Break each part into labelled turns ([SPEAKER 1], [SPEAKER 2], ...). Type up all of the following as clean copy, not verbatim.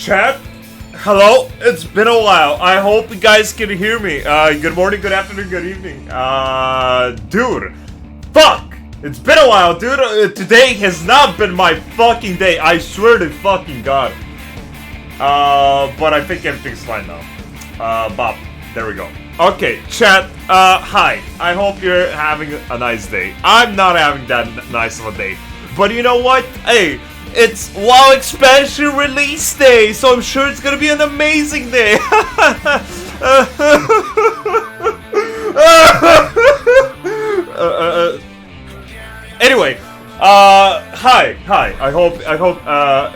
[SPEAKER 1] Chat, hello, it's been a while. I hope you guys can hear me. Good morning, good afternoon, good evening. Dude, fuck! It's been a while, dude. Today has not been my fucking day. I swear to fucking God. But I think everything's fine now. Bob, there we go. Okay, chat, hi. I hope you're having a nice day. I'm not having that nice of a day. But you know what? Hey, it's WoW Expansion release day, so I'm sure it's gonna be an amazing day. Anyway, hi. I hope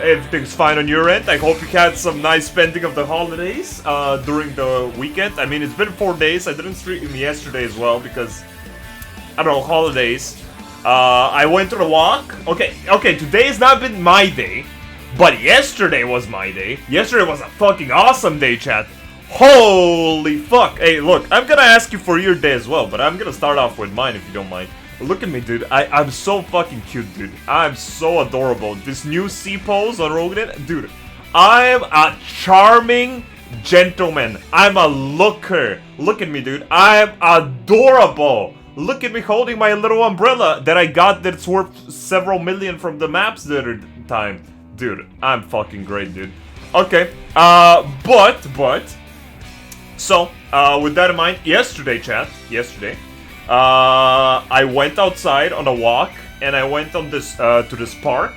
[SPEAKER 1] everything's fine on your end. I hope you had some nice spending of the holidays during the weekend. I mean, it's been 4 days. I didn't stream yesterday as well because I don't know, holidays. I went on a walk. Okay, today has not been my day, but yesterday was my day. Yesterday was a fucking awesome day, chat. Holy fuck. Hey, look, I'm gonna ask you for your day as well, but I'm gonna start off with mine if you don't mind. Look at me, dude. I'm so fucking cute, dude. I'm so adorable. This new C pose on Rogan, dude. I'm a charming gentleman. I'm a looker. Look at me, dude. I'm adorable. Look at me holding my little umbrella that I got that's worth several million from the maps the other time. Dude, I'm fucking great, dude. Okay, so, with that in mind, yesterday, chat, I went outside on a walk, and I went on this, to this park,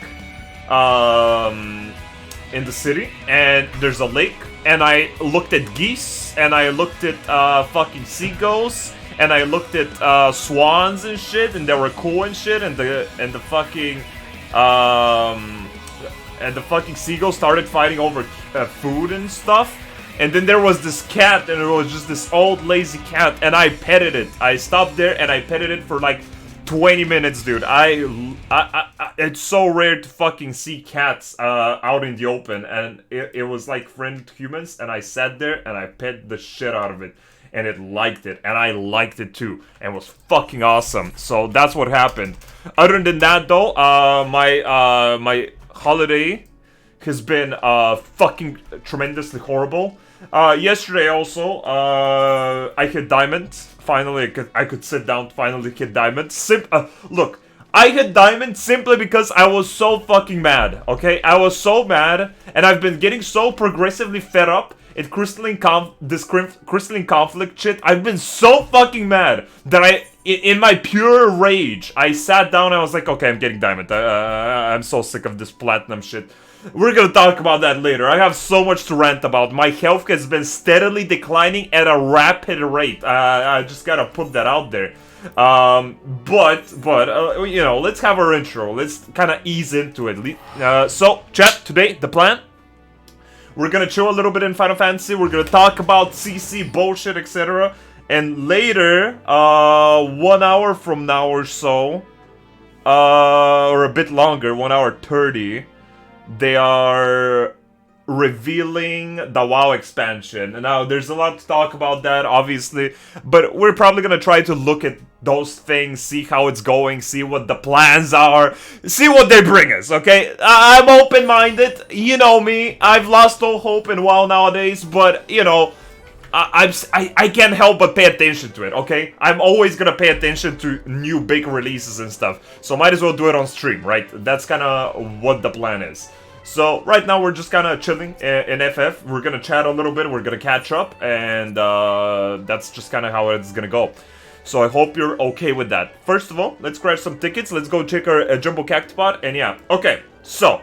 [SPEAKER 1] in the city, and there's a lake, and I looked at geese, and I looked at, fucking seagulls, and I looked at swans and shit, and they were cool and shit, and the fucking seagulls started fighting over food and stuff. And then there was this cat, and it was just this old lazy cat, and I petted it. I stopped there and I petted it for like 20 minutes, dude. It's so rare to fucking see cats out in the open, and it was like friend humans, and I sat there and I pet the shit out of it. And it liked it, and I liked it too, and it was fucking awesome. So that's what happened. Other than that, though, my holiday has been fucking tremendously horrible. Yesterday also, I hit diamond. Finally, I could sit down. Finally, hit diamond. Look, I hit diamond simply because I was so fucking mad. Okay, I was so mad, and I've been getting so progressively fed up. This crystalline conflict shit, I've been so fucking mad that in my pure rage, I sat down and I was like, okay, I'm getting diamond. I'm so sick of this platinum shit. We're gonna talk about that later. I have so much to rant about. My health has been steadily declining at a rapid rate. I just gotta put that out there. But you know, let's have our intro. Let's kind of ease into it. So, chat, today, the plan. We're gonna chill a little bit in Final Fantasy. We're gonna talk about CC bullshit, etc. And later, 1 hour from now or so, or a bit longer, 1 hour 30, they are revealing the WoW expansion. Now, there's a lot to talk about that, obviously, but we're probably gonna try to look at those things, see how it's going, see what the plans are, see what they bring us, okay? I'm open-minded, you know me, I've lost all hope in WoW nowadays, but, you know, I can't help but pay attention to it, okay? I'm always gonna pay attention to new big releases and stuff, so might as well do it on stream, right? That's kinda what the plan is. So, right now we're just kinda chilling in FF, we're gonna chat a little bit, we're gonna catch up, and that's just kinda how it's gonna go. So I hope you're okay with that. First of all, let's grab some tickets. Let's go check our Jumbo Cactipod. And yeah, okay. So,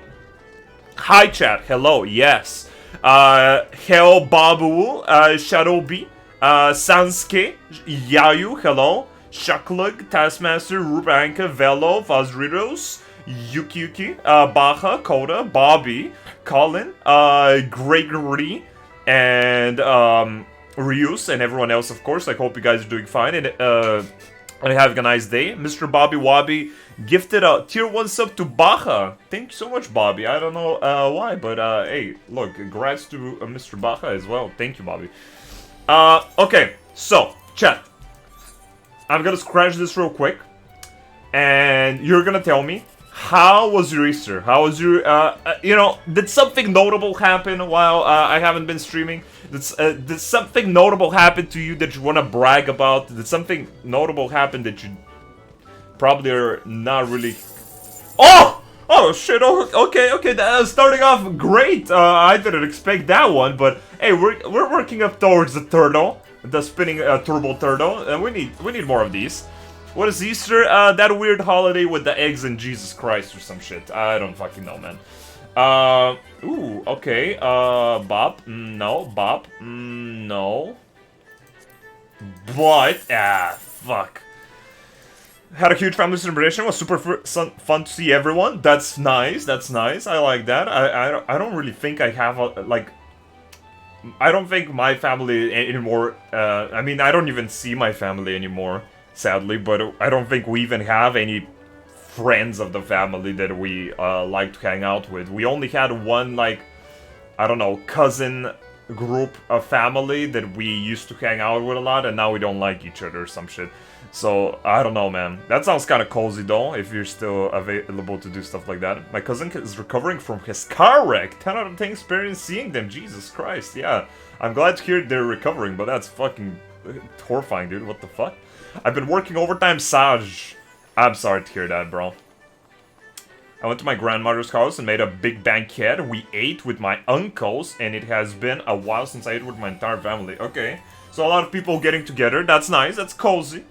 [SPEAKER 1] hi chat. Hello. Yes. Hell Babu. Shadow B. Sansuke. Yayu. Hello. Shaklug. Taskmaster. Rubanka. Velo. Vazritos. Yuki. Baja. Koda. Bobby. Colin. Gregory. And Ryus and everyone else, of course. I hope you guys are doing fine and having a nice day. Mr. Bobby Wobby gifted a tier 1 sub to Baja. Thank you so much, Bobby. I don't know why, but hey, look, congrats to Mr. Baja as well. Thank you, Bobby. Okay, so, chat. I'm gonna scratch this real quick, and you're gonna tell me How was your Easter? How was your, you know, did something notable happen while I haven't been streaming? Did something notable happen to you that you want to brag about? Did something notable happen that you probably are not really... Oh! Oh, shit, oh, okay, that was starting off great. I didn't expect that one, but hey, we're working up towards the turtle. The spinning turbo turtle, and we need more of these. What is Easter? That weird holiday with the eggs and Jesus Christ or some shit. I don't fucking know, man. Ooh, okay. Bob? No. Bob? No. But, fuck. Had a huge family celebration. Was super fun to see everyone. That's nice. That's nice. I like that. I don't really think I have a, like. I don't think my family anymore. I mean, I don't even see my family anymore, sadly. But I don't think we even have any friends of the family that we like to hang out with. We only had one, like, I don't know, cousin group of family that we used to hang out with a lot, and now we don't like each other or some shit. So, I don't know, man. That sounds kind of cozy, though, if you're still available to do stuff like that. My cousin is recovering from his car wreck. 10 out of 10 experience seeing them. Jesus Christ, yeah. I'm glad to hear they're recovering, but that's fucking horrifying, dude. What the fuck? I've been working overtime, Saj. I'm sorry to hear that, bro. I went to my grandmother's house and made a big banquet. We ate with my uncles, and it has been a while since I ate with my entire family. Okay, so a lot of people getting together. That's nice. That's cozy.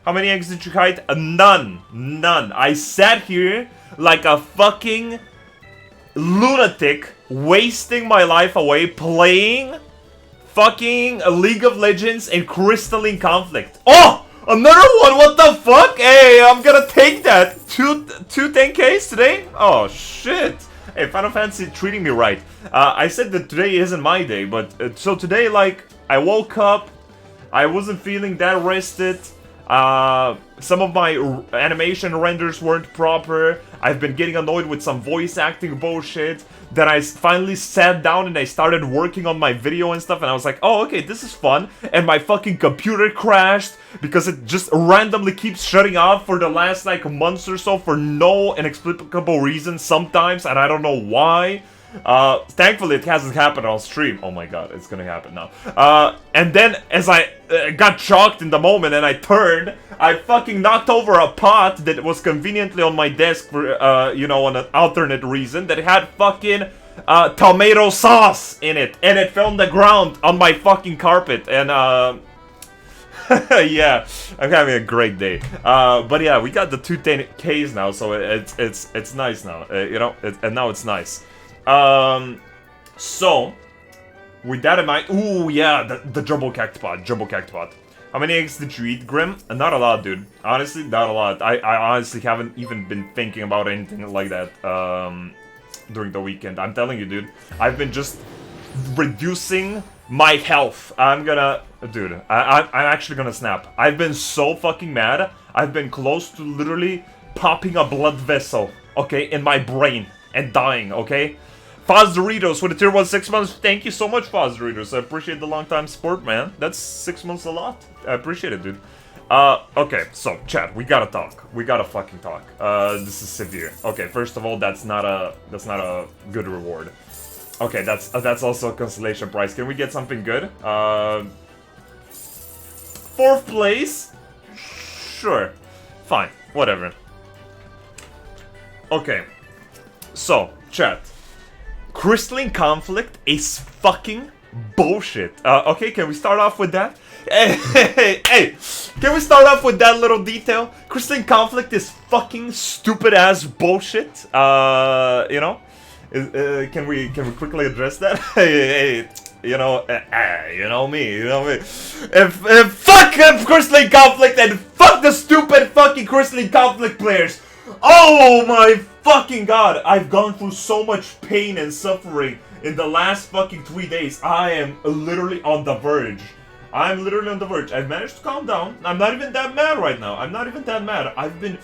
[SPEAKER 1] How many eggs did you hide? None. None. I sat here like a fucking lunatic, wasting my life away playing fucking League of Legends and Crystalline Conflict. Oh! Another one! What the fuck? Hey, I'm gonna take that. Two 10Ks today? Oh, shit. Hey, Final Fantasy treating me right. I said that today isn't my day, but so today, like, I woke up, I wasn't feeling that rested. Some of my animation renders weren't proper. I've been getting annoyed with some voice acting bullshit. Then I finally sat down and I started working on my video and stuff, and I was like, oh, okay, this is fun. And my fucking computer crashed because it just randomly keeps shutting off for the last, like, months or so for no inexplicable reason sometimes, and I don't know why. Thankfully it hasn't happened on stream. Oh my god, it's gonna happen now. And then as I got shocked in the moment and I turned, I fucking knocked over a pot that was conveniently on my desk for, you know, on an alternate reason that had fucking tomato sauce in it, and it fell on the ground on my fucking carpet, and yeah, I'm having a great day. But yeah, we got the 210Ks now, so it's nice now, you know, and now it's nice. So, with that in mind, ooh, yeah, the jumbo cactopod. How many eggs did you eat, Grim? Not a lot, dude. Honestly, not a lot. I honestly haven't even been thinking about anything like that, during the weekend. I'm telling you, dude, I've been just reducing my health. I'm gonna, dude, I'm actually gonna snap. I've been so fucking mad. I've been close to literally popping a blood vessel, okay, in my brain and dying, okay? Foz Doritos with a tier 1 6 months. Thank you so much, Foz Doritos. I appreciate the long time support, man. That's 6 months a lot. I appreciate it, dude. Okay, so, chat, we gotta talk. We gotta fucking talk. This is severe. Okay, first of all, that's not a good reward. Okay, that's also a consolation prize. Can we get something good? 4th place? Sure. Fine. Whatever. Okay. So, chat. Crystalline Conflict is fucking bullshit. Okay, can we start off with that? Hey, can we start off with that little detail? Crystalline Conflict is fucking stupid ass bullshit. You know? Can we quickly address that? Hey, you know me. Fuck Crystalline Conflict and fuck the stupid fucking Crystalline Conflict players. Oh my fucking god, I've gone through so much pain and suffering in the last fucking 3 days. I am literally on the verge. I'm literally on the verge. I've managed to calm down. I'm not even that mad right now. I'm not even that mad. I've been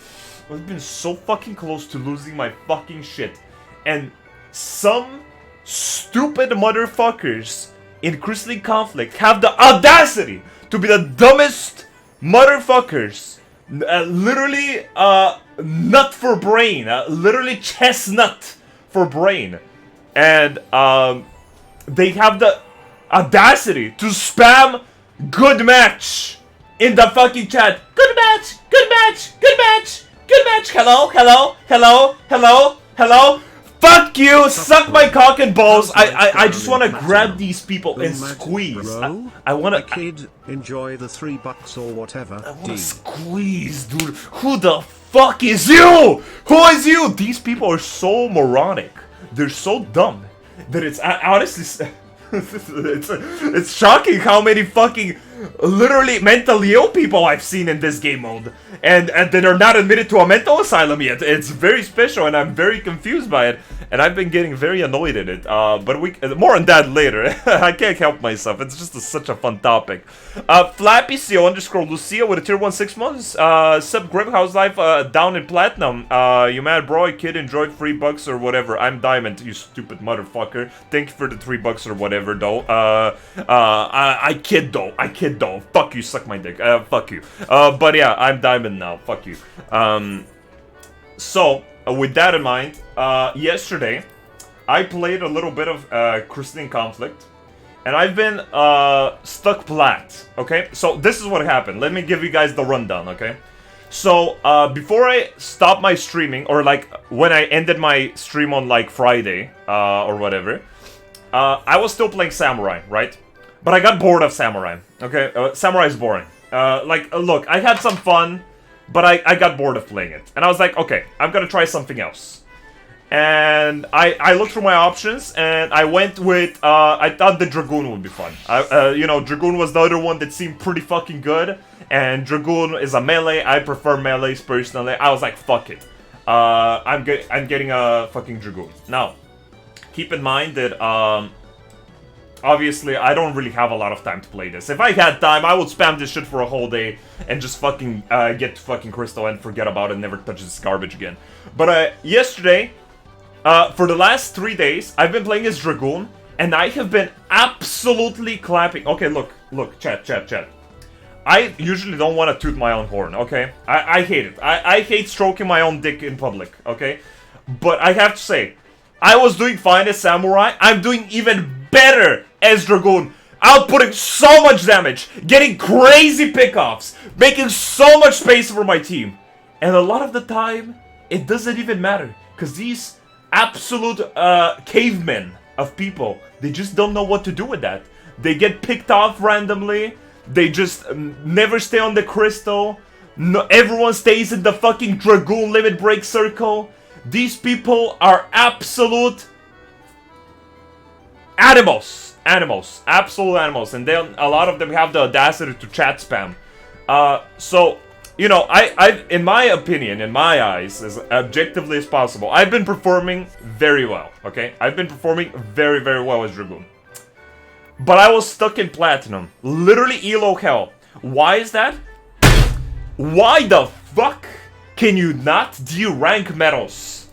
[SPEAKER 1] so fucking close to losing my fucking shit. And some stupid motherfuckers in Crystalline Conflict have the audacity to be the dumbest motherfuckers Literally, nut for brain. Literally chestnut for brain. And, they have the audacity to spam good match in the fucking chat. Good match, good match, good match, good match. Hello, hello, hello, hello, hello. Fuck you, suck my cock and balls. I just want to grab these people and squeeze. I want to.
[SPEAKER 2] Kid, enjoy the $3 or whatever.
[SPEAKER 1] I want to squeeze, dude. Who the fuck is you? Who is you? These people are so moronic. They're so dumb that it's honestly. It's shocking how many fucking literally mentally ill people I've seen in this game mode, and that are not admitted to a mental asylum yet. It's very special, and I'm very confused by it, and I've been getting very annoyed at it. But more on that later. I can't help myself. It's just such a fun topic. Flappy CO underscore Lucia with a tier 1 6 months. Sub Gribhouse Life down in platinum. You mad bro? Kid enjoyed $3 or whatever. I'm Diamond, you stupid motherfucker. Thank you for the $3 or whatever though. I kid though. Fuck you, suck my dick. Fuck you. But yeah, I'm Diamond now. Fuck you. So, with that in mind, yesterday, I played a little bit of Crystalline Conflict, and I've been stuck plat, okay? So, this is what happened. Let me give you guys the rundown, okay? So, before I stopped my streaming, or like, when I ended my stream on like Friday, or whatever, I was still playing Samurai, right? But I got bored of Samurai, okay? Samurai is boring. Look, I had some fun, but I got bored of playing it. And I was like, okay, I'm gonna try something else. And I looked through my options, and I went with, I thought the Dragoon would be fun. You know, Dragoon was the other one that seemed pretty fucking good, and Dragoon is a melee. I prefer melees personally. I was like, fuck it. I'm getting a fucking Dragoon. Now, keep in mind that, obviously, I don't really have a lot of time to play this. If I had time, I would spam this shit for a whole day and just fucking get to fucking Crystal and forget about it and never touch this garbage again. But yesterday, for the last 3 days, I've been playing as Dragoon, and I have been absolutely clapping. Okay, look, chat. I usually don't want to toot my own horn, okay? I hate it. I hate stroking my own dick in public, okay? But I have to say, I was doing fine as Samurai. I'm doing even better as Dragoon. Outputting so much damage. Getting crazy pickoffs. Making so much space for my team. And a lot of the time, it doesn't even matter. Because these absolute cavemen of people, they just don't know what to do with that. They get picked off randomly. They just never stay on the crystal. No, everyone stays in the fucking Dragoon limit break circle. These people are absolute animals, absolute animals, and then a lot of them have the audacity to chat spam. So, you know, I, in my opinion, in my eyes, as objectively as possible, I've been performing very well. Okay, I've been performing very, very well as Dragoon, but I was stuck in platinum, literally elo hell. Why is that? Why the fuck can you not de-rank medals?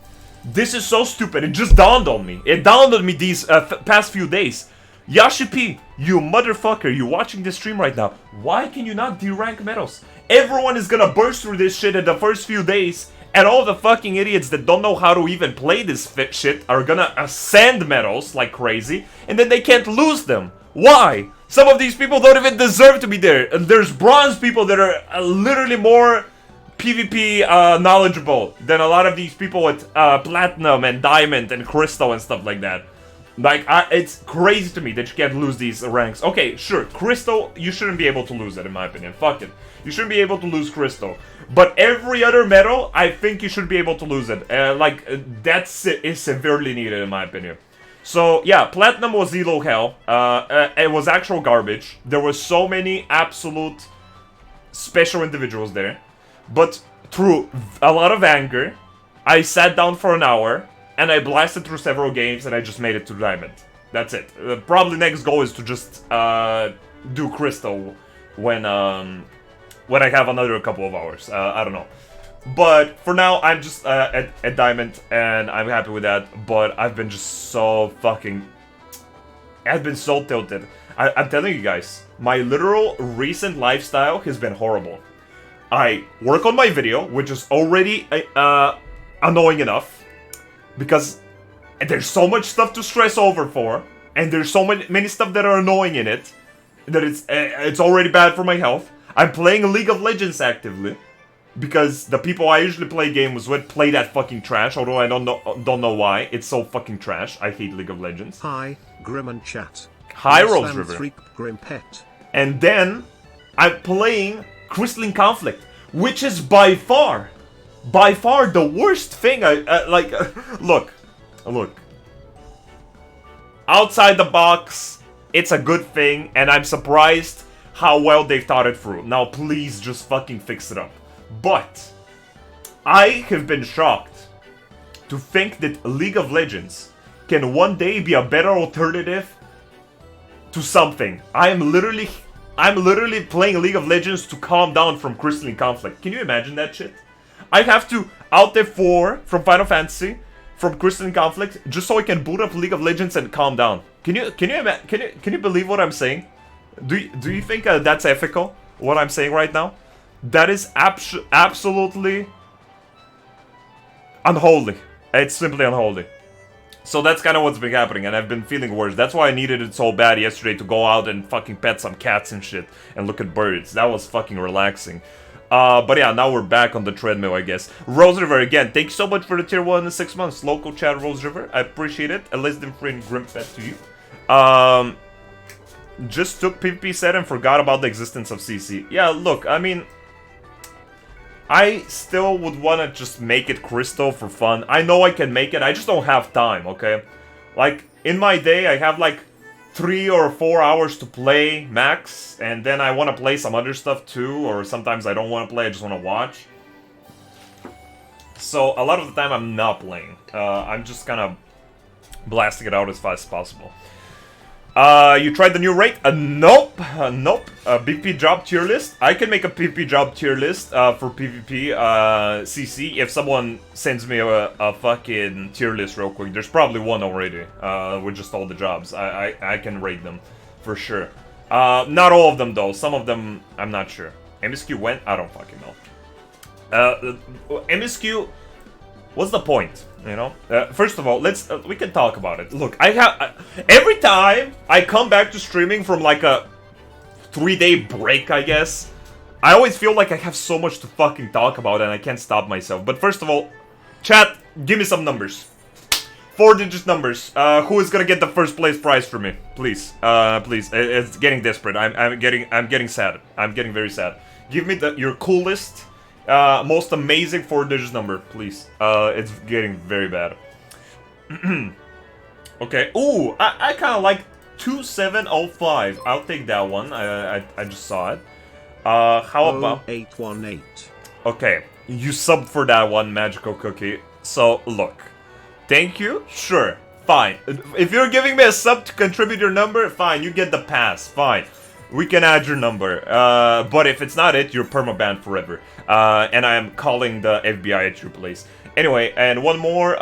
[SPEAKER 1] This is so stupid. It just dawned on me. It dawned on me these past few days. Yashi-P, you motherfucker, you watching this stream right now. Why can you not de-rank medals? Everyone is gonna burst through this shit in the first few days, and all the fucking idiots that don't know how to even play this shit are gonna ascend medals like crazy, and then they can't lose them. Why? Some of these people don't even deserve to be there. And there's bronze people that are literally more PvP knowledgeable than a lot of these people with platinum and diamond and crystal and stuff like that. Like, it's crazy to me that you can't lose these ranks. Okay, sure, crystal, you shouldn't be able to lose it, in my opinion. Fuck it. You shouldn't be able to lose crystal. But every other medal, I think you should be able to lose it. That's is severely needed, in my opinion. So, yeah, platinum was elo hell. It was actual garbage. There were so many absolute special individuals there. But through a lot of anger, I sat down for an hour, and I blasted through several games, and I just made it to diamond. That's it. Probably next goal is to just do crystal when I have another couple of hours. I don't know. But for now, I'm just at diamond, and I'm happy with that. But I've been just so fucking... I've been so tilted. I'm telling you guys, my literal recent lifestyle has been horrible. I work on my video, which is already annoying enough, because there's so much stuff to stress over for, and there's so many stuff that are annoying in it, that it's already bad for my health. I'm playing League of Legends actively, because the people I usually play games with play that fucking trash, although I don't know why. It's so fucking trash. I hate League of Legends.
[SPEAKER 2] Hi, Grim and Chat.
[SPEAKER 1] Hi, Rose River.
[SPEAKER 2] 3 Grim Pet.
[SPEAKER 1] And then I'm playing Crystalline Conflict, which is by far the worst thing I like. Look. Outside the box, it's a good thing, and I'm surprised how well they've thought it through. Now, please just fucking fix it up. But I have been shocked to think that League of Legends can one day be a better alternative to something. I'm literally playing League of Legends to calm down from Crystalline Conflict. Can you imagine that shit? I have to out there 4 from Final Fantasy, from Crystalline Conflict, just so I can boot up League of Legends and calm down. Can you believe what I'm saying? Do you think that's ethical? What I'm saying right now? That is absolutely unholy. It's simply unholy. So that's kind of what's been happening, and I've been feeling worse. That's why I needed it so bad yesterday to go out and fucking pet some cats and shit and look at birds. That was fucking relaxing. But yeah, now we're back on the treadmill, I guess. Rose River, again, thank you so much for the tier 1 in 6 months. Local chat, Rose River, I appreciate it. A less than free Grim Pet to you. Just took PvP set and forgot about the existence of CC. Yeah, look, I mean, I still would want to just make it Crystal for fun. I know I can make it, I just don't have time, okay? Like, in my day, I have like 3 or 4 hours to play max, and then I want to play some other stuff too, or sometimes I don't want to play, I just want to watch. So, a lot of the time I'm not playing. I'm just kind of blasting it out as fast as possible. You tried the new rate? Nope. Nope. BP job tier list. I can make a PvP job tier list for PvP CC if someone sends me a fucking tier list real quick. There's probably one already with just all the jobs. I can rate them for sure. Not all of them though. Some of them I'm not sure. MSQ went? I don't fucking know. MSQ. What's the point? You know, first of all, we can talk about it. Look, every time I come back to streaming from like a 3-day break, I guess, I always feel like I have so much to fucking talk about and I can't stop myself. But first of all, chat, give me some numbers. 4-digit numbers. Who is gonna get the first place prize for me? Please, please. It's getting desperate. I'm getting sad. I'm getting very sad. Give me your coolest. Most amazing 4-digit number, please. It's getting very bad. Okay. Ooh, I kind of like 2705. I'll take that one. I just saw it. How about
[SPEAKER 2] 818?
[SPEAKER 1] Okay, you subbed for that one, Magical Cookie. So look, thank you. Sure, fine. If you're giving me a sub to contribute your number, fine. You get the pass. Fine. We can add your number, but if it's not it, you're permabanned forever. And I am calling the FBI at your place. Anyway, and one more,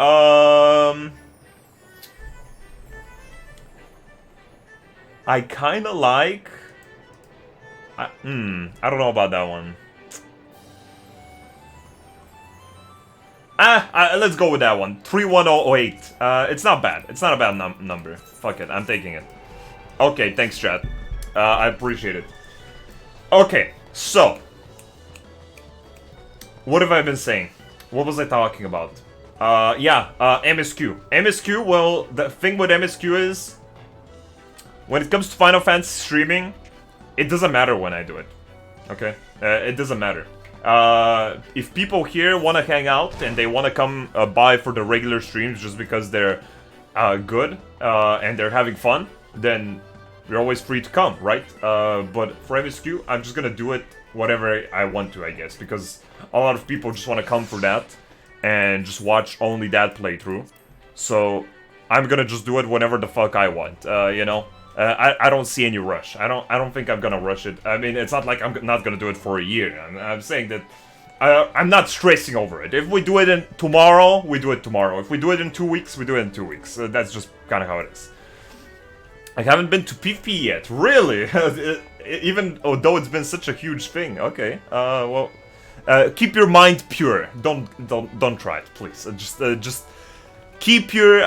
[SPEAKER 1] I kinda like... I don't know about that one. Let's go with that one. 31008. It's not bad. It's not a bad number. Fuck it, I'm taking it. Okay, thanks, chat. I appreciate it. Okay, so. What have I been saying? What was I talking about? MSQ. MSQ, well, the thing with MSQ is, when it comes to Final Fantasy streaming, it doesn't matter when I do it. Okay? It doesn't matter. If people here want to hang out and they want to come by for the regular streams just because they're good and they're having fun, then you're always free to come, right? But for MSQ, I'm just gonna do it whatever I want to, I guess, because a lot of people just want to come for that and just watch only that playthrough. So I'm gonna just do it whenever the fuck I want, you know? I don't see any rush. I don't think I'm gonna rush it. I mean, it's not like I'm not gonna do it for a year. I'm saying that I'm not stressing over it. If we do it tomorrow, we do it tomorrow. If we do it in 2 weeks, we do it in 2 weeks. That's just kind of how it is. I haven't been to PvP yet. Really? Even though it's been such a huge thing. Okay. Well, keep your mind pure. Don't try it, please. Just keep your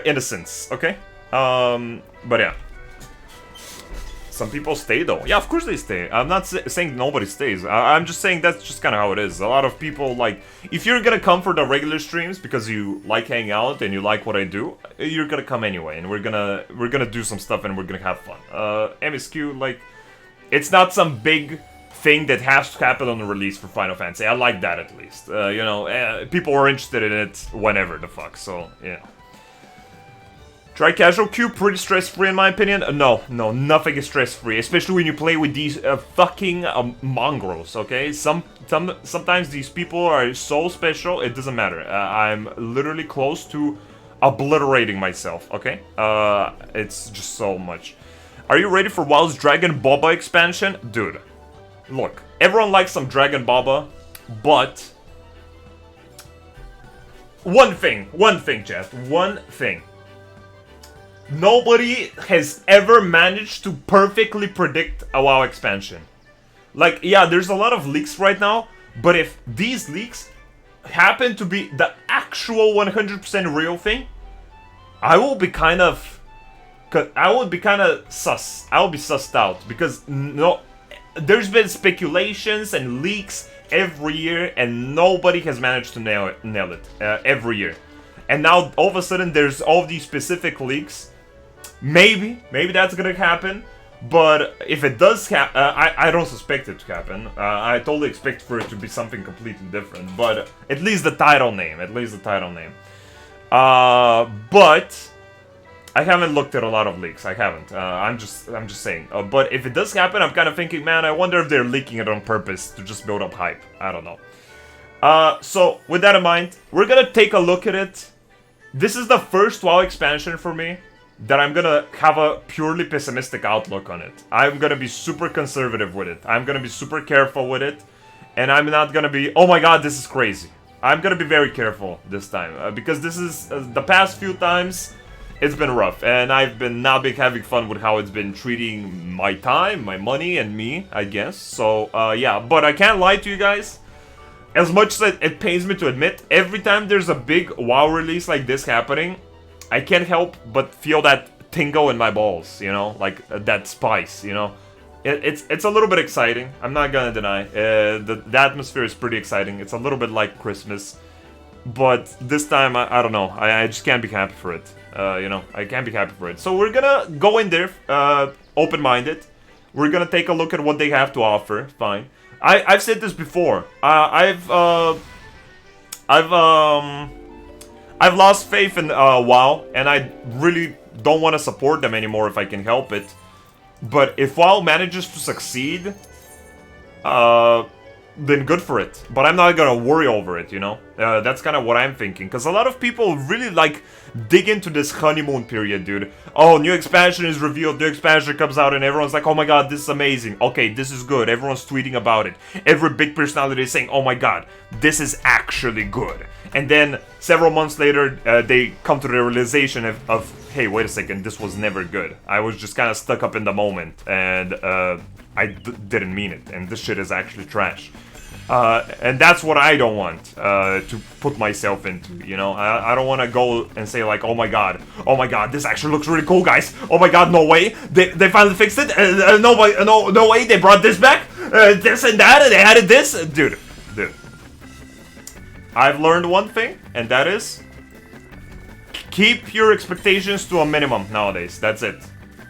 [SPEAKER 1] innocence, okay? But yeah. Some people stay though. Yeah, of course they stay. I'm not saying nobody stays. I'm just saying that's just kind of how it is. A lot of people, like, if you're gonna come for the regular streams because you like hanging out and you like what I do, you're gonna come anyway, and we're gonna do some stuff and we're gonna have fun. MSQ, like, it's not some big thing that has to happen on the release for Final Fantasy. I like that at least. You know, people are interested in it whenever the fuck. So yeah. Try casual queue, pretty stress-free in my opinion. No, nothing is stress-free, especially when you play with these fucking mongrels, okay? Sometimes these people are so special, it doesn't matter. I'm literally close to obliterating myself, okay? It's just so much. Are you ready for WoW's Dragon Baba expansion? Dude, look, everyone likes some Dragon Baba, but... One thing, chat, one thing. Nobody has ever managed to perfectly predict a WoW expansion. Like, yeah, there's a lot of leaks right now, but if these leaks happen to be the actual 100% real thing, I will be kind of sus. I will be sussed out, because no, there's been speculations and leaks every year, and nobody has managed to nail it every year. And now, all of a sudden, there's all these specific leaks. Maybe that's gonna happen, but if it does happen, I don't suspect it to happen. I totally expect for it to be something completely different, but at least the title name, but I haven't looked at a lot of leaks. I haven't. I'm just saying. But if it does happen, I'm kind of thinking, man, I wonder if they're leaking it on purpose to just build up hype. I don't know. So with that in mind, we're gonna take a look at it. This is the first WoW expansion for me that I'm gonna have a purely pessimistic outlook on it. I'm gonna be super conservative with it. I'm gonna be super careful with it. And I'm not gonna be, oh my god, this is crazy. I'm gonna be very careful this time. Because this is, the past few times, it's been rough. And I've been not been having fun with how it's been treating my time, my money, and me, I guess. So, yeah. But I can't lie to you guys. As much as it pains me to admit, every time there's a big WoW release like this happening, I can't help but feel that tingle in my balls, you know, like that spice, you know. It's a little bit exciting. I'm not gonna deny. The atmosphere is pretty exciting. It's a little bit like Christmas, but this time I don't know. I just can't be happy for it. You know, I can't be happy for it. So we're gonna go in there, open-minded. We're gonna take a look at what they have to offer. Fine. I've said this before. I've lost faith in WoW, and I really don't want to support them anymore if I can help it. But if WoW manages to succeed, then good for it. But I'm not gonna worry over it, you know? That's kind of what I'm thinking. Because a lot of people really, like, dig into this honeymoon period, dude. Oh, new expansion is revealed, new expansion comes out, and everyone's like, oh my god, this is amazing. Okay, this is good. Everyone's tweeting about it. Every big personality is saying, oh my god, this is actually good. And then, several months later, they come to the realization of hey, wait a second, this was never good. I was just kind of stuck up in the moment, and I didn't mean it, and this shit is actually trash. And that's what I don't want to put myself into, you know? I don't want to go and say like, oh my god, this actually looks really cool, guys. Oh my god, no way, they finally fixed it. No way, they brought this back. This and that, and they added this. Dude. I've learned one thing, and that is, keep your expectations to a minimum nowadays. That's it.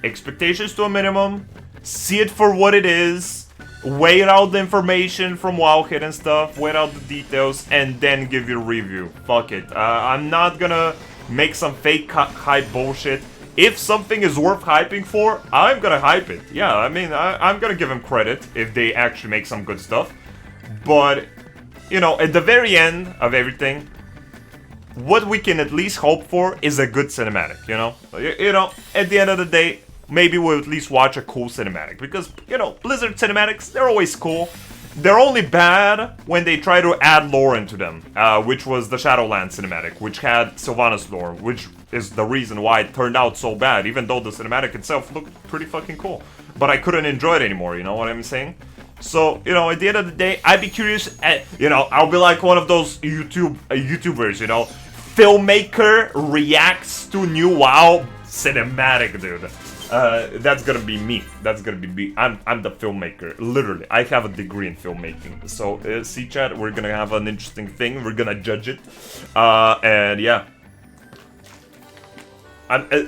[SPEAKER 1] Expectations to a minimum. See it for what it is. Weigh out the information from Wowhead and stuff. Weigh out the details, and then give your review. Fuck it. I'm not gonna make some fake hype bullshit. If something is worth hyping for, I'm gonna hype it. Yeah, I mean, I'm gonna give them credit if they actually make some good stuff. But, you know, at the very end of everything, what we can at least hope for is a good cinematic, you know? You know, at the end of the day, maybe we'll at least watch a cool cinematic. Because, you know, Blizzard cinematics, they're always cool. They're only bad when they try to add lore into them, which was the Shadowlands cinematic, which had Sylvanas lore, which is the reason why it turned out so bad, even though the cinematic itself looked pretty fucking cool. But I couldn't enjoy it anymore, you know what I'm saying? So, you know, at the end of the day, I'd be curious, you know, I'll be like one of those YouTubers, you know, filmmaker reacts to new WoW cinematic, dude. That's gonna be me. That's gonna be me. I'm the filmmaker, literally. I have a degree in filmmaking. So, see chat, we're gonna have an interesting thing. We're gonna judge it. And yeah.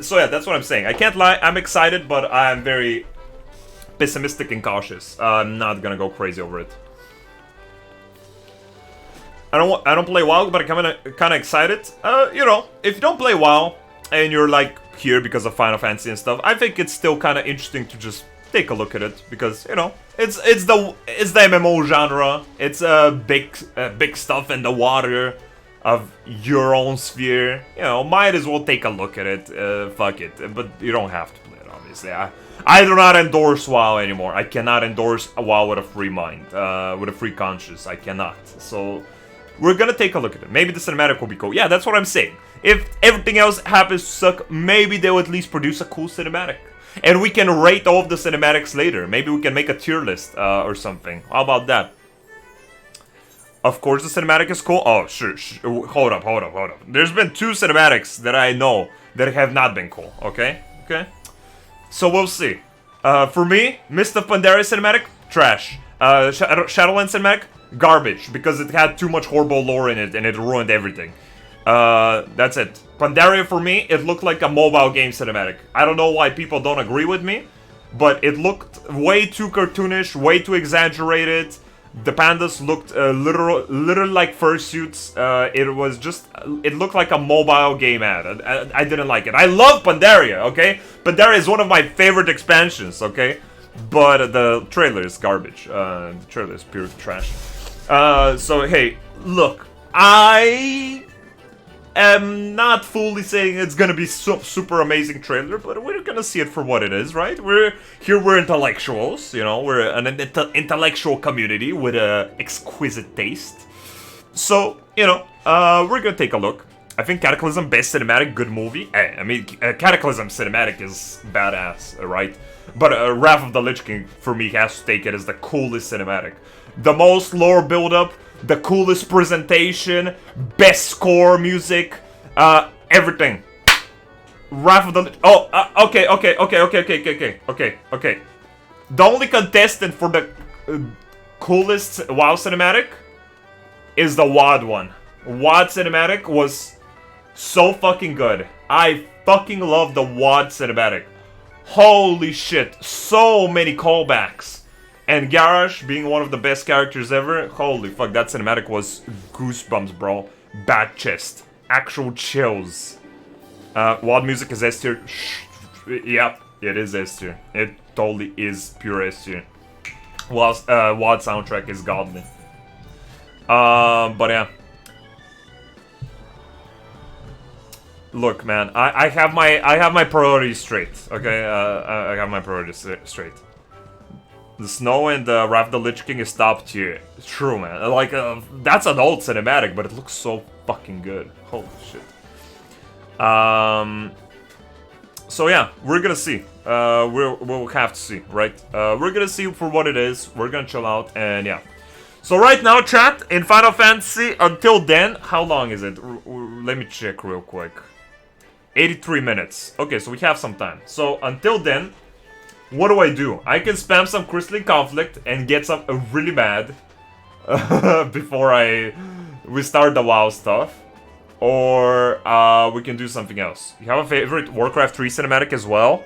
[SPEAKER 1] So yeah, that's what I'm saying. I can't lie, I'm excited, but I'm very pessimistic and cautious. I'm not gonna go crazy over it. I don't play WoW, but I'm kinda excited. You know, if you don't play WoW and you're like here because of Final Fantasy and stuff, I think it's still kinda interesting to just take a look at it because, you know, it's the MMO genre. It's big stuff in the water of your own sphere. You know, might as well take a look at it. Fuck it, but you don't have to play it, obviously. I do not endorse WoW anymore. I cannot endorse WoW with a free mind, with a free conscience. I cannot. So we're gonna take a look at it. Maybe the cinematic will be cool. Yeah, that's what I'm saying. If everything else happens to suck, maybe they'll at least produce a cool cinematic. And we can rate all of the cinematics later. Maybe we can make a tier list or something. How about that? Of course the cinematic is cool. Oh, sure. Hold up. There's been 2 cinematics that I know that have not been cool, okay? Okay? So we'll see. For me, Mist of Pandaria cinematic, trash. Shadowlands cinematic, garbage. Because it had too much horrible lore in it and it ruined everything. That's it. Pandaria for me, it looked like a mobile game cinematic. I don't know why people don't agree with me, but it looked way too cartoonish, way too exaggerated. The pandas looked literally like fursuits. It looked like a mobile game ad. I didn't like it. I love Pandaria, okay? Pandaria is one of my favorite expansions, okay? But the trailer is garbage. The trailer is pure trash. So, hey, look. I am not fully saying it's gonna be super amazing trailer, but we're gonna see it for what it is, right? We're intellectuals, you know, we're an intellectual community with a exquisite taste. So, you know, we're gonna take a look. I think Cataclysm, best cinematic, good movie. I mean, Cataclysm cinematic is badass, right? But Wrath of the Lich King, for me, has to take it as the coolest cinematic. The most lore build-up, the coolest presentation, best score, music, everything. Wrath of the... okay. The only contestant for the coolest WoW cinematic is the WOD one. WOD cinematic was so fucking good. I fucking love the WOD cinematic. Holy shit, so many callbacks. And Garrosh being one of the best characters ever, holy fuck, that cinematic was goosebumps, bro. Bad chest. Actual chills. WoD music is S tier. Yep, it is S tier. It totally is pure S tier. Whilst WoD soundtrack is godly. But yeah. Look, man, I have my priorities straight. Okay, I have my priorities straight. The Snow and the Wrath of the Lich King is top tier. It's true, man. Like, that's an old cinematic, but it looks so fucking good. Holy shit. So yeah, we're gonna see. We'll have to see, right? We're gonna see for what it is. We're gonna chill out, and yeah. So right now, chat, in Final Fantasy, until then, how long is it? Let me check real quick. 83 minutes. Okay, so we have some time. So until then, what do? I can spam some Crystalline Conflict and get some really bad before we start the WoW stuff. Or we can do something else. You have a favorite Warcraft 3 cinematic as well?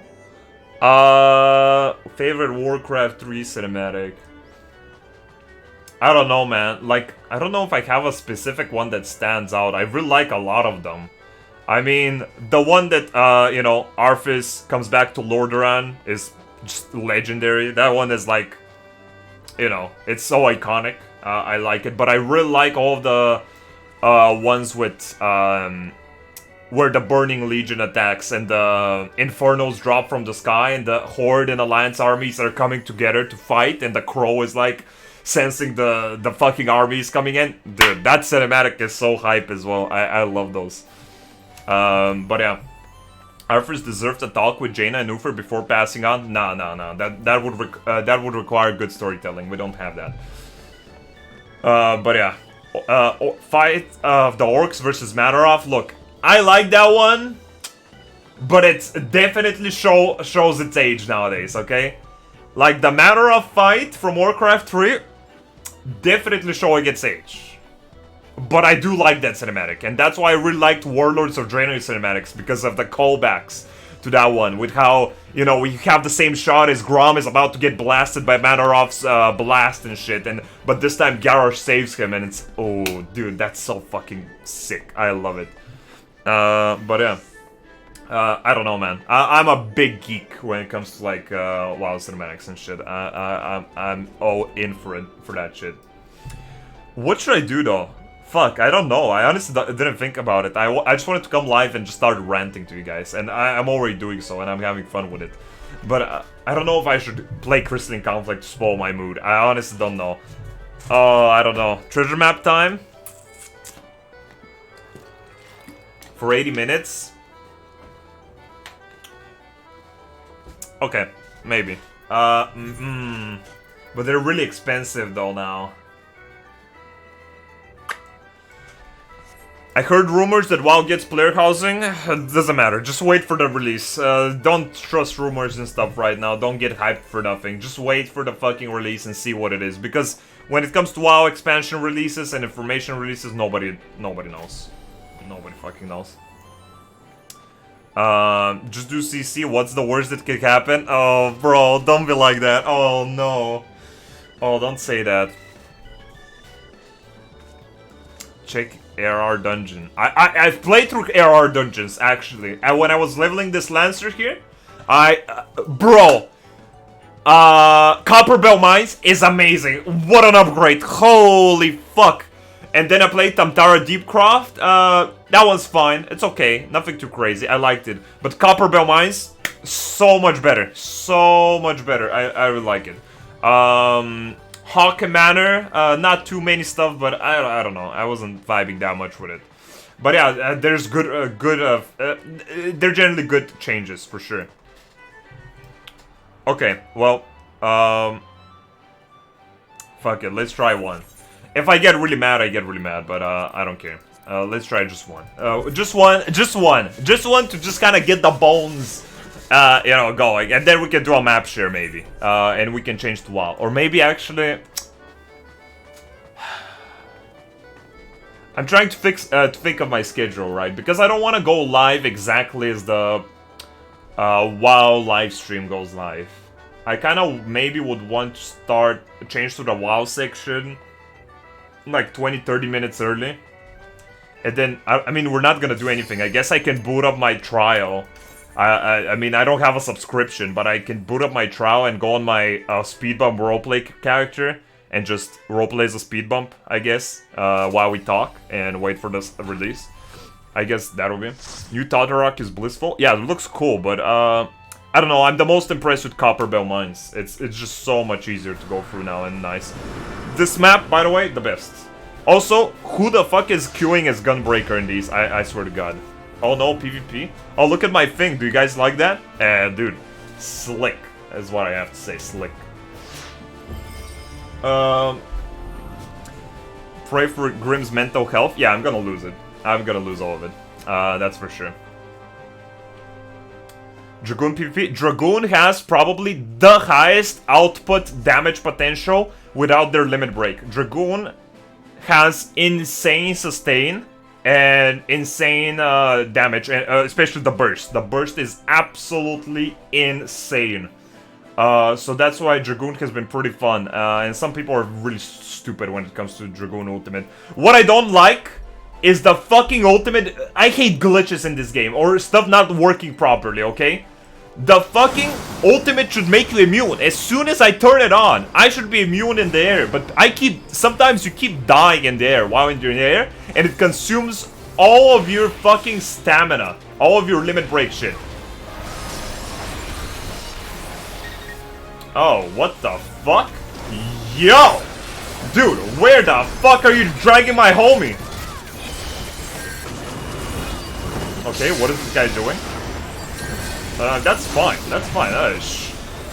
[SPEAKER 1] Favorite Warcraft 3 cinematic? I don't know, man. Like, I don't know if I have a specific one that stands out. I really like a lot of them. I mean, the one that, you know, Arthas comes back to Lordaeron is just legendary. That one is like, you know, it's so iconic. I like it. But I really like all of the ones with where the Burning Legion attacks and the Infernos drop from the sky and the Horde and Alliance armies are coming together to fight, and the Crow is like sensing the fucking armies coming in. Dude, that cinematic is so hype as well. I love those. But yeah. Arthurs deserves to talk with Jaina and Uther before passing on. No. That would require good storytelling. We don't have that. But yeah, fight of the orcs versus Mataroth. Look, I like that one, but it's definitely shows its age nowadays. Okay, like the Mataroth fight from Warcraft 3, definitely showing its age. But I do like that cinematic, and that's why I really liked Warlords of Draenor cinematics, because of the callbacks to that one, with how, you know, we have the same shot as Grom is about to get blasted by Mataroth's blast and shit, but this time Garrosh saves him, and it's, oh, dude, that's so fucking sick. I love it. But yeah. I don't know, man. I'm a big geek when it comes to, like, WoW cinematics and shit. I'm all in for it, for that shit. What should I do, though? Fuck, I don't know. I honestly didn't think about it. I just wanted to come live and just start ranting to you guys. And I'm already doing so, and I'm having fun with it. But I don't know if I should play Crystalline Conflict to spoil my mood. I honestly don't know. Oh, I don't know. Treasure map time? For 80 minutes? Okay, maybe. But they're really expensive, though, now. I heard rumors that WoW gets player housing. It doesn't matter. Just wait for the release. Don't trust rumors and stuff right now. Don't get hyped for nothing. Just wait for the fucking release and see what it is. Because when it comes to WoW expansion releases and information releases, nobody knows. Nobody fucking knows. Just do CC. What's the worst that could happen? Oh, bro, don't be like that. Oh, no. Oh, don't say that. Check ARR dungeon. I've played through ARR dungeons, actually. And when I was leveling this Lancer here, bro, Copperbell Mines is amazing. What an upgrade. Holy fuck. And then I played Tamtara Deepcroft. That one's fine. It's okay. Nothing too crazy. I liked it. But Copperbell Mines, so much better. So much better. I really like it. Hawk Manor, not too many stuff, but I don't know. I wasn't vibing that much with it. But yeah, there's they're generally good changes, for sure. Okay, well, fuck it, let's try one. If I get really mad, I get really mad, but I don't care. Let's try just one. Just one to just kind of get the bones, you know, going, and then we can do a map share maybe, and we can change to WoW, or maybe actually, I'm trying to think of my schedule, right? Because I don't want to go live exactly as the WoW live stream goes live. I kind of maybe would want to change to the WoW section like 20-30 minutes early. And then, I mean, we're not gonna do anything. I guess I can boot up my trial. I mean, I don't have a subscription, but I can boot up my trial and go on my speed bump roleplay character and just roleplay as a speed bump, I guess, while we talk and wait for this release. I guess that'll be. New Totorock is blissful. Yeah, it looks cool, but I don't know. I'm the most impressed with Copperbell Mines. It's just so much easier to go through now and nice. This map, by the way, the best. Also, who the fuck is queuing as Gunbreaker in these? I swear to God. Oh no, PvP? Oh, look at my thing. Do you guys like that? Dude, slick is what I have to say. Slick. Pray for Grimm's mental health. Yeah, I'm gonna lose it. I'm gonna lose all of it. That's for sure. Dragoon PvP. Dragoon has probably the highest output damage potential without their limit break. Dragoon has insane sustain and insane damage, and especially the burst. The burst is absolutely insane. So that's why Dragoon has been pretty fun. And some people are really stupid when it comes to Dragoon Ultimate. What I don't like is the fucking Ultimate. I hate glitches in this game, or stuff not working properly, okay? The fucking Ultimate should make you immune. As soon as I turn it on, I should be immune in the air. But sometimes you keep dying in the air while you're in the air, and it consumes all of your fucking stamina. All of your limit break shit. Oh, what the fuck? Yo! Dude, where the fuck are you dragging my homie? Okay, what is this guy doing? That's fine. That's fine.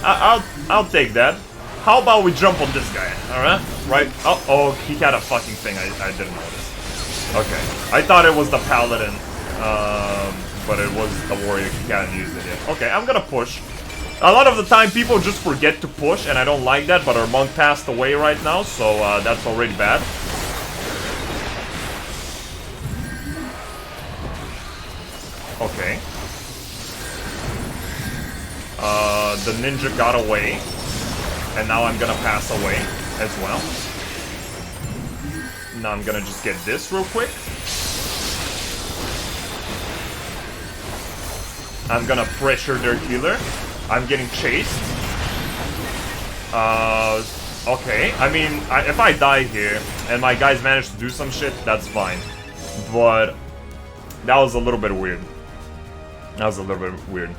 [SPEAKER 1] I'll take that. How about we jump on this guy? Alright? Right? Oh, he had a fucking thing. I didn't notice. Okay. I thought it was the paladin. But it was the warrior. He hadn't used it yet. Okay, I'm gonna push. A lot of the time, people just forget to push, and I don't like that, but our monk passed away right now, so that's already bad. Okay. The ninja got away, and now I'm gonna pass away as well. Now I'm gonna just get this real quick. I'm gonna pressure their healer. I'm getting chased. Okay. I mean, if I die here and my guys manage to do some shit, that's fine. But that was a little bit weird. That was a little bit weird.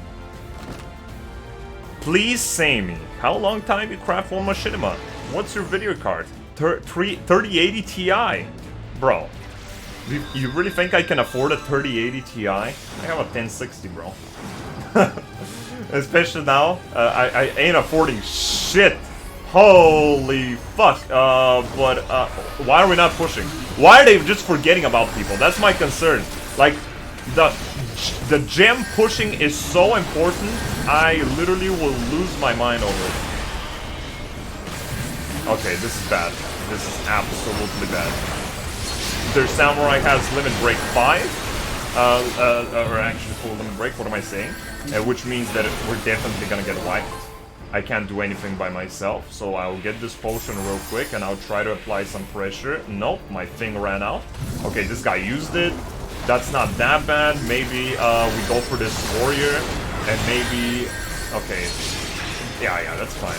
[SPEAKER 1] Please say me, how long time you craft one machinima? What's your video card? 3080 Ti? Bro, you really think I can afford a 3080 Ti? I have a 1060, bro. Especially now, I ain't affording shit. Holy fuck. But why are we not pushing? Why are they just forgetting about people? That's my concern. Like, the gem pushing is so important, I literally will lose my mind over it. Okay, this is bad. This is absolutely bad. Their samurai has limit break 5. Or actually full limit break, what am I saying? Which means that we're definitely gonna get wiped. I can't do anything by myself, so I'll get this potion real quick and I'll try to apply some pressure. Nope, my thing ran out. Okay, this guy used it. That's not that bad. Maybe we go for this warrior and maybe... Okay. Yeah, that's fine.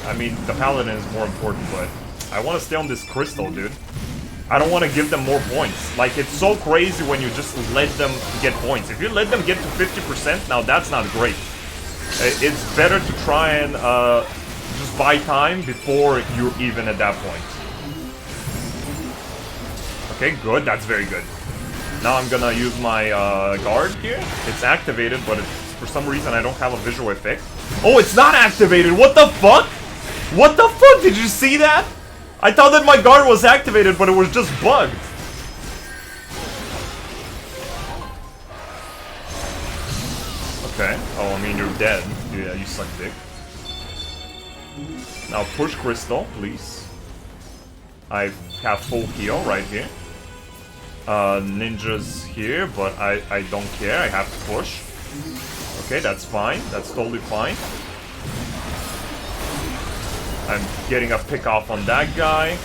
[SPEAKER 1] I mean, the paladin is more important, but I want to stay on this crystal, dude. I don't want to give them more points. Like, it's so crazy when you just let them get points. If you let them get to 50%, now that's not great. It's better to try and just buy time before you're even at that point. Okay, good. That's very good. Now I'm gonna use my guard here. It's activated, but for some reason I don't have a visual effect. Oh, it's not activated! What the fuck? What the fuck? Did you see that? I thought that my guard was activated, but it was just bugged. Okay. Oh, I mean, you're dead. Yeah, you suck dick. Now push crystal, please. I have full heal right here. Ninjas here, but I don't care. I have to push. Okay, that's fine. That's totally fine. I'm getting a pick off on that guy.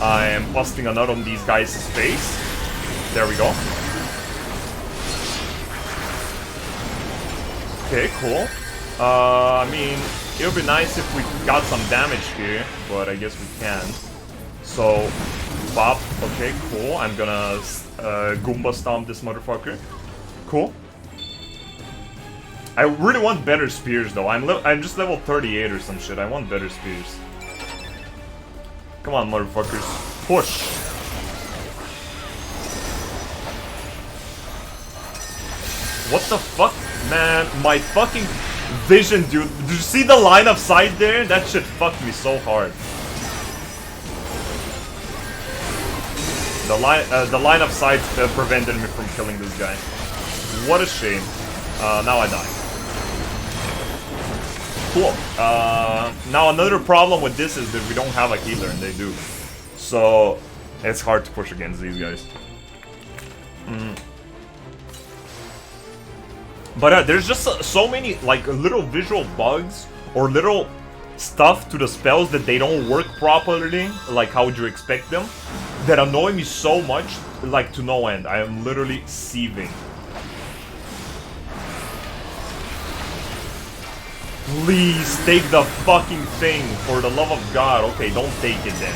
[SPEAKER 1] I am busting a nut on these guys' face. There we go. Okay, cool. I mean, it would be nice if we got some damage here, but I guess we can. So, bop. Okay, cool. I'm gonna Goomba stomp this motherfucker. Cool. I really want better spears, though. I'm just level 38 or some shit. I want better spears. Come on, motherfuckers. Push. What the fuck? Man, my fucking vision, dude. Did you see the line of sight there? That shit fucked me so hard. The line of sight prevented me from killing this guy. What a shame. Now I die. Cool. Now another problem with this is that we don't have a healer, and they do. So it's hard to push against these guys. But there's just so many like little visual bugs or little stuff to the spells that they don't work properly, like how would you expect them, that annoy me so much, like to no end. I am literally seething. Please take the fucking thing, for the love of God. Okay, don't take it then.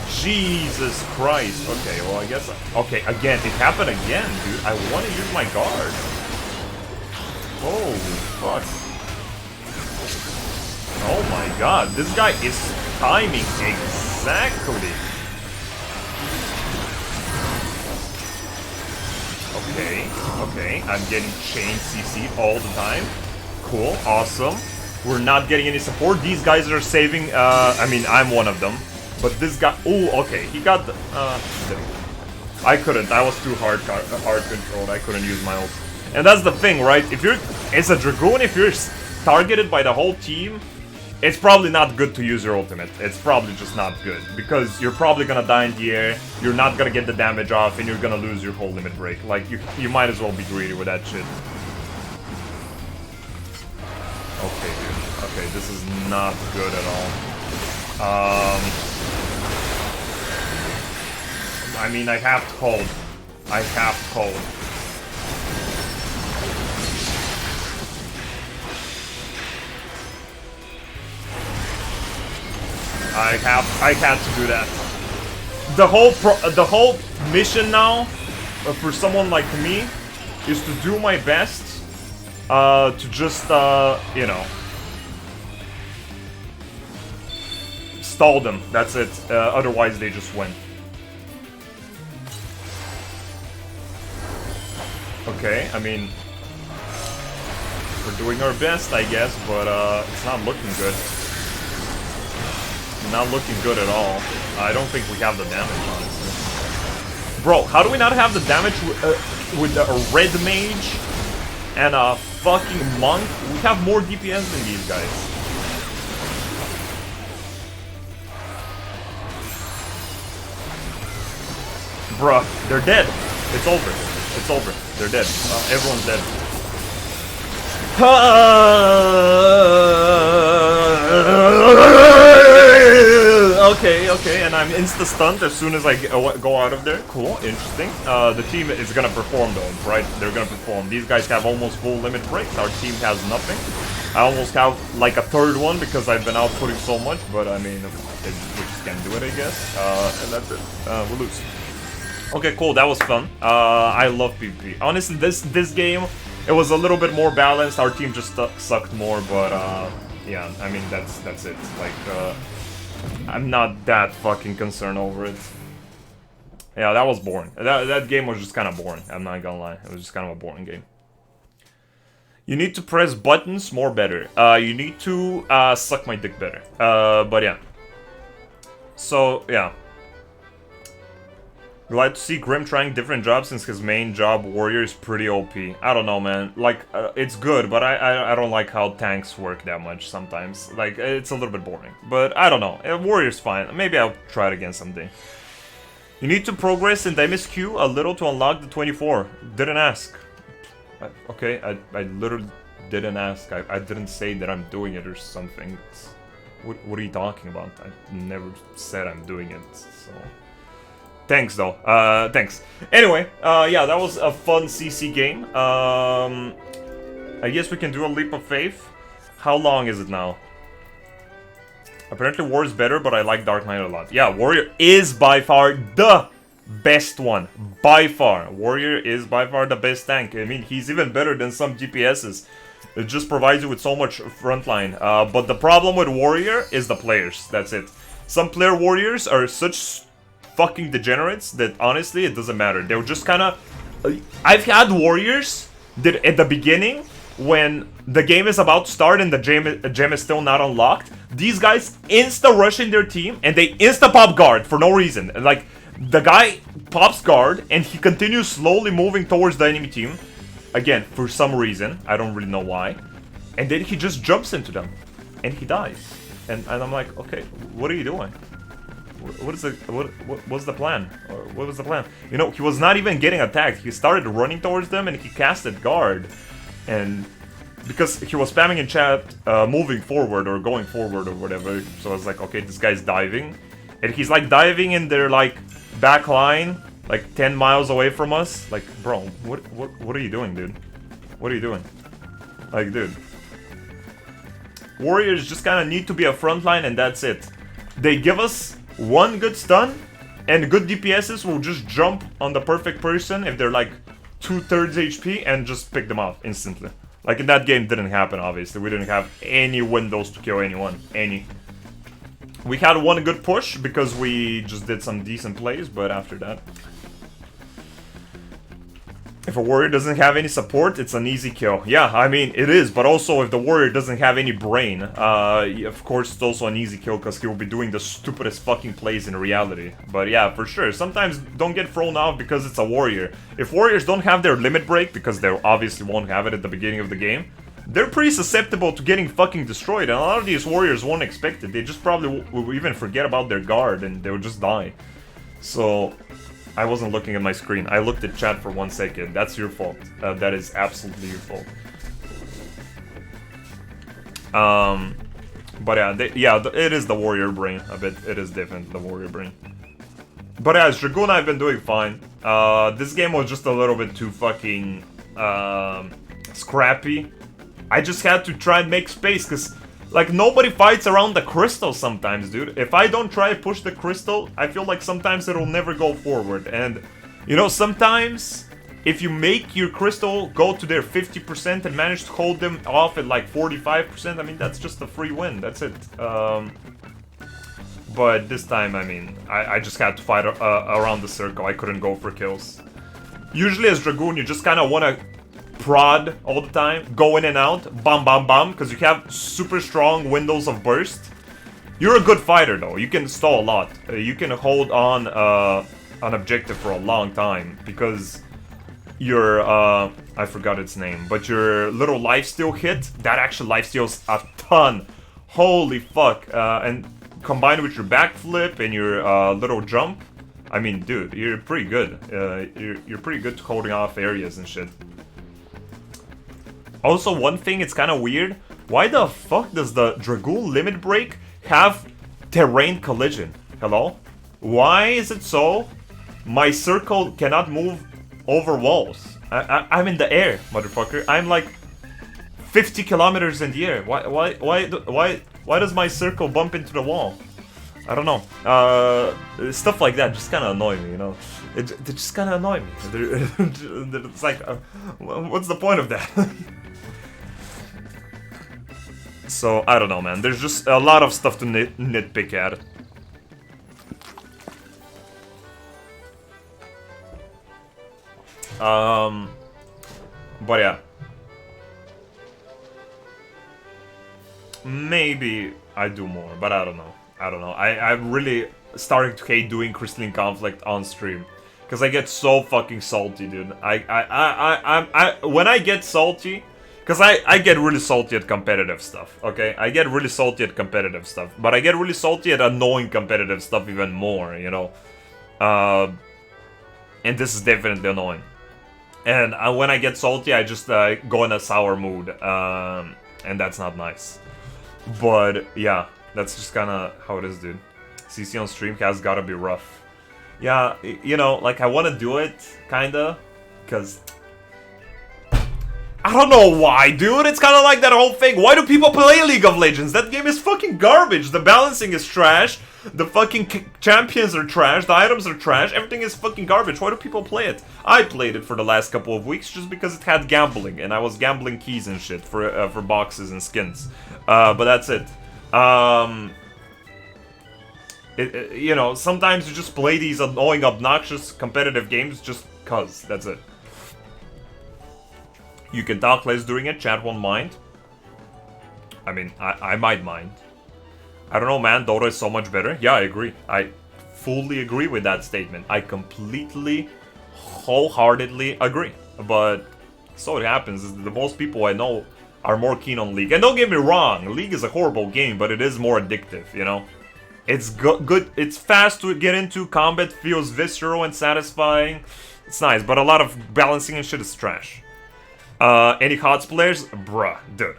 [SPEAKER 1] Jesus Christ. Okay, well I guess... Okay, again, it happened again, dude. I want to use my guard. Holy fuck. Oh my god, this guy is timing exactly. Okay, okay. I'm getting chain CC'd all the time. Cool, awesome. We're not getting any support. These guys are saving, I mean, I'm one of them. But this guy, oh, okay, he got the, I couldn't, I was too hard controlled, I couldn't use my ult. And that's the thing, right? If you're, as a Dragoon, if you're targeted by the whole team, it's probably not good to use your ultimate. It's probably just not good. Because you're probably gonna die in the air, you're not gonna get the damage off, and you're gonna lose your whole limit break. Like, you might as well be greedy with that shit. Okay, dude. Okay, this is not good at all. I mean, I have to hold. I have to hold. I had to do that. The whole mission now, for someone like me, is to do my best to just, you know, stall them. That's it. Otherwise, they just win. Okay, I mean, we're doing our best, I guess, but it's not looking good. Not looking good at all. I don't think we have the damage, honestly. Bro, how do we not have the damage with a red mage and a fucking monk? We have more DPS than these guys. Bruh, they're dead. It's over. It's over. They're dead. Everyone's dead. Okay, and I'm insta-stunned as soon as I go out of there. Cool, interesting. The team is gonna perform though, right? They're gonna perform. These guys have almost full limit breaks. Our team has nothing. I almost have like a third one because I've been outputting so much, but I mean, we just can't do it, I guess. And that's it. We lose. Okay, cool. That was fun. I love PvP. Honestly, this game, it was a little bit more balanced. Our team just sucked more, but yeah. I mean, that's it. Like, I'm not that fucking concerned over it. Yeah, that was boring. That game was just kind of boring. I'm not gonna lie. It was just kind of a boring game. You need to press buttons more better. You need to suck my dick better. But yeah. So yeah. Glad to see Grim trying different jobs since his main job, Warrior, is pretty OP. I don't know, man. Like, it's good, but I don't like how tanks work that much sometimes. Like, it's a little bit boring. But I don't know. Warrior's fine. Maybe I'll try it again someday. You need to progress in the MSQ a little to unlock the 24. Didn't ask. Okay, I literally didn't ask. I didn't say that I'm doing it or something. What are you talking about? I never said I'm doing it, so... Thanks, though. Thanks. Anyway, yeah, that was a fun CC game. I guess we can do a leap of faith. How long is it now? Apparently War is better, but I like Dark Knight a lot. Yeah, Warrior is by far the best one. By far. Warrior is by far the best tank. I mean, he's even better than some DPSs. It just provides you with so much frontline. But the problem with Warrior is the players. That's it. Some player Warriors are such fucking degenerates that honestly it doesn't matter. They're just kind of... I've had Warriors that at the beginning, when the game is about to start and the gem is still not unlocked, these guys insta-rush in their team and they insta-pop guard for no reason. Like, the guy pops guard and he continues slowly moving towards the enemy team. Again, for some reason. I don't really know why. And then he just jumps into them. And he dies. And I'm like, okay, what are you doing? What's the plan? What was the plan? You know, he was not even getting attacked. He started running towards them and he casted guard. And because he was spamming in chat, moving forward or going forward or whatever. So I was like, okay, this guy's diving. And he's like diving in their like back line, like 10 miles away from us. Like, bro, what are you doing, dude? What are you doing? Like, dude. Warriors just kind of need to be a frontline and that's it. They give us one good stun, and good DPSs will just jump on the perfect person if they're like 2/3 HP and just pick them off instantly. Like in that game didn't happen, obviously. We didn't have any windows to kill anyone. Any. We had one good push because we just did some decent plays, but after that... If a warrior doesn't have any support, it's an easy kill. Yeah, I mean, it is, but also if the warrior doesn't have any brain, of course it's also an easy kill because he will be doing the stupidest fucking plays in reality. But yeah, for sure, sometimes don't get thrown off because it's a warrior. If warriors don't have their limit break, because they obviously won't have it at the beginning of the game, they're pretty susceptible to getting fucking destroyed, and a lot of these warriors won't expect it. They just probably will even forget about their guard and they'll just die. So... I wasn't looking at my screen. I looked at chat for 1 second. That's your fault. That is absolutely your fault. But yeah, it is the warrior brain a bit. It is different, the warrior brain. But yeah, as Dragoon, I've been doing fine. This game was just a little bit too fucking scrappy. I just had to try and make space because... Like, nobody fights around the crystal sometimes, dude. If I don't try to push the crystal, I feel like sometimes it'll never go forward. And, you know, sometimes, if you make your crystal go to their 50% and manage to hold them off at like 45%, I mean, that's just a free win. That's it. But this time, I mean, I just had to fight around the circle. I couldn't go for kills. Usually as Dragoon, you just kind of want to prod all the time, go in and out, bam bam bam, because you have super strong windows of burst. You're a good fighter though, you can stall a lot. You can hold on an objective for a long time, because your, I forgot its name, but your little lifesteal hit, that actually lifesteals a ton. Holy fuck. And combined with your backflip and your little jump, I mean, dude, you're pretty good. You're pretty good to holding off areas and shit. Also, one thing, it's kind of weird. Why the fuck does the Dragoon limit break have terrain collision? Hello? Why is it so? My circle cannot move over walls. I'm in the air, motherfucker. I'm like 50 kilometers in the air. Why does my circle bump into the wall? I don't know. Stuff like that just kind of annoy me, you know. They just kind of annoy me. It's like, what's the point of that? So, I don't know, man. There's just a lot of stuff to nitpick at. But yeah. Maybe I do more, but I don't know. I'm really starting to hate doing Crystalline Conflict on stream. Because I get so fucking salty, dude. When I get salty... Because I get really salty at competitive stuff, okay? I get really salty at competitive stuff. But I get really salty at annoying competitive stuff even more, you know? And this is definitely annoying. And when I get salty, I just go in a sour mood. And that's not nice. But, yeah. That's just kind of how it is, dude. CC on stream has gotta be rough. Yeah, you know, like, I want to do it, kinda. Because... I don't know why, dude. It's kind of like that whole thing. Why do people play League of Legends? That game is fucking garbage. The balancing is trash. The fucking champions are trash. The items are trash. Everything is fucking garbage. Why do people play it? I played it for the last couple of weeks just because it had gambling. And I was gambling keys and shit for boxes and skins. But that's it. You know, sometimes you just play these annoying, obnoxious, competitive games just cuz. That's it. You can talk less during it, chat won't mind. I mean, I might mind. I don't know, man, Dota is so much better. Yeah, I agree. I fully agree with that statement. I completely, wholeheartedly agree. But, so it happens, the most people I know are more keen on League. And don't get me wrong, League is a horrible game, but it is more addictive, you know? It's good, it's fast to get into, combat feels visceral and satisfying. It's nice, but a lot of balancing and shit is trash. Any HOTS players? Bruh, dude.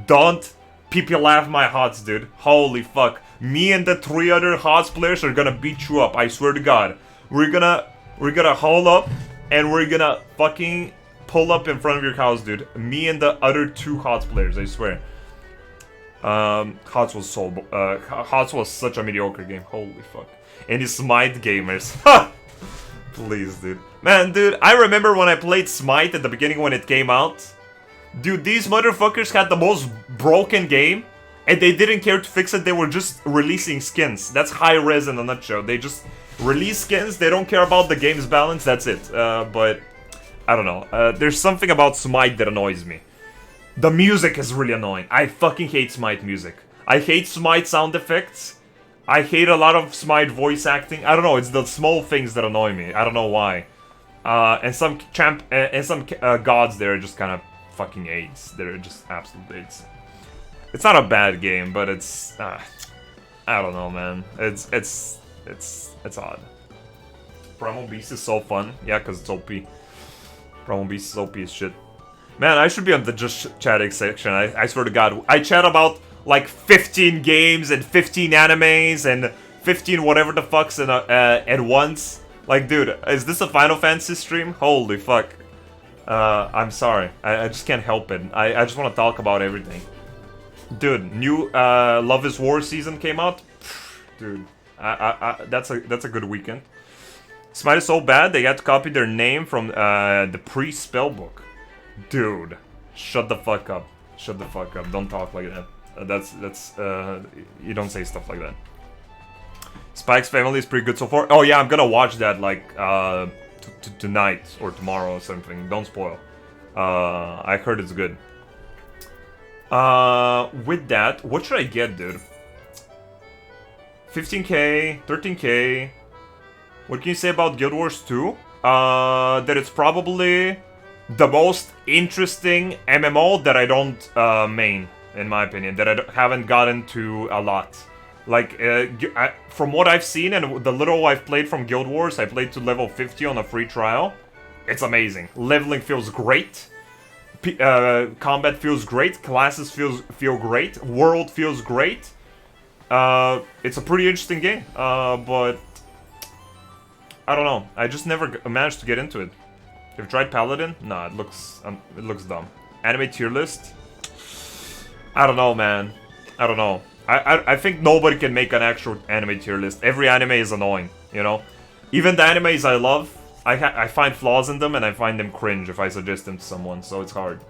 [SPEAKER 1] Don't PP laugh my HOTS, dude. Holy fuck. Me and the 3 other HOTS players are gonna beat you up, I swear to God. We're gonna hold up, and we're gonna fucking pull up in front of your house, dude. Me and the other 2 HOTS players, I swear. HOTS was such a mediocre game, holy fuck. Any Smite gamers? Ha! Please, dude. Man, dude, I remember when I played Smite at the beginning when it came out. Dude, these motherfuckers had the most broken game, and they didn't care to fix it, they were just releasing skins. That's high res in a nutshell. They just release skins, they don't care about the game's balance, that's it. But I don't know. There's something about Smite that annoys me. The music is really annoying. I fucking hate Smite music. I hate Smite sound effects. I hate a lot of Smite voice acting. I don't know, it's the small things that annoy me. I don't know why. And some gods there are just kind of fucking AIDS. They're just absolute AIDS. It's not a bad game, but it's I don't know, man. It's odd. Primal Beast is so fun. Yeah, because it's OP. Primal Beast is OP as shit. Man, I should be on the just chatting section. I swear to God. I chat about like 15 games and 15 animes and 15 whatever the fucks at once. Like, dude, is this a Final Fantasy stream? Holy fuck. I'm sorry. I just can't help it. I just want to talk about everything. Dude, new Love is War season came out. Dude, that's a good weekend. Smite is so bad they had to copy their name from the pre-spellbook. Dude, shut the fuck up. Shut the fuck up. Don't talk like that. You don't say stuff like that. Spike's Family is pretty good so far. Oh yeah, I'm gonna watch that like tonight or tomorrow or something. Don't spoil. I heard it's good. With that, what should I get, dude? 15k, 13k. What can you say about Guild Wars 2? That it's probably the most interesting MMO that I don't main, in my opinion. That I haven't gotten to a lot. Like, from what I've seen and the little I've played from Guild Wars, I played to level 50 on a free trial. It's amazing. Leveling feels great. Combat feels great. Classes feel great. World feels great. It's a pretty interesting game. But I don't know. I just never managed to get into it. Have you tried Paladin? Nah, it looks dumb. Anime tier list? I don't know, man. I don't know. I think nobody can make an actual anime tier list. Every anime is annoying, you know? Even the animes I love, I find flaws in them and I find them cringe if I suggest them to someone, so it's hard.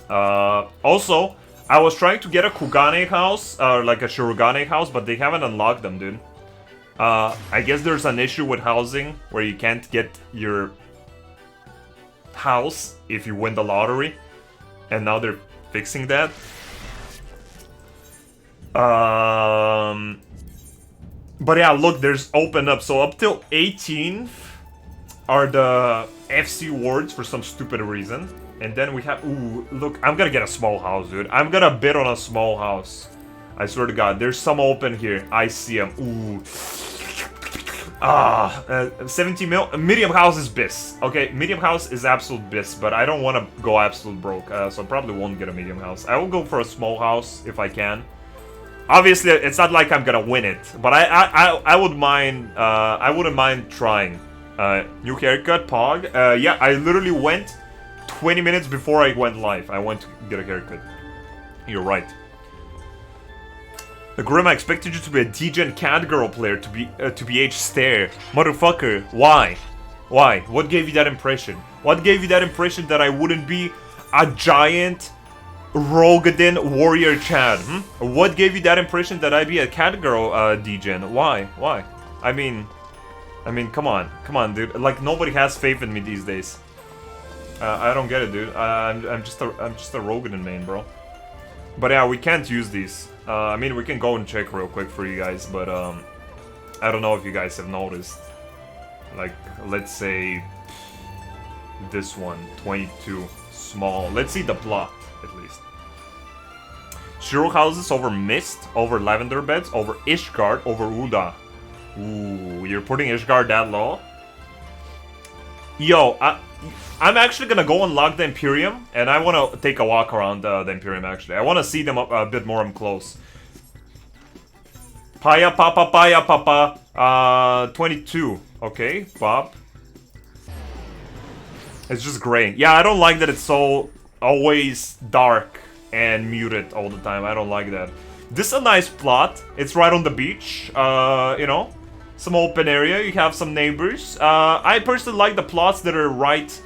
[SPEAKER 1] Also, I was trying to get a Kugane house, or like a Shirogane house, but they haven't unlocked them, dude. I guess there's an issue with housing where you can't get your house if you win the lottery, and now they're fixing that. But yeah, look, there's open up. So up till 18th are the FC wards for some stupid reason. And then we have, ooh, look, I'm gonna get a small house, dude. I'm gonna bid on a small house. I swear to God, there's some open here. I see them. Ooh. 17 mil. Medium house is bis. Okay, medium house is absolute bis, but I don't want to go absolute broke. So I probably won't get a medium house. I will go for a small house if I can. Obviously, it's not like I'm gonna win it, but I would mind. I wouldn't mind trying. New haircut, Pog. Yeah, I literally went 20 minutes before I went live. I went to get a haircut. You're right. Grim, I expected you to be a degen cat girl player to be H stare. Motherfucker, why? Why? What gave you that impression? What gave you that impression that I wouldn't be a giant Rogadin warrior Chad? What gave you that impression that I'd be a cat girl degen? Why? Why? I mean, come on, dude. Like nobody has faith in me these days. I don't get it, dude. I'm just a Rogadin main, bro. But yeah, we can't use these. I mean, we can go and check real quick for you guys, but I don't know if you guys have noticed. Like, let's say this one, 22, small. Let's see the plot, at least. Shiro houses over Mist, over Lavender Beds, over Ishgard, over Uda. Ooh, you're putting Ishgard that low? Yo, I'm actually gonna go unlock the Imperium, and I wanna take a walk around the Imperium, actually. I wanna see them a bit more up close. Paya Papa. 22. Okay, Bob. It's just gray. Yeah, I don't like that it's so always dark and muted all the time. I don't like that. This is a nice plot. It's right on the beach. You know, some open area. You have some neighbors. I personally like the plots that are right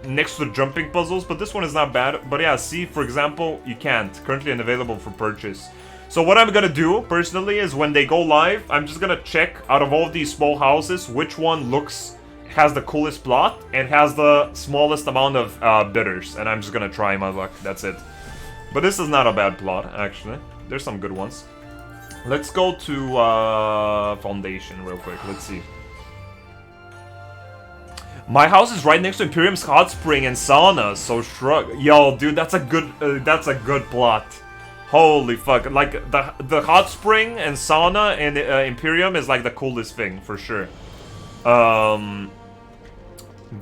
[SPEAKER 1] next to the jumping puzzles, but this one is not bad. But yeah, see, for example, you can't. Currently unavailable for purchase. So what I'm gonna do, personally, is when they go live, I'm just gonna check out of all of these small houses which one looks has the coolest plot and has the smallest amount of bidders, and I'm just gonna try my luck. That's it. But this is not a bad plot, actually. There's some good ones. Let's go to Foundation real quick. Let's see. My house is right next to Imperium's hot spring and sauna, so shrug. Yo, dude, that's a good plot. Holy fuck! Like the hot spring and sauna and Imperium is like the coolest thing for sure.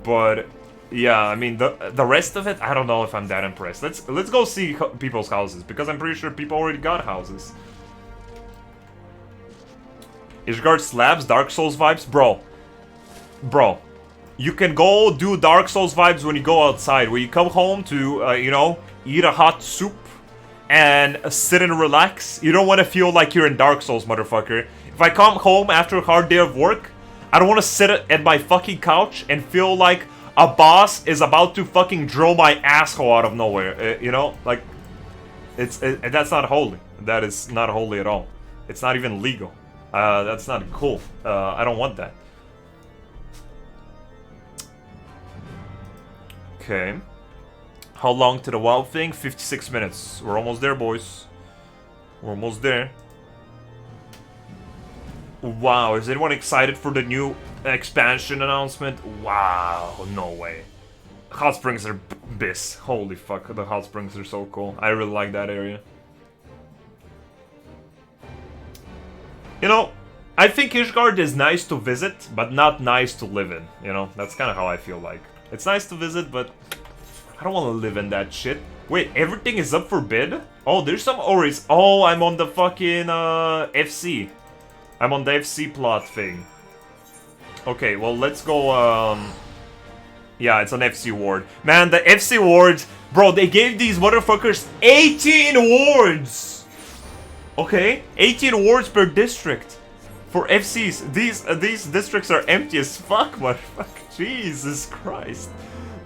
[SPEAKER 1] But yeah, I mean the rest of it, I don't know if I'm that impressed. Let's go see people's houses because I'm pretty sure people already got houses. Ishgard slabs, Dark Souls vibes, bro. You can go do Dark Souls vibes when you go outside. When you come home to, you know, eat a hot soup and sit and relax. You don't want to feel like you're in Dark Souls, motherfucker. If I come home after a hard day of work, I don't want to sit at my fucking couch and feel like a boss is about to fucking drill my asshole out of nowhere. You know, like, that's not holy. That is not holy at all. It's not even legal. That's not cool. I don't want that. Okay. How long to the WoW thing? 56 minutes. We're almost there, boys. We're almost there. Wow, is anyone excited for the new expansion announcement? Wow, no way. Hot Springs are bis. Holy fuck, the Hot Springs are so cool. I really like that area. You know, I think Ishgard is nice to visit, but not nice to live in. You know, that's kind of how I feel like. It's nice to visit, but I don't want to live in that shit. Wait, everything is up for bid? Oh, there's some Oris. Oh, I'm on the fucking FC. I'm on the FC plot thing. Okay, well, let's go, yeah, it's an FC ward. Man, the FC wards, bro, they gave these motherfuckers 18 wards! Okay, 18 wards per district for FCs. These districts are empty as fuck, motherfucker. Jesus Christ.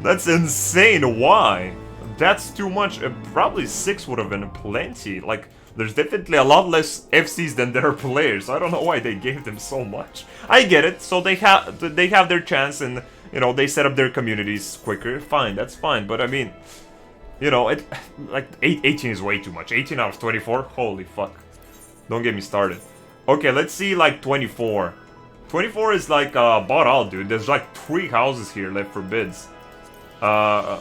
[SPEAKER 1] That's insane. Why? That's too much. Probably 6 would have been plenty. Like, there's definitely a lot less FCs than there are players. I don't know why they gave them so much. I get it. So they have their chance and, you know, they set up their communities quicker. Fine, that's fine. But I mean, you know, it like 18 is way too much. 18 out of 24? Holy fuck. Don't get me started. Okay, let's see like 24. 24 is like bought out, dude. There's like 3 houses here left for bids. Oh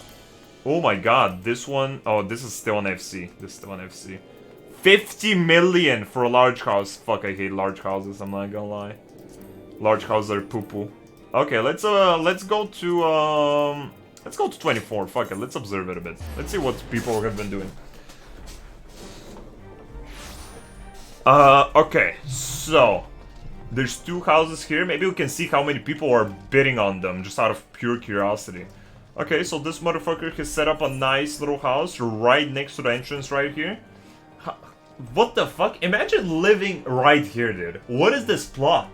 [SPEAKER 1] my god, this one... Oh, this is still an FC. This is still an FC. 50 million for a large house. Fuck, I hate large houses, I'm not gonna lie. Large houses are poo-poo. Okay, let's go to 24. Fuck it, let's observe it a bit. Let's see what people have been doing. Okay, so... There's 2 houses here. Maybe we can see how many people are bidding on them, just out of pure curiosity. Okay, so this motherfucker has set up a nice little house right next to the entrance right here. What the fuck? Imagine living right here, dude. What is this plot?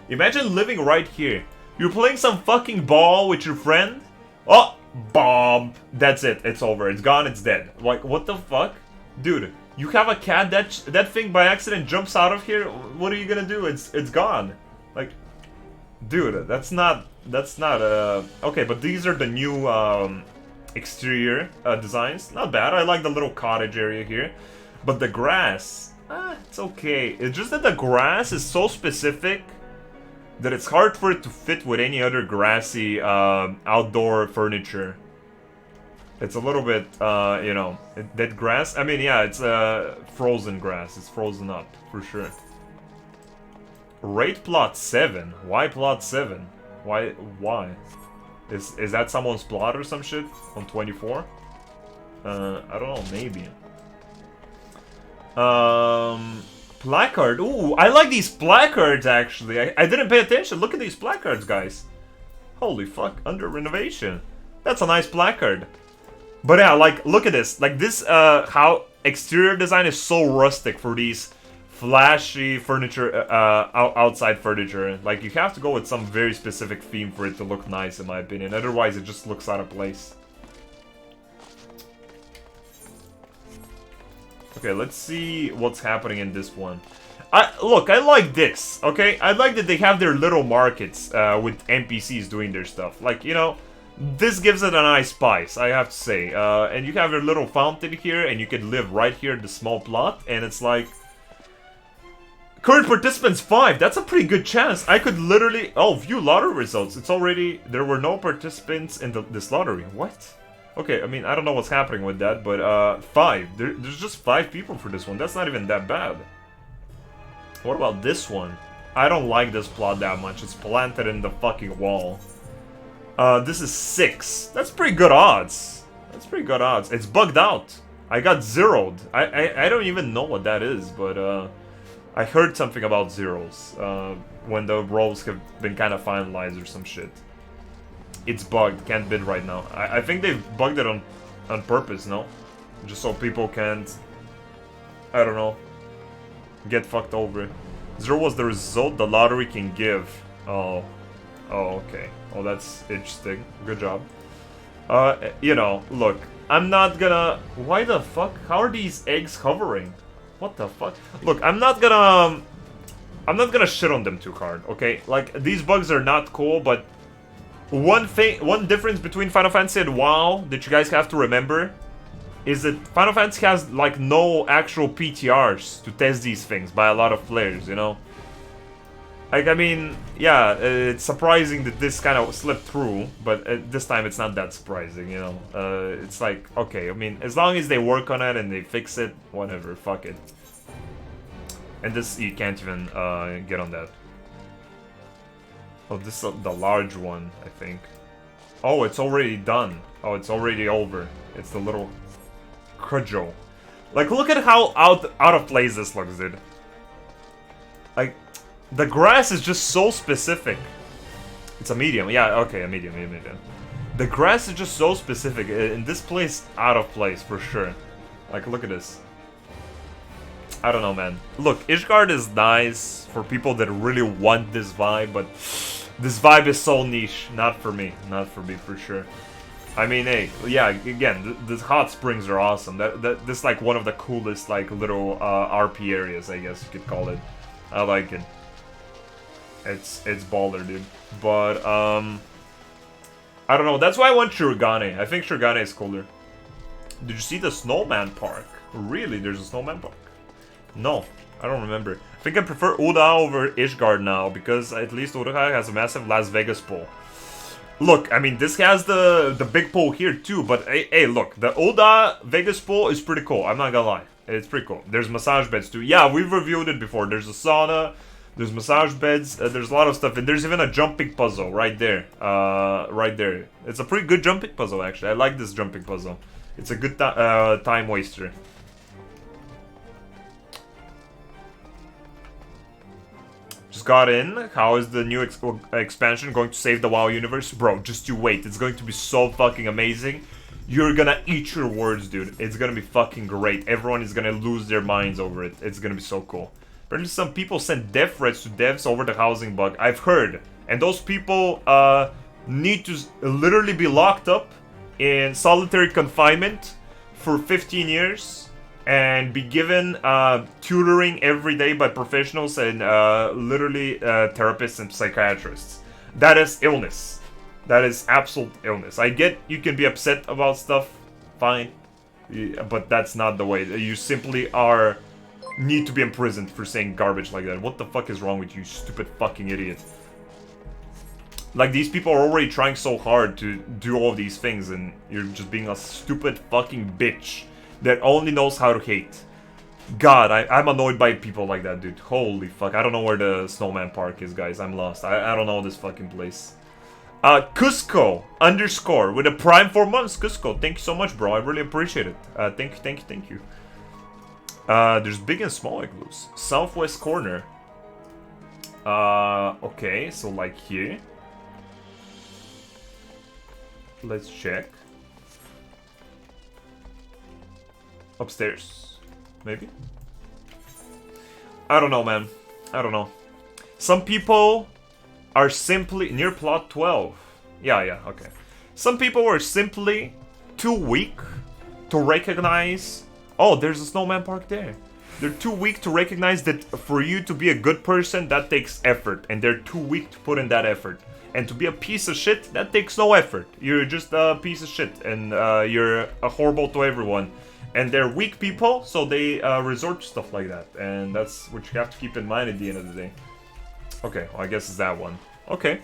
[SPEAKER 1] Imagine living right here. You're playing some fucking ball with your friend. Oh, bomb. That's it. It's over. It's gone. It's dead. Like, what the fuck? Dude. You have a cat that thing by accident jumps out of here. What are you gonna do? It's gone. Like, dude, that's not okay. But these are the new exterior designs. Not bad. I like the little cottage area here, but the grass, it's okay. It's just that the grass is so specific that it's hard for it to fit with any other grassy outdoor furniture. It's a little bit, you know, that grass. I mean, yeah, it's frozen grass. It's frozen up for sure. Rate plot 7. Why plot 7? Why? Is that someone's plot or some shit on 24? I don't know. Maybe. Placard. Ooh, I like these placards actually. I didn't pay attention. Look at these placards, guys. Holy fuck! Under renovation. That's a nice placard. But yeah, like, look at this. Like, this, how exterior design is so rustic for these flashy furniture, outside furniture. Like, you have to go with some very specific theme for it to look nice, in my opinion. Otherwise, it just looks out of place. Okay, let's see what's happening in this one. Look, I like this, okay? I like that they have their little markets with NPCs doing their stuff. Like, you know, this gives it a nice spice, I have to say. And you have your little fountain here, and you can live right here in the small plot, and it's like... Current participants 5, that's a pretty good chance. I could literally... Oh, view lottery results. It's already... There were no participants in this lottery. What? Okay, I mean, I don't know what's happening with that, but 5. There's just 5 people for this one. That's not even that bad. What about this one? I don't like this plot that much. It's planted in the fucking wall. This is 6. That's pretty good odds. That's pretty good odds. It's bugged out. I got zeroed. I don't even know what that is, but I heard something about zeros when the roles have been kind of finalized or some shit. It's bugged. Can't bid right now. I think they've bugged it on purpose, no? Just so people can't... I don't know. Get fucked over. 0 was the result the lottery can give. Oh. Oh, okay. Oh, that's interesting. Good job. You know, look. I'm not gonna... Why the fuck? How are these eggs hovering? What the fuck? Look, I'm not gonna shit on them too hard, okay? Like, these bugs are not cool, but... One difference between Final Fantasy and WoW that you guys have to remember is that Final Fantasy has, like, no actual PTRs to test these things by a lot of players, you know? Like, I mean, yeah, it's surprising that this kind of slipped through, but this time it's not that surprising, you know? It's like, okay, I mean, as long as they work on it and they fix it, whatever, fuck it. And this, you can't even get on that. Oh, this is the large one, I think. Oh, it's already done. Oh, it's already over. It's the little cudgel. Like, look at how out of place this looks, dude. Like, the grass is just so specific. It's a medium. Yeah, okay, a medium. The grass is just so specific. In this place, out of place, for sure. Like, look at this. I don't know, man. Look, Ishgard is nice for people that really want this vibe, but this vibe is so niche. Not for me. Not for me, for sure. I mean, hey, yeah, again, the hot springs are awesome. This is like one of the coolest, like, little RP areas, I guess you could call it. I like it. It's baller, dude. But, I don't know. That's why I want Shurigane. I think Shurigane is cooler. Did you see the Snowman Park? Really? There's a Snowman Park? No, I don't remember. I think I prefer Uda over Ishgard now, because at least Uda has a massive Las Vegas pool. Look, I mean, this has the big pool here too, but hey, look, the Uda Vegas pool is pretty cool, I'm not gonna lie. It's pretty cool. There's massage beds too. Yeah, we've reviewed it before. There's a sauna, there's massage beds, there's a lot of stuff, and there's even a jumping puzzle right there. Right there. It's a pretty good jumping puzzle, actually. I like this jumping puzzle. It's a good time waster. Just got in. How is the new expansion going to save the WoW universe? Bro, just you wait. It's going to be so fucking amazing. You're gonna eat your words, dude. It's gonna be fucking great. Everyone is gonna lose their minds over it. It's gonna be so cool. Apparently some people sent death threats to devs over the housing bug. I've heard. And those people need to literally be locked up in solitary confinement for 15 years. And be given tutoring every day by professionals and literally therapists and psychiatrists. That is illness. That is absolute illness. I get you can be upset about stuff, fine, but that's not the way. You simply need to be imprisoned for saying garbage like that. What the fuck is wrong with you, stupid fucking idiot? Like, these people are already trying so hard to do all of these things, and you're just being a stupid fucking bitch that only knows how to hate. God, I'm annoyed by people like that, dude. Holy fuck. I don't know where the Snowman Park is, guys. I'm lost. I don't know this fucking place. Cusco _ with a prime 4 months. Cusco, thank you so much, bro. I really appreciate it. Thank you. There's big and small igloos. Southwest corner. Okay, so like here. Let's check. Upstairs, maybe? I don't know, man. I don't know. Some people are simply... Near plot 12. Yeah, okay. Some people are simply too weak to recognize... Oh, there's a snowman park there. They're too weak to recognize that for you to be a good person, that takes effort. And they're too weak to put in that effort. And to be a piece of shit, that takes no effort. You're just a piece of shit. And you're horrible to everyone. And they're weak people, so they resort to stuff like that. And that's what you have to keep in mind at the end of the day. Okay, well, I guess it's that one. Okay.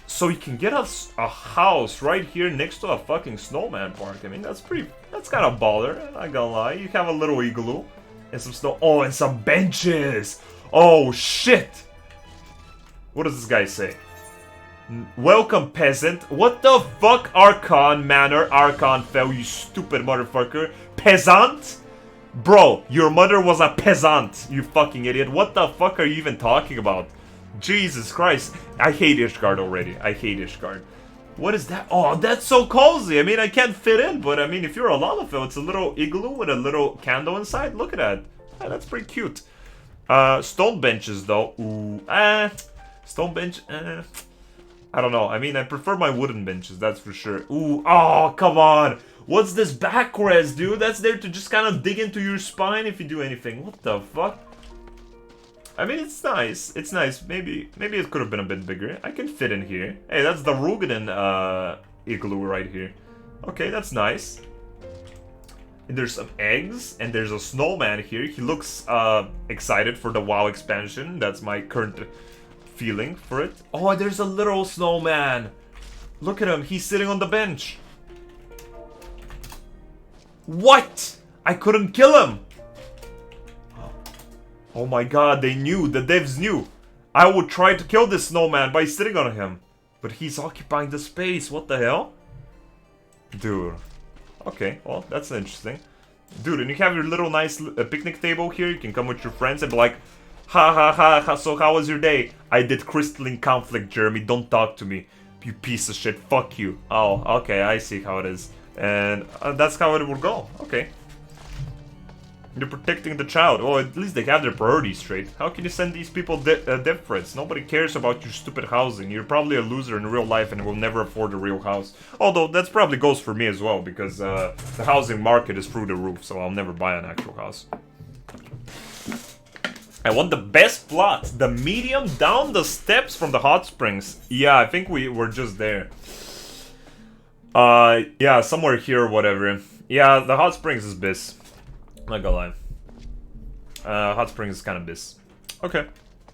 [SPEAKER 1] So you can get us a house right here next to a fucking snowman park. I mean, that's kind of baller, I'm not gonna lie. You have a little igloo and some snow. Oh, and some benches. Oh, shit. What does this guy say? Welcome, peasant. What the fuck, Archon Manor, Archon fell, you stupid motherfucker. Peasant? Bro, your mother was a peasant, you fucking idiot. What the fuck are you even talking about? Jesus Christ. I hate Ishgard already. I hate Ishgard. What is that? Oh, that's so cozy. I mean, I can't fit in, but I mean, if you're a Lalafell, it's a little igloo with a little candle inside. Look at that. Yeah, that's pretty cute. Stone benches, though. Ooh, stone bench, I don't know. I mean, I prefer my wooden benches, that's for sure. Ooh, oh, come on. What's this backrest, dude? That's there to just kind of dig into your spine if you do anything. What the fuck? I mean, it's nice. It's nice. Maybe it could have been a bit bigger. I can fit in here. Hey, that's the Rugaden igloo right here. Okay, that's nice. And there's some eggs, and there's a snowman here. He looks excited for the WoW expansion. That's my current feeling for it. Oh, there's a little snowman. Look at him. He's sitting on the bench. What? I couldn't kill him. Oh my god, they knew. The devs knew. I would try to kill this snowman by sitting on him. But he's occupying the space. What the hell? Dude. Okay, well, that's interesting. Dude, and you have your little nice picnic table here. You can come with your friends and be like, ha ha ha ha, so how was your day? I did crystalline conflict, Jeremy. Don't talk to me. You piece of shit. Fuck you. Oh, okay, I see how it is. And that's how it would go. Okay. You're protecting the child. Oh, at least they have their priorities straight. How can you send these people death threats? Nobody cares about your stupid housing. You're probably a loser in real life and will never afford a real house. Although, that probably goes for me as well, because the housing market is through the roof, so I'll never buy an actual house. I want the best plot. The medium down the steps from the hot springs. Yeah, I think we were just there. Yeah, somewhere here or whatever. Yeah, the hot springs is bis. Not gonna lie. Hot springs is kind of bis. Okay,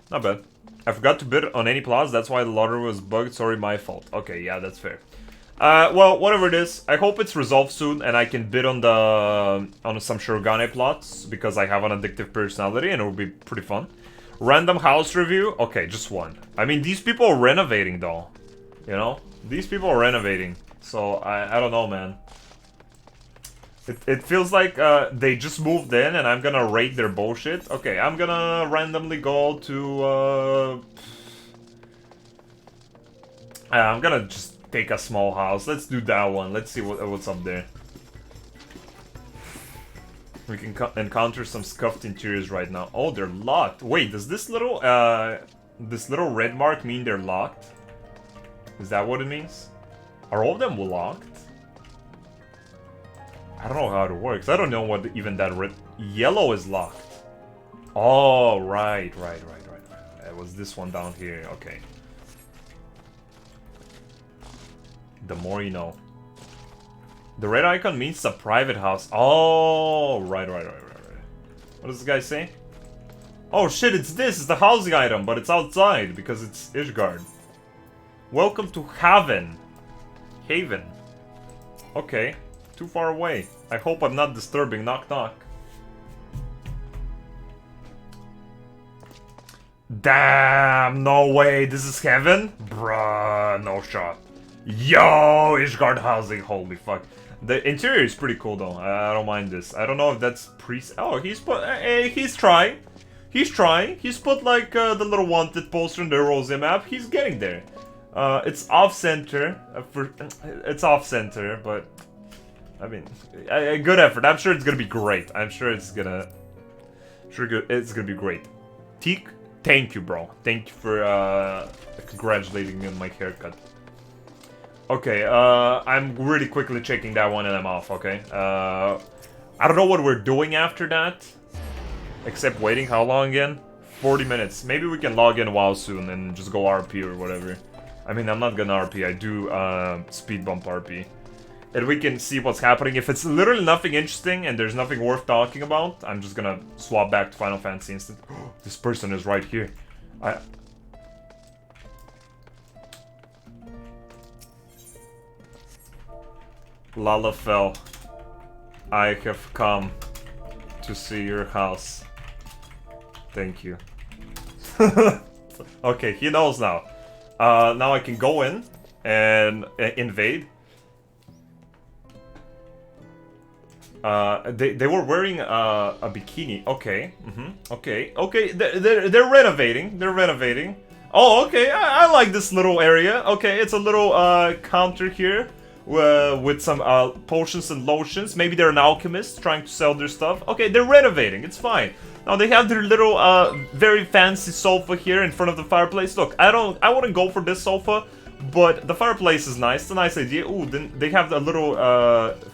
[SPEAKER 1] not bad. I forgot to bid on any plots, that's why the lottery was bugged. Sorry, my fault. Okay, yeah, that's fair. Well, whatever it is, I hope it's resolved soon and I can bid on some Shurigane plots because I have an addictive personality and it will be pretty fun. Random house review? Okay, just one. I mean, these people are renovating though. You know? These people are renovating. So, I don't know, man. It feels like they just moved in and I'm gonna rate their bullshit. Okay, I'm gonna randomly go to... I'm gonna just take a small house. Let's do that one. Let's see what's up there. We can encounter some scuffed interiors right now. Oh, they're locked. Wait, does this little red mark mean they're locked? Is that what it means? Are all of them locked? I don't know how it works. I don't know what even that red... Yellow is locked. Oh, right. It was this one down here. Okay. The more you know. The red icon means a private house. Oh, right. What does this guy say? Oh shit, it's this. It's the housing item, but it's outside because it's Ishgard. Welcome to Haven. Okay. Too far away. I hope I'm not disturbing. Knock knock. Damn, no way. This is heaven? Bruh, no shot. Yo, Ishgard housing. Holy fuck. The interior is pretty cool though. I don't mind this. I don't know if that's oh, he's trying. He's trying. He's put like the little wanted poster in the Rosie map. He's getting there. It's off-center. It's off-center, but... I mean, a good effort. I'm sure it's gonna be great. I'm sure it's gonna... it's gonna be great. Teak, thank you, bro. Thank you for congratulating me on my haircut. Okay, I'm really quickly checking that one and I'm off, okay? I don't know what we're doing after that. Except waiting, how long again? 40 minutes. Maybe we can log in WoW soon and just go RP or whatever. I mean, I'm not gonna RP, I do speed bump RP. And we can see what's happening. If it's literally nothing interesting and there's nothing worth talking about, I'm just gonna swap back to Final Fantasy instant. This person is right here. Lalafell, I have come to see your house. Thank you. Okay, he knows now. Now I can go in and invade. They were wearing a bikini. Okay. Okay. They're renovating. They're renovating. Oh, okay. I like this little area. Okay, it's a little counter here with some potions and lotions. Maybe they're an alchemist trying to sell their stuff. Okay, they're renovating. It's fine. Now they have their little very fancy sofa here in front of the fireplace. Look, I wouldn't go for this sofa, but the fireplace is nice. It's a nice idea. Ooh, then they have a little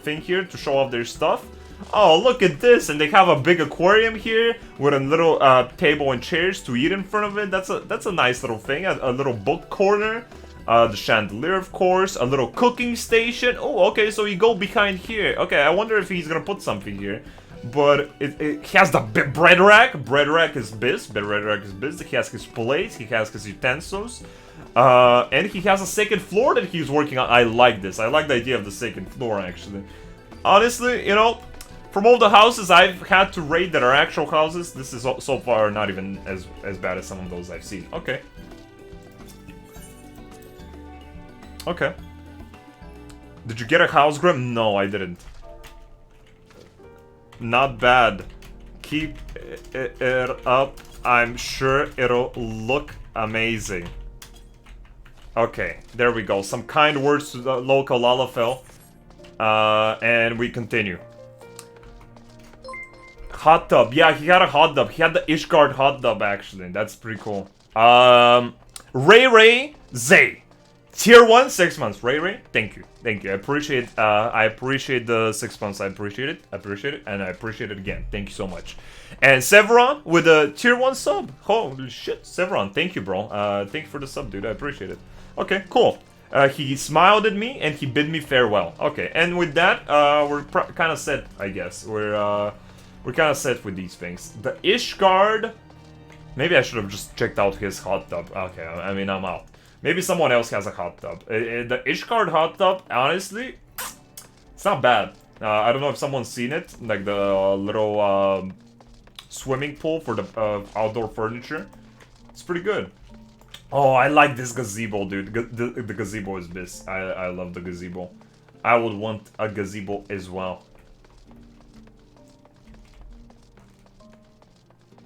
[SPEAKER 1] thing here to show off their stuff. Oh, look at this! And they have a big aquarium here with a little table and chairs to eat in front of it. That's a nice little thing. A little book corner. The chandelier, of course. A little cooking station. Oh, okay, so you go behind here. Okay, I wonder if he's gonna put something here. But it has the bread rack. Bread rack is biz. Bread rack is biz. He has his plates. He has his utensils. And he has a second floor that he's working on. I like this. I like the idea of the second floor, actually. Honestly, you know, from all the houses I've had to raid that are actual houses, this is so far not even as bad as some of those I've seen. Okay. Okay. Did you get a house, Grim? No, I didn't. Not bad. Keep it up. I'm sure it'll look amazing. Okay, there we go. Some kind words to the local Lalafell. And we continue. Hot tub. Yeah, he had a hot tub. He had the Ishgard hot tub, actually. That's pretty cool. Ray Zay. Tier 1, 6 months. Ray, thank you. Thank you. I appreciate the 6 months. I appreciate it. And I appreciate it again. Thank you so much. And Severon with a tier 1 sub. Holy shit. Severon, thank you, bro. Thank you for the sub, dude. I appreciate it. Okay, cool. He smiled at me and he bid me farewell. Okay, and with that, we're kind of set, I guess. We're kind of set with these things. The Ishgard. Maybe I should have just checked out his hot tub. Okay, I mean, I'm out. Maybe someone else has a hot tub. The Ishgard hot tub, honestly, it's not bad. I don't know if someone's seen it. Like the little swimming pool for the outdoor furniture. It's pretty good. Oh, I like this gazebo, dude. The gazebo is this. I love the gazebo. I would want a gazebo as well.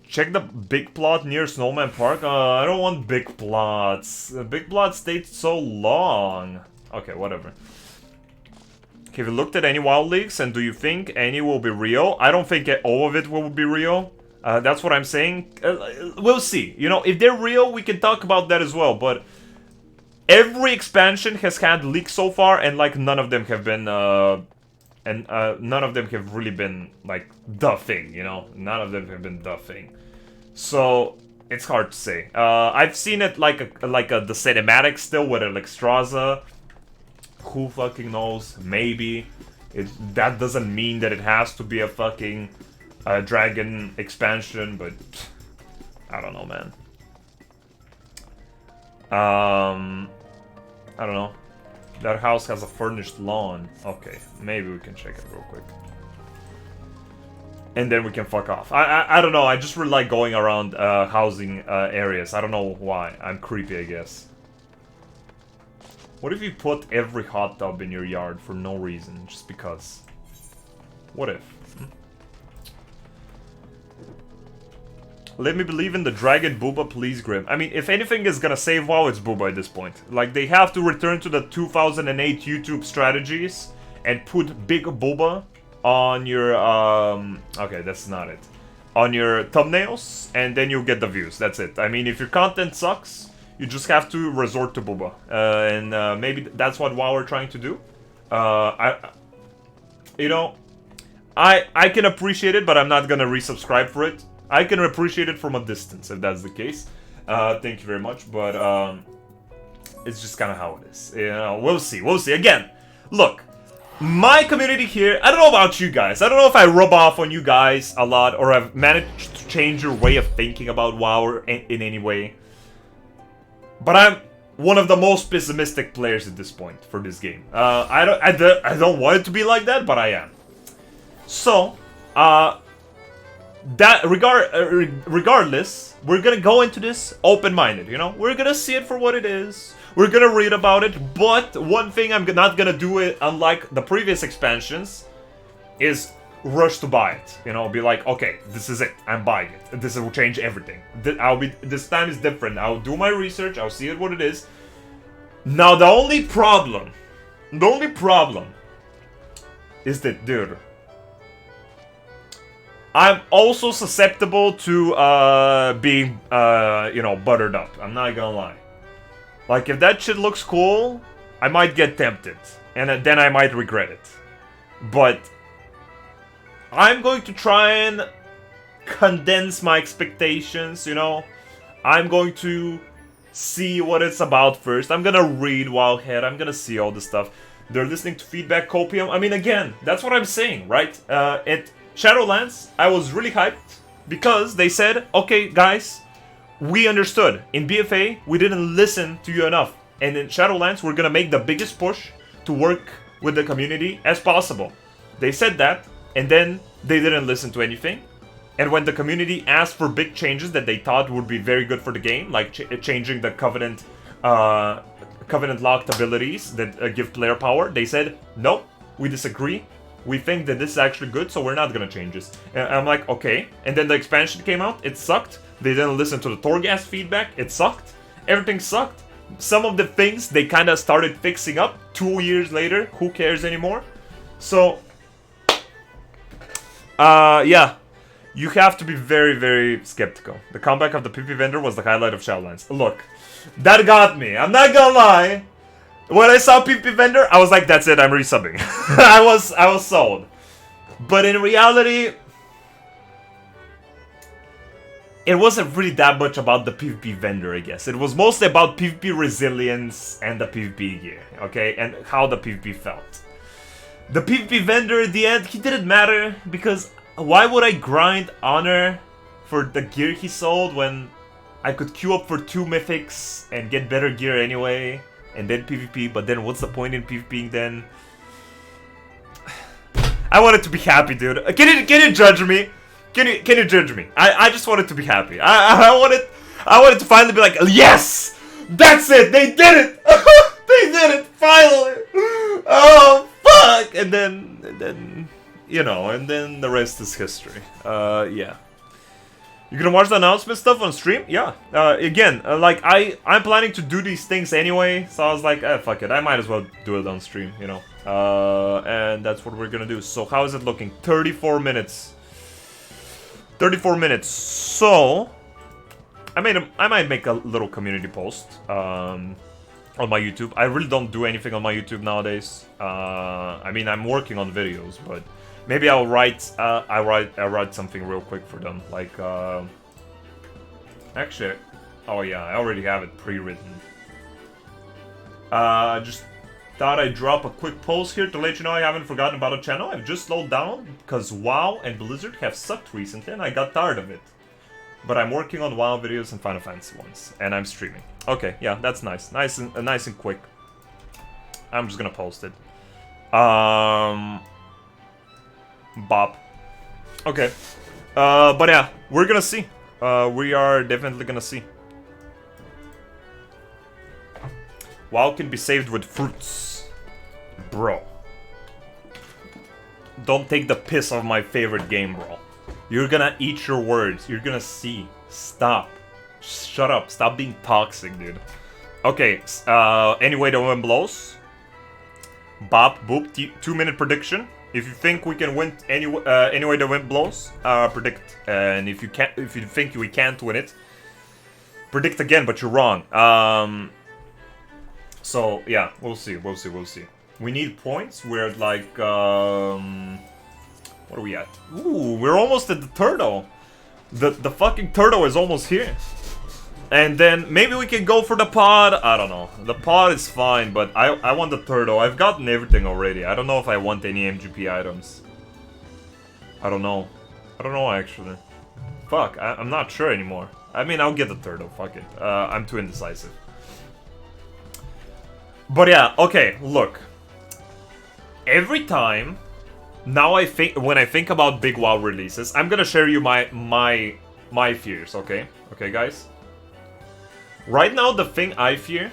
[SPEAKER 1] Check the big plot near Snowman Park. I don't want big plots. Big plots take so long. Okay, whatever. Have you looked at any wild leaks and do you think any will be real? I don't think all of it will be real. That's what I'm saying. We'll see. You know, if they're real, we can talk about that as well. But every expansion has had leaks so far, and like none of them have been, none of them have really been like the thing. You know, none of them have been the thing. So it's hard to say. I've seen it like the cinematic still with Alexstrasza. Who fucking knows? Maybe. That doesn't mean that it has to be a fucking dragon expansion, but I don't know, man. I don't know. That house has a furnished lawn. Okay, maybe we can check it real quick. And then we can fuck off. I don't know, I just really like going around housing areas. I don't know why. I'm creepy, I guess. What if you put every hot tub in your yard for no reason, just because? What if? Let me believe in the dragon Booba, please, Grim. I mean, if anything is gonna save WoW, it's Booba at this point. Like, they have to return to the 2008 YouTube strategies and put big Booba on your, okay, that's not it. On your thumbnails, and then you'll get the views. That's it. I mean, if your content sucks, you just have to resort to Booba. And maybe that's what WoW are trying to do. You know, I can appreciate it, but I'm not gonna resubscribe for it. I can appreciate it from a distance if that's the case. Thank you very much, but it's just kind of how it is. You know, we'll see. We'll see. Again, look, my community here, I don't know about you guys. I don't know if I rub off on you guys a lot or I've managed to change your way of thinking about WoW in any way. But I'm one of the most pessimistic players at this point for this game. I don't want it to be like that, but I am. So, regardless, we're gonna go into this open-minded, you know? We're gonna see it for what it is. We're gonna read about it, but one thing I'm not gonna do it, unlike the previous expansions, is rush to buy it. You know, be like, okay, this is it. I'm buying it. This will change everything. This time is different. I'll do my research. I'll see it what it is. Now, the only problem is that, dude, I'm also susceptible to being, you know, buttered up. I'm not gonna lie. Like, if that shit looks cool, I might get tempted. And then I might regret it. But I'm going to try and condense my expectations, you know? I'm going to see what it's about first. I'm gonna read Wildhead. I'm gonna see all this stuff. They're listening to Feedback Copium. I mean, again, that's what I'm saying, right? At Shadowlands, I was really hyped because they said, okay, guys, we understood. In BFA, we didn't listen to you enough. And in Shadowlands, we're gonna make the biggest push to work with the community as possible. They said that, and then they didn't listen to anything. And when the community asked for big changes that they thought would be very good for the game, like changing the Covenant locked abilities that give player power, they said, nope, we disagree. We think that this is actually good, so we're not gonna change this. And I'm like, okay. And then the expansion came out, it sucked. They didn't listen to the Torghast feedback, it sucked. Everything sucked. Some of the things they kind of started fixing up 2 years later. Who cares anymore? So, yeah. You have to be very, very skeptical. The comeback of the PP vendor was the highlight of Shadowlands. Look, that got me. I'm not gonna lie. When I saw PP vendor, I was like, that's it, I'm resubbing. I was sold. But in reality, it wasn't really that much about the PvP vendor, I guess. It was mostly about PvP resilience and the PvP gear, okay? And how the PvP felt. The PvP vendor, at the end, he didn't matter because why would I grind honor for the gear he sold when I could queue up for 2 mythics and get better gear anyway, and then PvP, but then what's the point in PvPing then? I wanted to be happy, dude. Can you judge me? Can you judge me? I just wanted to be happy. I wanted to finally be like, yes! That's it! They did it! They did it! Finally! Oh, fuck! And then, you know, and then the rest is history. Yeah. You gonna watch the announcement stuff on stream? Yeah. Again, like, I'm planning to do these things anyway, so I was like, fuck it. I might as well do it on stream, you know. And that's what we're gonna do. So, how is it looking? 34 minutes. 34 minutes. So, I might make a little community post on my YouTube. I really don't do anything on my YouTube nowadays. I mean, I'm working on videos, but maybe I'll write. I write something real quick for them. Like, actually, oh yeah, I already have it pre-written. Just thought I'd drop a quick post here to let you know I haven't forgotten about the channel. I've just slowed down because WoW and Blizzard have sucked recently and I got tired of it. But I'm working on WoW videos and Final Fantasy ones, and I'm streaming. Okay, yeah, that's nice. Nice and quick. I'm just gonna post it. Bop. Okay. But yeah, we're gonna see. We are definitely gonna see. WoW can be saved with fruits. Bro. Don't take the piss of my favorite game, bro. You're gonna eat your words. You're gonna see. Stop. Shut up. Stop being toxic, dude. Okay, anyway the wind blows. Bop, boop, 2-minute prediction. If you think we can win anyway the wind blows, predict. And if you think we can't win it, predict again, but you're wrong. So yeah, we'll see. We need points. We're at like what are we at? Ooh, we're almost at the turtle. The fucking turtle is almost here. And then maybe we can go for the pod. I don't know. The pod is fine, but I want the turtle. I've gotten everything already. I don't know if I want any MGP items. I don't know. I don't know actually. Fuck, I'm not sure anymore. I mean, I'll get the turtle. Fuck it. I'm too indecisive. But yeah, okay, look. Every time, now when I think about big WoW releases, I'm gonna share you my fears, okay? Okay, guys? Right now, the thing I fear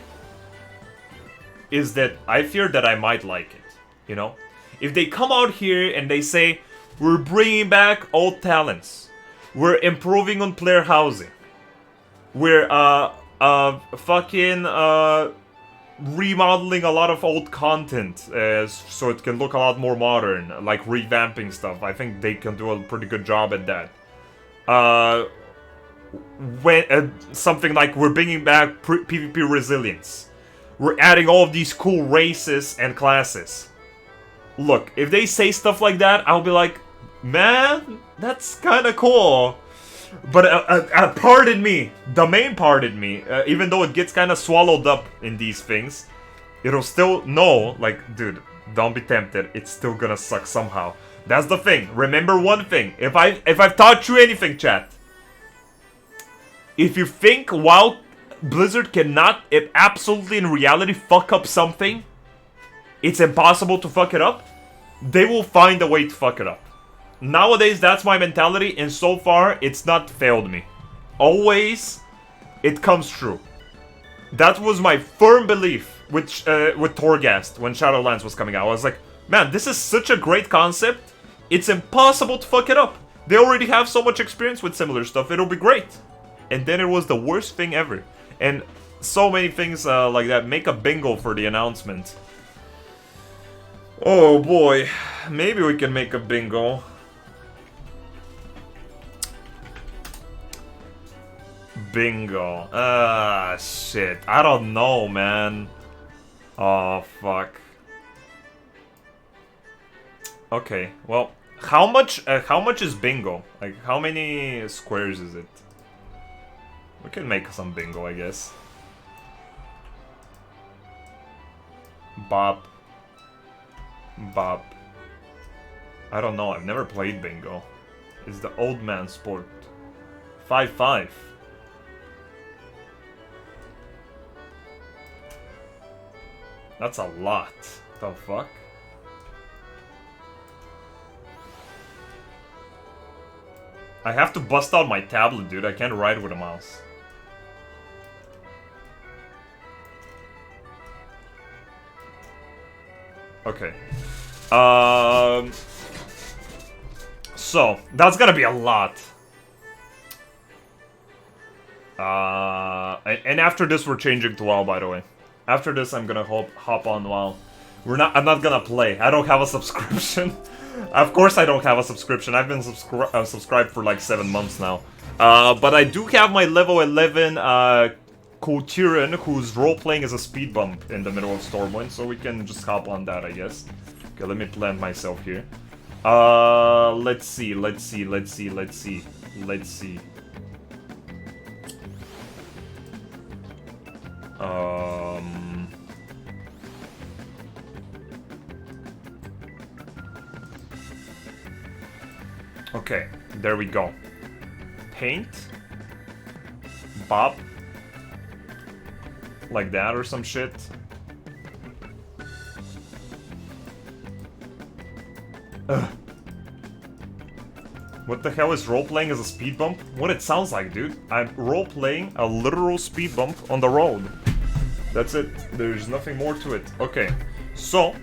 [SPEAKER 1] is that I fear that I might like it, you know? If they come out here and they say, we're bringing back old talents, we're improving on player housing, we're, remodeling a lot of old content so it can look a lot more modern, like revamping stuff. I think they can do a pretty good job at that. When something like we're bringing back PvP resilience, we're adding all of these cool races and classes. Look, if they say stuff like that, I'll be like, man, that's kind of cool. But a part in me, the main part in me, even though it gets kind of swallowed up in these things, it'll still know, like, dude, don't be tempted. It's still gonna suck somehow. That's the thing. Remember one thing. If I've taught you anything, chat, if you think WoW Blizzard cannot, it absolutely in reality fuck up something, it's impossible to fuck it up, they will find a way to fuck it up. Nowadays, that's my mentality, and so far, it's not failed me. Always, it comes true. That was my firm belief with Torghast when Shadowlands was coming out. I was like, man, this is such a great concept, it's impossible to fuck it up. They already have so much experience with similar stuff, it'll be great. And then it was the worst thing ever. And so many things like that. Make a bingo for the announcement. Oh boy, maybe we can make a bingo. Bingo. Ah, shit. I don't know, man. Oh, fuck. Okay, well, how much is bingo? Like, how many squares is it? We can make some bingo, I guess. Bop. Bop. I don't know, I've never played bingo. It's the old man sport. 5-5. That's a lot. The fuck? I have to bust out my tablet, dude. I can't ride with a mouse. Okay. So, that's gonna be a lot. And after this, we're changing to WoW, by the way. After this, I'm gonna hop on WoW. I'm not gonna play. I don't have a subscription. Of course I don't have a subscription. I've been subscribed for like 7 months now. But I do have my level 11 Couturan, whose role-playing is a speed bump in the middle of Stormwind, so we can just hop on that, I guess. Okay, let me plant myself here. Let's see. Okay, there we go. Paint. Bop. Like that or some shit. Ugh. What the hell is role-playing as a speed bump? What it sounds like, dude. I'm role-playing a literal speed bump on the road. That's it. There's nothing more to it. Okay. So,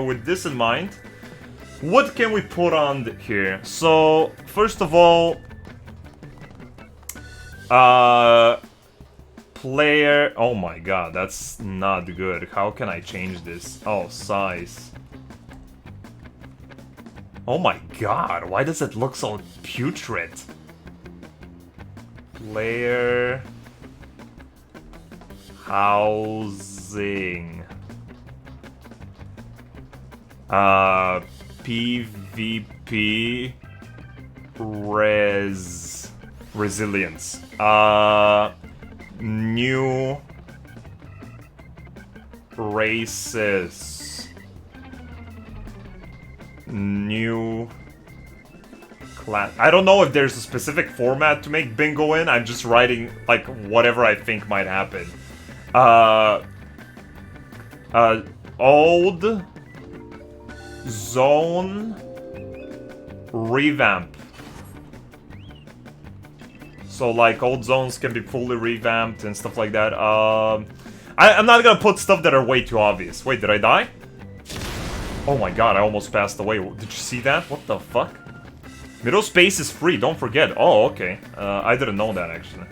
[SPEAKER 1] with this in mind, what can we put on here? So, first of all, player... Oh my god, that's not good. How can I change this? Oh, size. Oh my god, why does it look so putrid? Player... housing. PvP res. Resilience. New races. New class. I don't know if there's a specific format to make bingo in. I'm just writing like whatever I think might happen. Old zone revamp. So like old zones can be fully revamped and stuff like that. I'm not gonna put stuff that are way too obvious. Wait, did I die? Oh my god, I almost passed away. Did you see that? What the fuck? Middle space is free, don't forget. Oh, okay. I didn't know that actually.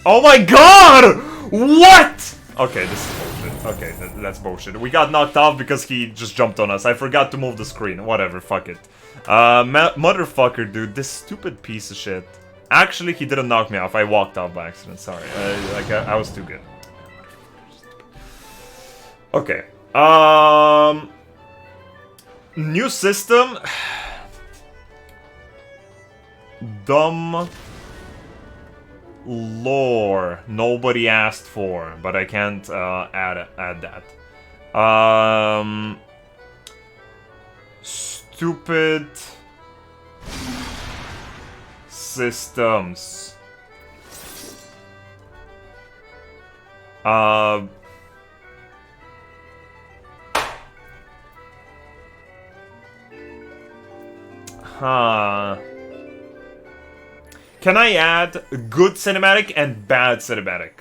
[SPEAKER 1] Oh my god! What? Okay, this is bullshit. Okay, that's bullshit. We got knocked off because he just jumped on us. I forgot to move the screen. Whatever, fuck it. Motherfucker, dude, this stupid piece of shit. Actually, he didn't knock me off. I walked off by accident. Sorry. I was too good. Okay. New system. Dumb lore. Nobody asked for, but I can't add that. Stupid systems. Can I add good cinematic and bad cinematic?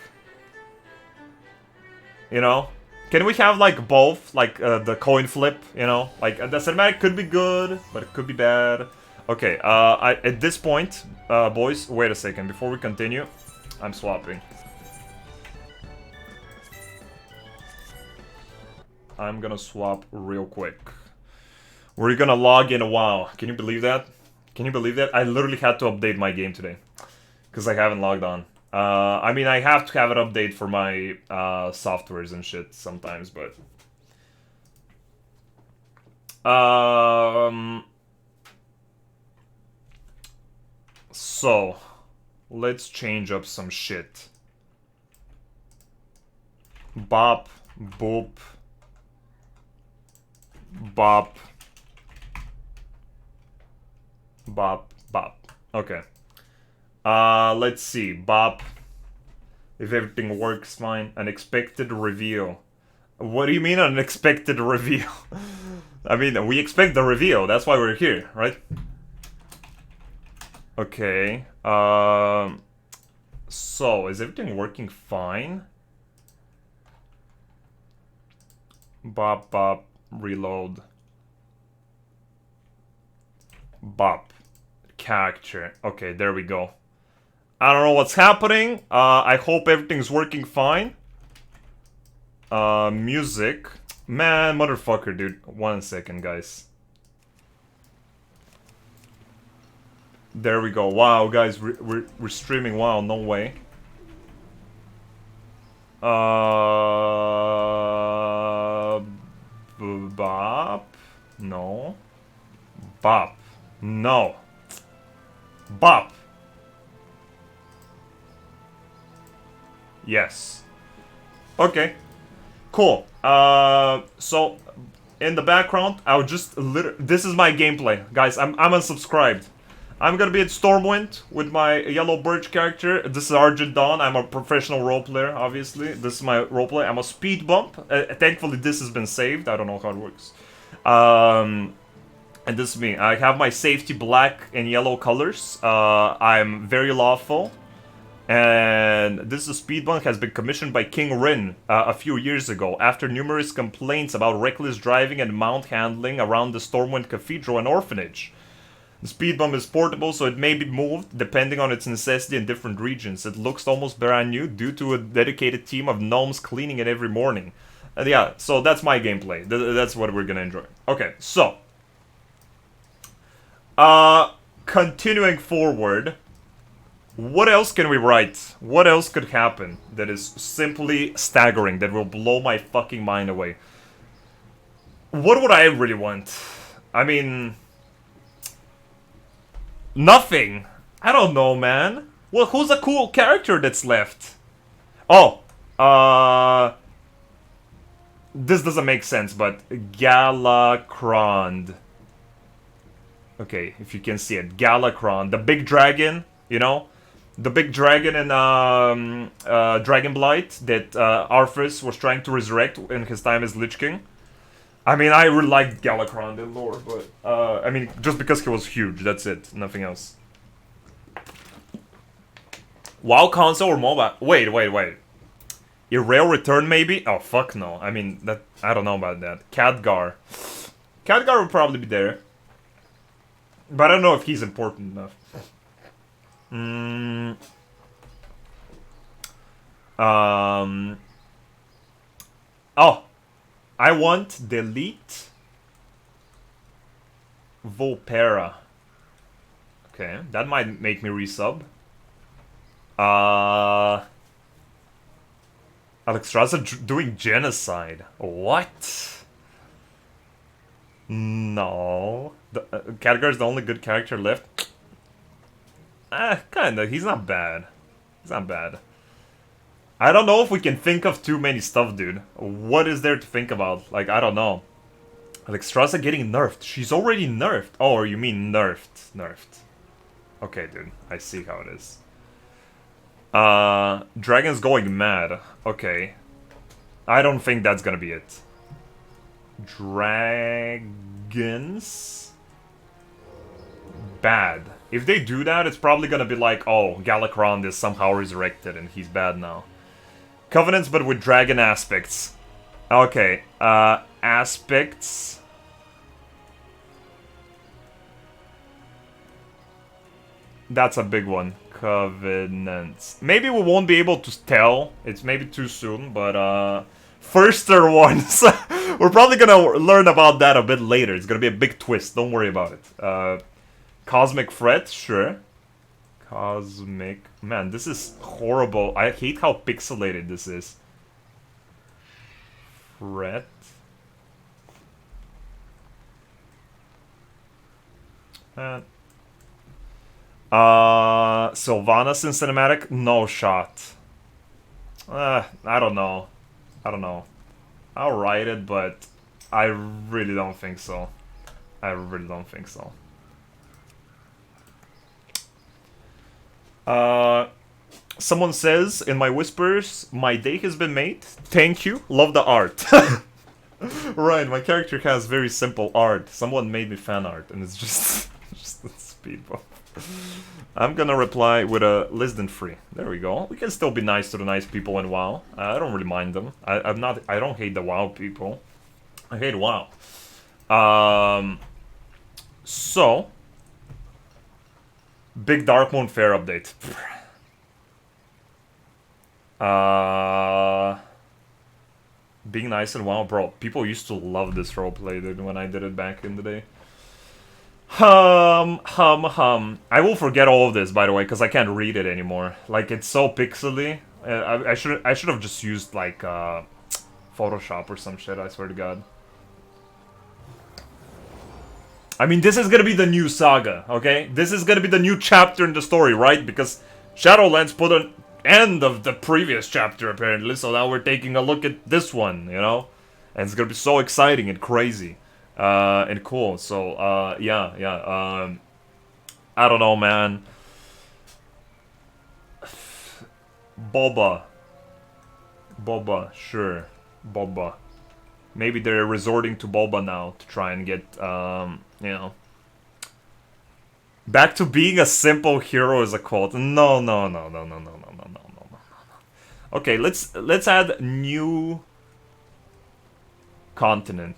[SPEAKER 1] You know? Can we have, like, both? Like, the coin flip, you know? Like, the cinematic could be good, but it could be bad. Okay, at this point, boys, wait a second. Before we continue, I'm swapping. I'm gonna swap real quick. We're gonna log in a while. Can you believe that? Can you believe that? I literally had to update my game today. Because I haven't logged on. I mean, I have to have an update for my softwares and shit sometimes, but... So, let's change up some shit. Bop, boop. Bop. Bop, bop. Okay. Let's see. Bop. If everything works fine. Unexpected reveal. What do you mean unexpected reveal? I mean, we expect the reveal. That's why we're here, right? Okay. So, is everything working fine? Bop, bop. Reload. Bop. Character. Okay, there we go. I don't know what's happening. I hope everything's working fine. Music. Man, motherfucker, dude. 1 second, guys. There we go. Wow, guys, we're streaming. Wow, no way. Bop. No. Bop. No. Bop. Yes. Okay. Cool. So in the background, I'll just this is my gameplay, guys. I'm unsubscribed. I'm gonna be at Stormwind with my yellow birch character. This is Argent Dawn. I'm a professional role player, obviously. This is my roleplay. I'm a speed bump. Thankfully, this has been saved. I don't know how it works. And this is me. I have my safety black and yellow colors. I'm very lawful. And this is a speed bump has been commissioned by King Rin a few years ago after numerous complaints about reckless driving and mount handling around the Stormwind Cathedral and Orphanage. The speed bump is portable, so it may be moved depending on its necessity in different regions. It looks almost brand new due to a dedicated team of gnomes cleaning it every morning. And yeah, so that's my gameplay. That's what we're gonna enjoy. Okay, so. Continuing forward. What else can we write? What else could happen that is simply staggering, that will blow my fucking mind away? What would I really want? I mean... Nothing. I don't know, man. Well, who's a cool character that's left? Oh, this doesn't make sense, but Galacrond. Okay, if you can see it, Galacron, the big dragon, you know, the big dragon in Dragon Blight that Arthas was trying to resurrect in his time as Lich King. I mean, I really liked Galacron in lore, but I mean, just because he was huge, that's it, nothing else. WoW console or mobile? Wait. A rare return maybe? Oh fuck no. I mean, that I don't know about that. Khadgar. Khadgar would probably be there. But I don't know if he's important enough. Oh, I want delete Volpera. Okay, that might make me resub. Alexstrasza doing genocide. What? No. Khadgar's the only good character left. Kinda. He's not bad. He's not bad. I don't know if we can think of too many stuff, dude. What is there to think about? Like, I don't know. Alexstrasza getting nerfed. She's already nerfed. Oh, or you mean nerfed. Nerfed. Okay, dude. I see how it is. Dragon's going mad. Okay. I don't think that's gonna be it. Dragons? Bad. If they do that, it's probably gonna be like, oh, Galacron is somehow resurrected and he's bad now. Covenants, but with dragon aspects. Okay, aspects. That's a big one. Covenants. Maybe we won't be able to tell. It's maybe too soon, but firster ones. We're probably gonna learn about that a bit later. It's gonna be a big twist. Don't worry about it. Cosmic Threat, sure. Cosmic... Man, this is horrible. I hate how pixelated this is. Threat. Sylvanas in cinematic? No shot. I don't know. I don't know. I'll write it, but I really don't think so. I really don't think so. Someone says in my whispers, my day has been made. Thank you. Love the art. Right, my character has very simple art. Someone made me fan art, and it's just just a speed bump. I'm gonna reply with a less than free. There we go. We can still be nice to the nice people in WoW. I don't really mind them. I don't hate the WoW people. I hate WoW. So big Darkmoon Fair update. Being nice and WoW, bro. People used to love this roleplay, dude, when I did it back in the day. I will forget all of this, by the way, because I can't read it anymore. Like, it's so pixely. I should have just used, like, Photoshop or some shit, I swear to God. I mean, this is gonna be the new saga, okay? This is gonna be the new chapter in the story, right? Because Shadowlands put an end of the previous chapter, apparently, so now we're taking a look at this one, you know? And it's gonna be so exciting and crazy. And cool, so, yeah. I don't know, man. Boba, sure. Boba. Maybe they're resorting to Boba now to try and get, you know... Back to being a simple hero is a quote. No. Okay, let's add new continent.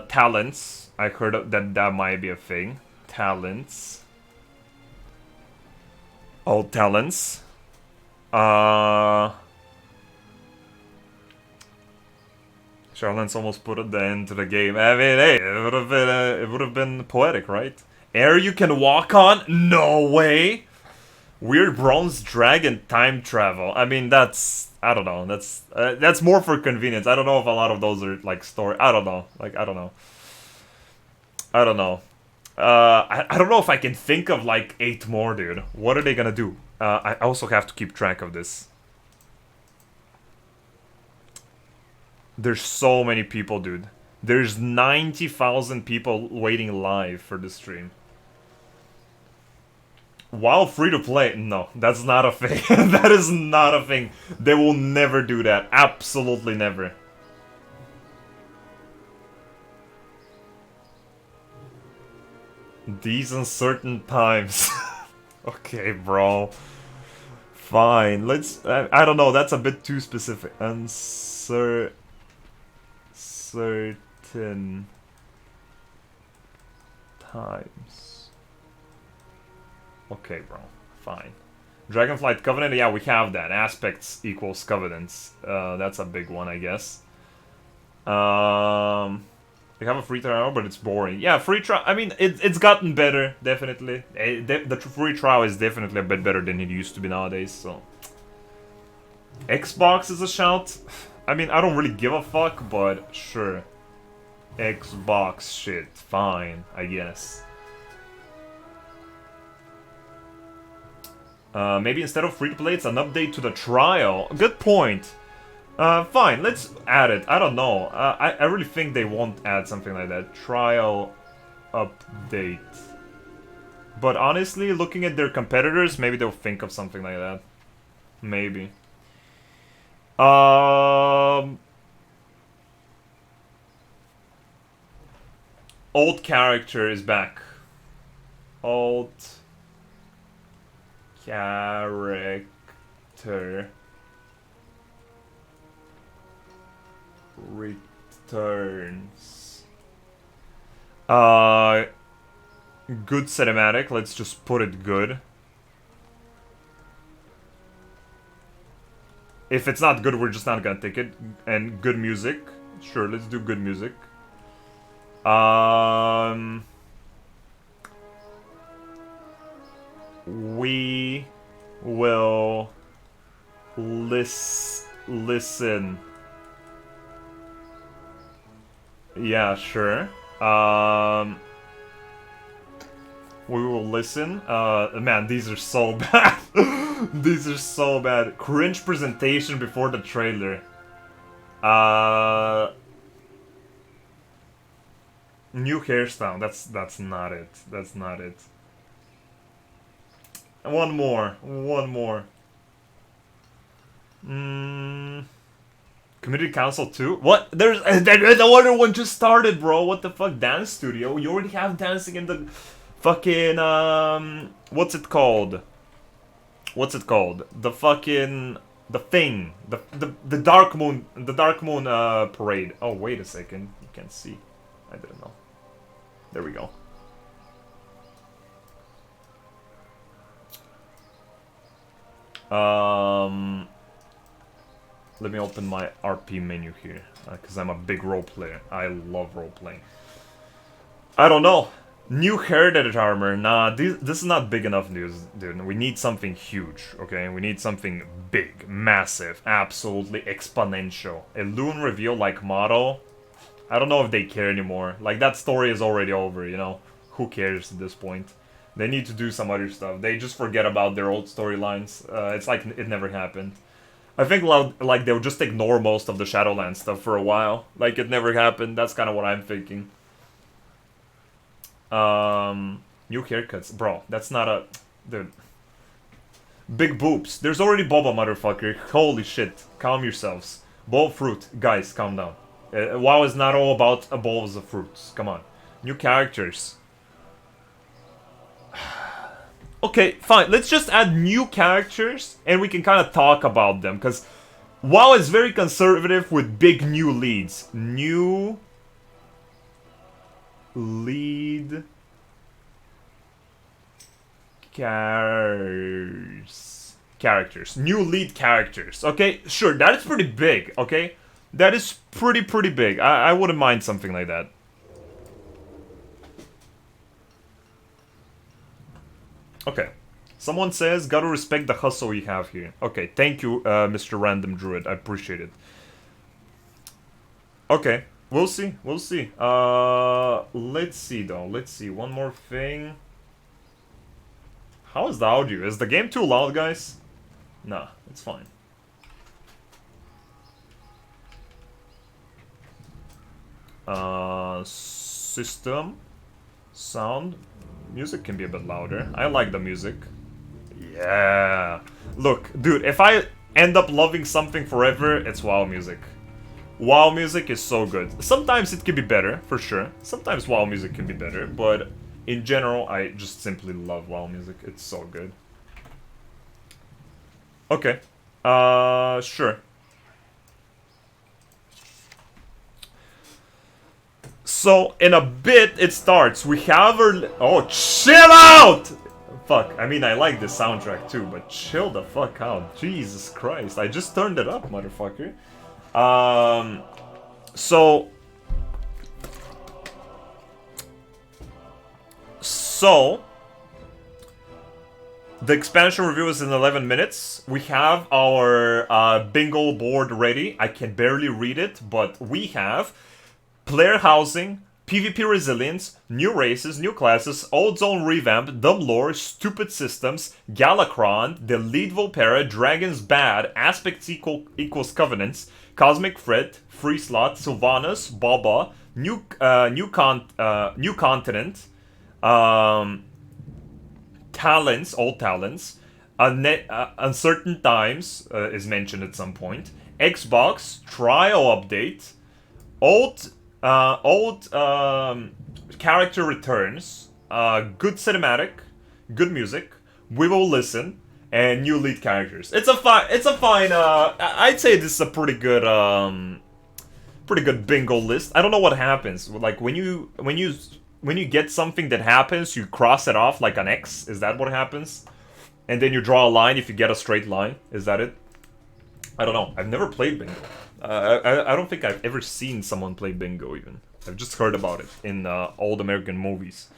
[SPEAKER 1] Talents. I heard that might be a thing. Talents. Oh, talents. Charlotte's almost put the end to the game. I mean, hey, it would have been poetic, right? Air you can walk on? No way. Weird bronze dragon time travel. I mean, that's, I don't know. That's more for convenience. I don't know if a lot of those are like story. I don't know. Like, I don't know. I don't know. I don't know if I can think of like 8 more, dude. What are they gonna do? I also have to keep track of this. There's so many people, dude. There's 90,000 people waiting live for the stream. WoW free to play? No, that's not a thing. That is not a thing. They will never do that. Absolutely never. These uncertain times. Okay, bro. Fine. Let's. I don't know. That's a bit too specific. Certain times. Okay, bro. Fine. Dragonflight Covenant. Yeah, we have that. Aspects equals covenants. That's a big one, I guess. We have a free trial, but it's boring. Yeah, free trial. I mean, it's gotten better, definitely. The free trial is definitely a bit better than it used to be nowadays. So, Xbox is a shout. I mean, I don't really give a fuck, but sure. Xbox shit, fine, I guess. Maybe instead of free to play, it's an update to the trial. Good point. Fine, let's add it. I don't know. I really think they won't add something like that. Trial update. But honestly, looking at their competitors, maybe they'll think of something like that. Maybe. Old character is back. Old character returns. Good cinematic. Let's just put it good. If it's not good, we're just not gonna take it. And good music. Sure, let's do good music. We will listen. Yeah, sure. We will listen. Man, these are so bad. These are so bad. Cringe presentation before the trailer. New hairstyle. That's not it. That's not it. One more. One more. Community Council 2? What? There's the other one just started, bro. What the fuck? Dance Studio? You already have dancing in the fucking what's it called? What's it called? The fucking the thing. The Dark Moon parade. Oh, wait a second. You can't see. I didn't know. There we go. Let me open my RP menu here, because I'm a big role player. I love role playing. I don't know. New Heritage armor. Nah, this is not big enough news, dude. We need something huge, okay? We need something big, massive, absolutely exponential. A Loon reveal-like model. I don't know if they care anymore. Like, that story is already over, you know? Who cares at this point? They need to do some other stuff. They just forget about their old storylines. It's like it never happened. I think like they'll just ignore most of the Shadowlands stuff for a while. Like it never happened. That's kind of what I'm thinking. New haircuts. Bro, that's not a... Dude. Big boobs. There's already Boba, motherfucker. Holy shit. Calm yourselves. Bowl of fruit. Guys, calm down. WoW is not all about bowls of fruits. Come on. New characters. Okay, fine. Let's just add new characters and we can kind of talk about them. Because WoW is very conservative with big new leads. New lead characters. New lead characters. Okay, sure. That is pretty big, okay? That is pretty big. I wouldn't mind something like that. Okay. Someone says, gotta respect the hustle you have here. Okay, thank you, Mr. Random Druid. I appreciate it. Okay, we'll see. We'll see. Let's see, though. Let's see. One more thing. How is the audio? Is the game too loud, guys? Nah, it's fine. System. Sound. Music can be a bit louder. I like the music. Yeah. Look, dude, if I end up loving something forever, it's WoW music. WoW music is so good. Sometimes it can be better, for sure. Sometimes WoW music can be better, but in general, I just simply love WoW music. It's so good. Okay. Sure. So, in a bit, it starts. We have our... Oh, chill out! Fuck, I mean, I like this soundtrack too, but chill the fuck out. Jesus Christ, I just turned it up, motherfucker. So... The expansion review is in 11 minutes. We have our bingo board ready. I can barely read it, but we have... Player housing, PvP resilience, new races, new classes, old zone revamp, dumb lore, stupid systems, Galakron, the lead Volpera, dragons bad, aspects equals covenants, cosmic threat, free slot, Sylvanas, Baba, new continent, talents, old talents, uncertain times is mentioned at some point, Xbox trial update, old character returns, good cinematic, good music, we will listen, and new lead characters. It's a fine, I'd say this is a pretty good bingo list. I don't know what happens. Like, when you get something that happens, you cross it off like an X. Is that what happens? And then you draw a line if you get a straight line. Is that it? I don't know. I've never played bingo. I don't think I've ever seen someone play bingo, even. I've just heard about it in old American movies.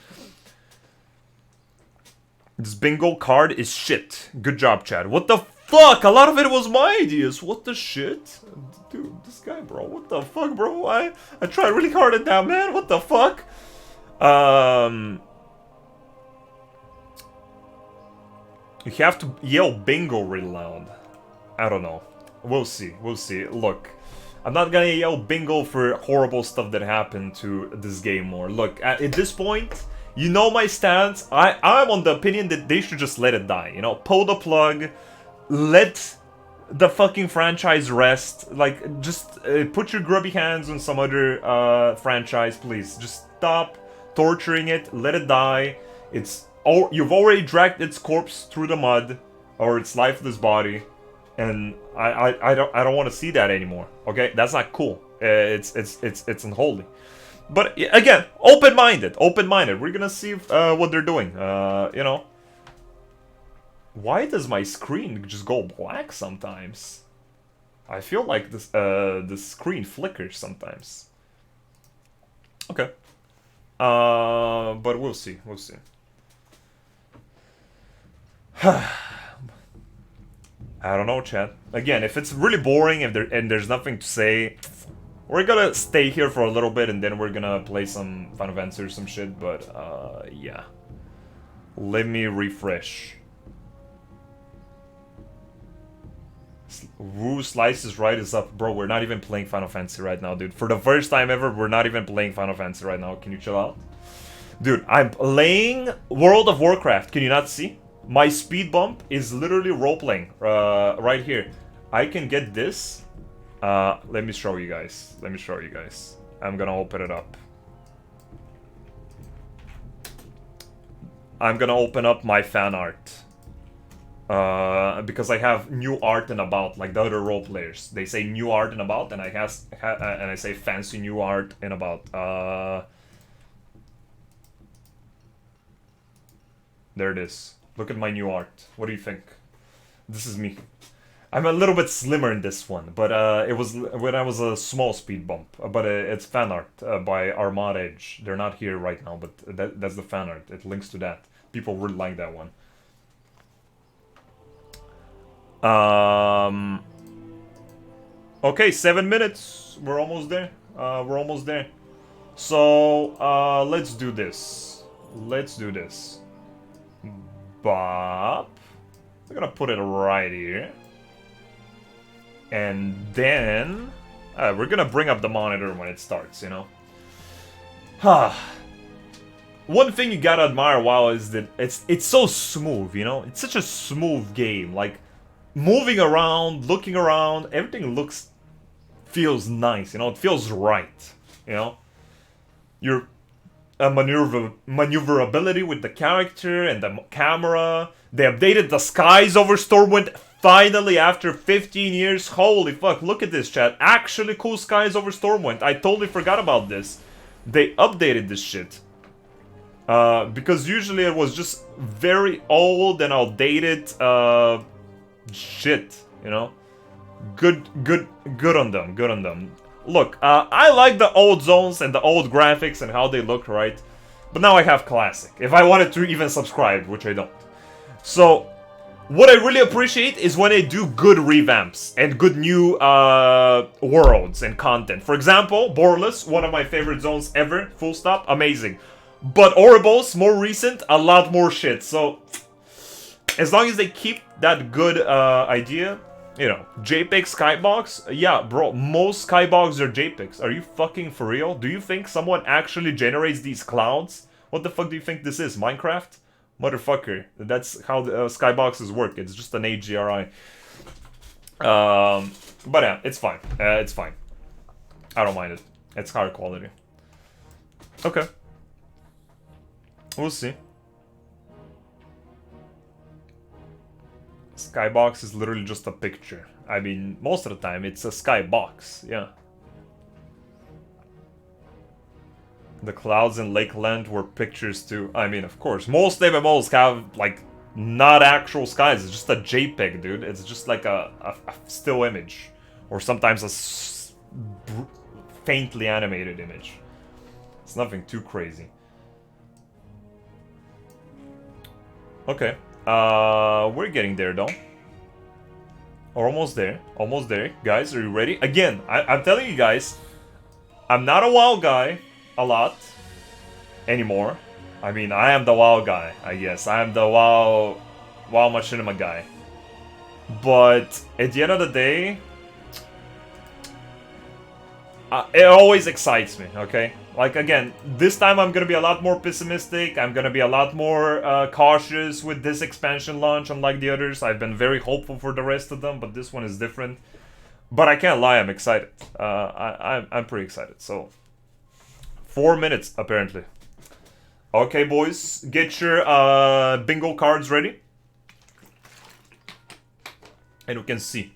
[SPEAKER 1] This bingo card is shit. Good job, Chad. What the fuck? A lot of it was my ideas. What the shit? Dude, this guy, bro. What the fuck, bro? I tried really hard at that, man. What the fuck? You have to yell bingo really loud. I don't know. We'll see. We'll see. Look, I'm not gonna yell bingo for horrible stuff that happened to this game more. Look, at this point, you know my stance. I'm on the opinion that they should just let it die. You know, pull the plug, let the fucking franchise rest. Like, just put your grubby hands on some other franchise, please. Just stop torturing it. Let it die. You've already dragged its corpse through the mud, or its lifeless body. And I don't want to see that anymore. Okay, that's not cool. It's unholy. But again, open-minded. We're gonna see what they're doing. You know. Why does my screen just go black sometimes? I feel like this the screen flickers sometimes. Okay. But we'll see. We'll see. I don't know, chat. Again, if it's really boring and there's nothing to say, we're gonna stay here for a little bit and then we're gonna play some Final Fantasy or some shit, but yeah. Let me refresh. Woo Slices Right is up. Bro, we're not even playing Final Fantasy right now, dude. For the first time ever, we're not even playing Final Fantasy right now. Can you chill out? Dude, I'm playing World of Warcraft. Can you not see? My speed bump is literally role-playing right here. I can get this. Let me show you guys. I'm gonna open it up. I'm gonna open up my fan art. Because I have new art and about, like the other role players. They say new art and about, and I say fancy new art and about. There it is. Look at my new art. What do you think? This is me. I'm a little bit slimmer in this one, but it was when I was a small speed bump. But it's fan art by Armada Edge. They're not here right now, but that's the fan art. It links to that. People really like that one. Okay, 7 minutes. We're almost there. We're almost there. So, let's do this. Let's do this. Bop. I'm gonna put it right here. And then... we're gonna bring up the monitor when it starts, you know? One thing you gotta admire WoW is that it's so smooth, you know? It's such a smooth game. Like, moving around, looking around, everything feels nice, you know? It feels right, you know? Your maneuverability with the character and the camera. They updated the skies over Stormwind finally after 15 years. Holy fuck, look at this, chat. Actually cool skies over Stormwind. I totally forgot about this. They updated this shit. Because usually it was just very old and outdated shit, you know? Good on them, good on them. Look, I like the old zones and the old graphics and how they look, right? But now I have Classic, if I wanted to even subscribe, which I don't. So, what I really appreciate is when they do good revamps and good new worlds and content. For example, Borderless, one of my favorite zones ever, full stop, amazing. But Ouroboros, more recent, a lot more shit. So, as long as they keep that good idea, you know, JPEG skybox, yeah, bro, most skybox are JPEGs. Are you fucking for real? Do you think someone actually generates these clouds? What the fuck do you think this is, Minecraft? Motherfucker, that's how the skyboxes work. It's just an HDRI. But yeah, it's fine. It's fine. I don't mind it. It's higher quality. Okay. We'll see. Skybox is literally just a picture. I mean, most of the time it's a skybox, yeah. The clouds in Lakeland were pictures too. I mean, of course, most MMOs have, like, not actual skies. It's just a JPEG, dude. It's just like a still image. Or sometimes a faintly animated image. It's nothing too crazy. Okay. We're getting there, though. Almost there. Almost there. Guys, are you ready? Again, I'm telling you guys, I'm not a WoW guy a lot anymore. I mean, I am the WoW guy, I guess. I am the WoW Machinima guy. But at the end of the day, it always excites me, okay? Like, again, this time I'm gonna be a lot more pessimistic. I'm gonna be a lot more cautious with this expansion launch, unlike the others. I've been very hopeful for the rest of them, but this one is different. But I can't lie, I'm excited. I'm pretty excited, so... 4 minutes, apparently. Okay, boys, get your bingo cards ready. And we can see.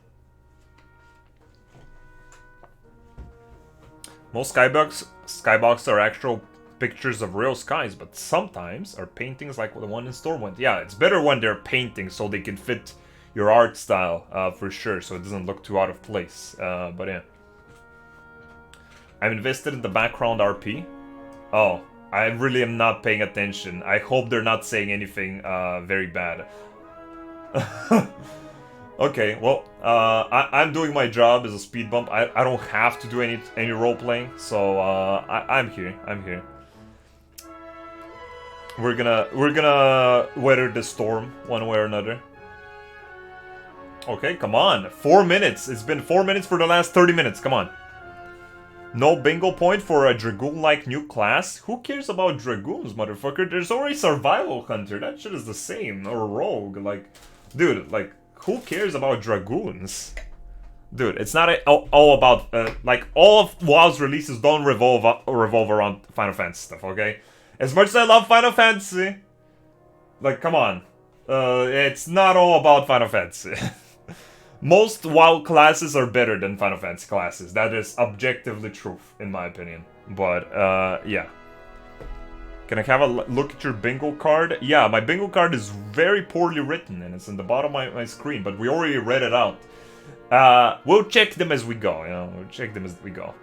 [SPEAKER 1] Most skybox are actual pictures of real skies, but sometimes are paintings like the one in Stormwind. Yeah, it's better when they're paintings so they can fit your art style, for sure, so it doesn't look too out of place. But yeah. I'm invested in the background RP. Oh, I really am not paying attention. I hope they're not saying anything very bad. Okay, well, I'm doing my job as a speed bump. I don't have to do any role playing, so I'm here. I'm here. We're gonna weather the storm one way or another. Okay, come on. 4 minutes. It's been 4 minutes for the last 30 minutes. Come on. No bingo point for a Dragoon-like new class? Who cares about Dragoons, motherfucker? There's already Survival Hunter. That shit is the same. Or Rogue. Like, dude, like, who cares about Dragoons? Dude, it's not all about, like, all of WoW's releases don't revolve around Final Fantasy stuff, okay? As much as I love Final Fantasy, like, come on. It's not all about Final Fantasy. Most WoW classes are better than Final Fantasy classes. That is objectively truth, in my opinion. But, yeah. Can I have a look at your bingo card? Yeah, my bingo card is very poorly written, and it's in the bottom of my screen, but we already read it out. We'll check them as we go, you know? We'll check them as we go.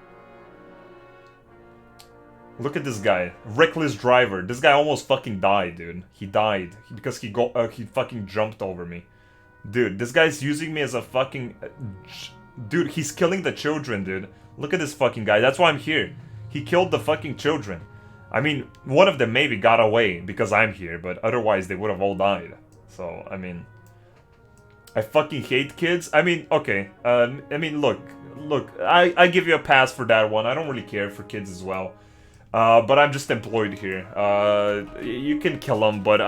[SPEAKER 1] Look at this guy. Reckless driver. This guy almost fucking died, dude. He died. Because he fucking jumped over me. Dude, this guy's using me as a fucking... Dude, he's killing the children, dude. Look at this fucking guy. That's why I'm here. He killed the fucking children. I mean, one of them maybe got away because I'm here, but otherwise they would have all died. So, I mean... I fucking hate kids. I mean, okay. I mean, look. I give you a pass for that one. I don't really care for kids as well. But I'm just employed here. You can kill them, but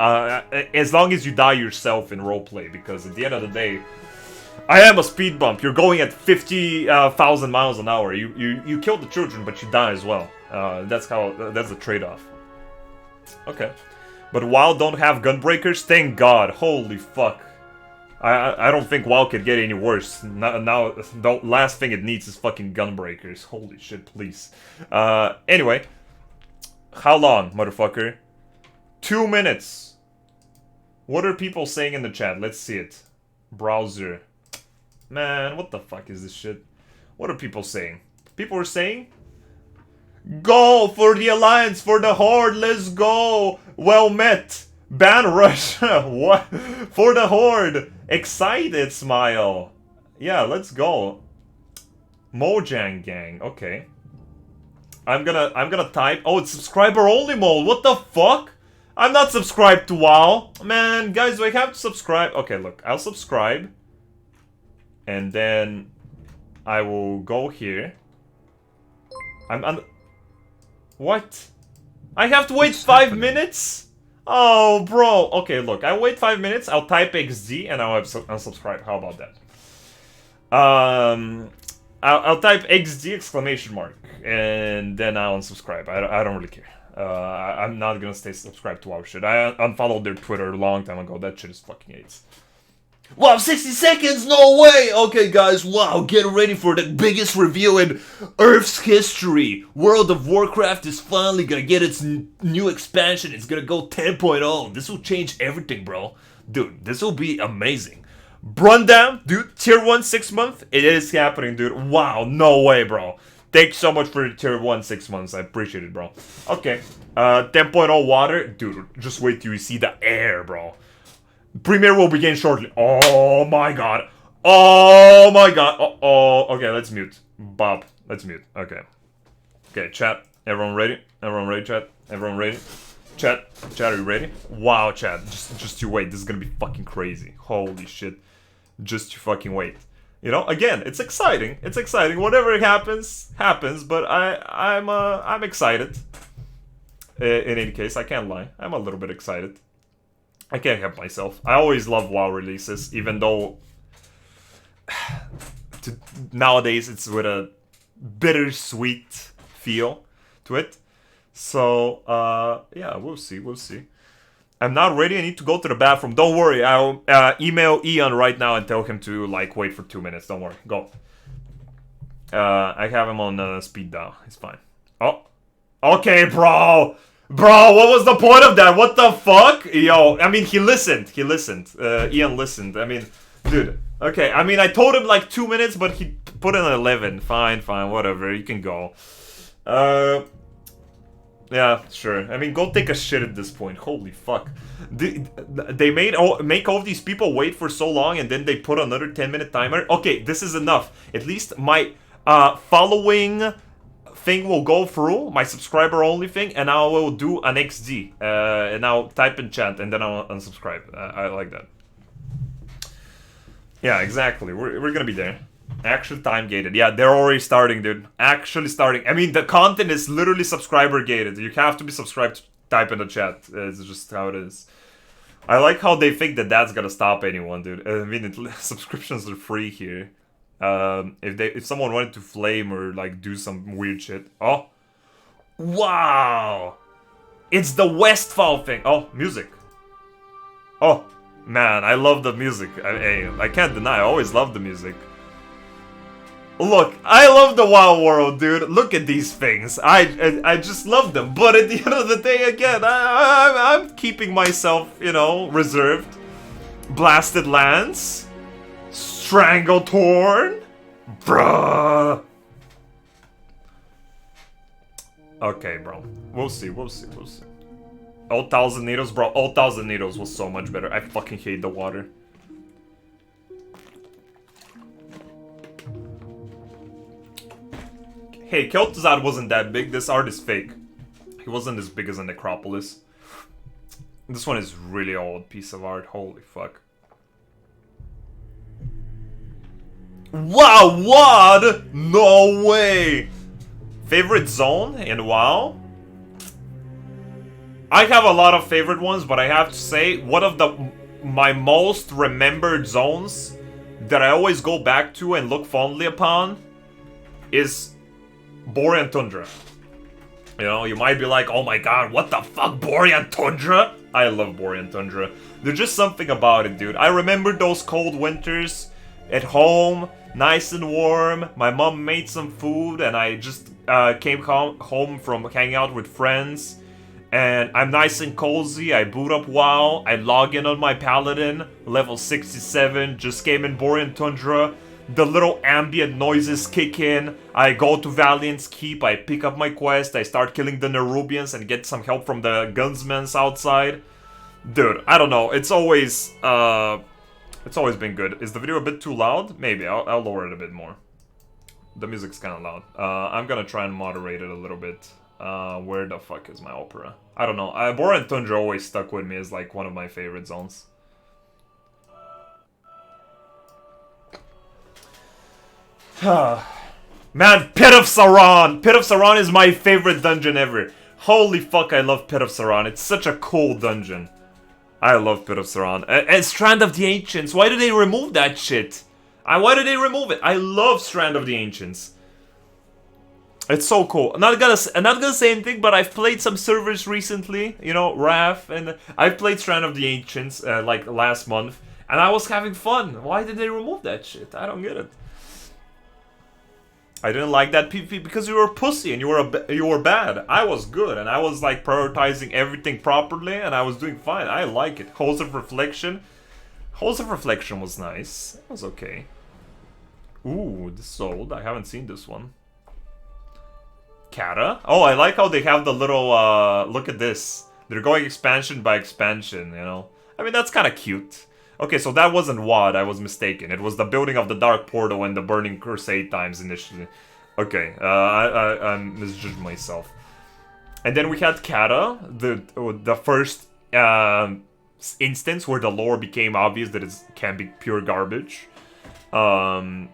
[SPEAKER 1] as long as you die yourself in roleplay, because at the end of the day, I am a speed bump. You're going at 50,000 miles an hour. You kill the children, but you die as well. That's the trade-off. Okay, but WoW don't have gunbreakers. Thank God. Holy fuck. I don't think WoW could get any worse. Now, the last thing it needs is fucking gunbreakers. Holy shit, please. Anyway. How long, motherfucker? 2 minutes. What are people saying in the chat? Let's see it. Browser. Man, what the fuck is this shit? What are people saying? People are saying... Go for the Alliance, for the Horde, let's go! Well met! Ban Russia! What? For the Horde! Excited smile! Yeah, let's go. Mojang gang, okay. I'm gonna type... Oh, it's subscriber only mode. What the fuck? I'm not subscribed to WoW. Man, guys, do I have to subscribe? Okay, look. I'll subscribe. And then I will go here. What? I have to wait 5 minutes? Oh, bro. Okay, look. I wait 5 minutes. I'll type XD and I'll unsubscribe. How about that? I'll type XD exclamation mark. And then I'll unsubscribe. I don't really care. I'm not gonna stay subscribed to WoW shit. I unfollowed their Twitter a long time ago. That shit is fucking AIDS. Wow, 60 seconds? No way! Okay, guys, wow, get ready for the biggest reveal in Earth's history. World of Warcraft is finally gonna get its new expansion. It's gonna go 10.0. This will change everything, bro. Dude, this will be amazing. Brundam, dude, tier 1 6 month? It is happening, dude. Wow, no way, bro. Thanks so much for the tier 1 6 months. I appreciate it, bro. Okay, 10.0 water. Dude, just wait till you see the air, bro. Premiere will begin shortly. Oh my god. Oh my god. Oh, okay, let's mute. Bob, let's mute. Okay. Okay, chat. Everyone ready? Everyone ready, chat? Everyone ready? Chat, are you ready? Wow, chat. Just you wait. This is gonna be fucking crazy. Holy shit. Just you fucking wait. You know, again, it's exciting. It's exciting. Whatever happens, happens. But I'm excited. In any case, I can't lie. I'm a little bit excited. I can't help myself. I always love WoW releases, even though nowadays it's with a bittersweet feel to it. So, yeah, we'll see, we'll see. I'm not ready, I need to go to the bathroom. Don't worry, I'll email Ian right now and tell him to, like, wait for 2 minutes. Don't worry, go. I have him on speed dial. He's fine. Oh, okay, bro! Bro, what was the point of that? What the fuck? Yo, I mean, he listened. He listened. Ian listened. I mean, dude. Okay, I mean, I told him like 2 minutes, but he put in 11. Fine, whatever. You can go. Yeah, sure. I mean, go take a shit at this point. Holy fuck. They make all these people wait for so long, and then they put another 10-minute timer. Okay, this is enough. At least my following thing will go through, my subscriber only thing, and I will do an XD. And I'll type in chat, and then I'll unsubscribe. I like that. Yeah, exactly. We're gonna be there. Actually time gated. Yeah, they're already starting, dude. Actually starting. I mean, the content is literally subscriber gated. You have to be subscribed to type in the chat. It's just how it is. I like how they think that that's gonna stop anyone, dude. I mean, subscriptions are free here. If someone wanted to flame or like do some weird shit. Oh, wow! It's the Westfall thing. Oh, music. Oh, man, I love the music. I can't deny. I always love the music. Look, I love the WoW world, dude. Look at these things. I just love them. But at the end of the day, again, I'm keeping myself, you know, reserved. Blasted Lance. Strangletorn? Bruh. Okay, bro. We'll see. All 1,000 needles, bro. All 1,000 needles was so much better. I fucking hate the water. Hey, Kel'Thuzad wasn't that big. This art is fake. He wasn't as big as a Necropolis. This one is really old piece of art. Holy fuck. Wow, what? No way. Favorite zone in WoW? I have a lot of favorite ones, but I have to say, one of my most remembered zones that I always go back to and look fondly upon is Borean Tundra. You know, you might be like, oh my god, what the fuck, Borean Tundra? I love Borean Tundra. There's just something about it, dude. I remember those cold winters at home, nice and warm. My mom made some food, and I just came home from hanging out with friends. And I'm nice and cozy. I boot up WoW. I log in on my Paladin, level 67. Just came in Borean Tundra. The little ambient noises kick in. I go to Valiant's Keep. I pick up my quest. I start killing the Nerubians and get some help from the gunsmans outside. Dude, I don't know. It's always been good. Is the video a bit too loud? Maybe. I'll lower it a bit more. The music's kind of loud. I'm gonna try and moderate it a little bit. Where the fuck is my opera? I don't know. Borean Tundra always stuck with me as like one of my favorite zones. Man, Pit of Sauron! Pit of Sauron is my favorite dungeon ever. Holy fuck, I love Pit of Sauron. It's such a cool dungeon. I love Pit of Sauron. And Strand of the Ancients. Why did they remove that shit? Why did they remove it? I love Strand of the Ancients. It's so cool. I'm not gonna say anything, but I've played some servers recently. You know, RAF, and I've played Strand of the Ancients like last month, and I was having fun. Why did they remove that shit? I don't get it. I didn't like that PvP because you were a pussy and you were bad. I was good and I was like prioritizing everything properly and I was doing fine. I like it. Halls of Reflection. Halls of Reflection was nice. It was okay. Ooh, this is old. I haven't seen this one. Kata? Oh, I like how they have the little, look at this. They're going expansion by expansion, you know? I mean, that's kind of cute. Okay, so that wasn't WOD, I was mistaken. It was the building of the Dark Portal and the Burning Crusade times initially. Okay, I misjudged myself. And then we had Kata, the first instance where the lore became obvious that it can be pure garbage. Thank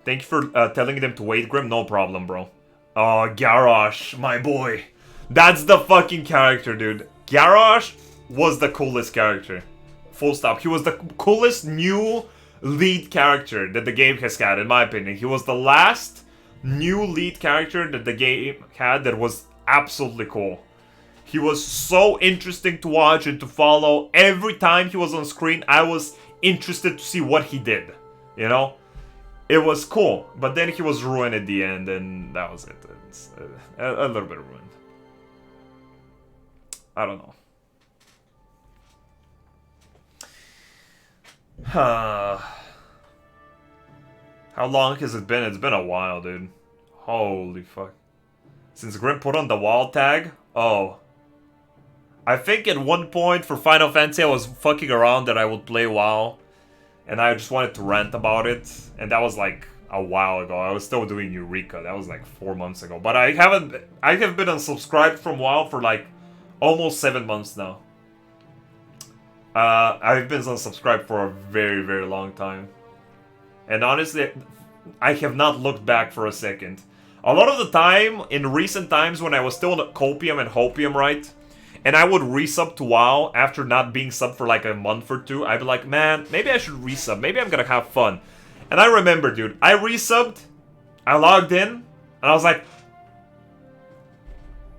[SPEAKER 1] you for telling them to wait, Grim. No problem, bro. Oh, Garrosh, my boy. That's the fucking character, dude. Garrosh was the coolest character. Full stop. He was the coolest new lead character that the game has had, in my opinion. He was the last new lead character that the game had that was absolutely cool. He was so interesting to watch and to follow. Every time he was on screen, I was interested to see what he did. You know? It was cool. But then he was ruined at the end, and that was it. It's a little bit ruined. I don't know. How long has it been? It's been a while, dude. Holy fuck. Since Grim put on the wall tag? Oh. I think at one point for Final Fantasy I was fucking around that I would play WoW. And I just wanted to rant about it. And that was like a while ago. I was still doing Eureka. That was like 4 months ago. But I have been unsubscribed from WoW for like almost 7 months now. I've been unsubscribed for a very, very long time. And honestly, I have not looked back for a second. A lot of the time, in recent times when I was still in Copium and Hopium, right? And I would resub to WoW after not being subbed for like a month or two. I'd be like, man, maybe I should resub. Maybe I'm gonna have fun. And I remember, dude, I resubbed, I logged in, and I was like,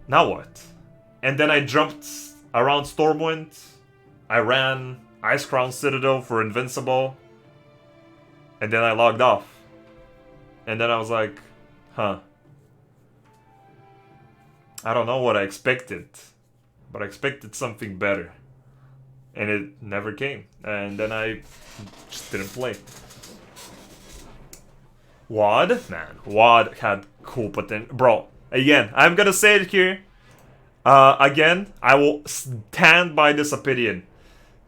[SPEAKER 1] now what? And then I jumped around Stormwind. I ran Icecrown Citadel for Invincible. And then I logged off. And then I was like, huh. I don't know what I expected. But I expected something better. And it never came. And then I just didn't play. WOD? Man, WOD had cool potential. Bro, again, I'm gonna say it here. Again, I will stand by this opinion.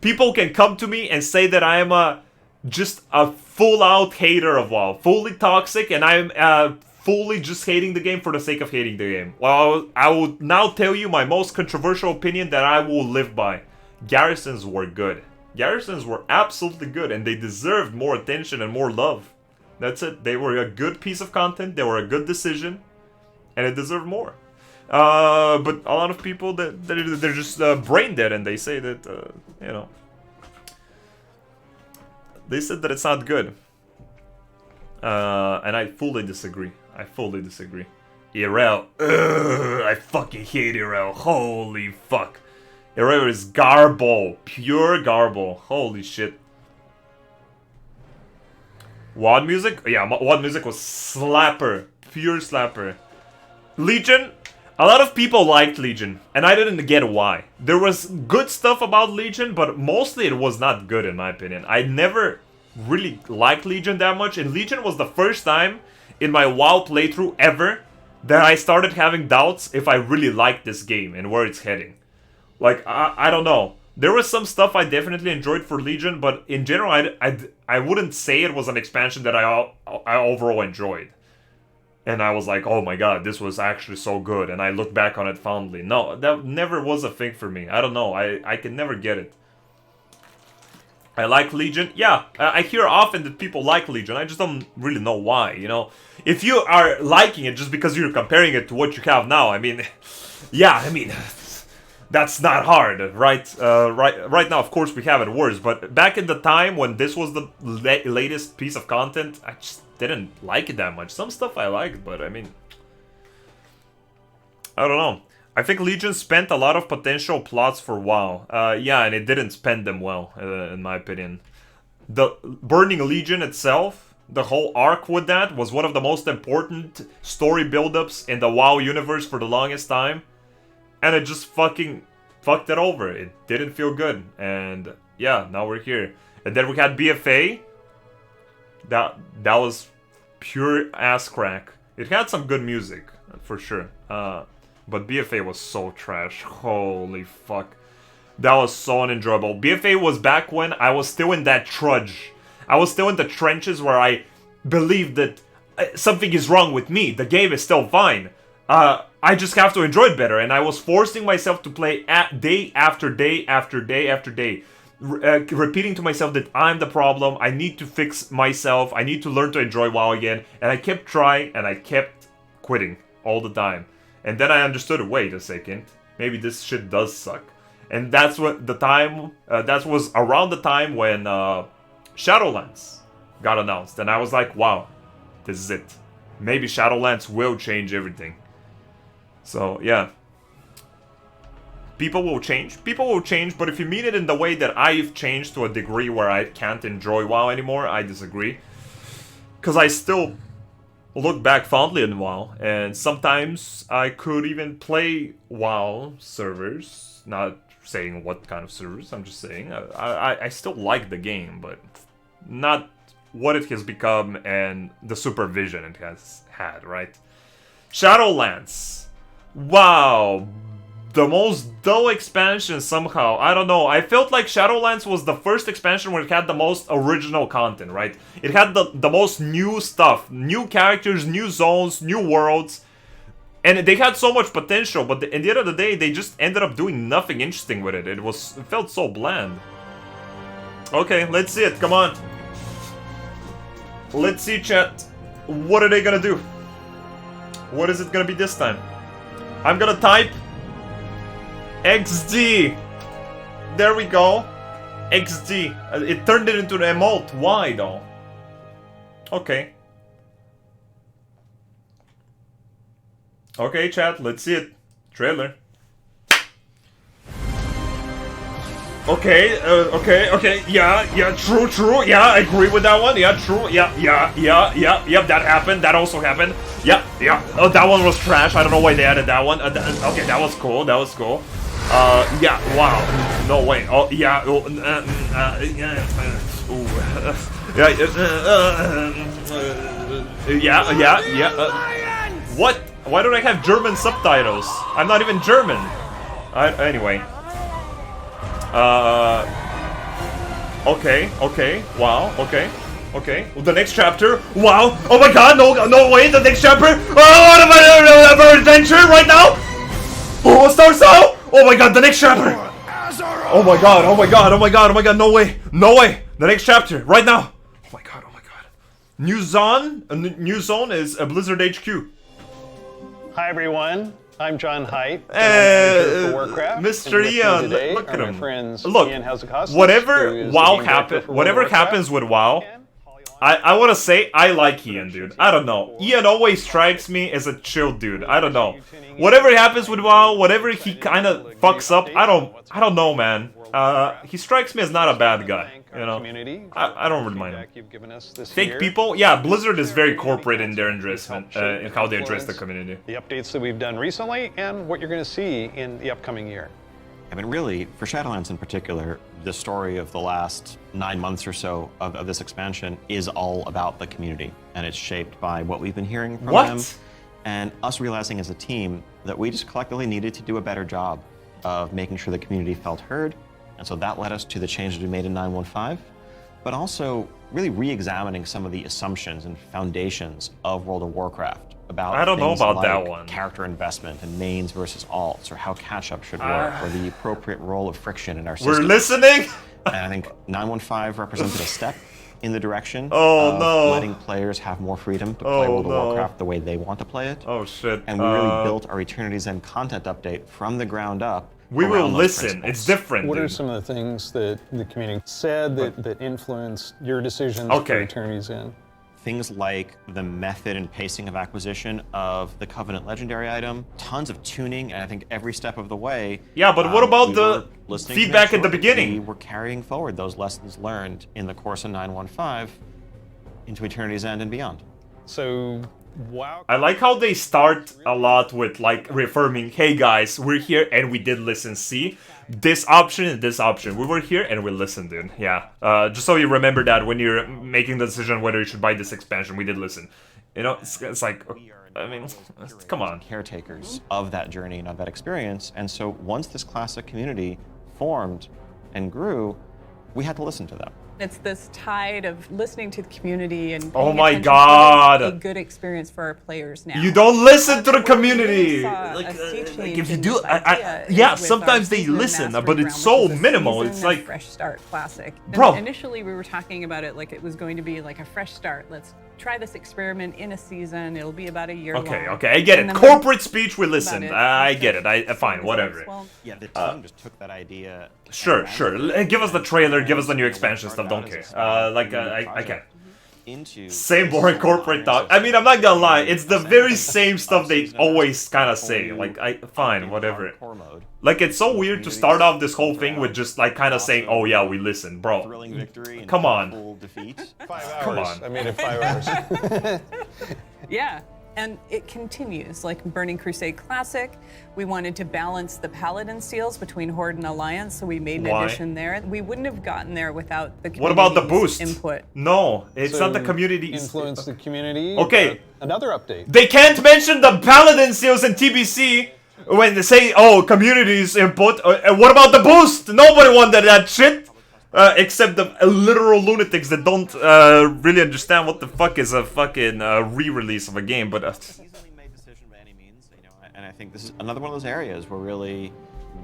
[SPEAKER 1] People can come to me and say that I am just a full-out hater of WoW. Fully toxic, and I'm fully just hating the game for the sake of hating the game. Well, I will now tell you my most controversial opinion that I will live by. Garrisons were good. Garrisons were absolutely good, and they deserved more attention and more love. That's it. They were a good piece of content, they were a good decision, and it deserved more. But a lot of people, they're just brain dead, and they say that, you know, they said that it's not good. And I fully disagree. I fully disagree. Irel. I fucking hate Irel. Holy fuck. Irel is garble. Pure garble. Holy shit. WOD music? Yeah, WOD music was slapper. Pure slapper. Legion? A lot of people liked Legion, and I didn't get why. There was good stuff about Legion, but mostly it was not good in my opinion. I never really liked Legion that much, and Legion was the first time in my WoW playthrough ever that I started having doubts if I really liked this game and where it's heading. Like, I don't know. There was some stuff I definitely enjoyed for Legion, but in general, I wouldn't say it was an expansion that I overall enjoyed. And I was like, oh my god, this was actually so good, and I look back on it fondly. No, that never was a thing for me. I don't know, I can never get it. I like Legion. Yeah, I hear often that people like Legion. I just don't really know why, you know? If you are liking it just because you're comparing it to what you have now, I mean... Yeah, I mean... That's not hard, right? Right now, of course, we have it worse. But back in the time when this was the latest piece of content, I just didn't like it that much. Some stuff I liked, but I mean... I don't know. I think Legion spent a lot of potential plots for WoW. Yeah, and it didn't spend them well, in my opinion. The Burning Legion itself, the whole arc with that, was one of the most important story build-ups in the WoW universe for the longest time. And it just fucking fucked it over. It didn't feel good. And yeah, now we're here. And then we had BFA. That was pure ass crack. It had some good music, for sure. But BFA was so trash. Holy fuck. That was so unenjoyable. BFA was back when I was still in that trudge. I was still in the trenches where I believed that something is wrong with me. The game is still fine. I just have to enjoy it better, and I was forcing myself to play day after day after day after day, repeating to myself that I'm the problem, I need to fix myself, I need to learn to enjoy WoW again, and I kept trying, and I kept quitting all the time. And then I understood, wait a second, maybe this shit does suck. And that's what the time, that was around the time when Shadowlands got announced, and I was like, wow, this is it. Maybe Shadowlands will change everything. So, yeah. People will change, but if you mean it in the way that I've changed to a degree where I can't enjoy WoW anymore, I disagree. Because I still look back fondly in WoW, and sometimes I could even play WoW servers. Not saying what kind of servers, I'm just saying. I still like the game, but not what it has become and the supervision it has had, right? Shadowlands. Wow, the most dull expansion somehow. I don't know. I felt like Shadowlands was the first expansion where it had the most original content, right? It had the most new stuff. New characters, new zones, new worlds. And they had so much potential, but at the end of the day, they just ended up doing nothing interesting with it. It felt so bland. Okay, let's see it. Come on. Let's see, chat. What are they gonna do? What is it gonna be this time? I'm gonna type XD. There we go. XD. It turned it into an emote. Why though? Okay. Okay, chat. Let's see it. Trailer. Okay, okay, yeah, true, yeah, I agree with that one, yeah, true, yeah, that happened, that also happened, yeah, oh, that one was trash, I don't know why they added that one, okay, that was cool, yeah, wow, no way, oh, yeah, yeah, what, why don't I have German subtitles, I'm not even German, anyway. Okay, wow, okay. Okay, well, the next chapter. Wow! Oh my god, no way, the next chapter! Oh, what am I ever adventure right now? Oh, it starts now! Oh my god, the next chapter! Oh my god, oh my god, oh my god, oh my god, no way! No way! The next chapter, right now! Oh my god, oh my god. New zone is a Blizzard HQ.
[SPEAKER 3] Hi everyone, I'm John Height, for Warcraft.
[SPEAKER 1] Mr. Ian,
[SPEAKER 3] today
[SPEAKER 1] look at
[SPEAKER 3] are
[SPEAKER 1] him.
[SPEAKER 3] My friends
[SPEAKER 1] Look,
[SPEAKER 3] Ian Hazukas,
[SPEAKER 1] whatever
[SPEAKER 3] who is
[SPEAKER 1] WoW
[SPEAKER 3] the game director for
[SPEAKER 1] whatever
[SPEAKER 3] Warcraft,
[SPEAKER 1] happens with WoW,
[SPEAKER 3] and
[SPEAKER 1] I want to say I like Ian, dude. I don't know. Ian always strikes me as a chill dude. I don't know. Whatever happens with WoW, whatever he kind of fucks up, I don't know, man. He strikes me as not a bad guy, you know. I don't really mind him. Fake people? Yeah, Blizzard is very corporate in their investment, in how they address the community.
[SPEAKER 3] The updates that we've done recently and what you're going to see in the upcoming year.
[SPEAKER 4] I mean, really, for Shadowlands in particular, the story of the last 9 months or so of this expansion is all about the community, and it's shaped by what we've been hearing from them, and us realizing as a team that we just collectively needed to do a better job of making sure the community felt heard, and so that led us to the changes we made in 9.15, but also really re-examining some of the assumptions and foundations of World of Warcraft. About
[SPEAKER 1] I don't know about
[SPEAKER 4] like
[SPEAKER 1] that one.
[SPEAKER 4] Character investment and mains versus alts, or how catch-up should work, or the appropriate role of friction in our system.
[SPEAKER 1] We're listening?
[SPEAKER 4] And I think 9.15 represented a step in the direction
[SPEAKER 1] of
[SPEAKER 4] letting players have more freedom to play World of Warcraft the way they want to play it.
[SPEAKER 1] Oh shit.
[SPEAKER 4] And we really built our Eternity's End content update from the ground up.
[SPEAKER 1] We will listen. It's different.
[SPEAKER 3] What
[SPEAKER 1] dude.
[SPEAKER 3] are some of the things that the community said that influenced your decisions for Eternity's End?
[SPEAKER 4] Things like the method and pacing of acquisition of the Covenant Legendary item, tons of tuning, and I think every step of the way.
[SPEAKER 1] Yeah, but what about the feedback at the beginning?
[SPEAKER 4] We were carrying forward those lessons learned in the course of 9.15 into Eternity's End and beyond.
[SPEAKER 3] So, wow.
[SPEAKER 1] I like how they start a lot with like reaffirming, hey guys, we're here and we did listen, see? This option and this option. We were here and we listened, dude. Yeah. Just so you remember that when you're making the decision whether you should buy this expansion, we did listen. You know, it's like, I mean, come on.
[SPEAKER 4] Caretakers of that journey and of that experience. And so once this classic community formed and grew, we had to listen to them.
[SPEAKER 5] It's this tide of listening to the community and
[SPEAKER 1] oh my
[SPEAKER 5] attention
[SPEAKER 1] god,
[SPEAKER 5] to a good experience for our players now.
[SPEAKER 1] You don't listen to the community.
[SPEAKER 5] Like
[SPEAKER 1] if you do, yeah, sometimes they listen, but it's so minimal. It's like
[SPEAKER 5] fresh start classic.
[SPEAKER 1] Bro,
[SPEAKER 5] initially we were talking about it like it was going to be like a fresh start. Let's try this experiment in a season. It'll be about a year long.
[SPEAKER 1] Okay, I get it. Corporate speech, we listened. I get it. Fine, whatever.
[SPEAKER 4] Yeah, the team just took that idea.
[SPEAKER 1] Sure. Give us the trailer. Give us the new expansion stuff. Don't care. I can't. Same boring corporate talk. I mean, I'm not gonna lie. It's the very same stuff they always kind of say. Like, fine, whatever. Like, it's so weird to start off this whole thing with just like kind of saying, "Oh yeah, we listen, bro." Come on.
[SPEAKER 3] 5 hours.
[SPEAKER 1] Come on.
[SPEAKER 3] I made it 5 hours.
[SPEAKER 5] Yeah. And it continues, like Burning Crusade Classic. We wanted to balance the Paladin seals between Horde and Alliance, so we made an addition there. We wouldn't have gotten there without the community's
[SPEAKER 1] What about the boost?
[SPEAKER 5] Input.
[SPEAKER 1] No, it's not the community.
[SPEAKER 3] Influence the community.
[SPEAKER 1] Okay.
[SPEAKER 3] Another update.
[SPEAKER 1] They can't mention the Paladin seals in TBC when they say, "Oh, community's input." What about the boost? Nobody wanted that shit. Except the literal lunatics that don't really understand what the fuck is a fucking re-release of a game, but
[SPEAKER 4] easily made decision by any means, you know, and I think this is another one of those areas where really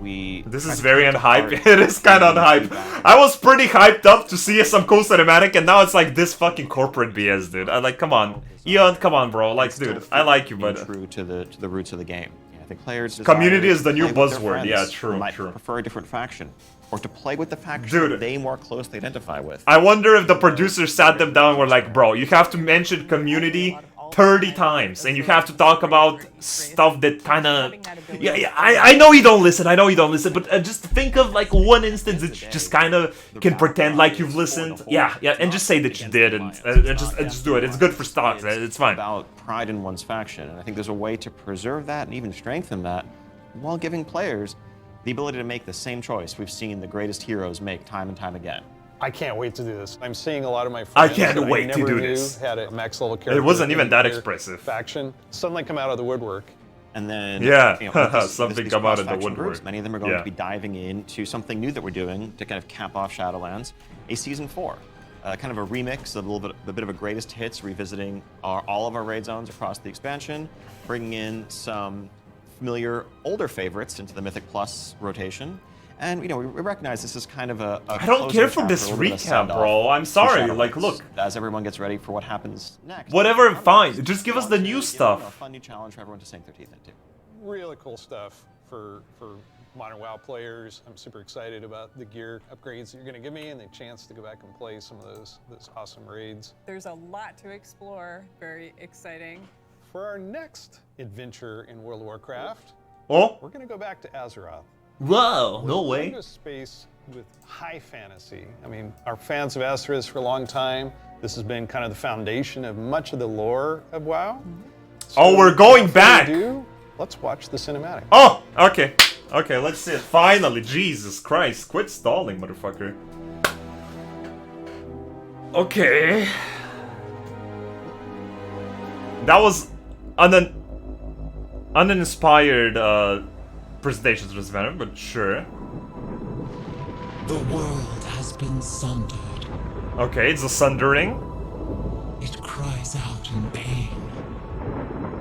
[SPEAKER 1] This is very unhyped. It is kind of unhyped. I was pretty hyped up to see some cool cinematic, and now it's like this fucking corporate BS, dude. I like, come on, Ian, come on, bro. Like, dude, I like you, but
[SPEAKER 4] true to the roots of the game. I think players
[SPEAKER 1] community is the new buzzword. Yeah, true.
[SPEAKER 4] Might prefer a different faction, or to play with the faction they more closely identify with.
[SPEAKER 1] I wonder if the producers sat them down and were like, "Bro, you have to mention community 30 times, and you have to talk about stuff that kind of." Yeah. I know you don't listen. But just think of like one instance that you just kind of can pretend like you've listened. Yeah, and just say that you did, and just do it. It's good for stocks. It's fine.
[SPEAKER 4] About pride in one's faction, and I think there's a way to preserve that and even strengthen that, while giving players the ability to make the same choice we've seen the greatest heroes make time and time again.
[SPEAKER 3] I can't wait to do this. I'm seeing a lot of my friends
[SPEAKER 1] I can't wait to do this.
[SPEAKER 3] Had a max level character.
[SPEAKER 1] It wasn't even that expressive.
[SPEAKER 3] Faction suddenly come out of the woodwork.
[SPEAKER 4] And then
[SPEAKER 1] something come out of the woodwork.
[SPEAKER 4] Groups, many of them are going to be diving into something new that we're doing to kind of cap off Shadowlands, a season 4. kind of a remix, a bit of a greatest hits, revisiting all of our raid zones across the expansion, bringing in some familiar older favorites into the Mythic Plus rotation. And we recognize this is kind of a
[SPEAKER 1] I don't care for this recap, bro. I'm sorry. Like, look.
[SPEAKER 4] As everyone gets ready for what happens next.
[SPEAKER 1] Whatever, fine. Just give us the new stuff.
[SPEAKER 4] A fun new challenge for everyone to sink their teeth into.
[SPEAKER 3] Really cool stuff for Modern WoW players. I'm super excited about the gear upgrades that you're going to give me and the chance to go back and play some of those awesome raids.
[SPEAKER 5] There's a lot to explore. Very exciting.
[SPEAKER 3] For our next adventure in World of Warcraft,
[SPEAKER 1] we're
[SPEAKER 3] going to go back to Azeroth.
[SPEAKER 1] Whoa, no way.
[SPEAKER 3] We're a space with high fantasy. I mean, our fans of Azeroth for a long time. This has been kind of the foundation of much of the lore of WoW.
[SPEAKER 1] So we're going back.
[SPEAKER 3] Let's watch the cinematic.
[SPEAKER 1] Oh, okay. Okay, let's see it. Finally, Jesus Christ. Quit stalling, motherfucker. Okay. That was uninspired presentations was venom, but sure.
[SPEAKER 6] The world has been sundered.
[SPEAKER 1] Okay, it's a sundering.
[SPEAKER 6] It cries out in pain.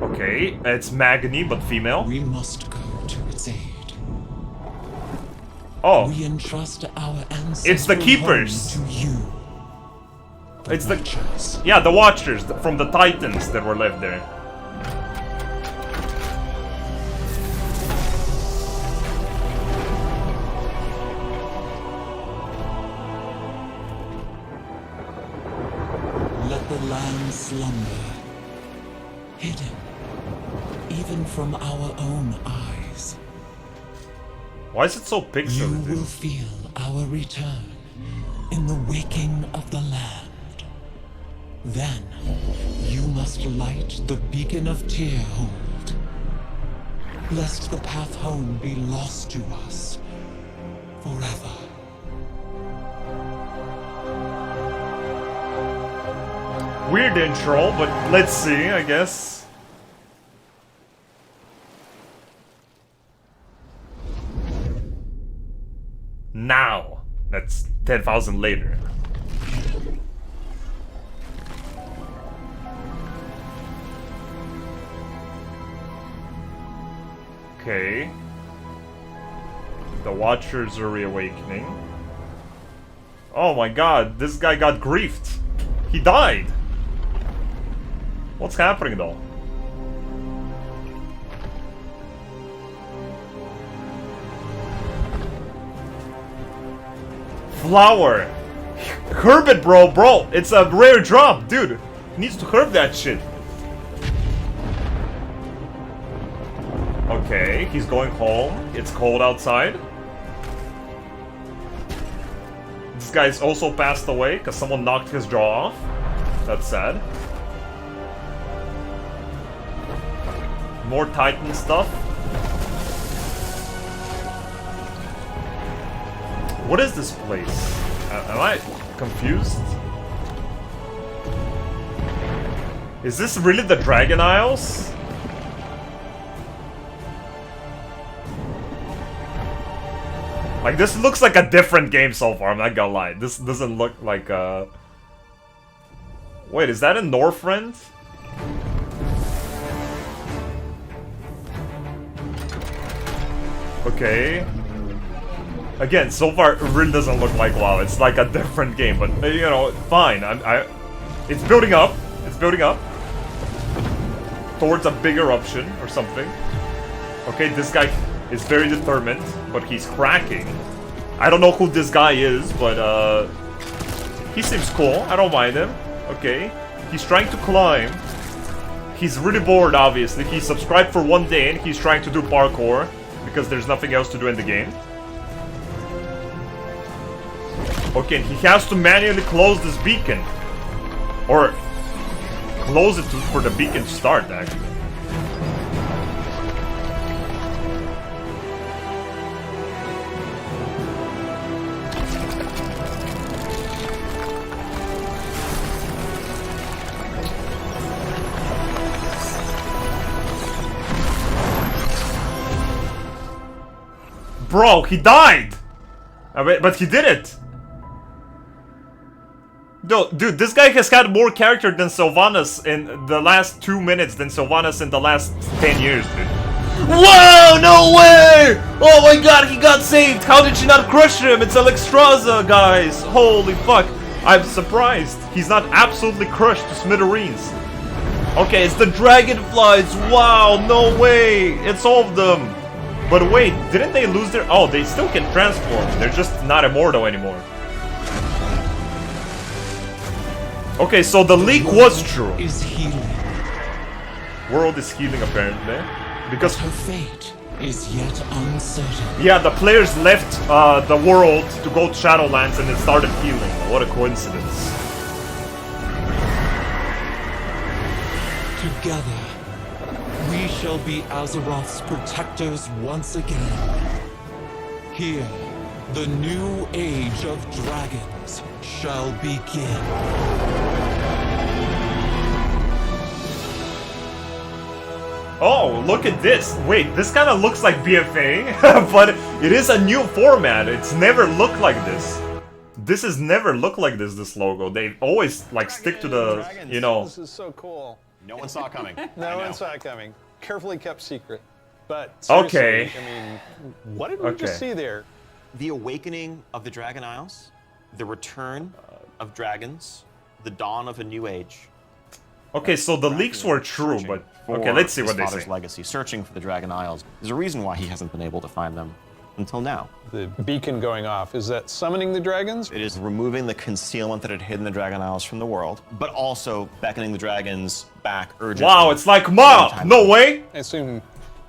[SPEAKER 1] Okay, it's Magni, but female.
[SPEAKER 6] We must go to its aid.
[SPEAKER 1] Oh.
[SPEAKER 6] We entrust our ancestral
[SPEAKER 1] It's the keepers.
[SPEAKER 6] To you.
[SPEAKER 1] It's
[SPEAKER 6] Watchers.
[SPEAKER 1] Yeah, the Watchers from the Titans that were left there.
[SPEAKER 6] Let the land slumber, hidden even from our own eyes.
[SPEAKER 1] Why is it so pixelated?
[SPEAKER 6] You will feel our return in the waking of the land. Then you must light the beacon of Tearhold, lest the path home be lost to us forever.
[SPEAKER 1] Weird intro, but let's see, I guess. Now. That's 10,000 later. Okay. The Watchers are reawakening. Oh my god, this guy got griefed. He died. What's happening though? Flower. Herb it, bro. It's a rare drop, dude. He needs to herb that shit. Okay, he's going home. It's cold outside. This guy's also passed away because someone knocked his jaw off. That's sad. More Titan stuff. What is this place? Am I confused? Is this really the Dragon Isles? Like, this looks like a different game so far, I'm not gonna lie. This doesn't look like a... Wait, is that a Northrend? Okay. Again, so far it really doesn't look like WoW. It's like a different game, but you know, fine. It's building up. It's building up towards a big eruption or something. Okay, this guy is very determined, but he's cracking. I don't know who this guy is, but he seems cool. I don't mind him. Okay, he's trying to climb. He's really bored, obviously. He subscribed for 1 day and he's trying to do parkour because there's nothing else to do in the game. Okay, and he has to manually close this beacon. Or close it for the beacon to start, actually. Bro, he died! But he did it! Dude, this guy has had more character than Sylvanas in the last 2 minutes than Sylvanas in the last 10 years, dude. Whoa, no way! Oh my god, he got saved! How did she not crush him? It's Alexstrasza, guys! Holy fuck! I'm surprised. He's not absolutely crushed to smithereens. Okay, it's the dragonflies! Wow, no way! It's all of them! But wait, didn't they lose their... Oh, they still can transform. They're just not immortal anymore. Okay, so the leak was true.
[SPEAKER 6] Is healing.
[SPEAKER 1] World is healing, apparently. Because...
[SPEAKER 6] Her fate is yet uncertain.
[SPEAKER 1] Yeah, the players left the world to go to Shadowlands and it started healing. What a coincidence.
[SPEAKER 6] Together, we shall be Azeroth's protectors once again. Here, the new age of dragons shall begin.
[SPEAKER 1] Oh, look at this. Wait, this kind of looks like BFA, but it is a new format. It's never looked like this. This has never looked like this logo. They always, like, stick to the, you know...
[SPEAKER 3] This is so cool.
[SPEAKER 4] No one saw it coming.
[SPEAKER 3] No one saw it coming. Carefully kept secret. But seriously,
[SPEAKER 1] okay.
[SPEAKER 3] I mean, what did we just see there?
[SPEAKER 4] The awakening of the Dragon Isles, the return of dragons, the dawn of a new age.
[SPEAKER 1] Okay, so the leaks were true, but... Okay, let's see what they say.
[SPEAKER 4] Legacy, searching for the Dragon Isles. There's a reason why he hasn't been able to find them until now.
[SPEAKER 3] The beacon going off, is that summoning the dragons?
[SPEAKER 4] It is removing the concealment that had hidden the Dragon Isles from the world, but also beckoning the dragons back urgently.
[SPEAKER 1] Wow, it's like Ma! No way!
[SPEAKER 3] I assume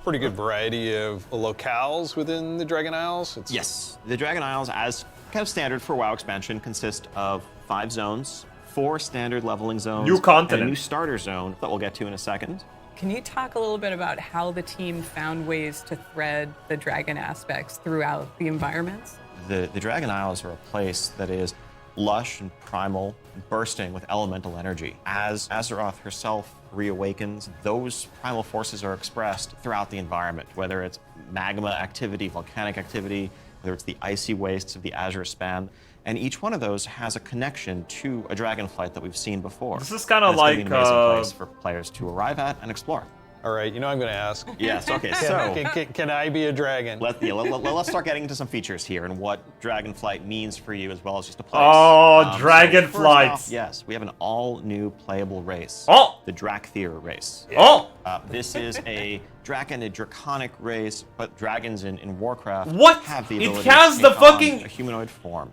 [SPEAKER 3] pretty good variety of locales within the Dragon Isles.
[SPEAKER 4] Yes, the Dragon Isles, as kind of standard for WoW expansion, consist of 5 zones, 4 standard leveling zones,
[SPEAKER 1] new continent,
[SPEAKER 4] and a new starter zone that we'll get to in a second.
[SPEAKER 5] Can you talk a little bit about how the team found ways to thread the dragon aspects throughout the environments?
[SPEAKER 4] The Dragon Isles are a place that is lush and primal, bursting with elemental energy. As Azeroth herself reawakens, those primal forces are expressed throughout the environment, whether it's magma activity, volcanic activity, whether it's the icy wastes of the Azure Span. And each one of those has a connection to a dragonflight that we've seen before.
[SPEAKER 1] This is kind of like
[SPEAKER 4] an amazing place for players to arrive at and explore.
[SPEAKER 3] All right, you know I'm going to ask.
[SPEAKER 4] Yes, okay, so...
[SPEAKER 3] Can I be a dragon?
[SPEAKER 4] Let's start getting into some features here and what Dragonflight means for you as well as just a place.
[SPEAKER 1] Oh, Dragonflight!
[SPEAKER 4] Yes, we have an all-new playable race.
[SPEAKER 1] Oh!
[SPEAKER 4] The Drakthir race.
[SPEAKER 1] Yeah. Oh!
[SPEAKER 4] This is a draconic race, but dragons in Warcraft
[SPEAKER 1] what?
[SPEAKER 4] have the ability
[SPEAKER 1] it has
[SPEAKER 4] to
[SPEAKER 1] the
[SPEAKER 4] take
[SPEAKER 1] fucking...
[SPEAKER 4] on a humanoid form.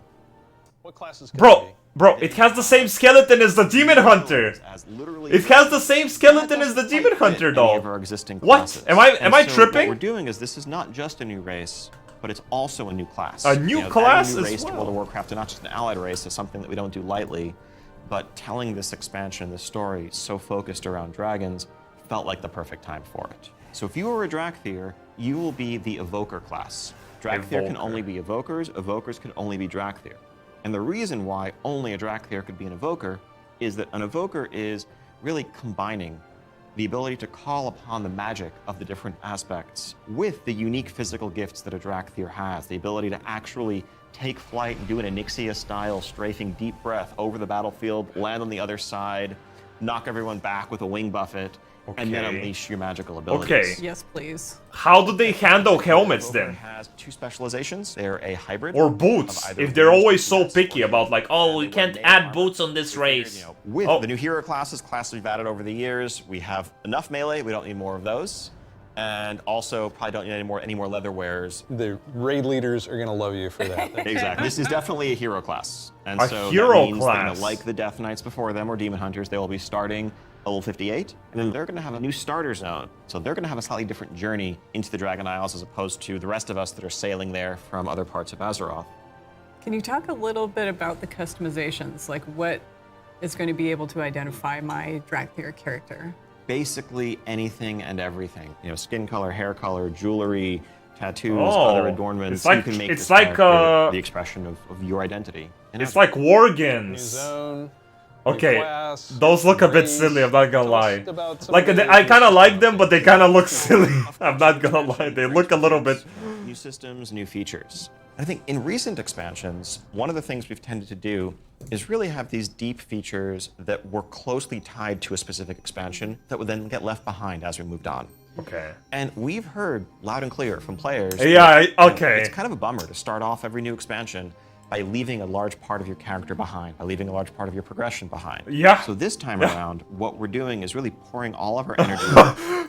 [SPEAKER 3] What classes can it be?
[SPEAKER 1] Bro, it has the same skeleton as the Demon Hunter. It has the same skeleton as the Demon Hunter, though. What? Am I tripping?
[SPEAKER 4] What we're doing is this is not just a new race, but it's also a new class.
[SPEAKER 1] A new class
[SPEAKER 4] a new
[SPEAKER 1] as
[SPEAKER 4] race
[SPEAKER 1] well.
[SPEAKER 4] to World of Warcraft, and not just an allied race, is something that we don't do lightly. But telling this expansion, this story, so focused around dragons, felt like the perfect time for it. So if you are a Drakthir, you will be the Evoker class. Drakthir can only be Evokers. Evokers can only be Drakthir. And the reason why only a Drakthir could be an Evoker is that an Evoker is really combining the ability to call upon the magic of the different aspects with the unique physical gifts that a Drakthir has. The ability to actually take flight and do an Onyxia-style strafing deep breath over the battlefield, land on the other side, knock everyone back with a wing buffet, and then unleash your magical abilities.
[SPEAKER 1] Okay.
[SPEAKER 5] Yes, please.
[SPEAKER 1] How do they handle helmets then?
[SPEAKER 4] Has 2 specializations. They're a hybrid.
[SPEAKER 1] Or boots, if they're always so picky about like, oh, we can't add boots on this race.
[SPEAKER 4] With the new hero classes we've added over the years, we have enough melee, we don't need more of those. And also probably don't need any more leather wearers.
[SPEAKER 3] The raid leaders are going to love you for that.
[SPEAKER 4] Exactly. This is definitely a hero class. And
[SPEAKER 1] a
[SPEAKER 4] so
[SPEAKER 1] hero
[SPEAKER 4] that means
[SPEAKER 1] class.
[SPEAKER 4] They're gonna, like the Death Knights before them or Demon Hunters, they will be starting level 58, and then they're going to have a new starter zone. So they're going to have a slightly different journey into the Dragon Isles as opposed to the rest of us that are sailing there from other parts of Azeroth.
[SPEAKER 5] Can you talk a little bit about the customizations? Like what is going to be able to identify my Drakthir character?
[SPEAKER 4] Basically anything and everything. You know, skin color, hair color, jewelry, tattoos, other adornments.
[SPEAKER 1] It's like,
[SPEAKER 4] you can make
[SPEAKER 1] it's
[SPEAKER 4] this
[SPEAKER 1] like
[SPEAKER 4] the expression of your identity.
[SPEAKER 1] It's like Worgens.
[SPEAKER 3] New zone.
[SPEAKER 1] Okay,
[SPEAKER 3] class,
[SPEAKER 1] those look a bit silly, I'm not gonna lie. Like, I kind of like them, but they kind of look silly. I'm not gonna lie, they look a little bit...
[SPEAKER 4] New systems, new features. I think in recent expansions, one of the things we've tended to do is really have these deep features that were closely tied to a specific expansion that would then get left behind as we moved on.
[SPEAKER 1] Okay.
[SPEAKER 4] And we've heard loud and clear from players.
[SPEAKER 1] Yeah,
[SPEAKER 4] that, you know,
[SPEAKER 1] okay.
[SPEAKER 4] it's kind of a bummer to start off every new expansion by leaving a large part of your character behind, by leaving a large part of your progression behind.
[SPEAKER 1] Yeah.
[SPEAKER 4] So this time around, what we're doing is really pouring all of our energy.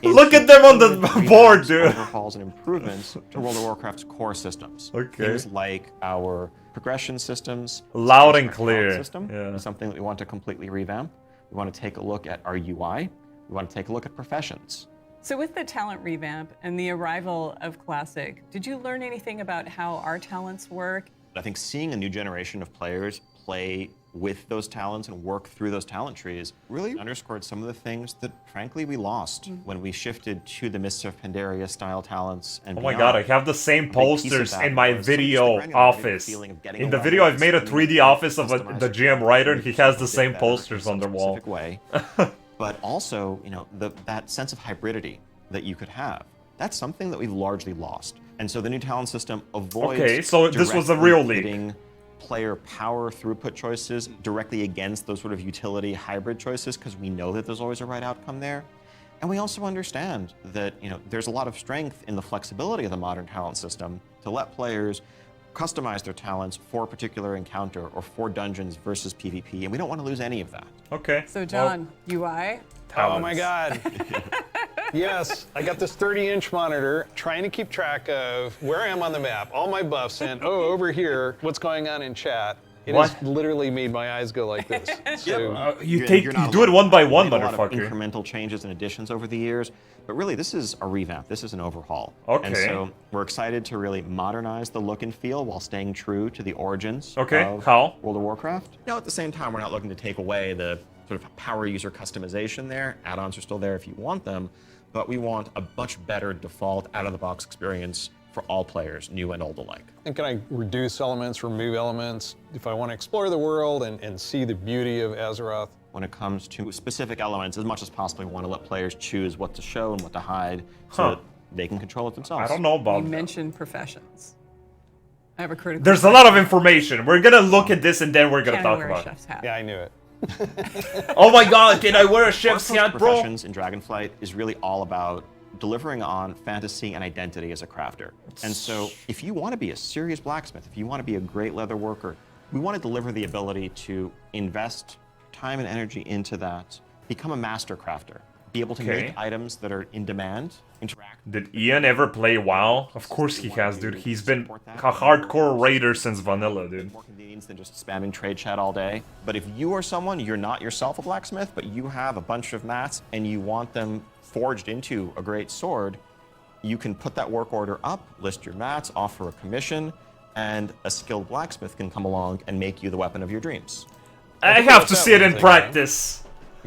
[SPEAKER 1] Look at them on the board, dude.
[SPEAKER 4] Overhauls and improvements to World of Warcraft's core systems.
[SPEAKER 1] Okay.
[SPEAKER 4] Things like our progression systems.
[SPEAKER 1] Loud and
[SPEAKER 4] our talent
[SPEAKER 1] clear.
[SPEAKER 4] System
[SPEAKER 1] Yeah.
[SPEAKER 4] is something that we want to completely revamp. We want to take a look at our UI. We want to take a look at professions.
[SPEAKER 5] So with the talent revamp and the arrival of Classic, did you learn anything about how our talents work?
[SPEAKER 4] I think seeing a new generation of players play with those talents and work through those talent trees really underscored some of the things that, frankly, we lost when we shifted to the Mists of Pandaria style talents and
[SPEAKER 1] Oh my
[SPEAKER 4] beyond.
[SPEAKER 1] god, I have the same
[SPEAKER 4] A big piece of
[SPEAKER 1] posters
[SPEAKER 4] that
[SPEAKER 1] in my
[SPEAKER 4] was
[SPEAKER 1] video
[SPEAKER 4] just the
[SPEAKER 1] office.
[SPEAKER 4] feeling of getting
[SPEAKER 1] In
[SPEAKER 4] a
[SPEAKER 1] the
[SPEAKER 4] level
[SPEAKER 1] video,
[SPEAKER 4] and
[SPEAKER 1] I've made a
[SPEAKER 4] seeing
[SPEAKER 1] 3D office of
[SPEAKER 4] customize
[SPEAKER 1] the
[SPEAKER 4] your
[SPEAKER 1] GM writer, and he has the
[SPEAKER 4] bit
[SPEAKER 1] same
[SPEAKER 4] better
[SPEAKER 1] posters
[SPEAKER 4] in
[SPEAKER 1] on
[SPEAKER 4] some
[SPEAKER 1] their wall.
[SPEAKER 4] specific way. But also, you know, that sense of hybridity that you could have. That's something that we've largely lost. And so the new talent system avoids
[SPEAKER 1] Okay, so this was a
[SPEAKER 4] directly
[SPEAKER 1] real leak.
[SPEAKER 4] pitting player power throughput choices directly against those sort of utility hybrid choices, because we know that there's always a right outcome there. And we also understand that, you know, there's a lot of strength in the flexibility of the modern talent system to let players customize their talents for a particular encounter or for dungeons versus PvP, and we don't want to lose any of that.
[SPEAKER 1] Okay.
[SPEAKER 5] So John, UI?
[SPEAKER 3] Oh my
[SPEAKER 1] talents.
[SPEAKER 3] God. Yes, I got this 30-inch monitor trying to keep track of where I am on the map, all my buffs, and oh, over here, what's going on in chat. It
[SPEAKER 1] What?
[SPEAKER 3] has literally made my eyes go like this. So,
[SPEAKER 1] You
[SPEAKER 4] You're not
[SPEAKER 1] do it
[SPEAKER 4] alone.
[SPEAKER 1] one by
[SPEAKER 4] We've
[SPEAKER 1] one,
[SPEAKER 4] made a lot of
[SPEAKER 1] motherfucker.
[SPEAKER 4] incremental changes and additions over the years, but really this is a revamp. This is an overhaul.
[SPEAKER 1] Okay.
[SPEAKER 4] And so we're excited to really modernize the look and feel while staying true to the origins
[SPEAKER 1] Okay,
[SPEAKER 4] of
[SPEAKER 1] how?
[SPEAKER 4] World of Warcraft. Now, at the same time, we're not looking to take away the sort of power user customization there. Add-ons are still there if you want them, but we want a much better default out-of-the-box experience for all players, new and old alike.
[SPEAKER 3] and can I reduce elements, remove elements? If I want to explore the world and see the beauty of Azeroth,
[SPEAKER 4] When it comes to specific elements, as much as possible, we want to let players choose what to show and what to hide so that they can control it themselves.
[SPEAKER 1] I don't know
[SPEAKER 5] You
[SPEAKER 1] about that.
[SPEAKER 5] mentioned professions. I have a critical.
[SPEAKER 1] There's a lot of information. We're gonna look at this and then we're gonna
[SPEAKER 5] Can I
[SPEAKER 1] talk
[SPEAKER 5] wear a
[SPEAKER 1] about it.
[SPEAKER 5] chef's hat?
[SPEAKER 3] yeah, I knew it.
[SPEAKER 1] Oh my god, can I wear a chef's
[SPEAKER 4] Workforce
[SPEAKER 1] hat, bro?
[SPEAKER 4] Professions in Dragonflight is really all about delivering on fantasy and identity as a crafter. And so if you want to be a serious blacksmith, if you want to be a great leather worker, we want to deliver the ability to invest time and energy into that, become a master crafter, be able to
[SPEAKER 1] Okay.
[SPEAKER 4] make items that are in demand, interact.
[SPEAKER 1] Did Ian ever play WoW? Of course he has, dude. He's been a hardcore raider since vanilla, dude.
[SPEAKER 4] More convenience than just spamming trade chat all day. But if you are someone, you're not yourself a blacksmith, but you have a bunch of mats and you want them forged into a great sword, you can put that work order up, list your mats, offer a commission, and a skilled blacksmith can come along and make you the weapon of your dreams.
[SPEAKER 1] I
[SPEAKER 3] think
[SPEAKER 1] have
[SPEAKER 3] that's
[SPEAKER 1] to
[SPEAKER 3] that
[SPEAKER 1] see it
[SPEAKER 3] one
[SPEAKER 1] in
[SPEAKER 3] thing,
[SPEAKER 1] practice.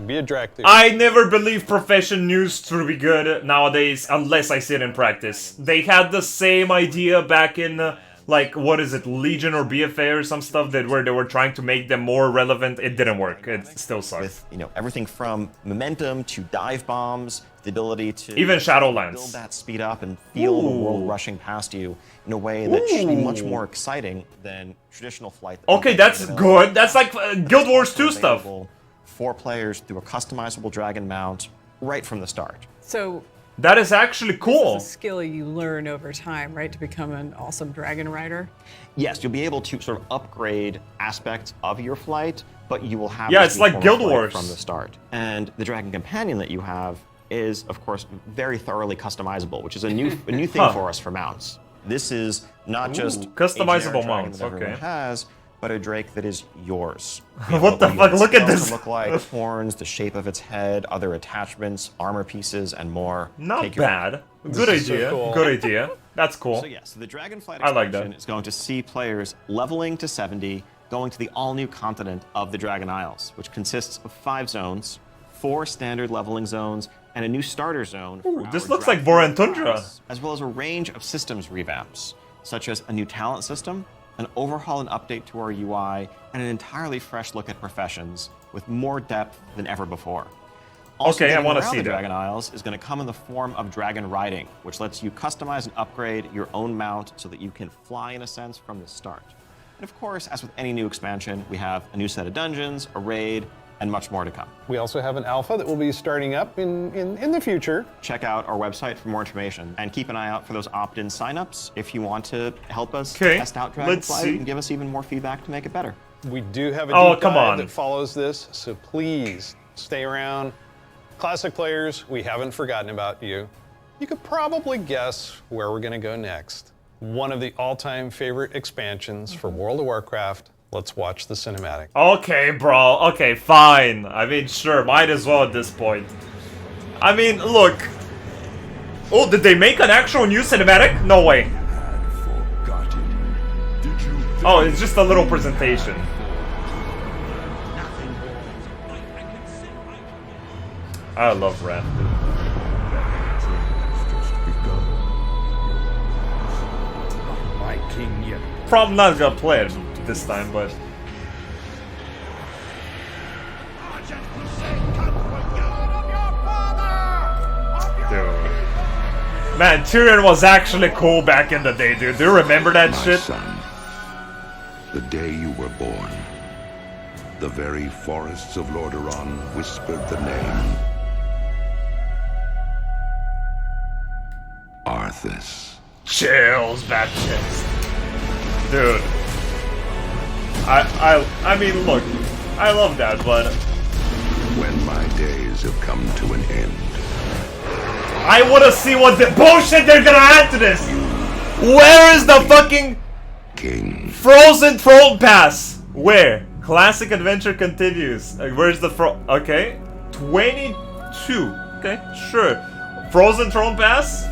[SPEAKER 3] Be a drag thief.
[SPEAKER 1] I never believe profession used to be good nowadays unless I see it in practice. They had the same idea back in, like, what is it, Legion or BFA or some stuff that where they were trying to make them more relevant. It didn't work. It still sucks.
[SPEAKER 4] With, you know, everything from momentum to dive bombs, the ability to
[SPEAKER 1] Even Shadowlands.
[SPEAKER 4] build that speed up and feel the world
[SPEAKER 1] Ooh.
[SPEAKER 4] rushing past you in a way that should be much
[SPEAKER 1] Ooh.
[SPEAKER 4] more exciting than traditional flight.
[SPEAKER 1] Okay, that's good. That's like Guild Wars 2 stuff.
[SPEAKER 4] Available for players through a customizable dragon mount right from the start.
[SPEAKER 5] So
[SPEAKER 1] That is actually cool.
[SPEAKER 5] this is a skill you learn over time, right, to become an awesome dragon rider.
[SPEAKER 4] Yes, you'll be able to sort of upgrade aspects of your flight, but you will have
[SPEAKER 1] Yeah,
[SPEAKER 4] this
[SPEAKER 1] it's
[SPEAKER 4] new
[SPEAKER 1] like
[SPEAKER 4] form of
[SPEAKER 1] Guild
[SPEAKER 4] flight
[SPEAKER 1] Wars.
[SPEAKER 4] from the start. And the Dragon Companion that you have is, of course, very thoroughly customizable, which is a new thing
[SPEAKER 1] Huh.
[SPEAKER 4] for us for mounts. This is not just a
[SPEAKER 1] customizable
[SPEAKER 4] generic dragon
[SPEAKER 1] mounts,
[SPEAKER 4] that everyone
[SPEAKER 1] okay.
[SPEAKER 4] has, but a Drake that is yours.
[SPEAKER 1] What the
[SPEAKER 4] You
[SPEAKER 1] fuck?
[SPEAKER 4] want
[SPEAKER 1] Look at
[SPEAKER 4] scales
[SPEAKER 1] this.
[SPEAKER 4] to look like horns, the shape of its head, other attachments, armor pieces, and more.
[SPEAKER 1] Not
[SPEAKER 4] Take your
[SPEAKER 1] bad. Good
[SPEAKER 3] is so
[SPEAKER 1] idea.
[SPEAKER 3] cool.
[SPEAKER 1] Good idea. That's cool.
[SPEAKER 4] So yes, the Dragonflight
[SPEAKER 1] I like
[SPEAKER 4] expansion
[SPEAKER 1] that.
[SPEAKER 4] is going to see players leveling to 70, going to the all-new continent of the Dragon Isles, which consists of 5 zones, 4 standard leveling zones, and a new starter zone. for
[SPEAKER 1] this
[SPEAKER 4] our
[SPEAKER 1] looks like
[SPEAKER 4] Dragon
[SPEAKER 1] Voran Tundra.
[SPEAKER 4] class, as well as a range of systems revamps, such as a new talent system, an overhaul and update to our UI, and an entirely fresh look at professions with more depth than ever before. Also,
[SPEAKER 1] Okay, I
[SPEAKER 4] getting
[SPEAKER 1] want to
[SPEAKER 4] around
[SPEAKER 1] see
[SPEAKER 4] the
[SPEAKER 1] that.
[SPEAKER 4] Dragon Isles is going to come in the form of dragon riding, which lets you customize and upgrade your own mount so that you can fly in a sense from the start. And of course, as with any new expansion, we have a new set of dungeons, a raid, and much more to come.
[SPEAKER 3] We also have an alpha that will be starting up in the future.
[SPEAKER 4] Check out our website for more information and keep an eye out for those opt-in signups if you want to help us test out
[SPEAKER 1] let's
[SPEAKER 4] Dragonflight
[SPEAKER 1] see.
[SPEAKER 4] and give us even more feedback to make it better.
[SPEAKER 3] We do have a
[SPEAKER 1] Oh,
[SPEAKER 3] deep
[SPEAKER 1] come
[SPEAKER 3] dive
[SPEAKER 1] on.
[SPEAKER 3] that follows this, so please stay around. Classic players, we haven't forgotten about you. You could probably guess where we're gonna go next. One of the all-time favorite expansions for World of Warcraft. Let's watch the cinematic.
[SPEAKER 1] Okay, bro. Okay, fine. I mean, sure, might as well at this point. I mean, look. Oh, did they make an actual new cinematic? No way. Oh, it's just a little presentation. I love Wrath. Probably not gonna play it this time, but dude, man, Tyrion was actually cool back in the day, dude. Do you remember that
[SPEAKER 7] My
[SPEAKER 1] shit?
[SPEAKER 7] son, the day you were born, the very forests of Lordaeron whispered the name Arthas.
[SPEAKER 1] Chills, bad chills, dude. I mean, look, I love that, but
[SPEAKER 7] When my days have come to an end,
[SPEAKER 1] I want to see what the bullshit they're gonna add to this. Where is the fucking
[SPEAKER 7] King,
[SPEAKER 1] Frozen Throne Pass? Where? Classic Adventure continues. Where's the Okay, 22. Okay, sure. Frozen Throne Pass.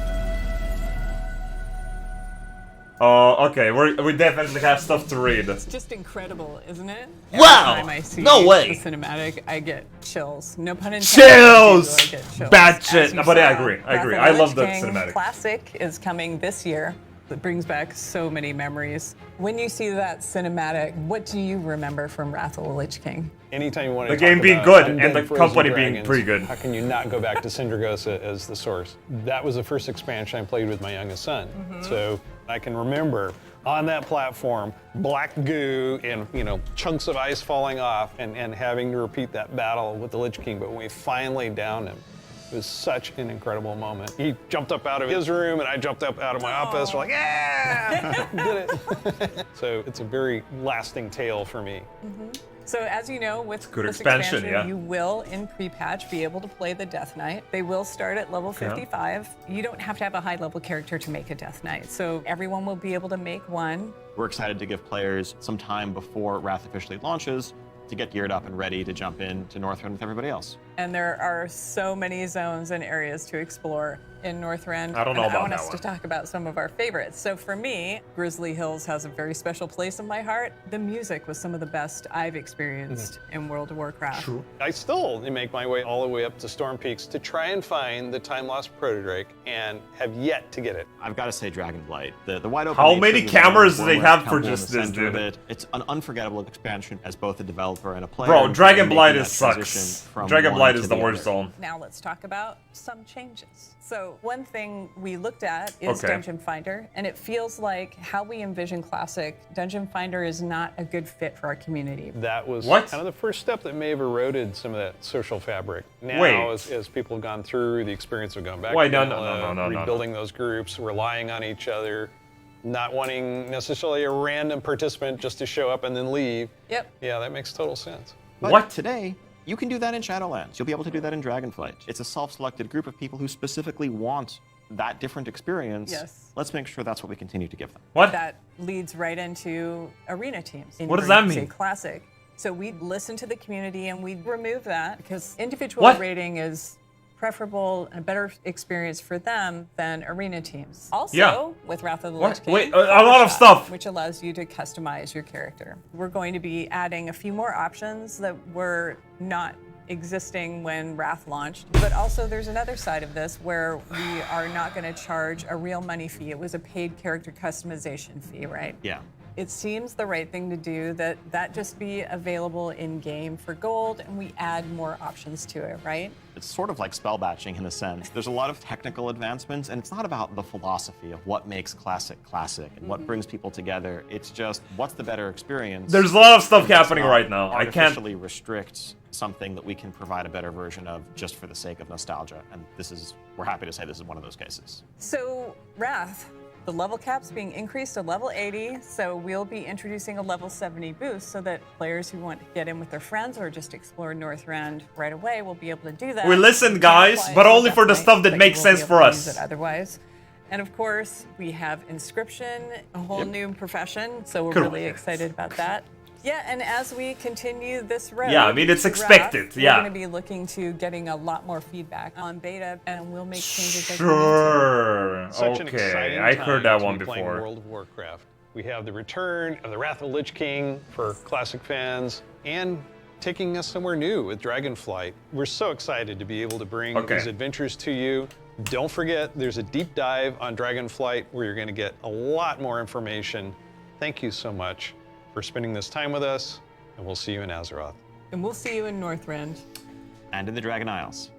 [SPEAKER 1] Oh, okay. We definitely have stuff to read.
[SPEAKER 5] It's just incredible, isn't it?
[SPEAKER 1] Wow!
[SPEAKER 5] Every time I see
[SPEAKER 1] No way!
[SPEAKER 5] the cinematic, I get chills. No pun intended.
[SPEAKER 1] Chills!
[SPEAKER 5] I get chills.
[SPEAKER 1] Bad
[SPEAKER 5] As
[SPEAKER 1] shit.
[SPEAKER 5] you
[SPEAKER 1] But I
[SPEAKER 5] saw,
[SPEAKER 1] agree. I
[SPEAKER 5] Wrath
[SPEAKER 1] agree.
[SPEAKER 5] of
[SPEAKER 1] I
[SPEAKER 5] the
[SPEAKER 1] love
[SPEAKER 5] Lich
[SPEAKER 1] the
[SPEAKER 5] King
[SPEAKER 1] cinematic.
[SPEAKER 5] Classic is coming this year. It brings back so many memories. When you see that cinematic, what do you remember from Wrath of the Lich King?
[SPEAKER 3] Anytime you want
[SPEAKER 1] The
[SPEAKER 3] to
[SPEAKER 1] game
[SPEAKER 3] talk
[SPEAKER 1] being
[SPEAKER 3] about
[SPEAKER 1] good and
[SPEAKER 3] undead
[SPEAKER 1] the
[SPEAKER 3] frozen
[SPEAKER 1] company being
[SPEAKER 3] dragons,
[SPEAKER 1] pretty good.
[SPEAKER 3] How can you not go back to Sindragosa as the source? That was the first expansion I played with my youngest son. So I can remember on that platform, black goo and chunks of ice falling off and having to repeat that battle with the Lich King. But when we finally downed him, it was such an incredible moment. He jumped up out of his room and I jumped up out of my office. We're like, yeah, did it. So it's a very lasting tale for me.
[SPEAKER 5] So as you know, with
[SPEAKER 1] good
[SPEAKER 5] this
[SPEAKER 1] expansion,
[SPEAKER 5] expansion,
[SPEAKER 1] yeah.
[SPEAKER 5] you will, in pre-patch, be able to play the Death Knight. They will start at level 55. You don't have to have a high-level character to make a Death Knight, so everyone will be able to make one.
[SPEAKER 4] We're excited to give players some time before Wrath officially launches to get geared up and ready to jump into Northrend with everybody else.
[SPEAKER 5] And there are so many zones and areas to explore in Northrend.
[SPEAKER 1] I don't know
[SPEAKER 5] and
[SPEAKER 1] about
[SPEAKER 5] I want
[SPEAKER 1] that
[SPEAKER 5] us
[SPEAKER 1] one.
[SPEAKER 5] to talk about some of our favorites. So for me, Grizzly Hills has a very special place in my heart. The music was some of the best I've experienced in World of Warcraft.
[SPEAKER 1] True.
[SPEAKER 3] I still make my way all the way up to Storm Peaks to try and find the time-lost Protodrake and have yet to get it.
[SPEAKER 4] I've got to say Dragonblight. The wide open
[SPEAKER 1] How
[SPEAKER 4] nature
[SPEAKER 1] many
[SPEAKER 4] of the
[SPEAKER 1] cameras
[SPEAKER 4] world,
[SPEAKER 1] do they
[SPEAKER 4] Warlord
[SPEAKER 1] have for
[SPEAKER 4] Temple in
[SPEAKER 1] just
[SPEAKER 4] the
[SPEAKER 1] this,
[SPEAKER 4] center of
[SPEAKER 1] dude?
[SPEAKER 4] it. It's an unforgettable expansion as both a developer and a player.
[SPEAKER 1] Bro, Dragon Blight
[SPEAKER 4] making
[SPEAKER 1] is
[SPEAKER 4] that transition
[SPEAKER 1] sucks.
[SPEAKER 4] from
[SPEAKER 1] Dragon
[SPEAKER 4] one
[SPEAKER 1] Blight
[SPEAKER 4] to
[SPEAKER 1] is the worst
[SPEAKER 4] other.
[SPEAKER 1] zone.
[SPEAKER 5] Now let's talk about some changes. So one thing we looked at is
[SPEAKER 1] Okay.
[SPEAKER 5] Dungeon Finder, and it feels like how we envision Classic, Dungeon Finder is not a good fit for our community.
[SPEAKER 3] That was
[SPEAKER 1] What?
[SPEAKER 3] kind of the first step that may have eroded some of that social fabric. Now,
[SPEAKER 1] Wait.
[SPEAKER 3] as people have gone through the experience of going back
[SPEAKER 1] Wait,
[SPEAKER 3] to
[SPEAKER 1] no,
[SPEAKER 3] vanilla,
[SPEAKER 1] no.
[SPEAKER 3] rebuilding those groups, relying on each other, not wanting necessarily a random participant just to show up and then leave.
[SPEAKER 5] Yep.
[SPEAKER 3] Yeah, that makes total sense.
[SPEAKER 4] But
[SPEAKER 1] What?
[SPEAKER 4] today, you can do that in Shadowlands. You'll be able to do that in Dragonflight. It's a self-selected group of people who specifically want that different experience.
[SPEAKER 5] Yes.
[SPEAKER 4] Let's make sure that's what we continue to give them.
[SPEAKER 1] What?
[SPEAKER 5] That leads right into arena teams. in
[SPEAKER 1] What does
[SPEAKER 5] Burning
[SPEAKER 1] that
[SPEAKER 5] Crusade
[SPEAKER 1] mean?
[SPEAKER 5] Classic. So we listen to the community and we remove that because individual
[SPEAKER 1] What?
[SPEAKER 5] rating is preferable and a better experience for them than arena teams. Also,
[SPEAKER 1] Yeah.
[SPEAKER 5] with Wrath of the
[SPEAKER 1] What?
[SPEAKER 5] Lich King,
[SPEAKER 1] Wait, a lot of
[SPEAKER 5] Overshot,
[SPEAKER 1] stuff.
[SPEAKER 5] which allows you to customize your character. We're going to be adding a few more options that were not existing when Wrath launched, but also there's another side of this where we are not going to charge a real money fee. It was a paid character customization fee, right?
[SPEAKER 4] Yeah.
[SPEAKER 5] it seems the right thing to do that just be available in game for gold, and we add more options to it, right?
[SPEAKER 4] It's sort of like spell batching in a sense. There's a lot of technical advancements, and it's not about the philosophy of what makes classic classic and what brings people together. It's just what's the better experience.
[SPEAKER 1] There's a lot of stuff
[SPEAKER 4] And let's
[SPEAKER 1] happening
[SPEAKER 4] not
[SPEAKER 1] right now. I can't
[SPEAKER 4] artificially restrict something that we can provide a better version of just for the sake of nostalgia. And we're happy to say this is one of those cases.
[SPEAKER 5] So, Wrath, the level cap's being increased to level 80, so we'll be introducing a level 70 boost so that players who want to get in with their friends or just explore Northrend right away will be able to do that.
[SPEAKER 1] We listen, guys, but only for the stuff that makes sense for us.
[SPEAKER 5] Otherwise. And of course, we have Inscription, a whole new profession, so we're
[SPEAKER 1] Cool.
[SPEAKER 5] really excited about that. Yeah, and as we continue this road,
[SPEAKER 1] Yeah, I mean, it's
[SPEAKER 5] to
[SPEAKER 1] expected,
[SPEAKER 5] Wrath,
[SPEAKER 1] yeah.
[SPEAKER 5] We're going to be looking to getting a lot more feedback on beta, and we'll make changes as we need to.
[SPEAKER 1] Sure.
[SPEAKER 3] Such an
[SPEAKER 1] Okay,
[SPEAKER 3] exciting
[SPEAKER 1] I heard that
[SPEAKER 3] time to
[SPEAKER 1] one
[SPEAKER 3] be playing
[SPEAKER 1] before.
[SPEAKER 3] World of Warcraft. We have the return of the Wrath of the Lich King for classic fans, and taking us somewhere new with Dragonflight. We're so excited to be able to bring these adventures to you. Don't forget, there's a deep dive on Dragonflight where you're going to get a lot more information. Thank you so much for spending this time with us, and we'll see you in Azeroth.
[SPEAKER 5] And we'll see you in Northrend.
[SPEAKER 4] And in the Dragon Isles.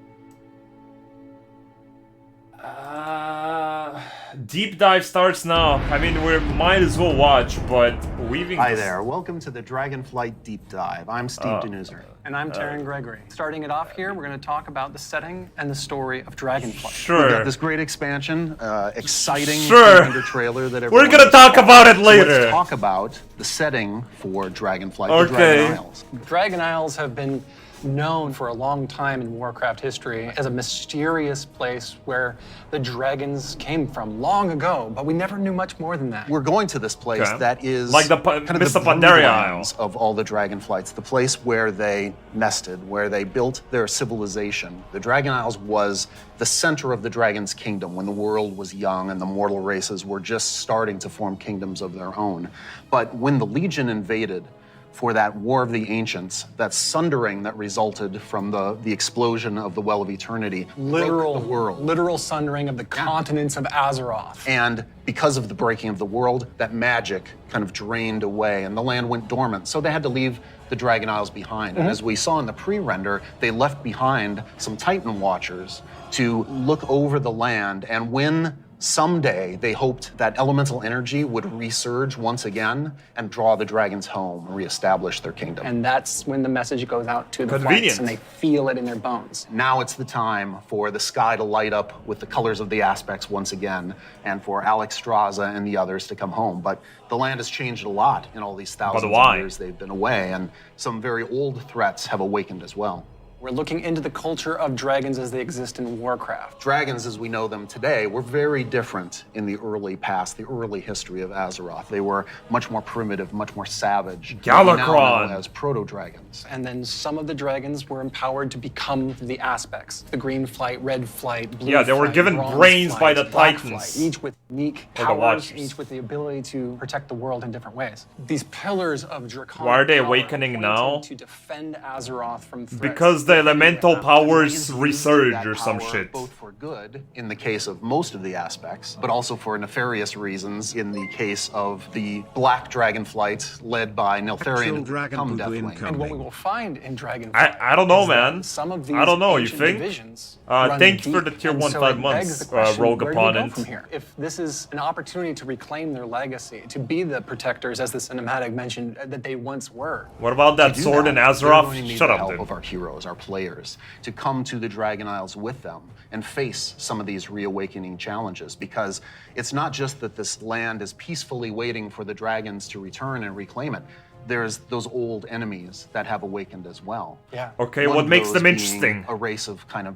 [SPEAKER 1] Deep dive starts now. I mean, we might as well watch, but weaving.
[SPEAKER 8] Hi there. Welcome to the Dragonflight Deep Dive. I'm Steve Denuser.
[SPEAKER 9] And I'm Taryn Gregory. Starting it off here, we're going to talk about the setting and the story of Dragonflight.
[SPEAKER 8] We've
[SPEAKER 1] Sure.
[SPEAKER 8] got this great expansion, exciting
[SPEAKER 1] Sure.
[SPEAKER 8] render trailer that
[SPEAKER 1] We're
[SPEAKER 8] everyone
[SPEAKER 1] gonna
[SPEAKER 8] is
[SPEAKER 1] talk
[SPEAKER 8] talking
[SPEAKER 1] about it
[SPEAKER 8] So
[SPEAKER 1] later.
[SPEAKER 8] let's talk about the setting for Dragonflight, the
[SPEAKER 1] Okay.
[SPEAKER 8] Dragon Isles.
[SPEAKER 9] Dragon Isles have been known for a long time in Warcraft history as a mysterious place where the dragons came from long ago, but we never knew much more than that.
[SPEAKER 8] We're going to this place
[SPEAKER 1] Okay.
[SPEAKER 8] that is
[SPEAKER 1] Like the
[SPEAKER 8] kind of
[SPEAKER 1] Mist
[SPEAKER 8] the
[SPEAKER 1] of Pandaria
[SPEAKER 8] broodlands of all the Dragonflights, the place where they nested, where they built their civilization. The Dragon Isles was the center of the Dragon's kingdom when the world was young and the mortal races were just starting to form kingdoms of their own. But when the Legion invaded, for that War of the Ancients, that sundering that resulted from the explosion of the Well of Eternity, broke the world.
[SPEAKER 9] Literal sundering of the continents of Azeroth.
[SPEAKER 8] And because of the breaking of the world, that magic kind of drained away and the land went dormant. So they had to leave the Dragon Isles behind. And as we saw in the pre-render, they left behind some Titan Watchers to look over the land. And when someday they hoped that elemental energy would resurge once again and draw the dragons home and reestablish their kingdom.
[SPEAKER 9] And that's when the message goes out to the
[SPEAKER 1] Convenient.
[SPEAKER 9] flights and they feel it in their bones.
[SPEAKER 8] Now it's the time for the sky to light up with the colors of the aspects once again, and for Alex Straza and the others to come home. But the land has changed a lot in all these thousands
[SPEAKER 1] why?
[SPEAKER 8] of years they've been away, and some very old threats have awakened as well.
[SPEAKER 9] We're looking into the culture of dragons as they exist in Warcraft.
[SPEAKER 8] Dragons, as we know them today, were very different in the early past, the early history of Azeroth. They were much more primitive, much more savage. What we now
[SPEAKER 1] Galakrond.
[SPEAKER 8] know as proto-dragons.
[SPEAKER 9] And then some of the dragons were empowered to become the aspects. The green flight, red flight, blue
[SPEAKER 1] Yeah, they were
[SPEAKER 9] flight,
[SPEAKER 1] given
[SPEAKER 9] bronze
[SPEAKER 1] brains
[SPEAKER 9] flight,
[SPEAKER 1] by the
[SPEAKER 9] black
[SPEAKER 1] Titans.
[SPEAKER 9] flight, each with unique
[SPEAKER 1] Or the
[SPEAKER 9] powers,
[SPEAKER 1] Watchers.
[SPEAKER 9] each with the ability to protect the world in different ways. These pillars of draconic
[SPEAKER 1] Why are they
[SPEAKER 9] power
[SPEAKER 1] awakening
[SPEAKER 9] pointed
[SPEAKER 1] now?
[SPEAKER 9] To defend Azeroth from threats.
[SPEAKER 1] Because the elemental powers
[SPEAKER 8] Dragons
[SPEAKER 1] resurge
[SPEAKER 8] use that
[SPEAKER 1] or some
[SPEAKER 8] power
[SPEAKER 1] shit.
[SPEAKER 8] Both for good, in the case of most of the aspects, but also for nefarious reasons, in the case of the Black Dragonflight led by Neltharion
[SPEAKER 2] Dragon
[SPEAKER 8] Come
[SPEAKER 2] Poo
[SPEAKER 8] Deathwing.
[SPEAKER 2] incoming.
[SPEAKER 9] And what we will find in Dragonflight
[SPEAKER 1] I don't know,
[SPEAKER 9] is that
[SPEAKER 1] man.
[SPEAKER 9] Some of these
[SPEAKER 1] I don't know, you
[SPEAKER 9] ancient
[SPEAKER 1] think?
[SPEAKER 9] divisions
[SPEAKER 1] Thank
[SPEAKER 9] run
[SPEAKER 1] you for the
[SPEAKER 9] deep,
[SPEAKER 1] tier
[SPEAKER 9] and
[SPEAKER 1] 1
[SPEAKER 9] so
[SPEAKER 1] 5
[SPEAKER 9] it
[SPEAKER 1] months,
[SPEAKER 9] begs the question,
[SPEAKER 1] rogue
[SPEAKER 9] where do we go
[SPEAKER 1] opponent.
[SPEAKER 9] from here? If this is an opportunity to reclaim their legacy, to be the protectors, as the cinematic mentioned, that they once were.
[SPEAKER 1] What about that
[SPEAKER 8] To do
[SPEAKER 1] sword in
[SPEAKER 8] that, they're going to
[SPEAKER 1] Azeroth?
[SPEAKER 8] need
[SPEAKER 1] Shut
[SPEAKER 8] the
[SPEAKER 1] up,
[SPEAKER 8] help
[SPEAKER 1] dude.
[SPEAKER 8] of our heroes, our players, to come to the Dragon Isles with them and face some of these reawakening challenges. Because it's not just that this land is peacefully waiting for the dragons to return and reclaim it. There's those old enemies that have awakened as well.
[SPEAKER 9] Yeah.
[SPEAKER 1] Okay,
[SPEAKER 8] One
[SPEAKER 1] what
[SPEAKER 8] of
[SPEAKER 1] makes
[SPEAKER 8] those
[SPEAKER 1] them
[SPEAKER 8] being
[SPEAKER 1] interesting?
[SPEAKER 8] A race of kind of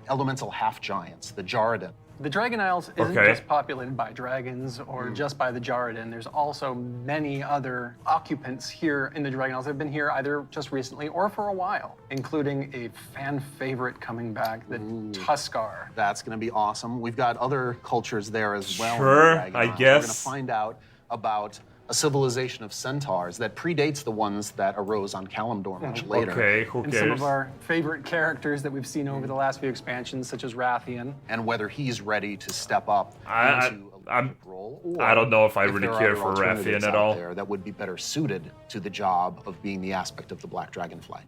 [SPEAKER 8] elemental half-giants, the Jarden.
[SPEAKER 9] The Dragon Isles isn't
[SPEAKER 1] Okay.
[SPEAKER 9] just populated by dragons or just by the Jarden. There's also many other occupants here in the Dragon Isles that have been here either just recently or for a while, including a fan favorite coming back, the Tuskar.
[SPEAKER 8] That's going to be awesome. We've got other cultures there as well. in the
[SPEAKER 1] Sure,
[SPEAKER 8] Dragon
[SPEAKER 1] I
[SPEAKER 8] Isles. We're
[SPEAKER 1] guess.
[SPEAKER 8] going to find out about a civilization of centaurs that predates the ones that arose on Kalimdor much later.
[SPEAKER 1] Okay, who
[SPEAKER 9] And some
[SPEAKER 1] cares?
[SPEAKER 9] of our favorite characters that we've seen over the last few expansions, such as Rathian.
[SPEAKER 8] And whether he's ready to step up
[SPEAKER 1] I-
[SPEAKER 8] into a
[SPEAKER 1] I don't know if I
[SPEAKER 8] if
[SPEAKER 1] really
[SPEAKER 8] there are
[SPEAKER 1] care
[SPEAKER 8] other
[SPEAKER 1] for
[SPEAKER 8] alternatives
[SPEAKER 1] Rathian at
[SPEAKER 8] out
[SPEAKER 1] all.
[SPEAKER 8] there that would be better suited to the job of being the aspect of the Black Dragonfly.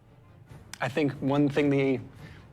[SPEAKER 9] I think one thing the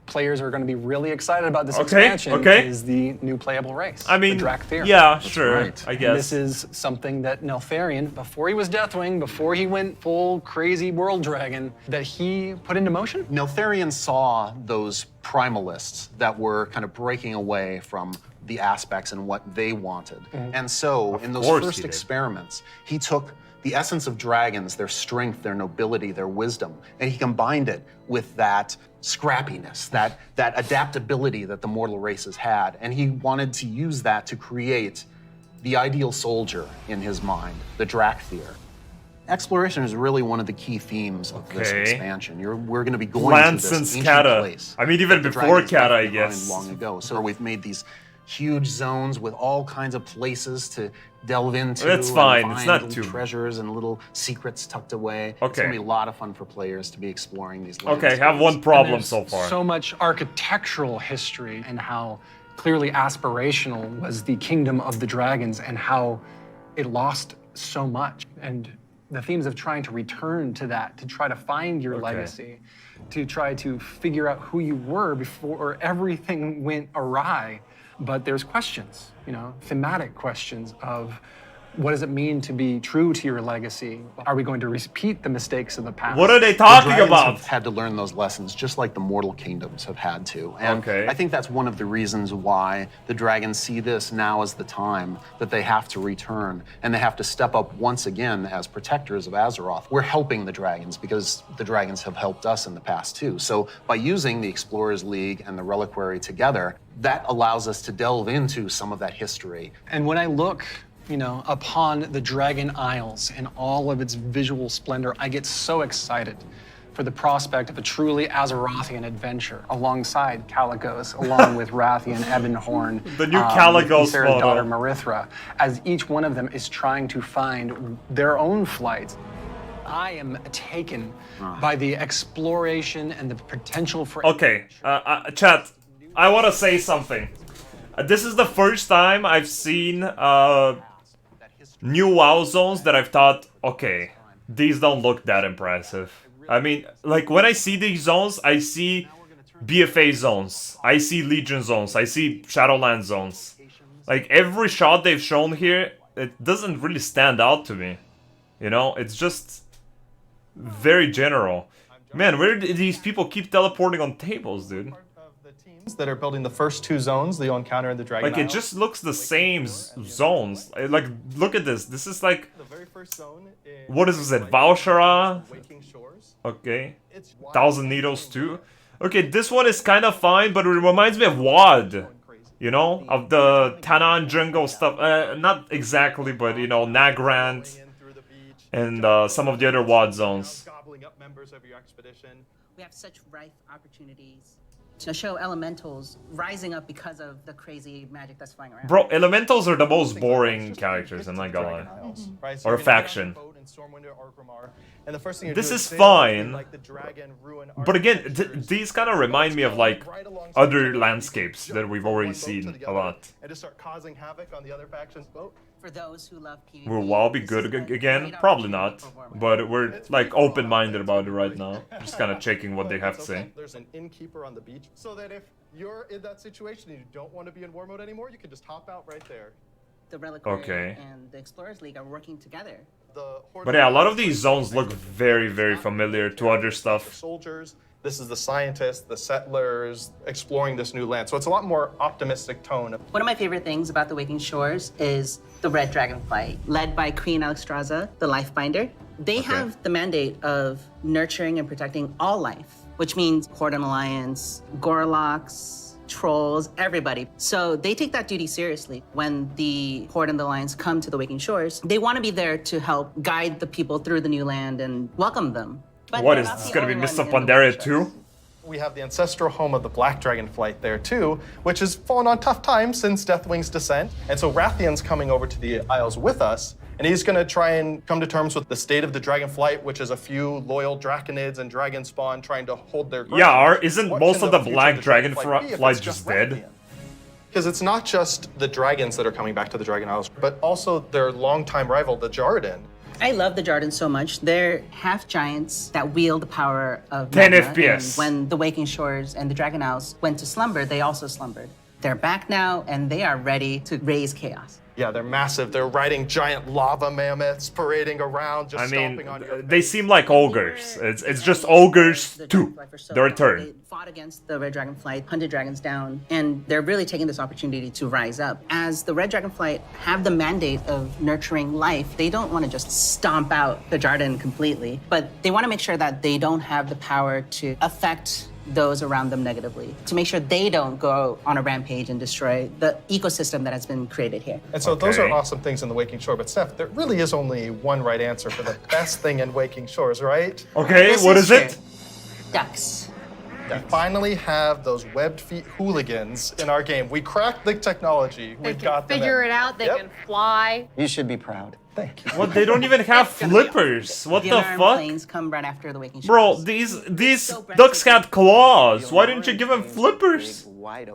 [SPEAKER 9] players are going to be really excited about this
[SPEAKER 1] Okay,
[SPEAKER 9] expansion
[SPEAKER 1] okay.
[SPEAKER 9] is the new playable race.
[SPEAKER 1] I mean,
[SPEAKER 9] the Drakthir.
[SPEAKER 1] yeah, sure,
[SPEAKER 8] right.
[SPEAKER 1] I
[SPEAKER 9] And
[SPEAKER 1] guess.
[SPEAKER 9] this is something that Neltharion, before he was Deathwing, before he went full crazy world dragon, that he put into motion.
[SPEAKER 8] Neltharion saw those primalists that were kind of breaking away from the aspects and what they wanted. And so, in those
[SPEAKER 1] course
[SPEAKER 8] first
[SPEAKER 1] he did.
[SPEAKER 8] experiments, he took the essence of dragons, their strength, their nobility, their wisdom, and he combined it with that scrappiness, that adaptability that the mortal races had. And he wanted to use that to create the ideal soldier in his mind, the Drakthir. Exploration is really one of the key themes of this
[SPEAKER 1] Okay.
[SPEAKER 8] expansion. We're going to be going
[SPEAKER 1] Lands
[SPEAKER 8] to this
[SPEAKER 1] since
[SPEAKER 8] ancient
[SPEAKER 1] Kata.
[SPEAKER 8] place.
[SPEAKER 1] I mean, even
[SPEAKER 8] that the
[SPEAKER 1] before
[SPEAKER 8] dragons
[SPEAKER 1] Kata,
[SPEAKER 8] left
[SPEAKER 1] I
[SPEAKER 8] behind
[SPEAKER 1] guess.
[SPEAKER 8] long ago. So we've made these huge zones with all kinds of places to delve into.
[SPEAKER 1] That's
[SPEAKER 8] and
[SPEAKER 1] fine.
[SPEAKER 8] find
[SPEAKER 1] It's not
[SPEAKER 8] little
[SPEAKER 1] too-
[SPEAKER 8] treasures and little secrets tucked away. It's
[SPEAKER 1] Okay.
[SPEAKER 8] going to be a lot of fun for players to be exploring these lands.
[SPEAKER 1] Okay, have one problem
[SPEAKER 9] And there's
[SPEAKER 1] so far.
[SPEAKER 9] So much architectural history and how clearly aspirational was the kingdom of the dragons and how it lost so much. And the themes of trying to return to that, to try to find your legacy, to try to figure out who you were before everything went awry. But there's questions, thematic questions of what does it mean to be true to your legacy? Are we going to repeat the mistakes of the past?
[SPEAKER 1] What are they
[SPEAKER 8] The
[SPEAKER 1] talking
[SPEAKER 8] dragons
[SPEAKER 1] about?
[SPEAKER 8] have had to learn those lessons, just like the mortal kingdoms have had to. And
[SPEAKER 1] Okay.
[SPEAKER 8] I think that's one of the reasons why the dragons see this now as the time that they have to return, and they have to step up once again as protectors of Azeroth. We're helping the dragons because the dragons have helped us in the past too. So by using the Explorers League and the Reliquary together, that allows us to delve into some of that history.
[SPEAKER 9] And when I look, upon the Dragon Isles and all of its visual splendor, I get so excited for the prospect of a truly Azerothian adventure alongside Caligos, along with Rathian, Ebonhorn,
[SPEAKER 1] The new Caligos
[SPEAKER 9] Ysera's
[SPEAKER 1] photo.
[SPEAKER 9] daughter Marithra, as each one of them is trying to find their own flights. I am taken by the exploration and the potential for.
[SPEAKER 1] Okay, chat, I want to say something. This is the first time I've seen new WoW zones that I've thought, okay, these don't look that impressive. I mean, like, when I see these zones, I see BFA zones, I see Legion zones, I see Shadowlands zones. Like, every shot they've shown here, it doesn't really stand out to me. It's just very general. Man, where did these people keep teleporting on tables, dude?
[SPEAKER 10] That are building the first two zones that you'll encounter in the Dragon
[SPEAKER 1] Like, it
[SPEAKER 10] Isles.
[SPEAKER 1] just looks the same zones. Like, look at this. This is like,
[SPEAKER 10] The very first zone is
[SPEAKER 1] what is it, Valshara?
[SPEAKER 10] Waking Shores.
[SPEAKER 1] Okay.
[SPEAKER 10] It's
[SPEAKER 1] 1,000 Needles too. Okay, this one is kind of fine, but it reminds me of WOD. Of the Tanan jungle stuff. Not exactly, but, Nagrand and some of the other WOD zones.
[SPEAKER 10] Gobbling up members of your expedition.
[SPEAKER 11] We have such rife opportunities to show elementals rising up because of the crazy magic that's flying around.
[SPEAKER 1] Bro, elementals are the most boring characters, I'm not gonna lie.
[SPEAKER 10] Right,
[SPEAKER 1] Or
[SPEAKER 10] you're gonna
[SPEAKER 1] faction.
[SPEAKER 10] get on a boat in Stormwind or Orgrimmar, and the first thing you
[SPEAKER 1] This
[SPEAKER 10] do
[SPEAKER 1] is
[SPEAKER 10] sail
[SPEAKER 1] fine.
[SPEAKER 10] through, like, the dragon, ruin
[SPEAKER 1] But again,
[SPEAKER 10] architectures,
[SPEAKER 1] these kind of remind me of, like,
[SPEAKER 10] right alongside
[SPEAKER 1] other
[SPEAKER 10] each other.
[SPEAKER 1] landscapes
[SPEAKER 10] You
[SPEAKER 1] that
[SPEAKER 10] jump
[SPEAKER 1] we've
[SPEAKER 10] from
[SPEAKER 1] already
[SPEAKER 10] one boat to
[SPEAKER 1] seen
[SPEAKER 10] the
[SPEAKER 1] a
[SPEAKER 10] other
[SPEAKER 1] lot.
[SPEAKER 10] And just start causing havoc on the other faction's boat.
[SPEAKER 11] For those who love PvP,
[SPEAKER 1] Will WoW be good again? Probably not. But we're, like, open-minded about it right now. Just kind of checking what they have to say.
[SPEAKER 10] There's an innkeeper on the beach, so that if you're in that situation and you don't want to be in war mode anymore, you can just hop out right there.
[SPEAKER 11] the Reliquary
[SPEAKER 1] Okay.
[SPEAKER 11] and the Explorers League are working together.
[SPEAKER 10] The
[SPEAKER 1] But yeah, a lot of these zones look very, very familiar to other
[SPEAKER 10] the
[SPEAKER 1] stuff.
[SPEAKER 10] soldiers. This is the scientists, the settlers exploring this new land. So it's a lot more optimistic tone.
[SPEAKER 11] One of my favorite things about the Waking Shores is the Red Dragonfly, led by Queen Alexstrasza, the Lifebinder. They have the mandate of nurturing and protecting all life, which means Horde and Alliance, Gorloks, trolls, everybody. So they take that duty seriously. When the Horde and the Alliance come to the Waking Shores, they want to be there to help guide the people through the new land and welcome them. But
[SPEAKER 1] What
[SPEAKER 11] they're
[SPEAKER 1] is
[SPEAKER 11] not
[SPEAKER 1] this
[SPEAKER 11] the
[SPEAKER 1] gonna be
[SPEAKER 11] only
[SPEAKER 1] Mist
[SPEAKER 11] one
[SPEAKER 1] of
[SPEAKER 11] in the
[SPEAKER 1] Pandaria
[SPEAKER 11] Waking Shores.
[SPEAKER 1] too?
[SPEAKER 10] We have the ancestral home of the Black Dragon Flight there too, which has fallen on tough times since Deathwing's descent. And so Rathian's coming over to the Isles with us, and he's gonna try and come to terms with the state of the Dragon Flight, which is a few loyal Draconids and Dragon Spawn trying to hold their ground.
[SPEAKER 1] Yeah, isn't
[SPEAKER 10] What
[SPEAKER 1] most
[SPEAKER 10] can
[SPEAKER 1] of the
[SPEAKER 10] future
[SPEAKER 1] Black
[SPEAKER 10] of the Dragon
[SPEAKER 1] Dragonflight
[SPEAKER 10] be if it's
[SPEAKER 1] just
[SPEAKER 10] Rathian?
[SPEAKER 1] dead?
[SPEAKER 10] Because it's not just the dragons that are coming back to the Dragon Isles, but also their longtime rival, the Jarden.
[SPEAKER 11] I love the Jardins so much. They're half giants that wield the power of
[SPEAKER 1] 10
[SPEAKER 11] magma,
[SPEAKER 1] FPS.
[SPEAKER 11] and when the Waking Shores and the Dragon Isles went to slumber, they also slumbered. They're back now, and they are ready to raise chaos.
[SPEAKER 10] Yeah, they're massive. They're riding giant lava mammoths, parading around, just stomping on your
[SPEAKER 1] they seem like ogres. It's just ogres too. Their
[SPEAKER 11] They
[SPEAKER 1] return.
[SPEAKER 11] fought against the Red Dragonflight, hunted dragons down, and they're really taking this opportunity to rise up. As the Red Dragonflight have the mandate of nurturing life, they don't want to just stomp out the Jarden completely, but they want to make sure that they don't have the power to affect those around them negatively, to make sure they don't go on a rampage and destroy the ecosystem that has been created here.
[SPEAKER 10] And so those are awesome things in the Waking Shore, but Steph, there really is only one right answer for the best thing in Waking Shores, right?
[SPEAKER 1] Okay, what is it?
[SPEAKER 11] Ducks.
[SPEAKER 10] We finally have those webbed feet hooligans in our game. We cracked the technology.
[SPEAKER 12] They
[SPEAKER 10] We've
[SPEAKER 12] can
[SPEAKER 10] got them
[SPEAKER 12] figure
[SPEAKER 10] in.
[SPEAKER 12] it out. They
[SPEAKER 10] Yep.
[SPEAKER 12] can fly.
[SPEAKER 13] You should be proud.
[SPEAKER 10] Thank you.
[SPEAKER 1] What? They don't even have flippers. What the
[SPEAKER 11] Iron
[SPEAKER 1] fuck?
[SPEAKER 11] Plains come right after the Waking
[SPEAKER 1] Bro,
[SPEAKER 11] Shores.
[SPEAKER 1] these ducks had claws. Why didn't you give them flippers?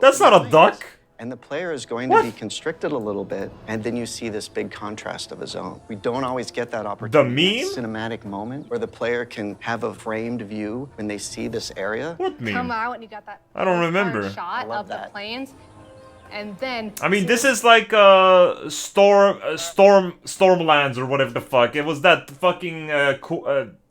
[SPEAKER 1] That's not a duck.
[SPEAKER 13] And the player is going
[SPEAKER 1] What?
[SPEAKER 13] to be constricted a little bit, and then you see this big contrast of a zone. We don't always get that opportunity.
[SPEAKER 1] meme?
[SPEAKER 13] That cinematic moment where the player can have a framed view when they see this area.
[SPEAKER 1] What meme?
[SPEAKER 12] Come out and you got that.
[SPEAKER 1] I don't
[SPEAKER 12] postcard
[SPEAKER 1] remember.
[SPEAKER 12] shot
[SPEAKER 13] love
[SPEAKER 12] of the
[SPEAKER 13] that.
[SPEAKER 12] planes, and then.
[SPEAKER 1] I mean, this is like Stormlands or whatever the fuck. It was that fucking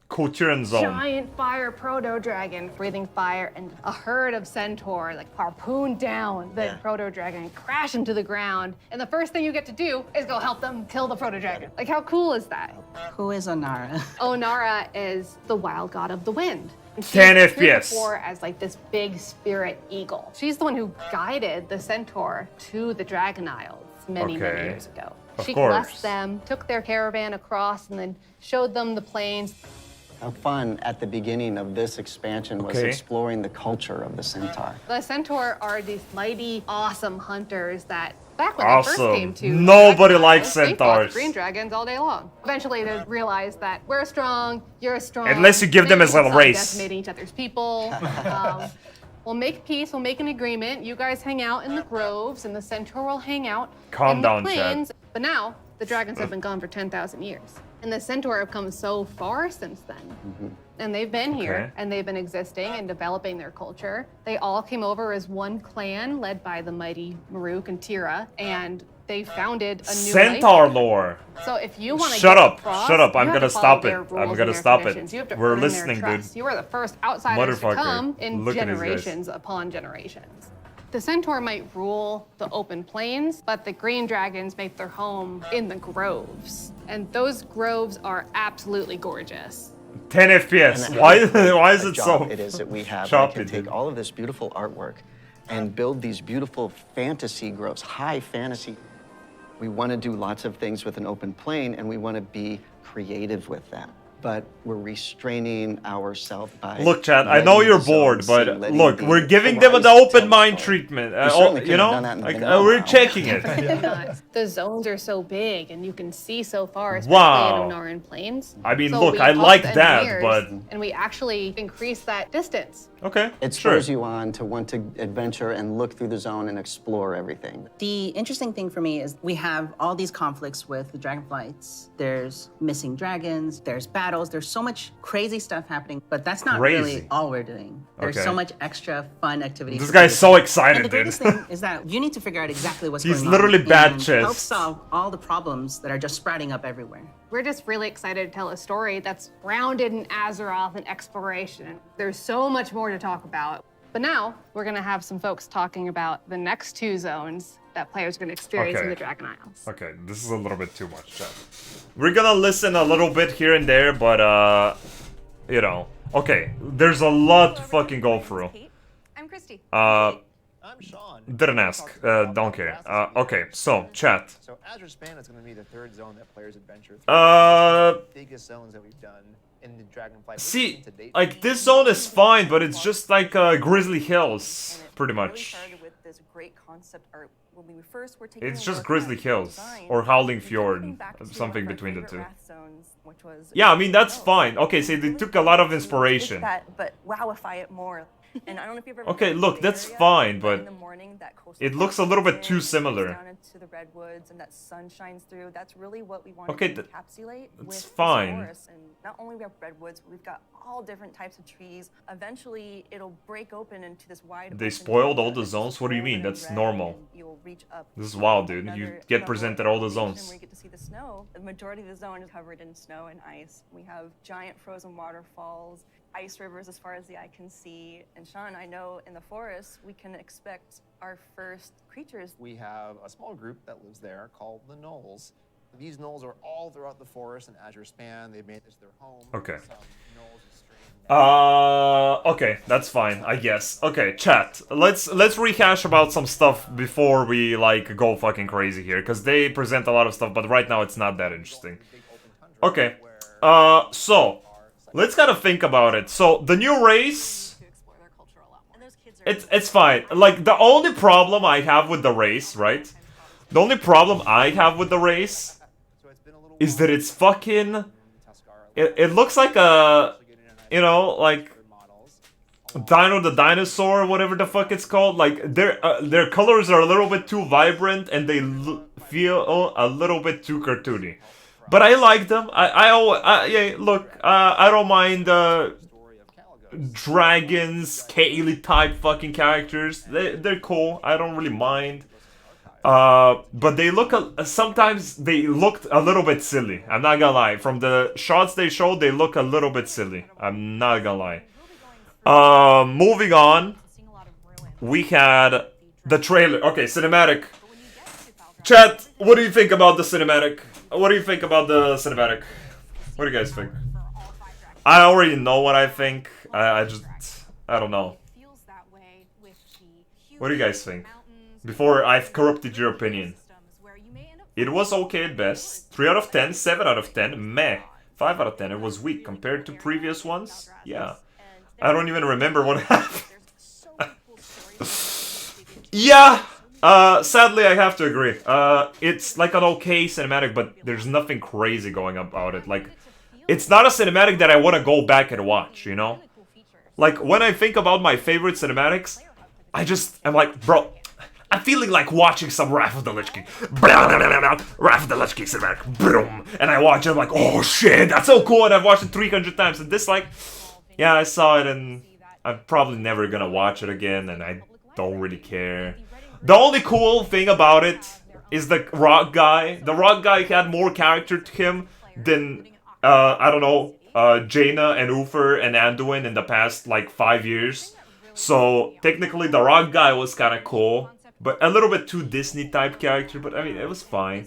[SPEAKER 1] Coturan zone.
[SPEAKER 12] Giant fire proto dragon breathing fire, and a herd of centaur like harpoon down the proto dragon and crash into the ground. And the first thing you get to do is go help them kill the proto dragon. Like, how cool is that?
[SPEAKER 11] Who is Onara?
[SPEAKER 12] Onara is the wild god of the wind. And she's
[SPEAKER 1] 10
[SPEAKER 12] appeared
[SPEAKER 1] FPS.
[SPEAKER 12] before as like this big spirit eagle. She's the one who guided the centaur to the Dragon Isles many years ago.
[SPEAKER 1] Of
[SPEAKER 12] She
[SPEAKER 1] course.
[SPEAKER 12] blessed them, took their caravan across, and then showed them the plains.
[SPEAKER 13] Our fun at the beginning of this expansion was
[SPEAKER 1] Okay.
[SPEAKER 13] exploring the culture of the centaur.
[SPEAKER 12] The centaur are these mighty, awesome hunters that back when they first
[SPEAKER 1] Awesome.
[SPEAKER 12] came to
[SPEAKER 1] Nobody
[SPEAKER 12] Dragon
[SPEAKER 1] likes
[SPEAKER 12] Isles, they fought
[SPEAKER 1] centaurs.
[SPEAKER 12] green dragons all day long. Eventually, they realized that we're strong, you're strong.
[SPEAKER 1] Unless you give them
[SPEAKER 12] maybe
[SPEAKER 1] as a
[SPEAKER 12] we can stop
[SPEAKER 1] race.
[SPEAKER 12] decimating each other's people. We'll make peace. We'll make an agreement. You guys hang out in the groves, and the centaur will hang out
[SPEAKER 1] Calm
[SPEAKER 12] in
[SPEAKER 1] down,
[SPEAKER 12] the
[SPEAKER 1] Chad.
[SPEAKER 12] plains. But now the dragons have been gone for 10,000 years, and the centaur have come so far since then. And they've been here,
[SPEAKER 1] Okay.
[SPEAKER 12] and they've been existing and developing their culture. They all came over as one clan, led by the mighty Maruk and Tira, and they founded a new
[SPEAKER 1] Centaur
[SPEAKER 12] life.
[SPEAKER 1] lore.
[SPEAKER 12] So if you want to
[SPEAKER 1] Shut
[SPEAKER 12] get
[SPEAKER 1] up,
[SPEAKER 12] across,
[SPEAKER 1] shut up,
[SPEAKER 12] you
[SPEAKER 1] I'm
[SPEAKER 12] have
[SPEAKER 1] gonna
[SPEAKER 12] to follow
[SPEAKER 1] stop
[SPEAKER 12] their
[SPEAKER 1] it.
[SPEAKER 12] rules
[SPEAKER 1] I'm
[SPEAKER 12] and
[SPEAKER 1] gonna
[SPEAKER 12] their
[SPEAKER 1] stop it.
[SPEAKER 12] traditions. You have to
[SPEAKER 1] We're
[SPEAKER 12] earn their
[SPEAKER 1] listening, dude.
[SPEAKER 12] trust. You are the first outsiders to
[SPEAKER 1] Motherfucker.
[SPEAKER 12] come in
[SPEAKER 1] Look at these guys.
[SPEAKER 12] generations upon generations. The centaur might rule the open plains, but the green dragons make their home in the groves. And those groves are absolutely gorgeous.
[SPEAKER 1] 10 FPS.
[SPEAKER 13] And
[SPEAKER 1] Why
[SPEAKER 13] what
[SPEAKER 1] is
[SPEAKER 13] a
[SPEAKER 1] it
[SPEAKER 13] job
[SPEAKER 1] so
[SPEAKER 13] it is that we have. We
[SPEAKER 1] choppy,
[SPEAKER 13] can take
[SPEAKER 1] dude?
[SPEAKER 13] all of this beautiful artwork and build these beautiful fantasy groves, high fantasy. We want to do lots of things with an open plane, and we want to be creative with them. But we're restraining ourselves by.
[SPEAKER 1] Look, Chad, I
[SPEAKER 13] letting
[SPEAKER 1] know you're
[SPEAKER 13] the
[SPEAKER 1] bored,
[SPEAKER 13] zone
[SPEAKER 1] but
[SPEAKER 13] see, letting
[SPEAKER 1] look,
[SPEAKER 13] the
[SPEAKER 1] we're giving them
[SPEAKER 13] horizon
[SPEAKER 1] the open
[SPEAKER 13] tell the
[SPEAKER 1] mind
[SPEAKER 13] story.
[SPEAKER 1] treatment.
[SPEAKER 13] We certainly
[SPEAKER 1] You know,
[SPEAKER 13] could've done that in
[SPEAKER 1] like
[SPEAKER 13] vanilla
[SPEAKER 1] we're
[SPEAKER 13] now.
[SPEAKER 1] checking it.
[SPEAKER 12] The zones are so big, and you can see so far, especially
[SPEAKER 1] Wow.
[SPEAKER 12] in Onaran Plains.
[SPEAKER 1] I mean,
[SPEAKER 12] So
[SPEAKER 1] look,
[SPEAKER 12] we
[SPEAKER 1] I
[SPEAKER 12] helped
[SPEAKER 1] like
[SPEAKER 12] the
[SPEAKER 1] that,
[SPEAKER 12] engineers,
[SPEAKER 1] but
[SPEAKER 12] and we actually increase that distance.
[SPEAKER 1] okay,
[SPEAKER 13] It
[SPEAKER 1] sure.
[SPEAKER 13] spurs you on to want to adventure and look through the zone and explore everything.
[SPEAKER 11] The interesting thing for me is we have all these conflicts with the dragonflights. There's missing dragons, there's battles, there's so much crazy stuff happening, but that's not
[SPEAKER 1] Crazy.
[SPEAKER 11] really all we're doing. There's
[SPEAKER 1] Okay.
[SPEAKER 11] so much extra fun activity.
[SPEAKER 1] This
[SPEAKER 11] for
[SPEAKER 1] guy's
[SPEAKER 11] people.
[SPEAKER 1] so excited,
[SPEAKER 11] And the
[SPEAKER 1] dude.
[SPEAKER 11] greatest thing is that you need to figure out exactly what's
[SPEAKER 1] He's
[SPEAKER 11] going on.
[SPEAKER 1] literally bad
[SPEAKER 11] and
[SPEAKER 1] chess.
[SPEAKER 11] help solve all the problems that are just sprouting up everywhere.
[SPEAKER 12] We're just really excited to tell a story that's grounded in Azeroth and exploration. There's so much more to talk about. But now we're gonna have some folks talking about the next two zones that players are gonna experience in
[SPEAKER 1] Okay.
[SPEAKER 12] the Dragon Isles.
[SPEAKER 1] Okay, this is a little bit too much, Chad. We're gonna listen a little bit here and there, but you know, okay, there's a lot to fucking go through.
[SPEAKER 14] I'm Christy.
[SPEAKER 15] I'm Sean.
[SPEAKER 1] Didn't ask. Don't care. Okay, so chat.
[SPEAKER 15] So Azure Span is going to be the third zone that players adventure through. The biggest zones that we've done in the Dragonflight.
[SPEAKER 1] See, like this zone is fine, but it's just like Grizzly Hills, pretty much.
[SPEAKER 14] Started with this great concept art when we first were taking
[SPEAKER 1] It's
[SPEAKER 14] a
[SPEAKER 1] just
[SPEAKER 14] look
[SPEAKER 1] Grizzly
[SPEAKER 14] at
[SPEAKER 1] Hills
[SPEAKER 14] design,
[SPEAKER 1] or Howling
[SPEAKER 14] we kept
[SPEAKER 1] Fjord,
[SPEAKER 14] coming back to
[SPEAKER 1] something
[SPEAKER 14] one of our
[SPEAKER 1] between the
[SPEAKER 14] favorite
[SPEAKER 1] two.
[SPEAKER 14] wrath zones, which was
[SPEAKER 1] Yeah, I mean that's fine. Okay, so they took a lot of inspiration.
[SPEAKER 14] that, but wowify it more. And I don't know if you've ever
[SPEAKER 1] Okay,
[SPEAKER 14] been to
[SPEAKER 1] look,
[SPEAKER 14] the
[SPEAKER 1] that's
[SPEAKER 14] area,
[SPEAKER 1] fine,
[SPEAKER 14] in
[SPEAKER 1] but
[SPEAKER 14] the morning, that coastal
[SPEAKER 1] it looks a little bit too
[SPEAKER 14] goes
[SPEAKER 1] similar.
[SPEAKER 14] down into the redwoods and that sun shines through. That's really what we wanted
[SPEAKER 1] Okay,
[SPEAKER 14] to encapsulate with
[SPEAKER 1] that's
[SPEAKER 14] this
[SPEAKER 1] fine.
[SPEAKER 14] forest. And not only we have redwoods, but we've got all different types of trees. Eventually, it'll break open into this wide.
[SPEAKER 1] They
[SPEAKER 14] open
[SPEAKER 1] spoiled all
[SPEAKER 14] area
[SPEAKER 1] the
[SPEAKER 14] that's
[SPEAKER 1] zones? What do you mean?
[SPEAKER 14] golden and
[SPEAKER 1] That's
[SPEAKER 14] red,
[SPEAKER 1] normal.
[SPEAKER 14] and you'll reach up
[SPEAKER 1] This is
[SPEAKER 14] to
[SPEAKER 1] wild, dude. You
[SPEAKER 14] another
[SPEAKER 1] get
[SPEAKER 14] level
[SPEAKER 1] presented
[SPEAKER 14] of
[SPEAKER 1] all the
[SPEAKER 14] elevation
[SPEAKER 1] zones.
[SPEAKER 14] Where you get to see the snow. The majority of the zone is covered in snow and ice. We have giant frozen waterfalls, ice rivers as far as the eye can see. And Sean, I know in the forest we can expect our first creatures.
[SPEAKER 15] We have a small group that lives there called the Knolls. These Knolls are all throughout the forest and Azure Span. They've made this their home.
[SPEAKER 1] Okay.
[SPEAKER 15] Some Knolls are straying.
[SPEAKER 1] Okay, that's fine, I guess. Okay, chat. Let's rehash about some stuff before we like go fucking crazy here, because they present a lot of stuff, but right now it's not that interesting. Okay. So let's kind of think about it. So the new race, it's fine. Like the only problem I have with the race, right? The only problem I have with the race is that it's fucking. It looks like a, you know, like Dino the Dinosaur, whatever the fuck it's called. Like their colors are a little bit too vibrant and they feel a little bit too cartoony. But I like them. Yeah, look, I don't mind dragons, Kaylee type fucking characters. They're cool. I don't really mind. But they look sometimes they looked a little bit silly. I'm not gonna lie. From the shots they showed, they look a little bit silly. I'm not gonna lie. Moving on, we had the trailer. Okay, cinematic. Chat, what do you think about the cinematic? What do you think about the cinematic? What do you guys think? I already know what I think. I don't know. What do you guys think? Before I've corrupted your opinion. It was okay at best. 3 out of 10, 7 out of 10, meh. 5 out of 10, it was weak compared to previous ones. Yeah. I don't even remember what happened. Yeah! Sadly, I have to agree. It's like an okay cinematic, but there's nothing crazy going about it. Like, it's not a cinematic that I want to go back and watch, you know? Like, when I think about my favorite cinematics, I'm like, bro, I'm feeling like watching some Wrath of the Lich King. Wrath of the Lich King cinematic. Boom. And I watch it, I'm like, oh shit, that's so cool, and I've watched it 300 times. And this, like, yeah, I saw it, and I'm probably never gonna watch it again, and I don't really care. The only cool thing about it is the rock guy. The rock guy had more character to him than, I don't know, Jaina and Uther and Anduin in the past, like, 5 years. So, technically, the rock guy was kind of cool. But a little bit too Disney-type character, but I mean, it was fine.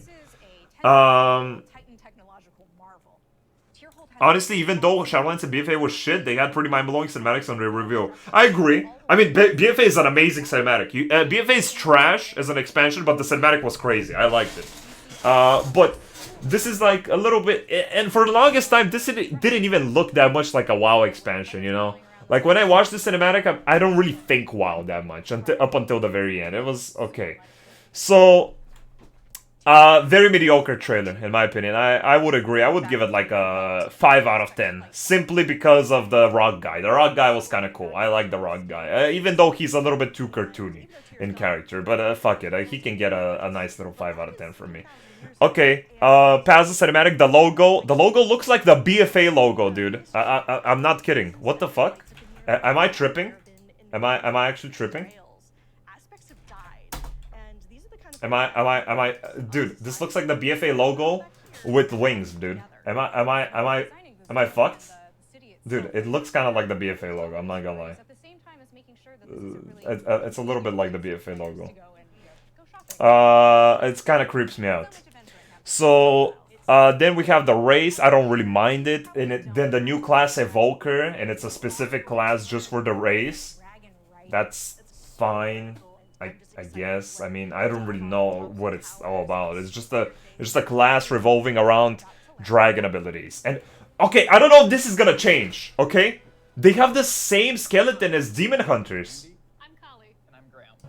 [SPEAKER 1] Honestly, even though Shadowlands and BFA was shit, they had pretty mind-blowing cinematics on their review. I agree. I mean, BFA is an amazing cinematic. BFA is trash as an expansion, but the cinematic was crazy. I liked it. But this is like a little bit... And for the longest time, this didn't even look that much like a WoW expansion, you know? Like, when I watched the cinematic, I don't really think WoW that much up until the very end. It was okay. So... very mediocre trailer, in my opinion. I would agree. I would give it like a 5 out of 10. Simply because of the rock guy. The rock guy was kind of cool. I like the rock guy. Even though he's a little bit too cartoony in character. But fuck it. He can get a nice little 5 out of 10 from me. Okay. Past the cinematic, the logo. The logo looks like the BFA logo, dude. I'm not kidding. What the fuck? Am I tripping? Am I actually tripping? Am I, dude, this looks like the BFA logo with wings, dude. Am I fucked? Dude, it looks kind of like the BFA logo, I'm not gonna lie. It's a little bit like the BFA logo. It kind of creeps me out. So, then we have the race, I don't really mind it. And then the new class Evoker, and it's a specific class just for the race. That's fine. I guess. I mean, I don't really know what it's all about. It's just a class revolving around dragon abilities. And okay, I don't know if this is gonna change. Okay, they have the same skeleton as demon hunters.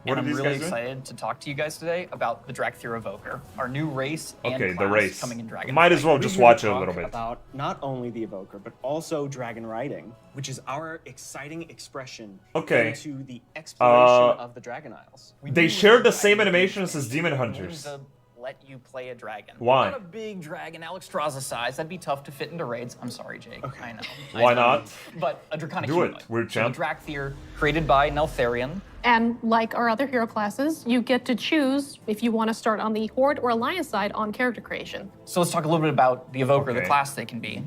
[SPEAKER 1] What
[SPEAKER 16] and
[SPEAKER 1] are
[SPEAKER 16] I'm
[SPEAKER 1] these
[SPEAKER 16] really
[SPEAKER 1] guys doing?
[SPEAKER 16] excited to talk to you guys today about the Drakthir Evoker, our new race and
[SPEAKER 1] Okay,
[SPEAKER 16] class
[SPEAKER 1] the race.
[SPEAKER 16] coming in Dragon.
[SPEAKER 1] Might as well
[SPEAKER 17] We're
[SPEAKER 1] just
[SPEAKER 17] here
[SPEAKER 1] watch
[SPEAKER 17] to
[SPEAKER 1] it a
[SPEAKER 17] talk
[SPEAKER 1] little bit.
[SPEAKER 17] about not only the Evoker, but also dragon riding, which is our exciting expression
[SPEAKER 1] Okay.
[SPEAKER 17] into the exploration of the Dragon Isles.
[SPEAKER 1] They share the same animations as Demon Hunters.
[SPEAKER 16] Let you play a dragon.
[SPEAKER 1] Why?
[SPEAKER 16] Not a big dragon, Alexstrasza size. That'd be tough to fit into raids. I'm sorry, Jake. Okay. I know.
[SPEAKER 1] Why
[SPEAKER 16] I know.
[SPEAKER 1] not?
[SPEAKER 16] But a draconic
[SPEAKER 1] Do it,
[SPEAKER 16] humanoid.
[SPEAKER 1] weird
[SPEAKER 16] So
[SPEAKER 1] champ.
[SPEAKER 16] the Drakthir, created by Neltharion.
[SPEAKER 18] And like our other hero classes, you get to choose if you want to start on the Horde or Alliance side on character creation.
[SPEAKER 16] So let's talk a little bit about the Evoker, the
[SPEAKER 1] Okay.
[SPEAKER 16] class they can be.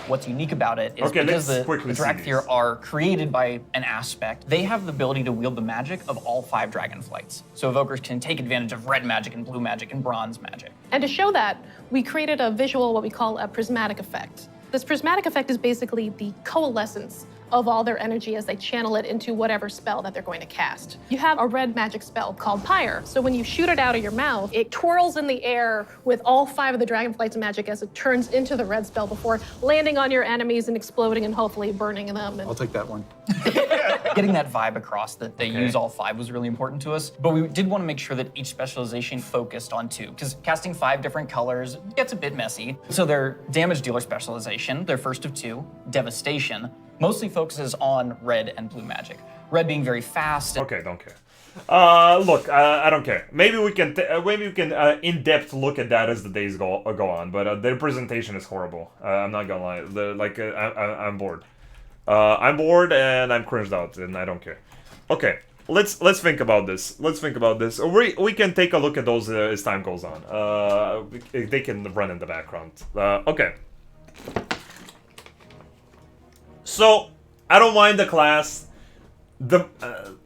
[SPEAKER 16] What's unique about it is
[SPEAKER 1] Okay,
[SPEAKER 16] because
[SPEAKER 1] let's
[SPEAKER 16] the
[SPEAKER 1] quickly see
[SPEAKER 16] Drakthir are created by an aspect, they have the ability to wield the magic of all 5 dragon flights. So Evokers can take advantage of red magic and blue magic and bronze magic.
[SPEAKER 18] And to show that, we created a visual, what we call a prismatic effect. This prismatic effect is basically the coalescence of all their energy as they channel it into whatever spell that they're going to cast. You have a red magic spell called Pyre. So when you shoot it out of your mouth, it twirls in the air with all 5 of the Dragonflight's magic as it turns into the red spell before landing on your enemies and exploding and hopefully burning them. And
[SPEAKER 17] I'll take that one.
[SPEAKER 16] Getting that vibe across that they
[SPEAKER 1] Okay.
[SPEAKER 16] use all 5 was really important to us, but we did want to make sure that each specialization focused on 2, because casting 5 different colors gets a bit messy. So their damage dealer specialization, their first of 2, Devastation, mostly focuses on red and blue magic. Red being very fast.
[SPEAKER 1] Okay, don't care. Look, I don't care. Maybe we can in-depth look at that as the days go on. But their presentation is horrible. I'm not gonna lie. I'm bored. I'm bored and I'm cringed out, and I don't care. Okay, let's think about this. Let's think about this. We can take a look at those as time goes on. They can run in the background. Okay. So I don't mind the class.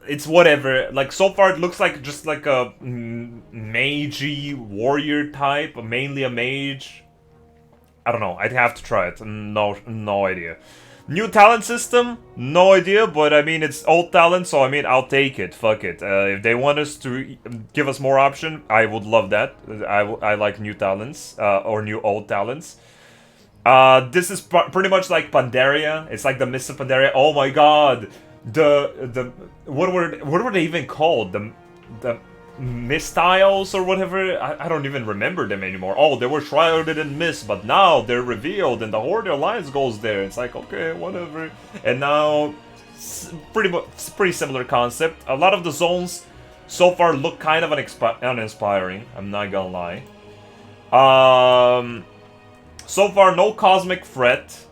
[SPEAKER 1] It's whatever. Like, so far it looks like just like a magey warrior type, mainly a mage. I don't know. I'd have to try it. No idea. New talent system? No idea, but I mean, it's old talent, so I mean, I'll take it. Fuck it. If they want us to give us more option, I would love that. I like new talents, or new old talents. This is pretty much like Pandaria. It's like the Mist of Pandaria. Oh my god! What were they even called? The Mistiles or whatever? I don't even remember them anymore. Oh, they were shrouded in mist, but now they're revealed, and the Horde Alliance goes there. It's like, okay, whatever. And now, pretty similar concept. A lot of the zones so far look kind of uninspiring. I'm not gonna lie. So far, no Cosmic Threat.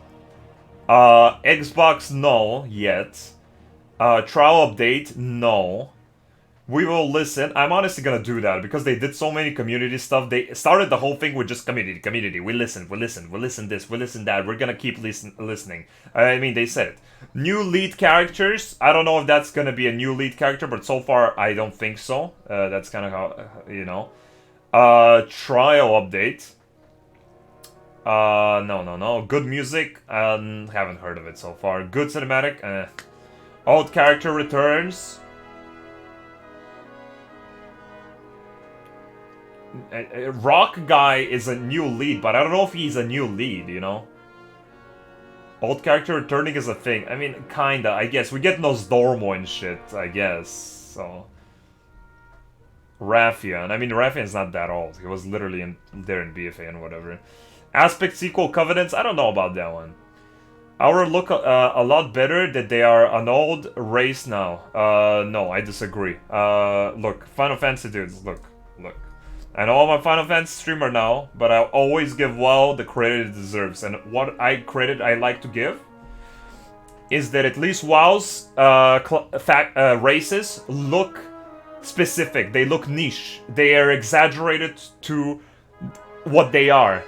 [SPEAKER 1] Xbox, no, yet. Trial update, no. We will listen. I'm honestly gonna do that because they did so many community stuff. They started the whole thing with just community. We listen this, we listen that. We're gonna keep listening. I mean, they said it. New lead characters. I don't know if that's gonna be a new lead character, but so far I don't think so. That's kind of how, you know. Trial update. No. Good music. Haven't heard of it so far. Good cinematic. Old character returns. Rock guy is a new lead, but I don't know if he's a new lead, you know? Old character returning is a thing. I mean, kinda, I guess. We get Nosdormo and shit, I guess, so... Raffian. I mean, Raffian's not that old. He was literally there in BFA and whatever. Aspect Sequel Covenants, I don't know about that one. Our look a lot better that they are an old race now. No, I disagree. Look, Final Fantasy dudes, look. I know I'm a Final Fantasy streamer now, but I always give WoW the credit it deserves. And what credit I like to give is that at least WoW's races look specific. They look niche. They are exaggerated to what they are.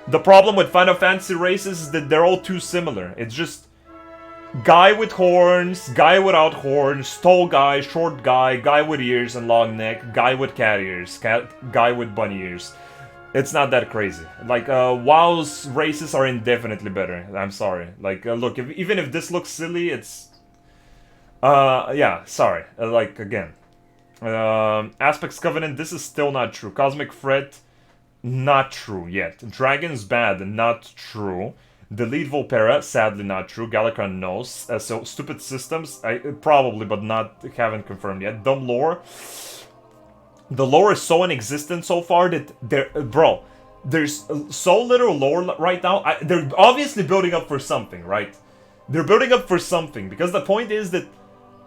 [SPEAKER 1] The problem with Final Fantasy races is that they're all too similar. It's just guy with horns, guy without horns, tall guy, short guy, guy with ears and long neck, guy with cat ears, guy with bunny ears. It's not that crazy. Like, WoW's races are indefinitely better. I'm sorry. Like, look, even if this looks silly, it's... yeah, sorry. Like, again. Aspects Covenant, this is still not true. Cosmic Threat, not true yet. Dragon's bad, not true. Delete Volpera, sadly not true. Galakron knows. So stupid systems, probably, but haven't confirmed yet. Dumb lore. The lore is so inexistent so far that there's so little lore right now. They're obviously building up for something, right? They're building up for something because the point is that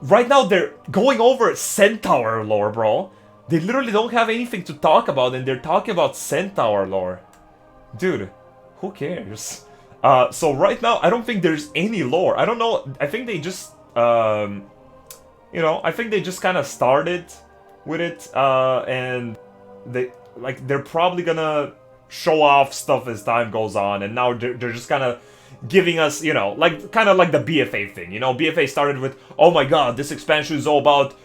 [SPEAKER 1] right now they're going over Centaur lore, bro. They literally don't have anything to talk about, and they're talking about Centaur lore. Dude, who cares? So right now, I don't think there's any lore. I don't know. I think they just, I think they just kind of started with it, and they're probably gonna show off stuff as time goes on, and now they're just kind of giving us, kind of like the BFA thing. BFA started with, oh my god, this expansion is all about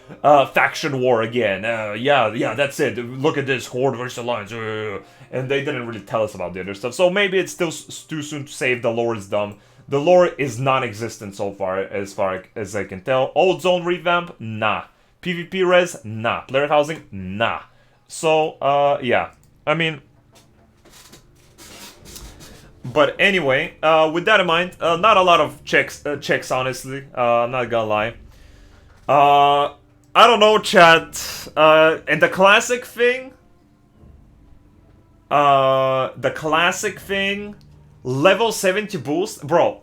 [SPEAKER 1] faction war again. Yeah, that's it. Look at this, Horde versus Alliance. And they didn't really tell us about the other stuff. So maybe it's still too soon to say if the lore is dumb. The lore is non-existent so far as I can tell. Old Zone revamp? Nah. PvP res? Nah. Player housing? Nah. So, yeah. I mean... But anyway, with that in mind, not a lot of checks, honestly. I'm not gonna lie. I don't know, chat. And the classic thing... level 70 boost, bro.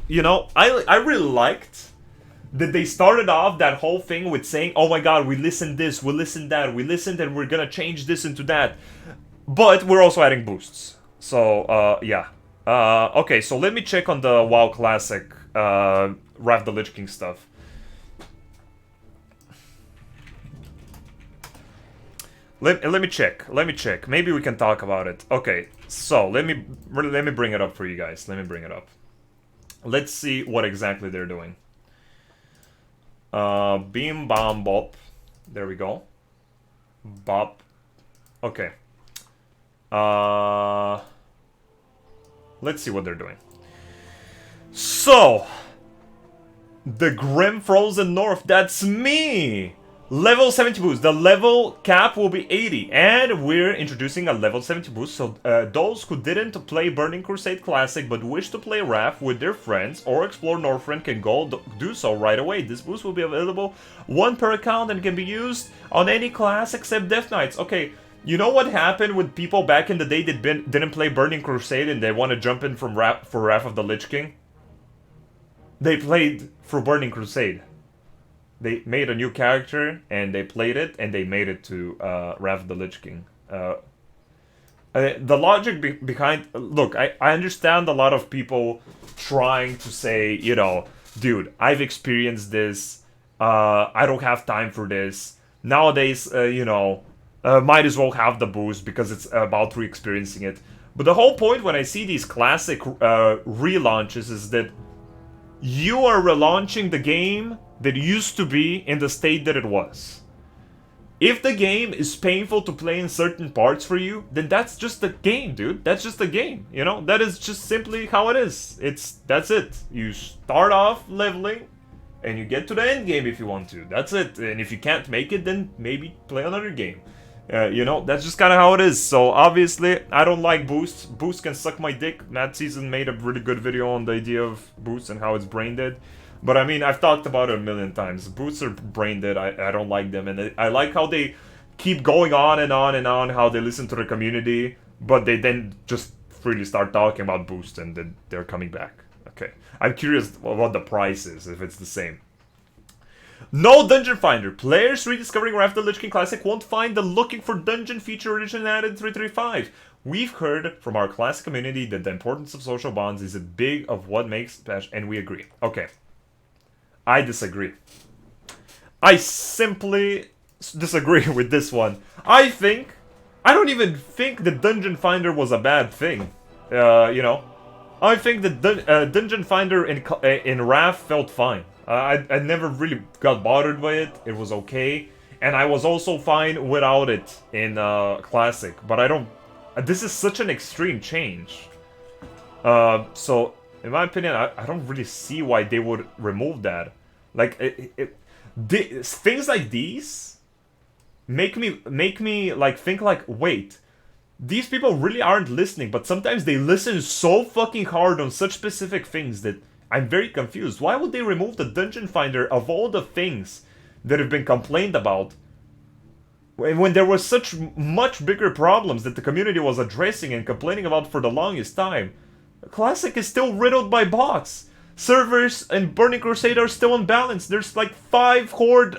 [SPEAKER 1] I really liked that they started off that whole thing with saying, oh my god, we listened this, we listened that, we listened and we're gonna change this into that. But we're also adding boosts. So, yeah. Okay, so let me check on the WoW Classic, Wrath the Lich King stuff. Let me check. Maybe we can talk about it. Okay, so let me bring it up for you guys. Let me bring it up. Let's see what exactly they're doing. Beam, bomb, bop. There we go. Bop. Okay. Let's see what they're doing. So, the Grim Frozen North, that's me! Level 70 boost. The level cap will be 80. And we're introducing a level 70 boost. So those who didn't play Burning Crusade Classic but wish to play Wrath with their friends or explore Northrend can go do so right away. This boost will be available 1 per account and can be used on any class except Death Knights. Okay, you know what happened with people back in the day that didn't play Burning Crusade and they want to jump in for Wrath of the Lich King? They played for Burning Crusade. They made a new character, and they played it, and they made it to Wrath of the Lich King. The logic behind... Look, I understand a lot of people trying to say, dude, I've experienced this, I don't have time for this. Nowadays, might as well have the boost because it's about re-experiencing it. But the whole point when I see these classic relaunches is that you are relaunching the game that used to be in the state that it was. If the game is painful to play in certain parts for you, then that's just the game, dude. That's just the game, That is just simply how it is. That's it. You start off leveling, and you get to the end game if you want to. That's it. And if you can't make it, then maybe play another game. That's just kind of how it is. So obviously, I don't like boosts. Boosts can suck my dick. Mad Season made a really good video on the idea of boosts and how it's brain dead. But I mean, I've talked about it a million times. Boosts are brain dead. I don't like them. And I like how they keep going on and on and on, how they listen to the community, but they then just freely start talking about boosts and then they're coming back. Okay. I'm curious what the price is, if it's the same. No Dungeon Finder. Players rediscovering Wrath of the Lich King Classic won't find the looking for dungeon feature originally added in 3.3.5. We've heard from our classic community that the importance of social bonds is a big of what makes special, and we agree. Okay. I disagree. I simply disagree with this one. I don't even think the Dungeon Finder was a bad thing. I think the Dungeon Finder in Wrath felt fine. I never really got bothered by it. It was okay. And I was also fine without it in Classic. But I don't... This is such an extreme change. So, in my opinion, I don't really see why they would remove that. Like, things like these make me like think like, wait, these people really aren't listening, but sometimes they listen so fucking hard on such specific things that I'm very confused. Why would they remove the Dungeon Finder of all the things that have been complained about when there were such much bigger problems that the community was addressing and complaining about for the longest time? Classic is still riddled by bots. Servers and Burning Crusade are still unbalanced. There's like 5 Horde,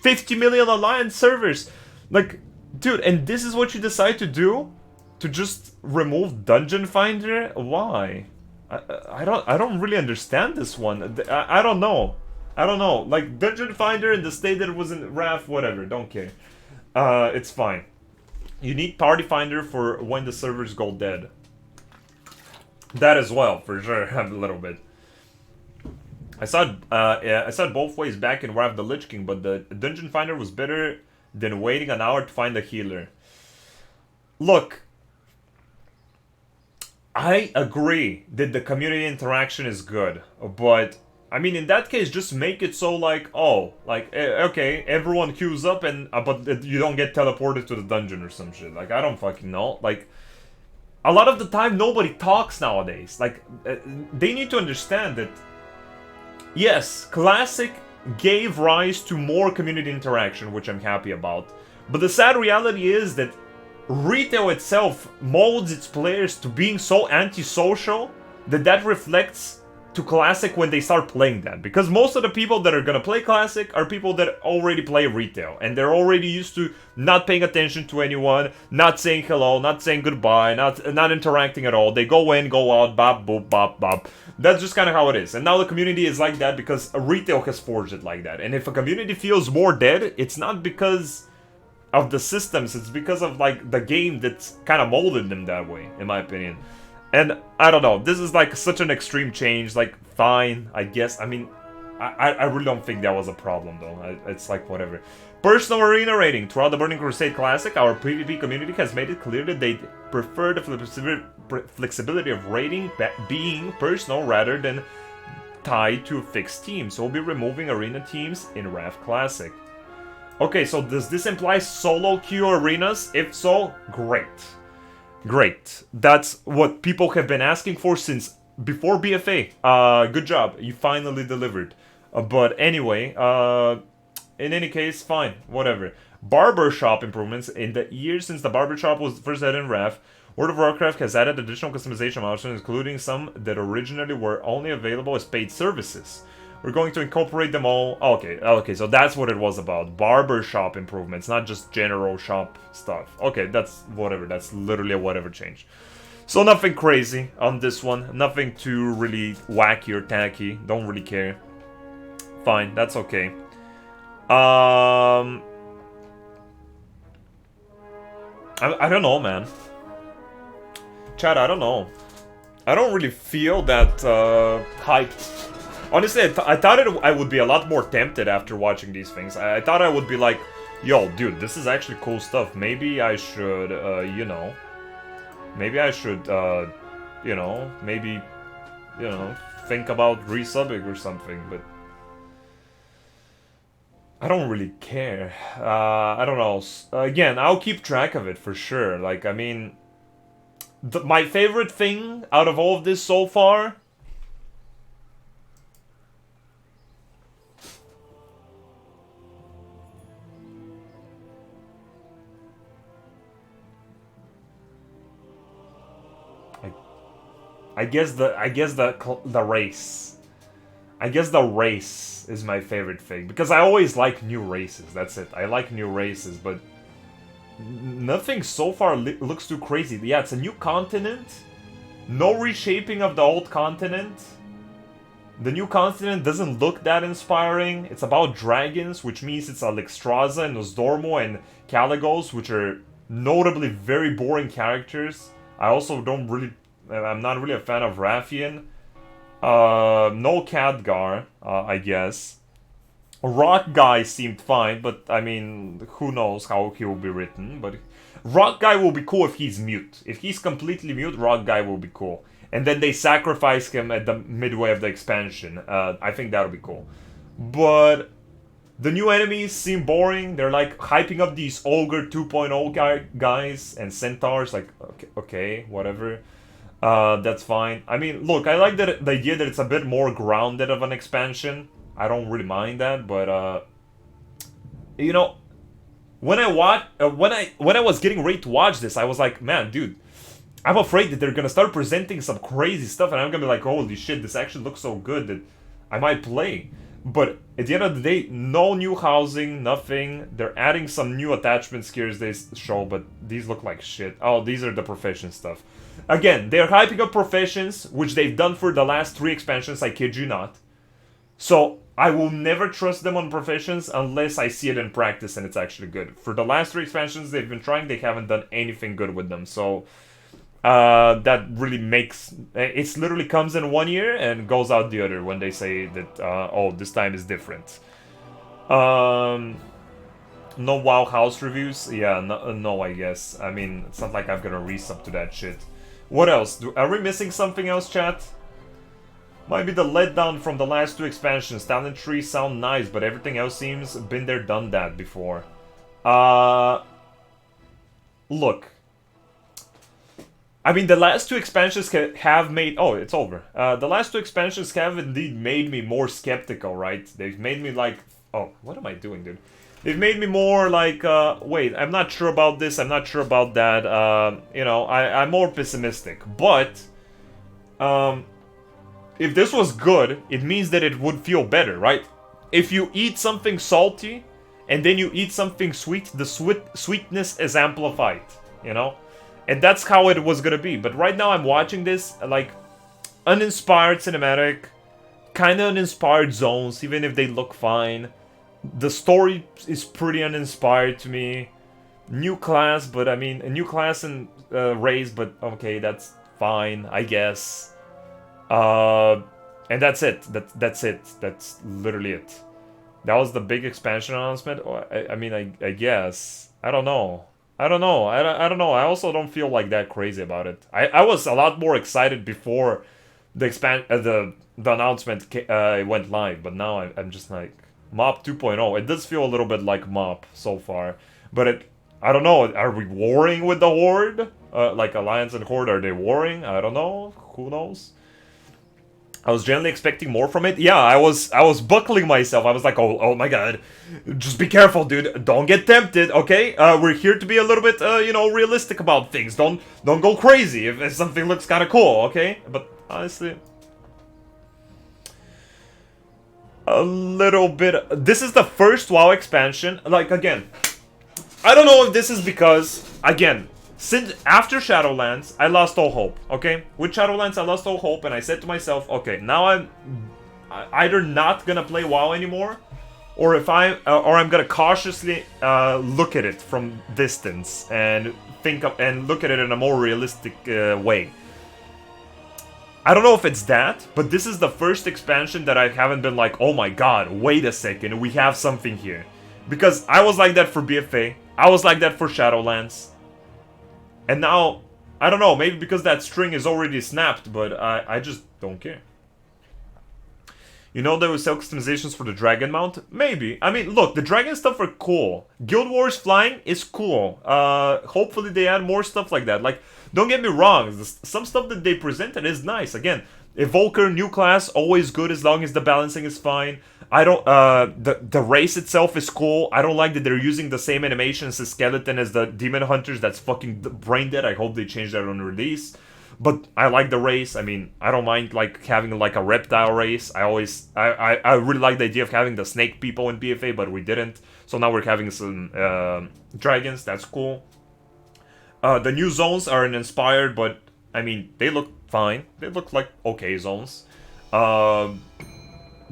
[SPEAKER 1] 50 million Alliance servers. Like, dude, and this is what you decide to do? To just remove Dungeon Finder? Why? I don't really understand this one. I don't know. I don't know. Like, Dungeon Finder in the state that it was in RAF, whatever, don't care. It's fine. You need Party Finder for when the servers go dead. That as well, for sure, a little bit. I saw it both ways back in Wrath the Lich King, but the Dungeon Finder was better than waiting an hour to find a healer. Look, I agree that the community interaction is good, but I mean, in that case, just make it so like, oh, like, okay, everyone queues up and but you don't get teleported to the dungeon or some shit. Like, I don't fucking know. Like, a lot of the time, nobody talks nowadays. Like, they need to understand that, yes, Classic gave rise to more community interaction, which I'm happy about. But the sad reality is that retail itself molds its players to being so antisocial that reflects to Classic when they start playing that. Because most of the people that are gonna play Classic are people that already play retail. And they're already used to not paying attention to anyone, not saying hello, not saying goodbye, not interacting at all. They go in, go out, bop, boop, bop, bop. That's just kind of how it is. And now the community is like that because retail has forged it like that. And if a community feels more dead, it's not because of the systems, it's because of like the game that's kind of molded them that way, in my opinion. And I don't know, this is like such an extreme change, like fine, I guess. I mean, I really don't think that was a problem though, it's like whatever. Personal arena rating. Throughout the Burning Crusade Classic, our PvP community has made it clear that they prefer the flexibility of rating being personal rather than tied to a fixed team, so we'll be removing arena teams in Wrath Classic. Okay, so does this imply solo queue arenas? If so, great. Great. That's what people have been asking for since before BFA. Good job. You finally delivered. But anyway, in any case, fine. Whatever. Barbershop improvements. In the years since the barbershop was first added in RAF, World of Warcraft has added additional customization options, including some that originally were only available as paid services. We're going to incorporate them all. Okay, so that's what it was about. Barbershop improvements, not just general shop stuff. Okay, that's whatever. That's literally a whatever change. So nothing crazy on this one. Nothing too really wacky or tacky. Don't really care. Fine, that's okay. I don't know, man. Chat, I don't know. I don't really feel that hyped. Honestly, I thought I would be a lot more tempted after watching these things. I thought I would be like, yo, dude, this is actually cool stuff. Maybe I should, you know... Maybe I should, you know, maybe, you know, think about resubbing or something, but... I don't really care. I don't know. Again, I'll keep track of it for sure. Like, I mean... my favorite thing out of all of this so far... I guess the race. I guess the race is my favorite thing because I always like new races. That's it. I like new races, but nothing so far looks too crazy. Yeah, it's a new continent. No reshaping of the old continent. The new continent doesn't look that inspiring. It's about dragons, which means it's Alexstrasza and Nosdormu and Caligos, which are notably very boring characters. I also I'm not really a fan of Rathian. No Khadgar, I guess. Rock Guy seemed fine, but I mean, who knows how he will be written. But Rock Guy will be cool if he's mute. If he's completely mute, Rock Guy will be cool. And then they sacrifice him at the midway of the expansion. I think that'll be cool. But The new enemies seem boring. They're like hyping up these Ogre 2.0 guys and Centaurs. Like, okay, whatever. That's fine. I mean, look, I like the idea that it's a bit more grounded of an expansion. I don't really mind that, but you know, when I was getting ready to watch this, I was like, man, dude, I'm afraid that they're gonna start presenting some crazy stuff, and I'm gonna be like, holy shit, this actually looks so good that I might play. But at the end of the day, no new housing, nothing. They're adding some new attachments here as they show, but these look like shit. Oh, these are the profession stuff. Again, they're hyping up professions, which they've done for the last 3 expansions, I kid you not. So, I will never trust them on professions unless I see it in practice and it's actually good. For the last 3 expansions they've been trying, they haven't done anything good with them. So, that really makes... It literally comes in one year and goes out the other when they say that, oh, this time is different. No WoW house reviews? Yeah, no, I guess. I mean, it's not like I'm gonna resub to that shit. What else? Are we missing something else, chat? Might be the letdown from the last 2 expansions. Talent trees sound nice, but everything else seems been there, done that before. Look. I mean, the last 2 expansions have made... Oh, it's over. The last 2 expansions have indeed made me more skeptical, right? They've made me like... Oh, what am I doing, dude? They've made me more like, wait, I'm not sure about this, I'm not sure about that. You know, I'm more pessimistic. But, if this was good, it means that it would feel better, right? If you eat something salty, and then you eat something sweet, the sweetness is amplified, you know? And that's how it was gonna be. But right now I'm watching this, like, uninspired cinematic, kinda uninspired zones, even if they look fine. The story is pretty uninspired to me. New class, but I mean, a new class and race, but okay, that's fine, I guess. And that's it. That's it. That's literally it. That was the big expansion announcement. I mean, I guess. I don't know. I don't know. I don't know. I also don't feel like that crazy about it. I was a lot more excited before the the announcement went live, but now I'm just like MoP 2.0. It does feel a little bit like MoP so far, but I don't know. Are we warring with the Horde? Like Alliance and Horde, are they warring? I don't know. Who knows? I was generally expecting more from it. Yeah, I was buckling myself. I was like, oh my god. Just be careful, dude. Don't get tempted, okay? We're here to be a little bit, you know, realistic about things. Don't go crazy if something looks kind of cool, okay? But honestly, a little bit... This is the first WoW expansion. Like, again, I don't know if this is because, again, since after Shadowlands, I lost all hope, okay? With Shadowlands, I lost all hope, and I said to myself, okay, now I'm either not gonna play WoW anymore, or I'm gonna cautiously look at it from distance and look at it in a more realistic way. I don't know if it's that, but this is the first expansion that I haven't been like, oh my god, wait a second, we have something here. Because I was like that for BFA, I was like that for Shadowlands. And now, I don't know, maybe because that string is already snapped, but I just don't care. You know there were customizations for the dragon mount? Maybe. I mean, look, the dragon stuff are cool. Guild Wars flying is cool. Hopefully they add more stuff like that. Like, don't get me wrong, some stuff that they presented is nice. Again, Evoker, new class, always good as long as the balancing is fine. I don't, the race itself is cool. I don't like that they're using the same animations as Skeleton as the Demon Hunters. That's fucking brain dead. I hope they change that on release. But I like the race. I mean, I don't mind like having like a reptile race. I really like the idea of having the snake people in BFA, but we didn't. So now we're having some dragons. That's cool. The new zones are inspired, but I mean, they look fine. They look like okay zones.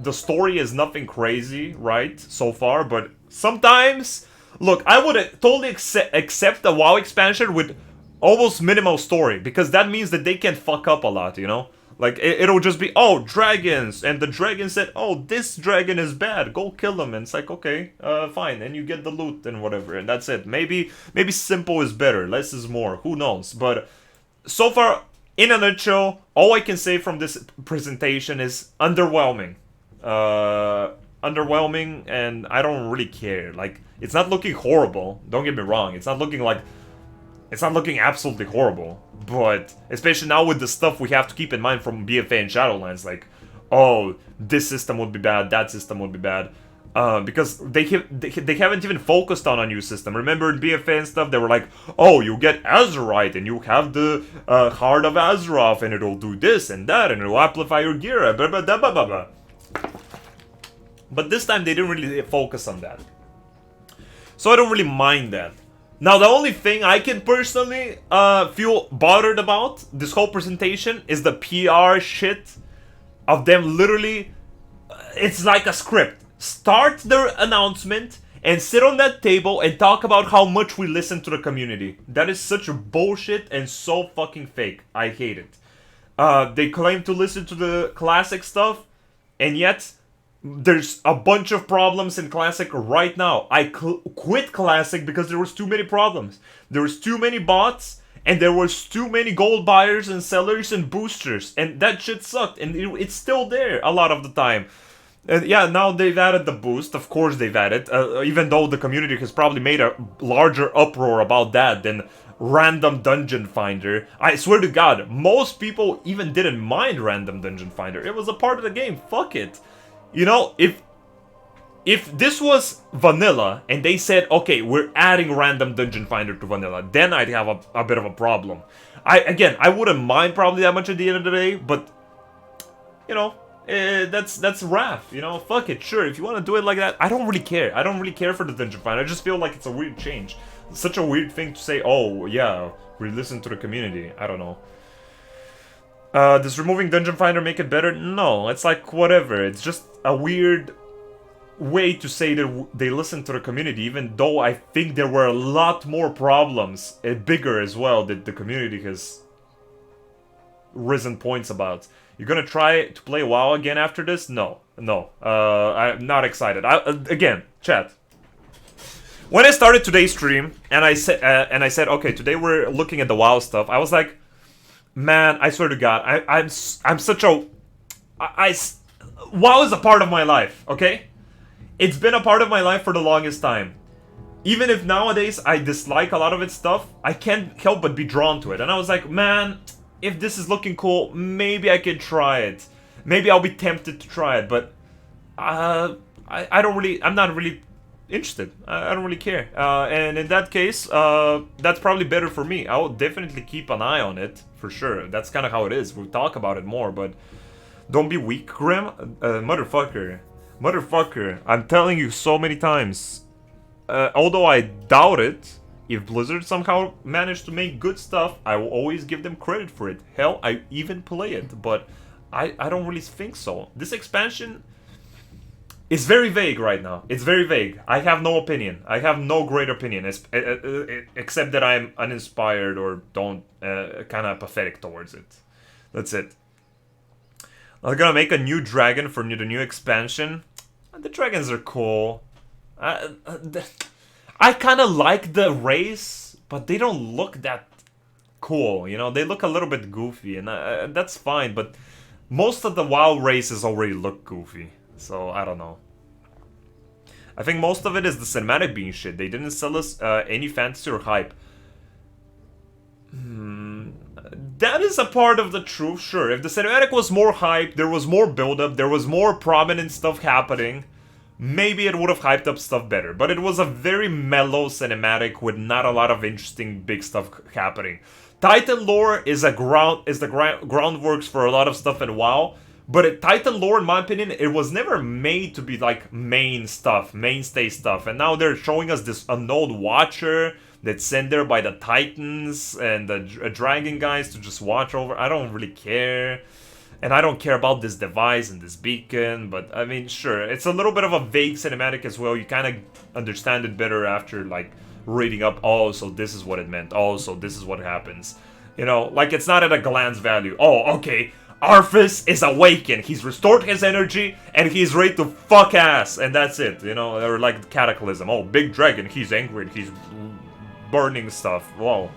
[SPEAKER 1] The story is nothing crazy, right, so far, but sometimes, look, I would totally accept a WoW expansion with almost minimal story, because that means that they can fuck up a lot, you know? Like, it'll just be, oh, dragons, and the dragon said, oh, this dragon is bad, go kill him, and it's like, okay, fine, and you get the loot and whatever, and that's it. Maybe simple is better, less is more, who knows, but so far, in a nutshell, all I can say from this presentation is underwhelming. underwhelming, and I don't really care. Like, it's not looking horrible. Don't get me wrong. It's not looking absolutely horrible. But especially now with the stuff we have to keep in mind from BFA and Shadowlands, like, oh, this system would be bad, that system would be bad. Because they haven't even focused on a new system. Remember in BFA and stuff, they were like, oh, you get Azurite, and you have the Heart of Azeroth, and it'll do this and that, and it'll amplify your gear, blah, blah, blah, blah, blah, blah. But this time, they didn't really focus on that. So I don't really mind that. Now, the only thing I can personally feel bothered about this whole presentation is the PR shit of them literally... It's like a script. Start their announcement and sit on that table and talk about how much we listen to the community. That is such bullshit and so fucking fake. I hate it. They claim to listen to the classic stuff, and yet there's a bunch of problems in classic right now. I quit classic because there was too many problems. There was too many bots, and there was too many gold buyers and sellers and boosters, and that shit sucked, and it's still there a lot of the time. Yeah, now they've added the boost. Of course they've added, even though the community has probably made a larger uproar about that than Random Dungeon Finder. I swear to God, most people even didn't mind Random Dungeon Finder. It was a part of the game. Fuck it. You know, if this was vanilla and they said, okay, we're adding Random Dungeon Finder to vanilla, then I'd have a bit of a problem. I wouldn't mind probably that much at the end of the day, but you know. That's Wrath, you know, fuck it, sure, if you want to do it like that, I don't really care. I don't really care for the Dungeon Finder. I just feel like it's a weird change. It's such a weird thing to say, oh, yeah, we listen to the community. I don't know. Does removing Dungeon Finder make it better? No, it's like, whatever. It's just a weird way to say that they listen to the community, even though I think there were a lot more problems, bigger as well, that the community has risen points about. You're gonna try to play WoW again after this? No. I'm not excited. Again, chat. When I started today's stream and I said, okay, today we're looking at the WoW stuff, I was like, man, I swear to God, I'm such a... WoW is a part of my life, okay? It's been a part of my life for the longest time. Even if nowadays I dislike a lot of its stuff, I can't help but be drawn to it. And I was like, man... If this is looking cool, maybe I can try it. Maybe I'll be tempted to try it, but I'm not really interested. I don't really care. And in that case, that's probably better for me. I will definitely keep an eye on it, for sure. That's kind of how it is. We'll talk about it more, but don't be weak, Grim. Motherfucker. Motherfucker. I'm telling you so many times. Although I doubt it, if Blizzard somehow managed to make good stuff, I will always give them credit for it. Hell, I even play it, but I don't really think so. This expansion is very vague right now. It's very vague. I have no opinion. I have no great opinion, except that I'm uninspired or kind of pathetic towards it. That's it. They're gonna make a new dragon for the new expansion. The dragons are cool. I kind of like the race, but they don't look that cool, you know? They look a little bit goofy, and that's fine, but most of the WoW races already look goofy, so I don't know. I think most of it is the cinematic being shit. They didn't sell us any fantasy or hype. That is a part of the truth, sure. If the cinematic was more hype, there was more build-up, there was more prominent stuff happening, maybe it would have hyped up stuff better, but it was a very mellow cinematic with not a lot of interesting big stuff happening. Titan lore is the groundworks for a lot of stuff in WoW, but Titan lore, in my opinion, it was never made to be like mainstay stuff, and now they're showing us this unknown watcher that's sent there by the Titans and the dragon guys to just watch over. I don't really care. And I don't care about this device and this beacon, but I mean, sure, it's a little bit of a vague cinematic as well. You kind of understand it better after, like, reading up, oh, so this is what it meant. Oh, so this is what happens. You know, like, it's not at a glance value. Oh, okay, Arthas is awakened. He's restored his energy, and he's ready to fuck ass, and that's it. You know, or like Cataclysm. Oh, big dragon, he's angry, he's burning stuff. Whoa.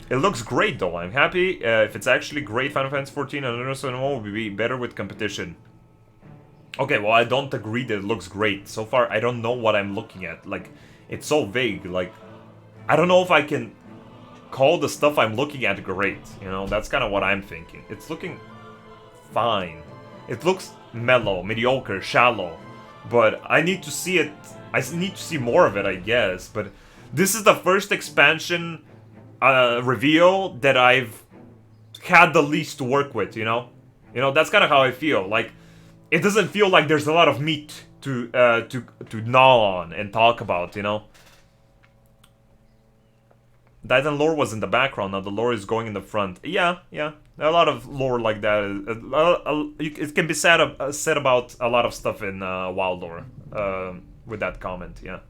[SPEAKER 1] It looks great though. I'm happy. If it's actually great, Final Fantasy 14 and Another 1 will be better with competition. Okay, well, I don't agree that it looks great. So far, I don't know what I'm looking at. Like, it's so vague. Like, I don't know if I can call the stuff I'm looking at great. You know, that's kind of what I'm thinking. It's looking fine. It looks mellow, mediocre, shallow. But I need to see it. I need to see more of it, I guess. But this is the first expansion reveal that I've had the least to work with, you know? You know, that's kind of how I feel. Like, it doesn't feel like there's a lot of meat to gnaw on and talk about, you know? Titan lore was in the background, now the lore is going in the front. Yeah. A lot of lore like that. It can be said about a lot of stuff in WoW lore with that comment, yeah.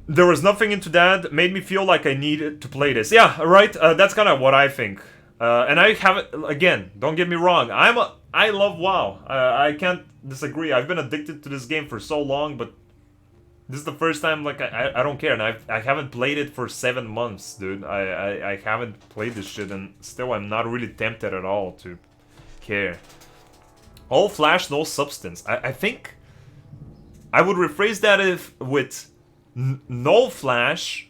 [SPEAKER 1] There was nothing into that, made me feel like I needed to play this. Yeah, right, that's kind of what I think. And I haven't, again, don't get me wrong, I love WoW. I can't disagree. I've been addicted to this game for so long, but this is the first time, like, I don't care, and I haven't played it for 7 months, dude. I haven't played this shit, and still I'm not really tempted at all to care. All flash, no substance. I think I would rephrase that with no flash,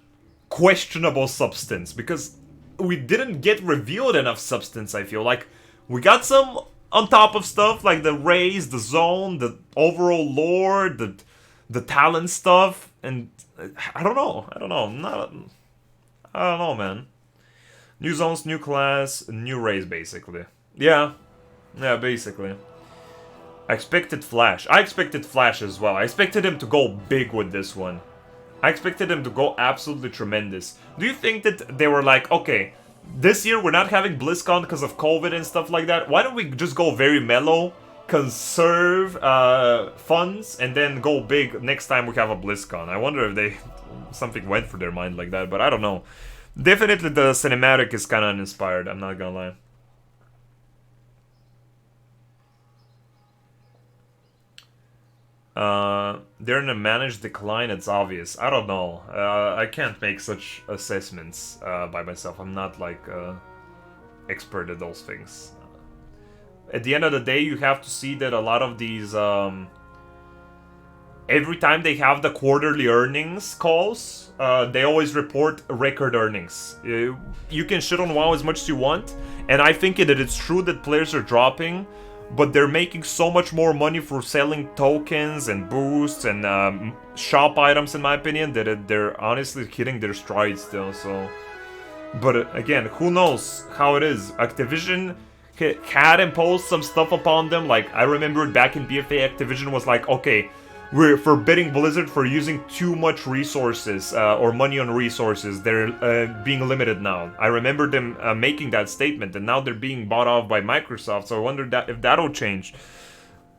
[SPEAKER 1] questionable substance, because we didn't get revealed enough substance, I feel. Like, we got some on top of stuff, like the raise, the zone, the overall lore, the talent stuff, and I don't know, I don't know, man. New zones, new class, new race, basically. Yeah, basically. I expected Flash. I expected Flash as well. I expected him to go big with this one. I expected him to go absolutely tremendous. Do you think that they were like, okay, this year we're not having BlizzCon because of COVID and stuff like that, why don't we just go very mellow, conserve funds, and then go big next time we have a BlizzCon? I wonder if something went through their mind like that, but I don't know. Definitely the cinematic is kind of uninspired, I'm not gonna lie. They're in a managed decline, it's obvious. I don't know. I can't make such assessments by myself. I'm not like expert at those things. At the end of the day, you have to see that a lot of these every time they have the quarterly earnings calls, they always report record earnings. You can shit on WoW as much as you want, and I think that it's true that players are dropping, but they're making so much more money for selling tokens and boosts and shop items, in my opinion, that they're honestly hitting their stride still, so... But again, who knows how it is. Activision had imposed some stuff upon them, like, I remember back in BFA, Activision was like, okay, we're forbidding Blizzard for using too much resources, or money on resources. They're being limited now. I remember them making that statement, and now they're being bought off by Microsoft, so I wonder if that'll change.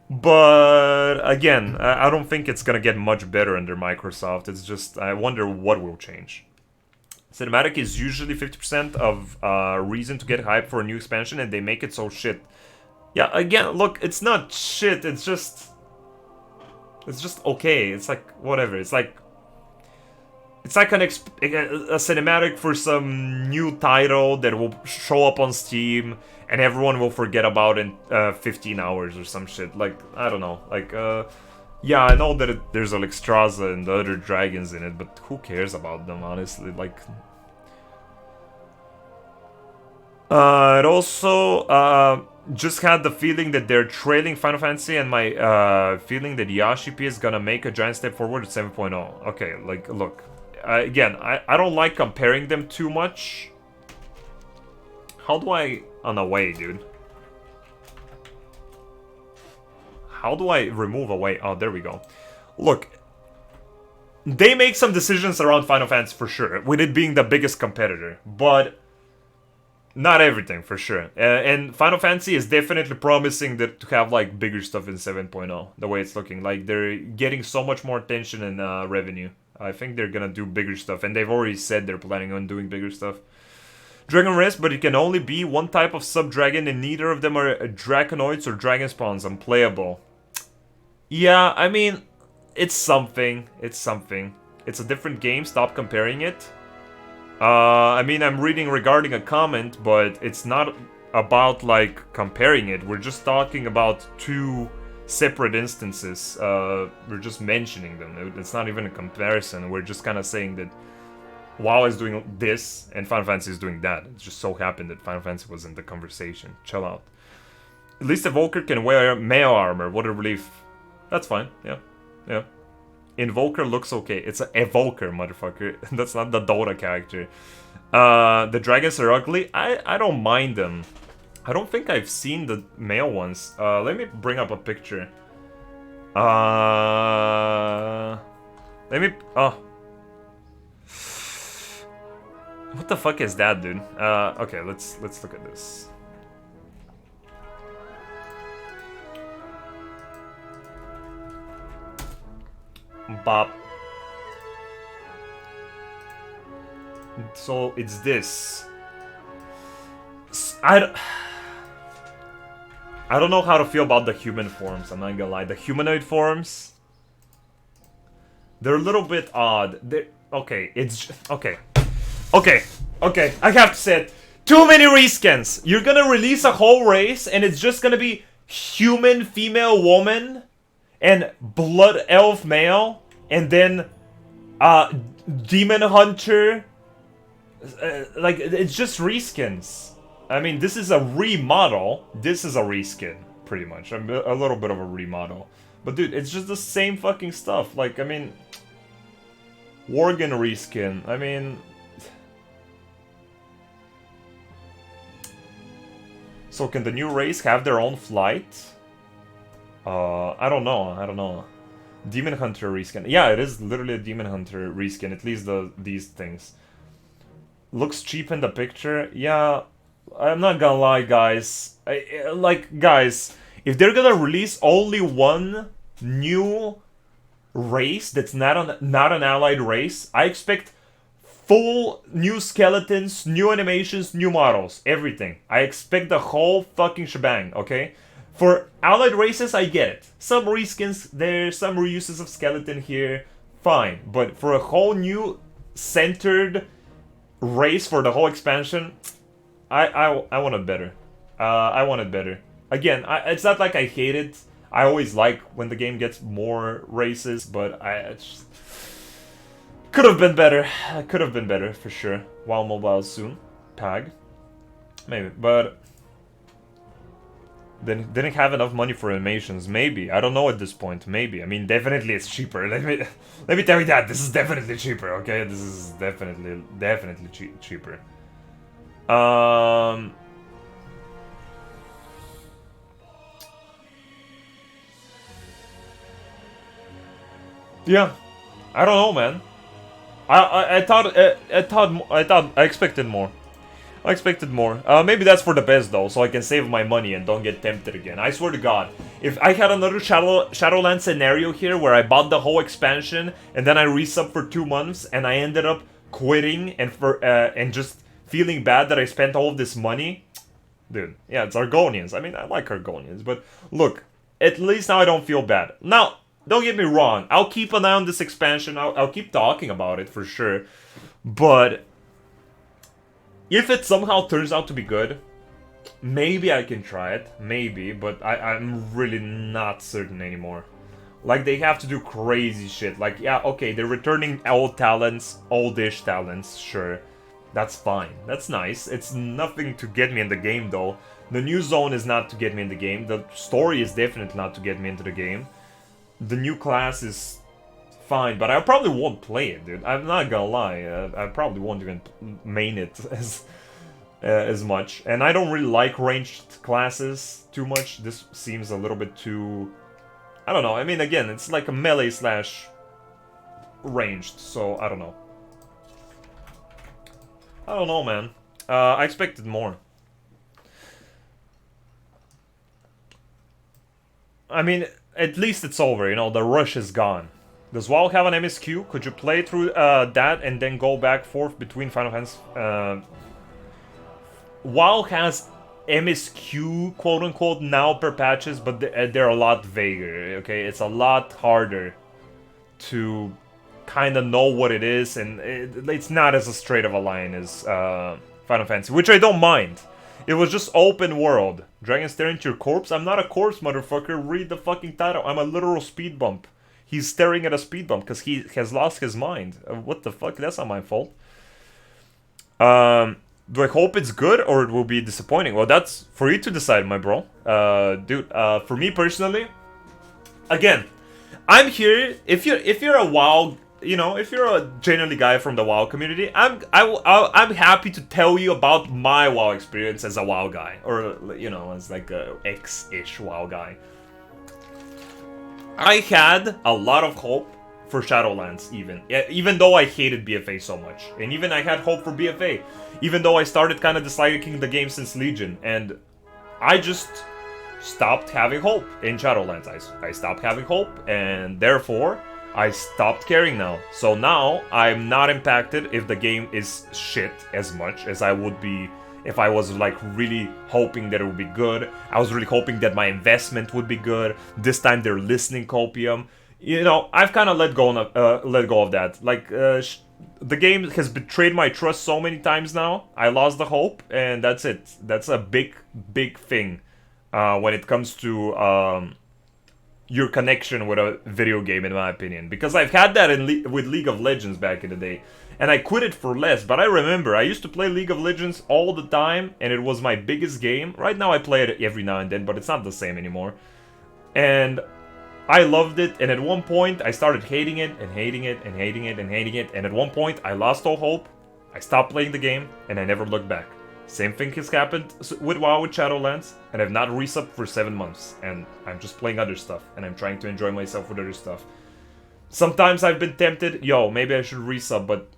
[SPEAKER 1] But, again, I don't think it's gonna get much better under Microsoft. It's just, I wonder what will change. Cinematic is usually 50% of reason to get hype for a new expansion, and they make it so shit. Yeah, again, look, it's not shit, it's just okay. It's like, whatever. It's like a cinematic for some new title that will show up on Steam and everyone will forget about in 15 hours or some shit. Like, I don't know. Like, yeah, I know that there's Alexstrasza and the other dragons in it, but who cares about them, honestly? Like, it also just had the feeling that they're trailing Final Fantasy, and my feeling that Yashipi is gonna make a giant step forward at 7.0. Okay, like, look, again, I don't like comparing them too much. How do I... Oh, no, wait, dude. How do I remove away? Oh, there we go. Look, they make some decisions around Final Fantasy for sure, with it being the biggest competitor, but not everything, for sure. And Final Fantasy is definitely promising to have, like, bigger stuff in 7.0, the way it's looking. Like, they're getting so much more attention and revenue. I think they're gonna do bigger stuff, and they've already said they're planning on doing bigger stuff. Dragon Rest, but it can only be one type of sub-dragon, and neither of them are Draconoids or Dragon Spawns. Unplayable. Yeah, I mean, it's something. It's something. It's a different game, stop comparing it. I mean, I'm reading regarding a comment, but it's not about, like, comparing it. We're just talking about two separate instances. We're just mentioning them. It's not even a comparison. We're just kind of saying that WoW is doing this and Final Fantasy is doing that. It just so happened that Final Fantasy was in the conversation. Chill out. At least Evoker can wear male armor. What a relief. That's fine. Yeah. Yeah. Invoker looks okay. It's an Evoker, motherfucker. That's not the Dota character. The dragons are ugly. I don't mind them. I don't think I've seen the male ones. Let me bring up a picture. Let me... Oh. What the fuck is that, dude? Okay, let's look at this. Bop. So it's this. I don't know how to feel about the human forms, I'm not gonna lie. The humanoid forms, they're a little bit odd. Okay, it's... Okay. Okay, I have to say it. Too many reskins. You're gonna release a whole race and it's just gonna be human female woman and blood elf male and then demon hunter. Like, it's just reskins. I mean, this is a remodel. This is a reskin, pretty much. A little bit of a remodel. But dude, it's just the same fucking stuff. Like, I mean, Worgen reskin. I mean... So can the new race have their own flight? I don't know. Demon Hunter reskin. Yeah, it is literally a Demon Hunter reskin, at least these things. Looks cheap in the picture. Yeah, I'm not gonna lie, guys. Guys, if they're gonna release only one new race that's not an allied race, I expect full new skeletons, new animations, new models, everything. I expect the whole fucking shebang, okay? For allied races, I get it. Some reskins there, some reuses of skeleton here, fine. But for a whole new centered race for the whole expansion, I want it better. I want it better. Again, it's not like I hate it. I always like when the game gets more races, but it's could have been better. Could have been better, for sure. WoW Mobile soon. Pag. Maybe, but... Didn't have enough money for animations. Maybe. I don't know at this point. Maybe. I mean, definitely it's cheaper. Let me tell you that. This is definitely cheaper, okay? This is definitely cheaper. Yeah. I don't know, man. I expected more. I expected more. Maybe that's for the best though, so I can save my money and don't get tempted again. I swear to God, if I had another Shadowlands scenario here where I bought the whole expansion and then I resub for 2 months and I ended up quitting and just feeling bad that I spent all of this money, dude. Yeah, it's Argonians. I mean, I like Argonians, but look, at least now I don't feel bad. Now, don't get me wrong. I'll keep an eye on this expansion. I'll keep talking about it for sure. But if it somehow turns out to be good, maybe I can try it. Maybe, but I'm really not certain anymore. Like, they have to do crazy shit. Like, yeah, okay, they're returning old talents, oldish talents, sure. That's fine. That's nice. It's nothing to get me in the game, though. The new zone is not to get me in the game. The story is definitely not to get me into the game. The new class is fine, but I probably won't play it, dude. I'm not gonna lie. I probably won't even main it as much. And I don't really like ranged classes too much. This seems a little bit too... I don't know. I mean, again, it's like a melee slash ranged, so I don't know. I don't know, man. I expected more. I mean, at least it's over, you know, the rush is gone. Does WoW have an MSQ? Could you play through that and then go back forth between Final Fantasy? WoW has MSQ, quote-unquote, now per patches, but they're a lot vaguer, okay? It's a lot harder to kind of know what it is, and it's not as straight of a line as Final Fantasy, which I don't mind. It was just open world. Dragon staring into your corpse? I'm not a corpse, motherfucker. Read the fucking title. I'm a literal speed bump. He's staring at a speed bump because he has lost his mind. What the fuck? That's not my fault. Do I hope it's good or it will be disappointing? Well, that's for you to decide, my bro. Dude, for me personally, again, I'm here. If you're a WoW, you know, if you're a genuinely guy from the WoW community, I'm happy to tell you about my WoW experience as a WoW guy, or you know, as like a X-ish WoW guy. I had a lot of hope for Shadowlands, even though I hated BFA so much, and even I had hope for BFA, even though I started kind of disliking the game since Legion, and I just stopped having hope in Shadowlands. I stopped having hope, and therefore I stopped caring now. So now I'm not impacted if the game is shit as much as I would be if I was like really hoping that it would be good. I was really hoping that my investment would be good. This time they're listening copium. You know, I've kind of let go of that. Like, the game has betrayed my trust so many times now. I lost the hope, and that's it. That's a big, big thing when it comes to your connection with a video game, in my opinion. Because I've had that with League of Legends back in the day. And I quit it for less, but I remember I used to play League of Legends all the time, and it was my biggest game. Right now I play it every now and then, but it's not the same anymore. And I loved it, and at one point I started hating it, and hating it, and hating it, and hating it, and at one point I lost all hope, I stopped playing the game, and I never looked back. Same thing has happened with WoW with Shadowlands, and I've not resubbed for 7 months, and I'm just playing other stuff, and I'm trying to enjoy myself with other stuff. Sometimes I've been tempted, yo, maybe I should resub, but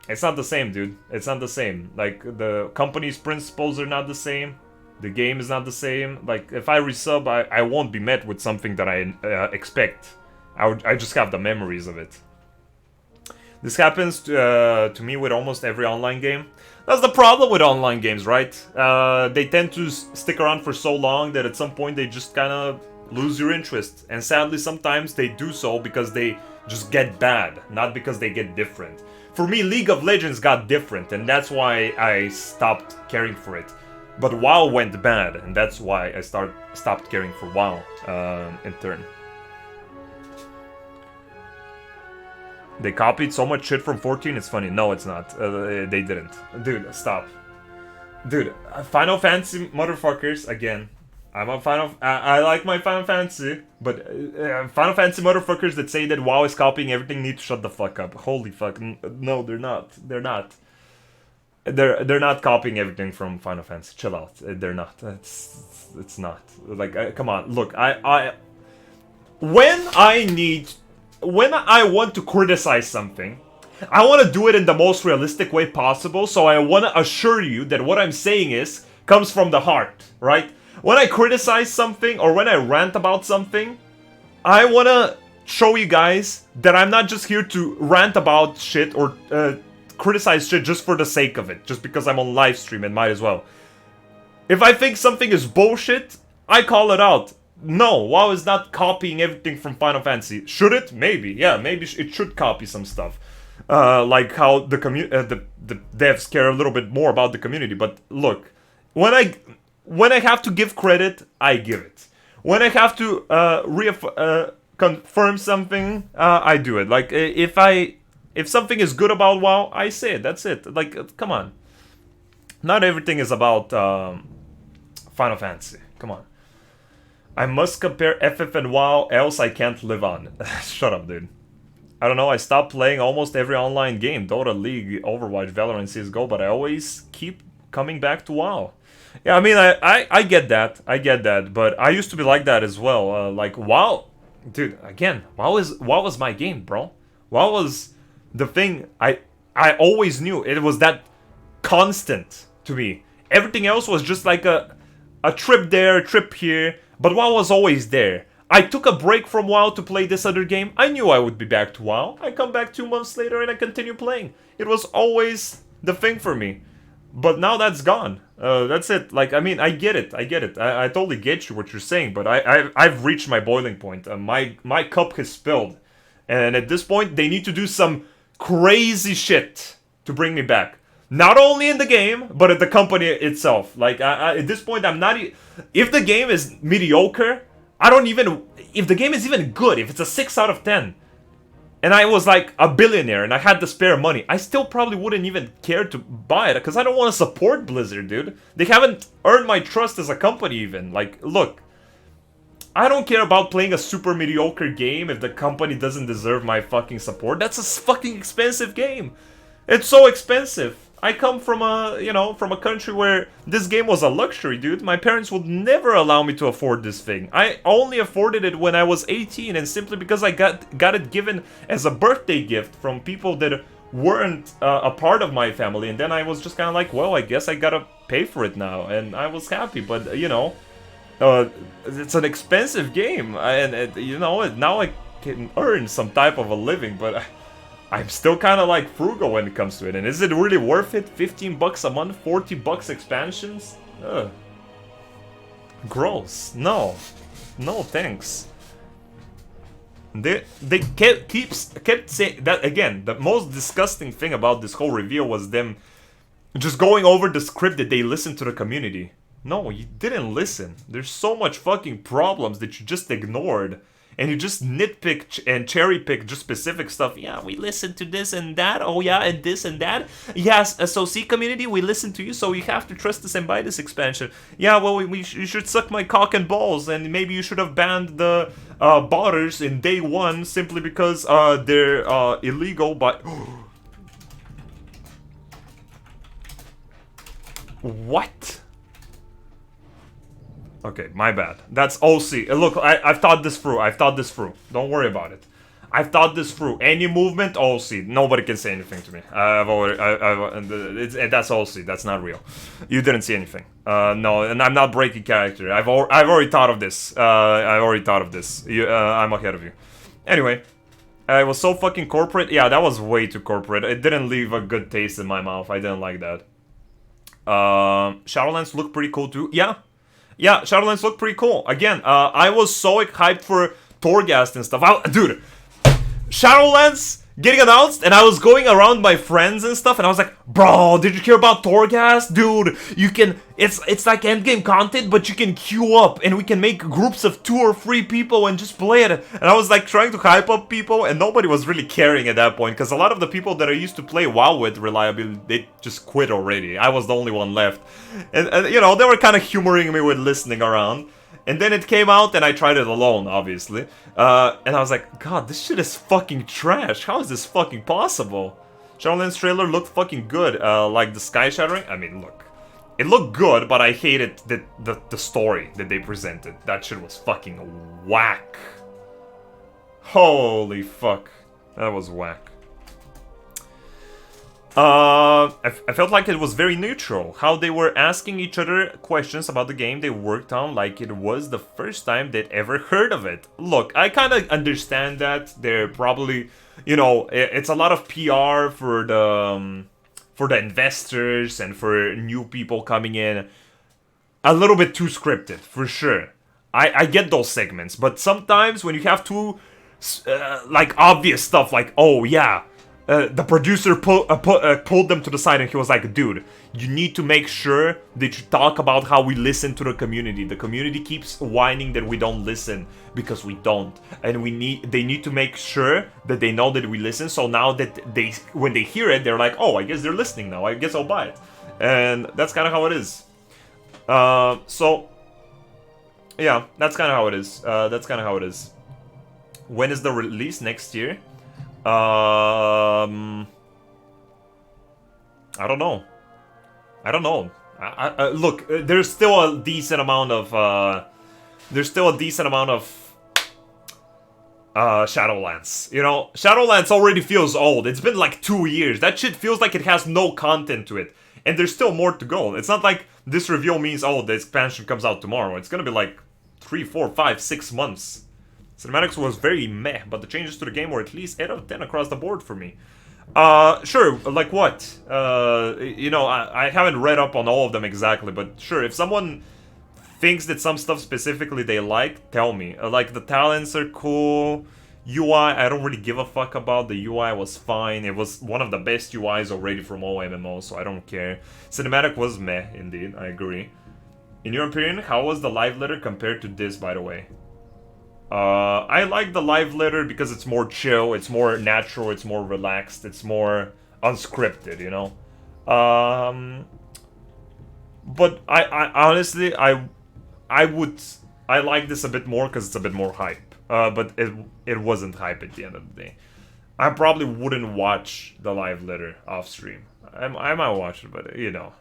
[SPEAKER 1] it's not the same, dude. It's not the same. Like, the company's principles are not the same. The game is not the same. Like, if I resub, I won't be met with something that I expect. I just have the memories of it. This happens to me with almost every online game. That's the problem with online games, right? They tend to stick around for so long that at some point they just kind of lose your interest. And sadly, sometimes they do so because they just get bad, not because they get different. For me, League of Legends got different, and that's why I stopped caring for it. But WoW went bad, and that's why I stopped caring for WoW in turn. They copied so much shit from 14, it's funny. No, it's not. They didn't. Dude, stop. Dude, Final Fantasy motherfuckers, again. I'm a fan of... I like my Final Fantasy, but Final Fantasy motherfuckers that say that WoW is copying everything need to shut the fuck up. Holy fuck. No, they're not. They're not. They're not copying everything from Final Fantasy. Chill out. They're not. It's not. Like, come on. Look, when I want to criticize something, I want to do it in the most realistic way possible, so I want to assure you that what I'm saying comes from the heart, right? When I criticize something or when I rant about something, I want to show you guys that I'm not just here to rant about shit or criticize shit just for the sake of it, just because I'm on live stream and might as well. If I think something is bullshit, I call it out. No, WoW is not copying everything from Final Fantasy. Should it? Maybe. Yeah, maybe it should copy some stuff. Like how the devs care a little bit more about the community. But look, when I have to give credit, I give it. When I have to confirm something, I do it. Like, if something is good about WoW, I say it. That's it. Like, come on. Not everything is about Final Fantasy. Come on. I must compare FF and WoW, else I can't live on. Shut up, dude. I don't know, I stopped playing almost every online game. Dota, League, Overwatch, Valorant, CSGO, but I always keep coming back to WoW. Yeah, I mean, I get that. I get that, but I used to be like that as well. Like, WoW... Dude, again, WoW was my game, bro. WoW was the thing I always knew. It was that constant to me. Everything else was just like a trip there, a trip here, but WoW was always there. I took a break from WoW to play this other game. I knew I would be back to WoW. I come back 2 months later and I continue playing. It was always the thing for me. But now that's gone. That's it. Like, I mean, I get it. I get it. I totally get you what you're saying, but I've reached my boiling point. My cup has spilled. And at this point, they need to do some crazy shit to bring me back. Not only in the game, but at the company itself. Like, at this point, I'm not... If the game is mediocre, I don't even... If the game is even good, if it's a 6 out of 10, and I was like a billionaire and I had the spare money, I still probably wouldn't even care to buy it, because I don't want to support Blizzard, dude. They haven't earned my trust as a company even. Like, look, I don't care about playing a super mediocre game if the company doesn't deserve my fucking support. That's a fucking expensive game. It's so expensive. I come from a, you know, from a country where this game was a luxury, dude. My parents would never allow me to afford this thing. I only afforded it when I was 18, and simply because I got it given as a birthday gift from people that weren't a part of my family. And then I was just kind of like, well, I guess I gotta pay for it now. And I was happy, but, you know, it's an expensive game. And you know, now I can earn some type of a living, but... I'm still kind of like frugal when it comes to it. And is it really worth it? 15 bucks a month, 40 bucks expansions? Ugh. Gross. No. No, thanks. They kept saying that again. The most disgusting thing about this whole reveal was them just going over the script that they listened to the community. No, you didn't listen. There's so much fucking problems that you just ignored. And you just nitpick and cherry pick just specific stuff. Yeah, we listened to this and that. Oh yeah, and this and that. Yes, so see, community, we listened to you, so you have to trust us and buy this expansion. Yeah, well, you should suck my cock and balls, and maybe you should have banned the botters in day one simply because they're illegal, but... What? Okay, my bad. That's OC. Look, I've thought this through. I've thought this through. Don't worry about it. I've thought this through. Any movement, OC. Nobody can say anything to me. That's OC. That's not real. You didn't see anything. No, and I'm not breaking character. I've already thought of this. I've already thought of this. I'm ahead of you. Anyway, it was so fucking corporate. Yeah, that was way too corporate. It didn't leave a good taste in my mouth. I didn't like that. Shadowlands looked pretty cool too. Yeah. Yeah, Shadowlands looked pretty cool. Again, I was so hyped for Torghast and stuff. Dude, Shadowlands getting announced, and I was going around my friends and stuff, and I was like, bro, did you hear about Torghast? Dude, you can, it's like endgame content, but you can queue up, and we can make groups of 2 or 3 people and just play it. And I was like trying to hype up people, and nobody was really caring at that point, because a lot of the people that I used to play WoW with reliably, they just quit already. I was the only one left. And you know, they were kind of humoring me with listening around. And then it came out, and I tried it alone, obviously. And I was like, God, this shit is fucking trash. How is this fucking possible? Shadowlands trailer looked fucking good. Like the Sky Shattering. I mean, look. It looked good, but I hated the story that they presented. That shit was fucking whack. Holy fuck. That was whack. I felt like it was very neutral. How they were asking each other questions about the game they worked on like it was the first time they'd ever heard of it. Look, I kind of understand that. They're probably, you know, it's a lot of PR for the investors and for new people coming in. A little bit too scripted, for sure. I get those segments, but sometimes when you have too, like, obvious stuff like, oh yeah, the producer pulled them to the side and he was like, dude, you need to make sure that you talk about how we listen to the community. The community keeps whining that we don't listen because we don't. And they need to make sure that they know that we listen. So now that when they hear it, they're like, oh, I guess they're listening now. I guess I'll buy it. And that's kind of how it is. So, yeah, that's kind of how it is. That's kind of how it is. When is the release? Next year? I don't know. I don't know. Look, there's still a decent amount of Shadowlands. You know, Shadowlands already feels old. It's been like 2 years. That shit feels like it has no content to it. And there's still more to go. It's not like this reveal means, oh, the expansion comes out tomorrow. It's gonna be like 3, 4, 5, 6 months. Cinematics was very meh, but the changes to the game were at least 8 out of 10 across the board for me. Sure, like what? You know, I haven't read up on all of them exactly, but sure, if someone thinks that some stuff specifically they like, tell me. Like, the talents are cool, UI, I don't really give a fuck about. The UI was fine. It was one of the best UIs already from all MMOs, so I don't care. Cinematic was meh, indeed. I agree. In your opinion, how was the live letter compared to this, by the way? I like the live letter because it's more chill, it's more natural, it's more relaxed, it's more unscripted, you know? But I honestly, I like this a bit more because it's a bit more hype. But it wasn't hype at the end of the day. I probably wouldn't watch the live letter off stream. I might watch it, but you know.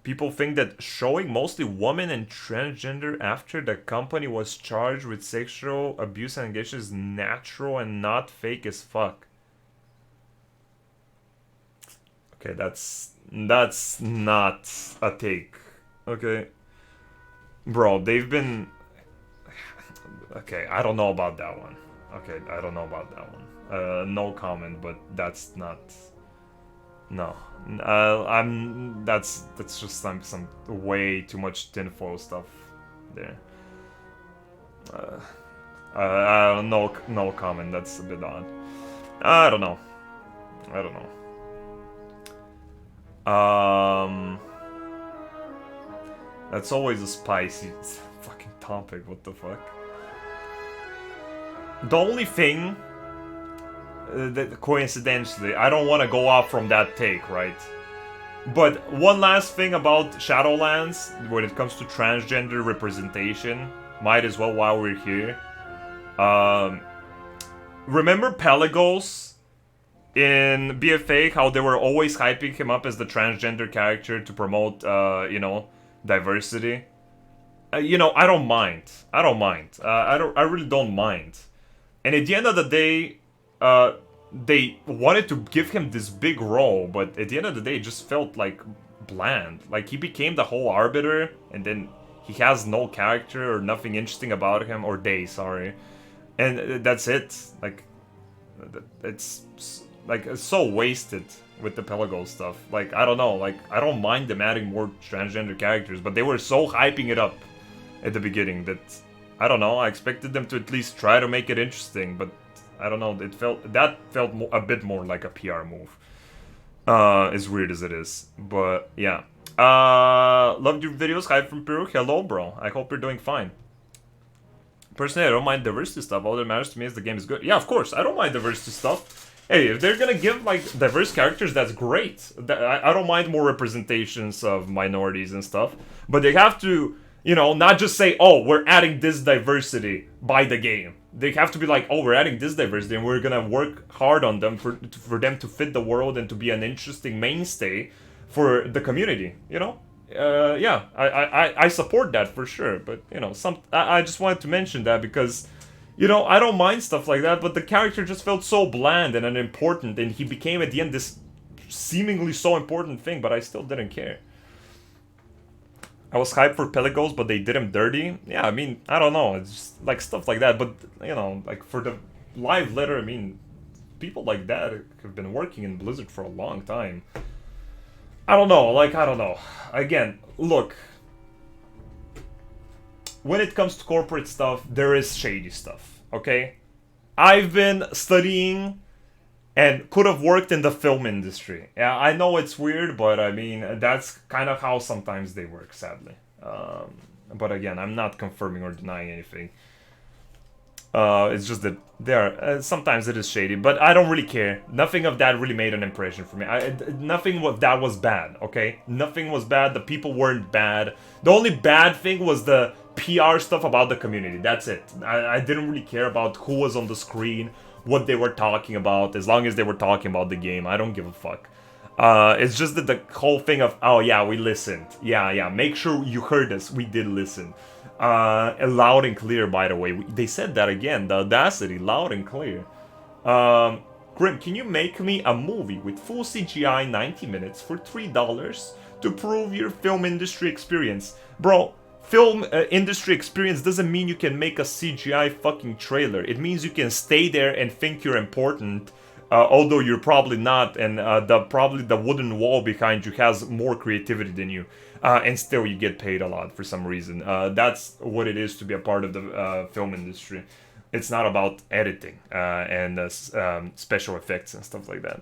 [SPEAKER 1] People think that showing mostly women and transgender after the company was charged with sexual abuse and engagement is natural and not fake as fuck. Okay, that's not a take. Okay. Bro, they've been... Okay, I don't know about that one. Okay, I don't know about that one. No comment, but that's not... No. That's just some way too much tinfoil stuff there. No comment, that's a bit odd. I don't know. That's always a spicy fucking topic, what the fuck? The only thing that coincidentally, I don't want to go off from that take, right? But one last thing about Shadowlands, when it comes to transgender representation, might as well while we're here. Remember Pelagos in BFA, how they were always hyping him up as the transgender character to promote, you know, diversity? You know, I don't mind. I really don't mind. And at the end of the day, they wanted to give him this big role, but at the end of the day, it just felt like bland. Like, he became the whole arbiter, and then he has no character or nothing interesting about him, or they, sorry. And that's it. Like, it's so wasted with the Pelagos stuff. Like, I don't know, like, I don't mind them adding more transgender characters, but they were so hyping it up at the beginning that, I don't know, I expected them to at least try to make it interesting, but I don't know, that felt a bit more like a PR move. As weird as it is, but yeah. Loved your videos, hype from Peru. Hello, bro. I hope you're doing fine. Personally, I don't mind diversity stuff. All that matters to me is the game is good. Yeah, of course, I don't mind diversity stuff. Hey, if they're gonna give, like, diverse characters, that's great. I don't mind more representations of minorities and stuff. But they have to, you know, not just say, oh, we're adding this diversity by the game. They have to be like, oh, we're adding this diversity and we're gonna work hard on them for them to fit the world and to be an interesting mainstay for the community, you know? Yeah, I support that for sure, but, you know, I just wanted to mention that because, you know, I don't mind stuff like that, but the character just felt so bland and unimportant, and he became at the end this seemingly so important thing, but I still didn't care. I was hyped for Pelagos, but they did him dirty. Yeah, I mean, I don't know, it's just like stuff like that, but, you know, like for the live letter, I mean, people like that have been working in Blizzard for a long time. I don't know, like, I don't know. Again, look, when it comes to corporate stuff, there is shady stuff, okay? I've been studying and could have worked in the film industry. Yeah, I know it's weird, but I mean, that's kind of how sometimes they work, sadly. But again, I'm not confirming or denying anything. It's just that sometimes it is shady, but I don't really care. Nothing of that really made an impression for me. Nothing of that was bad, okay? Nothing was bad. The people weren't bad. The only bad thing was the PR stuff about the community. That's it. I didn't really care about who was on the screen, what they were talking about, as long as they were talking about the game. I don't give a fuck. It's just that the whole thing of, oh yeah, we listened. Yeah, make sure you heard us. We did listen. Loud and clear, by the way. They said that again, the audacity, loud and clear. Grim, can you make me a movie with full CGI 90 minutes for $3 to prove your film industry experience? Bro, film industry experience doesn't mean you can make a CGI fucking trailer. It means you can stay there and think you're important Although you're probably not, and probably the wooden wall behind you has more creativity than you, and still you get paid a lot for some reason. That's what it is to be a part of the film industry. It's not about editing and special effects and stuff like that.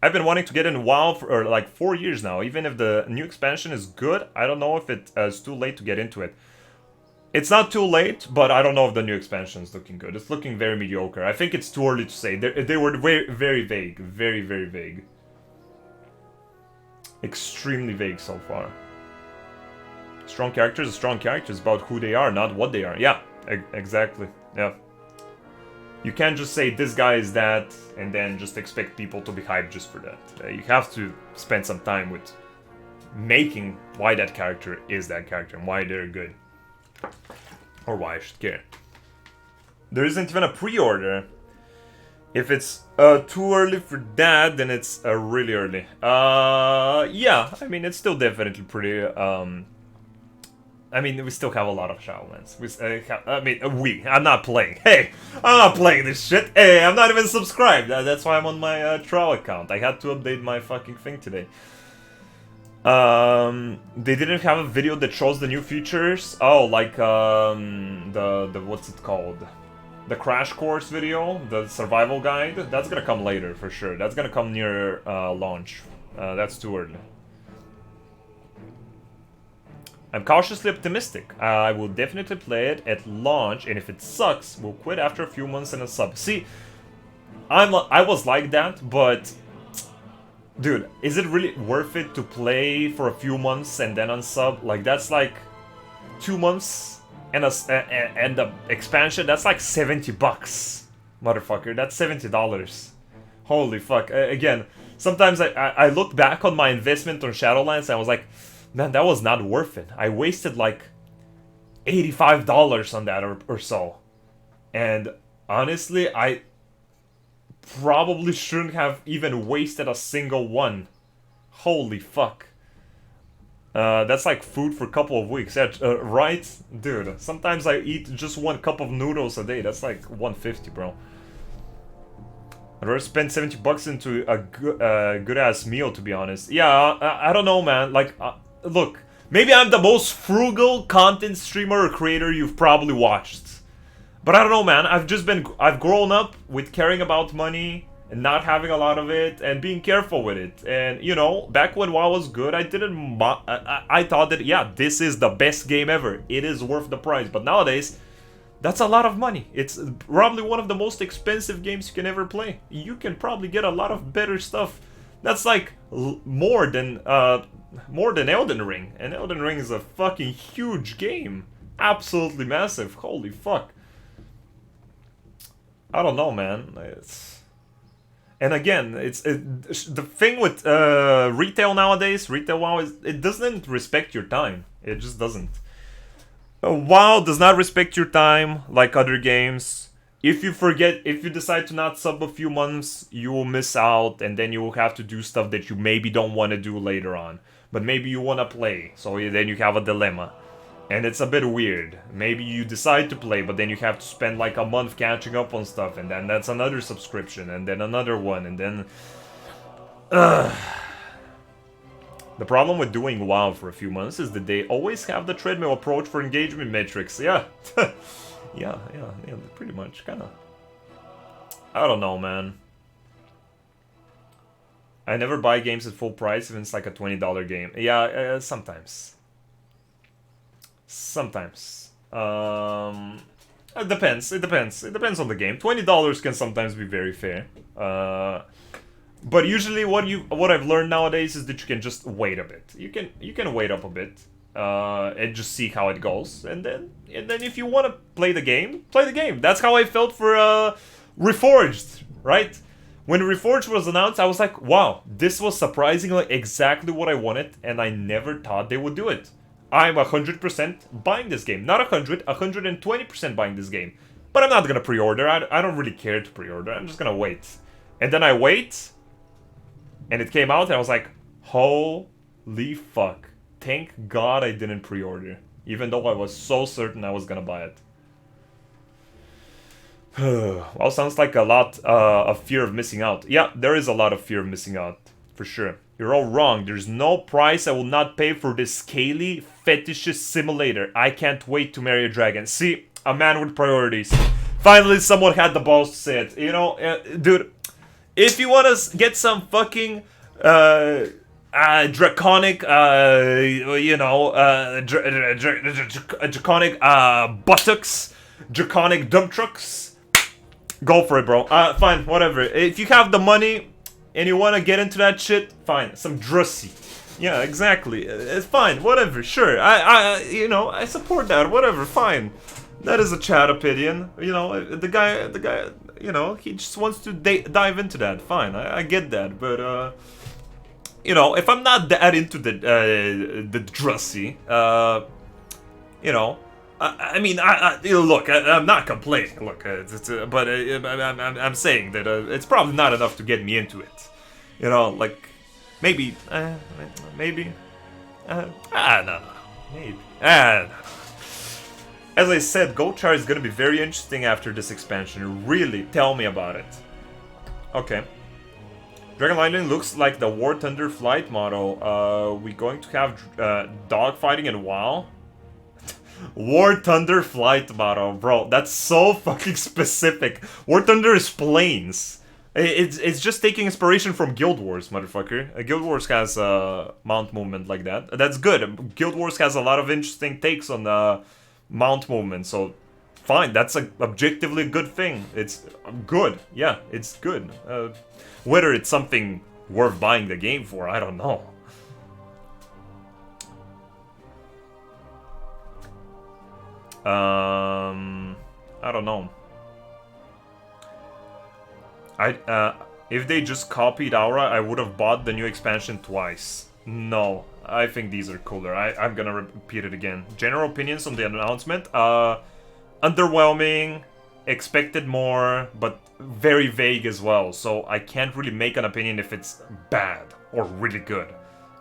[SPEAKER 1] I've been wanting to get in WoW for like 4 years now. Even if the new expansion is good, I don't know if it's too late to get into it. It's not too late, but I don't know if the new expansion is looking good. It's looking very mediocre. I think it's too early to say. They were very, very vague. Very, very vague. Extremely vague so far. Strong characters are strong characters about who they are, not what they are. Yeah, exactly. Yeah. You can't just say this guy is that and then just expect people to be hyped just for that. You have to spend some time with making why that character is that character and why they're good. Or why I should care. There isn't even a pre-order. If it's too early for that, then it's really early. Yeah, I mean, it's still definitely pretty... I mean, we still have a lot of Shadowlands. I'm not playing. Hey, I'm not playing this shit. Hey, I'm not even subscribed. That's why I'm on my trial account. I had to update my fucking thing today. They didn't have a video that shows the new features. Oh, like the what's it called? The crash course video, the survival guide. That's gonna come later for sure. That's gonna come near launch. That's too early. I'm cautiously optimistic. I will definitely play it at launch, and if it sucks, we'll quit after a few months and a sub. See, I was like that, but dude, is it really worth it to play for a few months and then unsub? Like, that's like 2 months and the expansion. That's like $70, motherfucker. That's $70. Holy fuck! Again, sometimes I look back on my investment on Shadowlands and I was like, man, that was not worth it. I wasted like $85 on that or so. And honestly, I probably shouldn't have even wasted a single one. Holy fuck. That's like food for a couple of weeks. Right? Dude, sometimes I eat just 1 cup of noodles a day. That's like $150, bro. I'd rather spend $70 into a good-ass meal, to be honest. Yeah, I don't know, man. Like... look, maybe I'm the most frugal content streamer or creator you've probably watched. But I don't know, man. I've grown up with caring about money and not having a lot of it and being careful with it. And, you know, back when WoW was good, I thought that, yeah, this is the best game ever. It is worth the price. But nowadays, that's a lot of money. It's probably one of the most expensive games you can ever play. You can probably get a lot of better stuff. That's like more than Elden Ring. And Elden Ring is a fucking huge game. Absolutely massive. Holy fuck. I don't know, man. And again, the thing with retail nowadays, retail WoW, it doesn't respect your time. It just doesn't. WoW does not respect your time like other games. If you decide to not sub a few months, you will miss out, and then you will have to do stuff that you maybe don't want to do later on. But maybe you want to play, so then you have a dilemma. And it's a bit weird. Maybe you decide to play, but then you have to spend like a month catching up on stuff, and then that's another subscription, and then another one, and then... The problem with doing WoW for a few months is that they always have the treadmill approach for engagement metrics. Yeah. yeah, pretty much, kinda. I don't know, man. I never buy games at full price if it's like a $20 game. Yeah, sometimes. Sometimes. It depends. It depends on the game. $20 can sometimes be very fair. But usually what I've learned nowadays is that you can just wait a bit. You can wait up a bit. And just see how it goes. And then if you want to play the game, play the game. That's how I felt for Reforged, right? When Reforged was announced, I was like, wow, this was surprisingly exactly what I wanted, and I never thought they would do it. I'm 100% buying this game. Not 100, 120% buying this game. But I'm not gonna pre-order. I don't really care to pre-order. I'm just gonna wait. And then I wait, and it came out, and I was like, holy fuck. Thank God I didn't pre-order. Even though I was so certain I was gonna buy it. Well, sounds like a lot of fear of missing out. Yeah, there is a lot of fear of missing out, for sure. You're all wrong. There's no price I will not pay for this scaly, fetishist simulator. I can't wait to marry a dragon. See, a man with priorities. Finally, someone had the balls to say it. You know, dude, if you want to get some fucking draconic, draconic buttocks, draconic dump trucks, go for it, bro. Fine, whatever. If you have the money and you want to get into that shit, fine. Some drussy. Yeah, exactly. It's fine, whatever, sure. I support that, whatever, fine. That is a chat opinion. You know, the guy, you know, he just wants to dive into that. Fine, I get that, but you know, if I'm not that into the drussy, you know, I mean, look, I'm not complaining. Look, but I'm saying that it's probably not enough to get me into it. You know, like maybe, no, maybe. As I said, Goldchar is gonna be very interesting after this expansion. Really, tell me about it. Okay. Dragon Lightning looks like the War Thunder flight model. We going to have dogfighting in WoW? War Thunder flight model, bro. That's so fucking specific. War Thunder is planes. It's just taking inspiration from Guild Wars, motherfucker. Guild Wars has mount movement like that. That's good. Guild Wars has a lot of interesting takes on mount movement, so fine. That's an objectively good thing. It's good. Yeah, it's good. Whether it's something worth buying the game for, I don't know. I don't know. If they just copied Aura, I would have bought the new expansion twice. No, I think these are cooler. I'm gonna repeat it again. General opinions on the announcement. Underwhelming, expected more, but very vague as well. So I can't really make an opinion if it's bad or really good.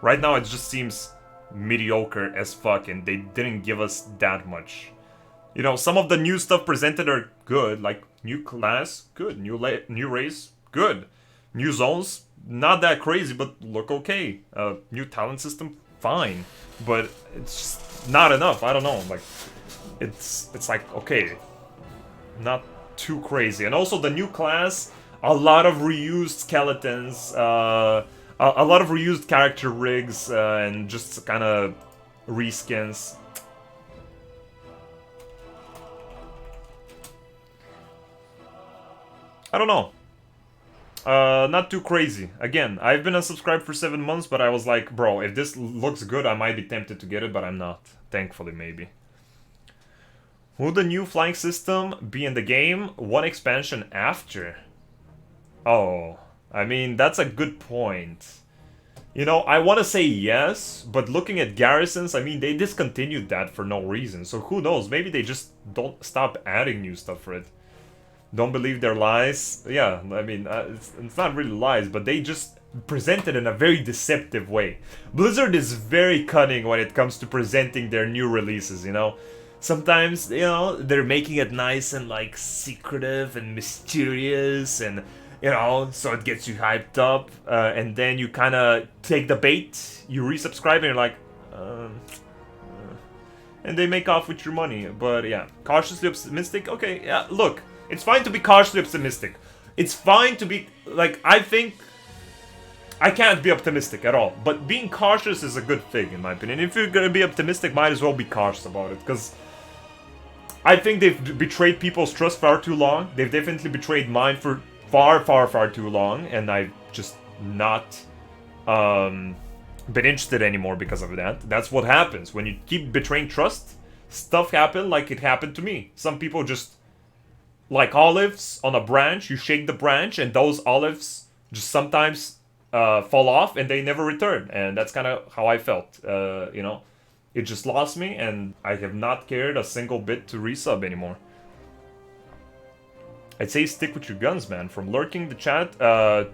[SPEAKER 1] Right now it just seems mediocre as fuck, and they didn't give us that much. You know, some of the new stuff presented are good, like new class, good. New race, good. New zones, not that crazy, but look okay. New talent system, fine. But it's just not enough. I don't know. Like, it's like, okay, not too crazy. And also the new class, a lot of reused skeletons, a lot of reused character rigs, and just kind of reskins. I don't know. Not too crazy. Again, I've been unsubscribed for 7 months, but I was like, bro, if this looks good, I might be tempted to get it, but I'm not. Thankfully, maybe. Will the new flying system be in the game one expansion after? Oh, I mean, that's a good point. You know, I want to say yes, but looking at garrisons, I mean, they discontinued that for no reason. So who knows? Maybe they just don't stop adding new stuff for it. Don't believe their lies. Yeah, I mean, it's not really lies, but they just present it in a very deceptive way. Blizzard is very cunning when it comes to presenting their new releases, you know? Sometimes, you know, they're making it nice and, like, secretive and mysterious and, you know, so it gets you hyped up. And then you kind of take the bait, you resubscribe, and you're like, and they make off with your money. But, yeah, cautiously optimistic. Okay, yeah, look. It's fine to be cautiously optimistic. It's fine to be, like, I think I can't be optimistic at all. But being cautious is a good thing, in my opinion. If you're gonna be optimistic, might as well be cautious about it. Because I think they've betrayed people's trust far too long. They've definitely betrayed mine for far, far, far too long. And I've just not been interested anymore because of that. That's what happens. When you keep betraying trust, stuff happen like it happened to me. Some people just... like olives on a branch, you shake the branch and those olives just sometimes fall off and they never return. And that's kind of how I felt, you know. It just lost me and I have not cared a single bit to resub anymore. I'd say stick with your guns, man. From lurking the chat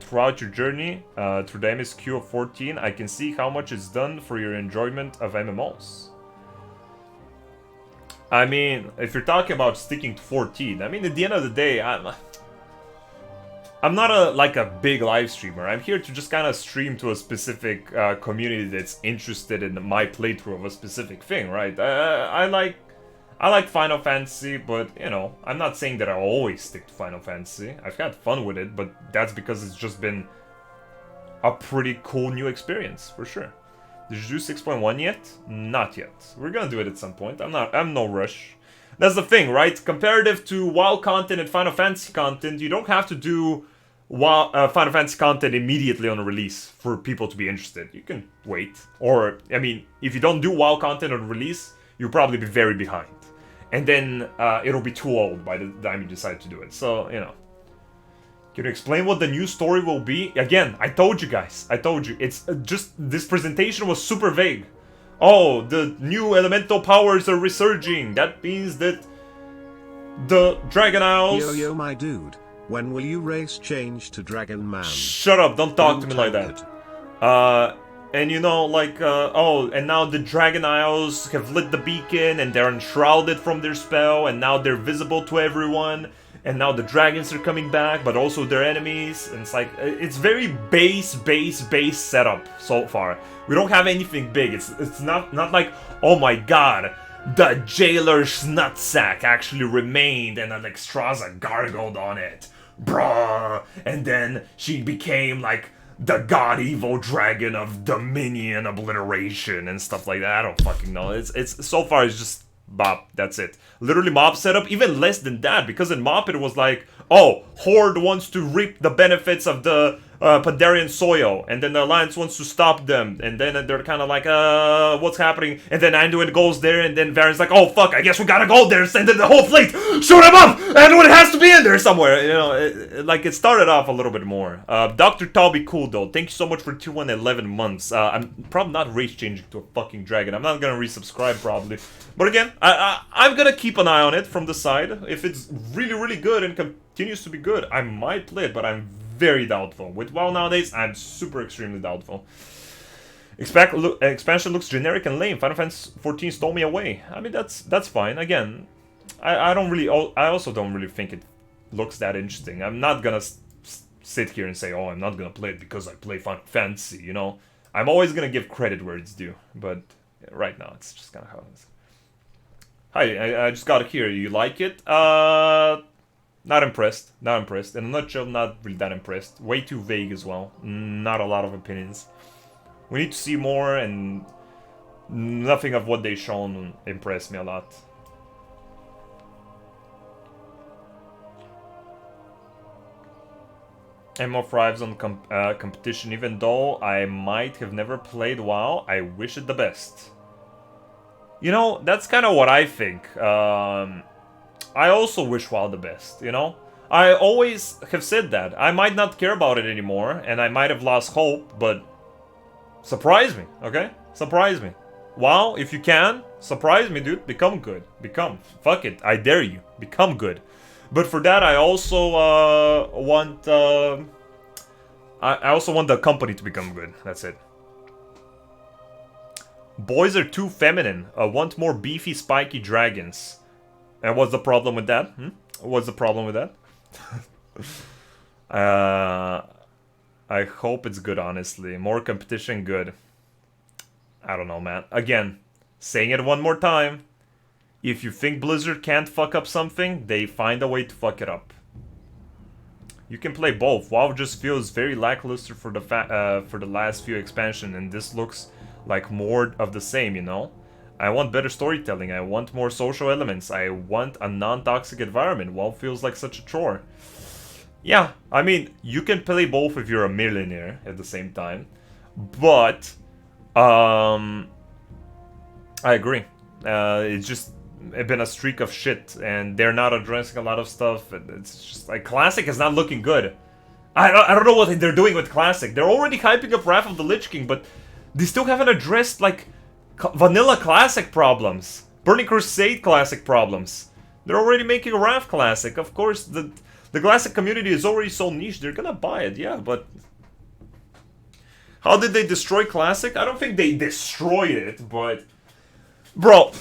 [SPEAKER 1] throughout your journey through the MSQ of 14, I can see how much it's done for your enjoyment of MMOs. I mean, if you're talking about sticking to 14, I mean, at the end of the day, I'm not a big live streamer. I'm here to just kind of stream to a specific community that's interested in my playthrough of a specific thing, right? I like Final Fantasy, but, you know, I'm not saying that I'll always stick to Final Fantasy. I've had fun with it, but that's because it's just been a pretty cool new experience, for sure. Did you do 6.1 yet? Not yet. We're gonna do it at some point. I'm no rush. That's the thing, right? Comparative to WoW content and Final Fantasy content, you don't have to do Final Fantasy content immediately on release for people to be interested. You can wait. Or, I mean, if you don't do WoW content on release, you'll probably be very behind. And then it'll be too old by the time you decide to do it. So, you know. Can you explain what the new story will be? Again, I told you guys. I told you. It's just, this presentation was super vague. Oh, the new elemental powers are resurging. That means that the Dragon Isles...
[SPEAKER 2] Yo, my dude. When will you race change to Dragon Man?
[SPEAKER 1] Shut up, don't talk to me like that. And you know, like, oh, and now the Dragon Isles have lit the beacon, and they're enshrouded from their spell, and now they're visible to everyone, and now the dragons are coming back, but also their enemies, and it's like, it's very base setup so far. We don't have anything big. It's not like, oh my god, the jailer's nutsack actually remained, and an Extraza gargled on it. Bruh! And then she became like the god evil dragon of dominion obliteration and stuff like that. I don't fucking know. It's so far it's just Mop, that's it. Literally mob setup, even less than that, because in Mop it was like, oh, Horde wants to reap the benefits of the Pandarian soil, and then the Alliance wants to stop them, and then they're kind of like, what's happening? And then Anduin goes there, and then Varen's like, oh fuck, I guess we gotta go there, send in the whole fleet, shoot him up! Anduin has to be in there somewhere, you know, like it started off a little bit more. Dr. Talby Cool though, thank you so much for 211 months. I'm probably not race changing to a fucking dragon, I'm not gonna resubscribe probably. But again, I'm gonna keep an eye on it from the side. If it's really, really good and continues to be good, I might play it, but I'm very doubtful. With WoW nowadays, I'm super extremely doubtful. Expansion looks generic and lame. Final Fantasy 14 stole me away. I mean, that's fine. Again, I also don't really think it looks that interesting. I'm not gonna sit here and say, oh, I'm not gonna play it because I play Final Fantasy, you know? I'm always gonna give credit where it's due, but right now it's just kind of how it is. Hi, I just got here. You like it? Not impressed. Not impressed. In a nutshell, not really that impressed. Way too vague as well. Not a lot of opinions. We need to see more, and nothing of what they've shown impressed me a lot. MO thrives on competition, even though I might have never played WoW. I wish it the best. You know, that's kind of what I think. I also wish WoW the best, you know? I always have said that. I might not care about it anymore, and I might have lost hope, but surprise me, okay? Surprise me. WoW, if you can, surprise me, dude. Become good. Become. Fuck it. I dare you. Become good. But for that, I also want... I also want the company to become good. That's it. Boys are too feminine. Want more beefy, spiky dragons. And what's the problem with that? What's the problem with that? I hope it's good, honestly. More competition, good. I don't know, man. Again, saying it one more time. If you think Blizzard can't fuck up something, they find a way to fuck it up. You can play both. WoW just feels very lackluster for the last few expansions, and this looks like more of the same, you know? I want better storytelling, I want more social elements, I want a non-toxic environment. WoW feels like such a chore. Yeah, I mean, you can play both if you're a millionaire at the same time. But, I agree. It's just been a streak of shit, and they're not addressing a lot of stuff. It's just like, Classic is not looking good. I don't know what they're doing with Classic. They're already hyping up Wrath of the Lich King, but they still haven't addressed, like, Vanilla Classic problems. Burning Crusade Classic problems. They're already making a Wrath Classic. Of course, the Classic community is already so niche, they're gonna buy it, yeah, but... How did they destroy Classic? I don't think they destroyed it, but... Bro...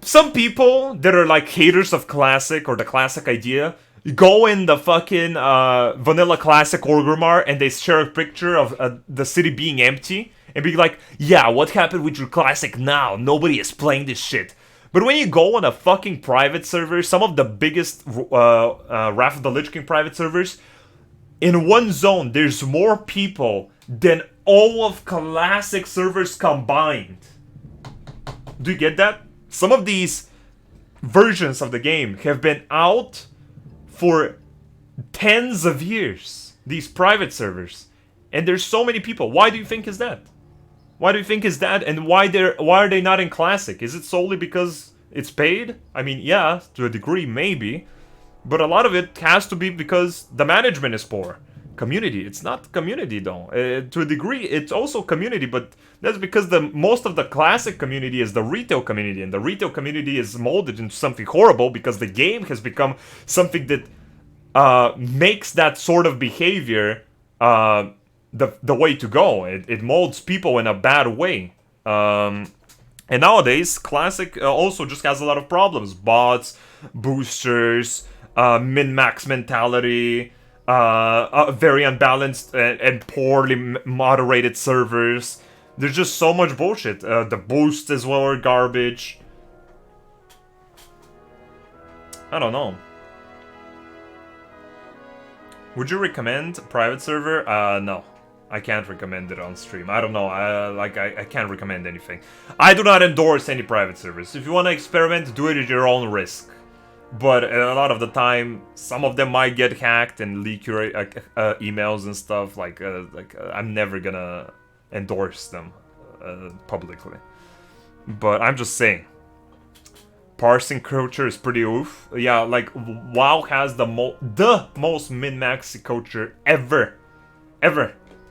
[SPEAKER 1] some people that are like haters of classic or the classic idea go in the fucking vanilla classic Orgrimmar and they share a picture of the city being empty and be like, yeah, what happened with your classic now? Nobody is playing this shit. But when you go on a fucking private server, some of the biggest Wrath of the Lich King private servers, in one zone, there's more people than all of classic servers combined. Do you get that? Some of these versions of the game have been out for tens of years. These private servers. And there's so many people. Why do you think is that? Why do you think is that? And why are they not in Classic? Is it solely because it's paid? I mean, yeah, to a degree, maybe. But a lot of it has to be because the management is poor. Community. It's not community, though. To a degree, it's also community, but that's because most of the Classic community is the retail community. And the retail community is molded into something horrible because the game has become something that makes that sort of behavior the way to go. It molds people in a bad way. And nowadays, Classic also just has a lot of problems. Bots, boosters, min-max mentality, very unbalanced and poorly moderated servers. There's just so much bullshit. The boosts as well are garbage. I don't know. Would you recommend a private server? No. I can't recommend it on stream. I don't know. I can't recommend anything. I do not endorse any private servers. If you want to experiment, do it at your own risk. But a lot of the time, some of them might get hacked and leak your emails and stuff. I'm never gonna endorse them publicly. But I'm just saying. Parsing culture is pretty oof. Yeah, like WoW has the most min-maxy culture ever.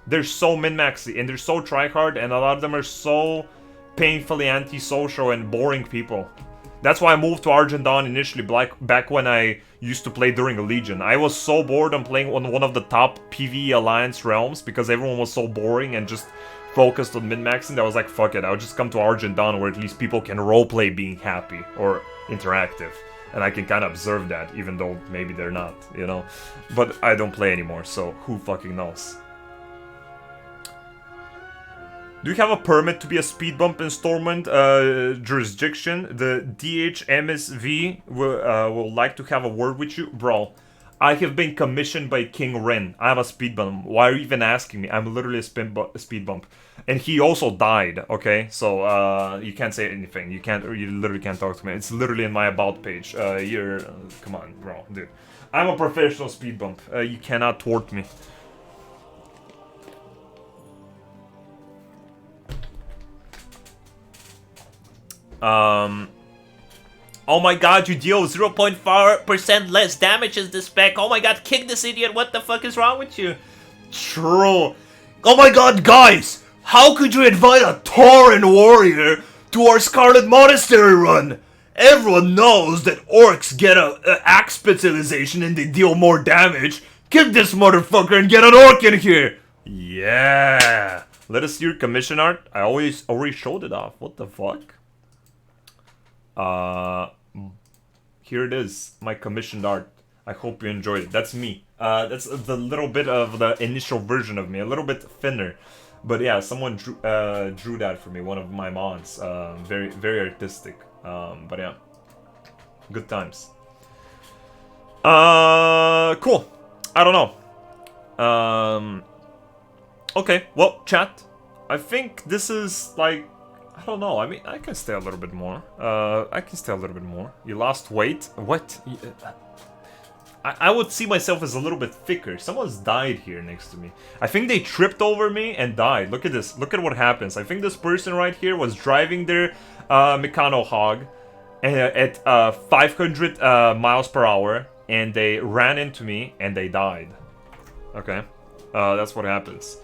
[SPEAKER 1] They're so min-maxy and they're so tryhard, and a lot of them are so painfully antisocial and boring people. That's why I moved to Argent initially, back when I used to play during Legion. I was so bored on playing on one of the top PvE Alliance realms because everyone was so boring and just focused on min-maxing that I was like, fuck it, I'll just come to Argent where at least people can roleplay being happy or interactive. And I can kind of observe that, even though maybe they're not, you know? But I don't play anymore, so who fucking knows? Do you have a permit to be a speed bump in Stormwind jurisdiction? The DHMSV will like to have a word with you. Bro, I have been commissioned by King Ren. I have a speed bump. Why are you even asking me? I'm literally a speed bump. And he also died, okay? So, you can't say anything. You literally can't talk to me. It's literally in my about page. Come on, bro, dude. I'm a professional speed bump. You cannot thwart me. Oh my god, you deal 0.4% less damage as this spec. Oh my god, kick this idiot. What the fuck is wrong with you? True. Oh my god, guys! How could you invite a Tauren warrior to our Scarlet Monastery run? Everyone knows that orcs get a axe specialization and they deal more damage. Kick this motherfucker and get an orc in here! Yeah! Let us see your commission art. I already showed it off. What the fuck? Here it is, my commissioned art. I hope you enjoyed it. That's me. That's the little bit of the initial version of me, a little bit thinner. But yeah, someone drew that for me, one of my mods. Very, very artistic. But yeah, good times. Cool. I don't know. Okay, well, chat. I think this is like, I don't know. I mean, I can stay a little bit more. You lost weight? What? I would see myself as a little bit thicker. Someone's died here next to me. I think they tripped over me and died. Look at this. Look at what happens. I think this person right here was driving their Meccano Hog at 500 miles per hour, and they ran into me and they died. Okay, that's what happens.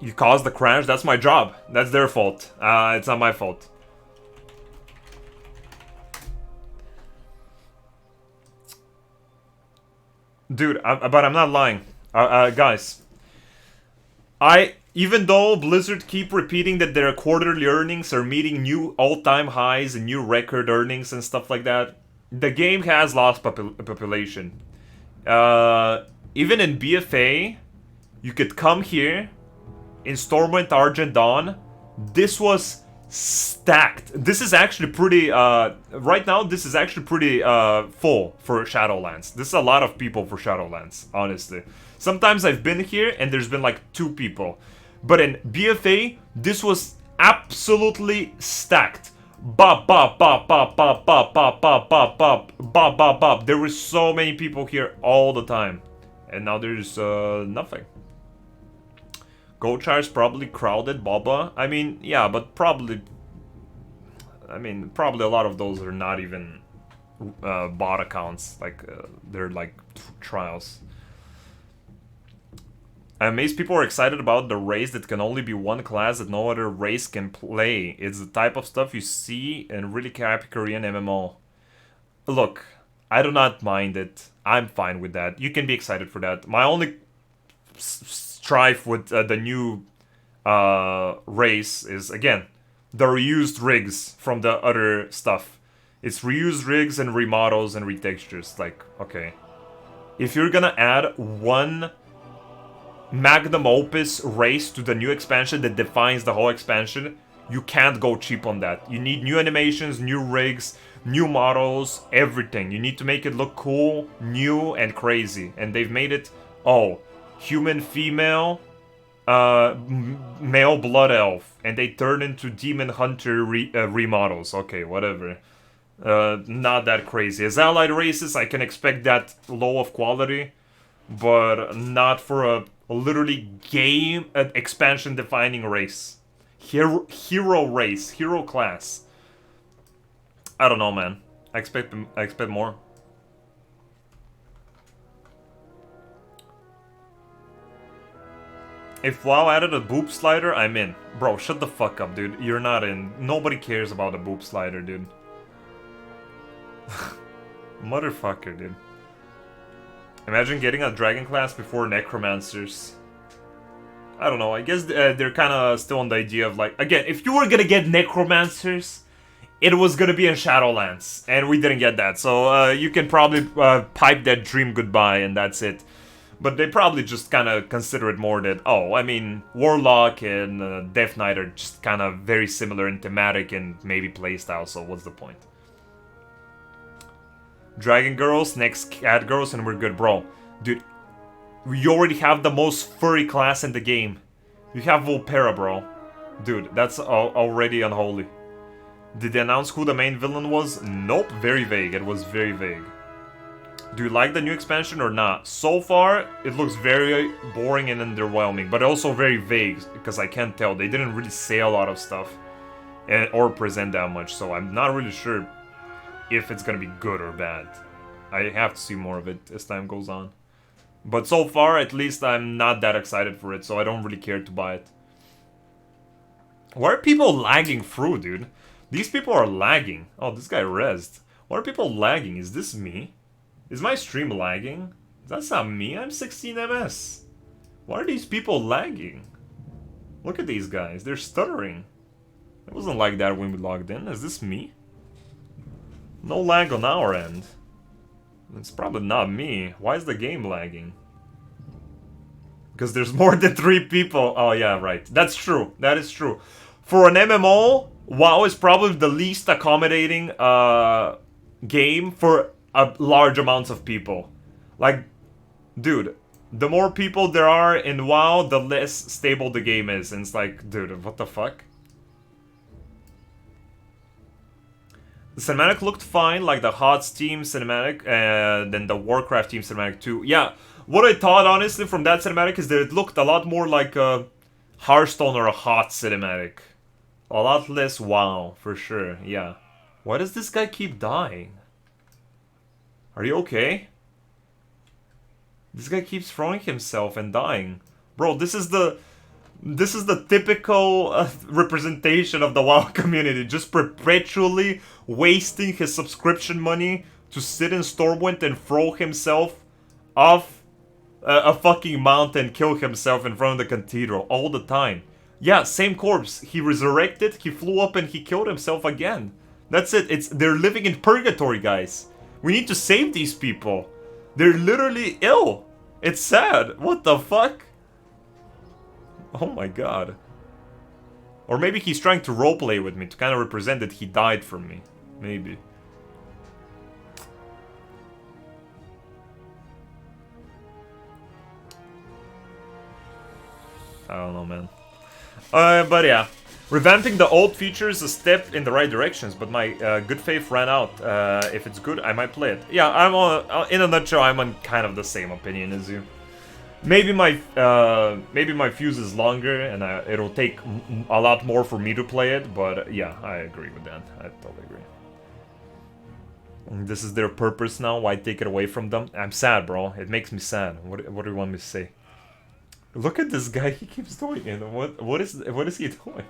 [SPEAKER 1] You caused the crash? That's my job. That's their fault. It's not my fault. Dude, but I'm not lying. Guys, I even though Blizzard keep repeating that their quarterly earnings are meeting new all-time highs and new record earnings and stuff like that, the game has lost population. Even in BFA, you could come here in Stormwind Argent Dawn. This was stacked. This is actually pretty, right now, this is actually pretty full for Shadowlands. This is a lot of people for Shadowlands, honestly. Sometimes I've been here and there's been like 2 people. But in BFA, this was absolutely stacked. Bop, bop, bop, bop, bop, bop, bop, bop, bop, bop, bop, bop, bop. There were so many people here all the time. And now there's nothing. Goldshires probably crowded Boba. I mean, yeah, but probably... I mean, probably a lot of those are not even bot accounts. Like, they're like trials. I'm amazed people are excited about the race that can only be one class that no other race can play. It's the type of stuff you see in really crappy Korean MMO. Look, I do not mind it. I'm fine with that. You can be excited for that. My only strife with the new race is, again, the reused rigs from the other stuff. It's reused rigs and remodels and retextures. Like, okay. If you're gonna add one magnum opus race to the new expansion that defines the whole expansion, you can't go cheap on that. You need new animations, new rigs, new models, everything. You need to make it look cool, new, and crazy. And they've made it, oh, human, female, male blood elf, and they turn into demon hunter remodels. Okay, whatever. Not that crazy. As allied races, I can expect that low of quality, but not for a literally game expansion defining race. Hero race, hero class. I don't know, man. I expect more. If WoW added a boob slider, I'm in. Bro, shut the fuck up, dude. You're not in. Nobody cares about a boob slider, dude. Motherfucker, dude. Imagine getting a dragon class before necromancers. I don't know, I guess they're kind of still on the idea of like... Again, if you were gonna get necromancers, it was gonna be in Shadowlands. And we didn't get that, so you can probably pipe that dream goodbye and that's it. But they probably just kind of consider it more that, oh, I mean, Warlock and Death Knight are just kind of very similar in thematic and maybe playstyle, so what's the point? Dragon girls, next cat girls, and we're good, bro. Dude, we already have the most furry class in the game. You have Volpera, bro. Dude, that's already unholy. Did they announce who the main villain was? Nope, very vague. It was very vague. Do you like the new expansion or not? So far, it looks very boring and underwhelming, but also very vague, because I can't tell. They didn't really say a lot of stuff or present that much, so I'm not really sure if it's gonna be good or bad. I have to see more of it as time goes on. But so far, at least I'm not that excited for it, so I don't really care to buy it. Why are people lagging through, dude? These people are lagging. Oh, this guy rezzed. Why are people lagging? Is this me? Is my stream lagging? That's not me, I'm 16 ms. Why are these people lagging? Look at these guys, they're stuttering. It wasn't like that when we logged in. Is this me? No lag on our end. It's probably not me. Why is the game lagging? Because there's more than 3 people. Oh yeah, right. That's true. That is true. For an MMO, WoW is probably the least accommodating game for large amounts of people. Like, dude, the more people there are in WoW, the less stable the game is. And it's like, dude, what the fuck? The cinematic looked fine, like the HOTS team cinematic, and then the Warcraft team cinematic too. Yeah, what I thought, honestly, from that cinematic is that it looked a lot more like a Hearthstone or a HOTS cinematic. A lot less WoW, for sure, yeah. Why does this guy keep dying? Are you okay? This guy keeps throwing himself and dying. Bro, this is the typical representation of the WoW community, just perpetually wasting his subscription money to sit in Stormwind and throw himself off a fucking mountain kill himself in front of the cathedral all the time. Yeah, same corpse. He resurrected, he flew up and he killed himself again. That's it. They're living in purgatory, guys. We need to save these people. They're literally ill. It's sad. What the fuck? Oh my god. Or maybe he's trying to roleplay with me to kind of represent that he died from me. Maybe. I don't know, man. But yeah. Revamping the old features is a step in the right directions, but my good faith ran out. If it's good, I might play it. Yeah, I'm on. In a nutshell, I'm on kind of the same opinion as you. Maybe my fuse is longer, and it'll take a lot more for me to play it. But yeah, I agree with that. I totally agree. This is their purpose now. Why take it away from them? I'm sad, bro. It makes me sad. What do you want me to say? Look at this guy. He keeps doing it. What is he doing?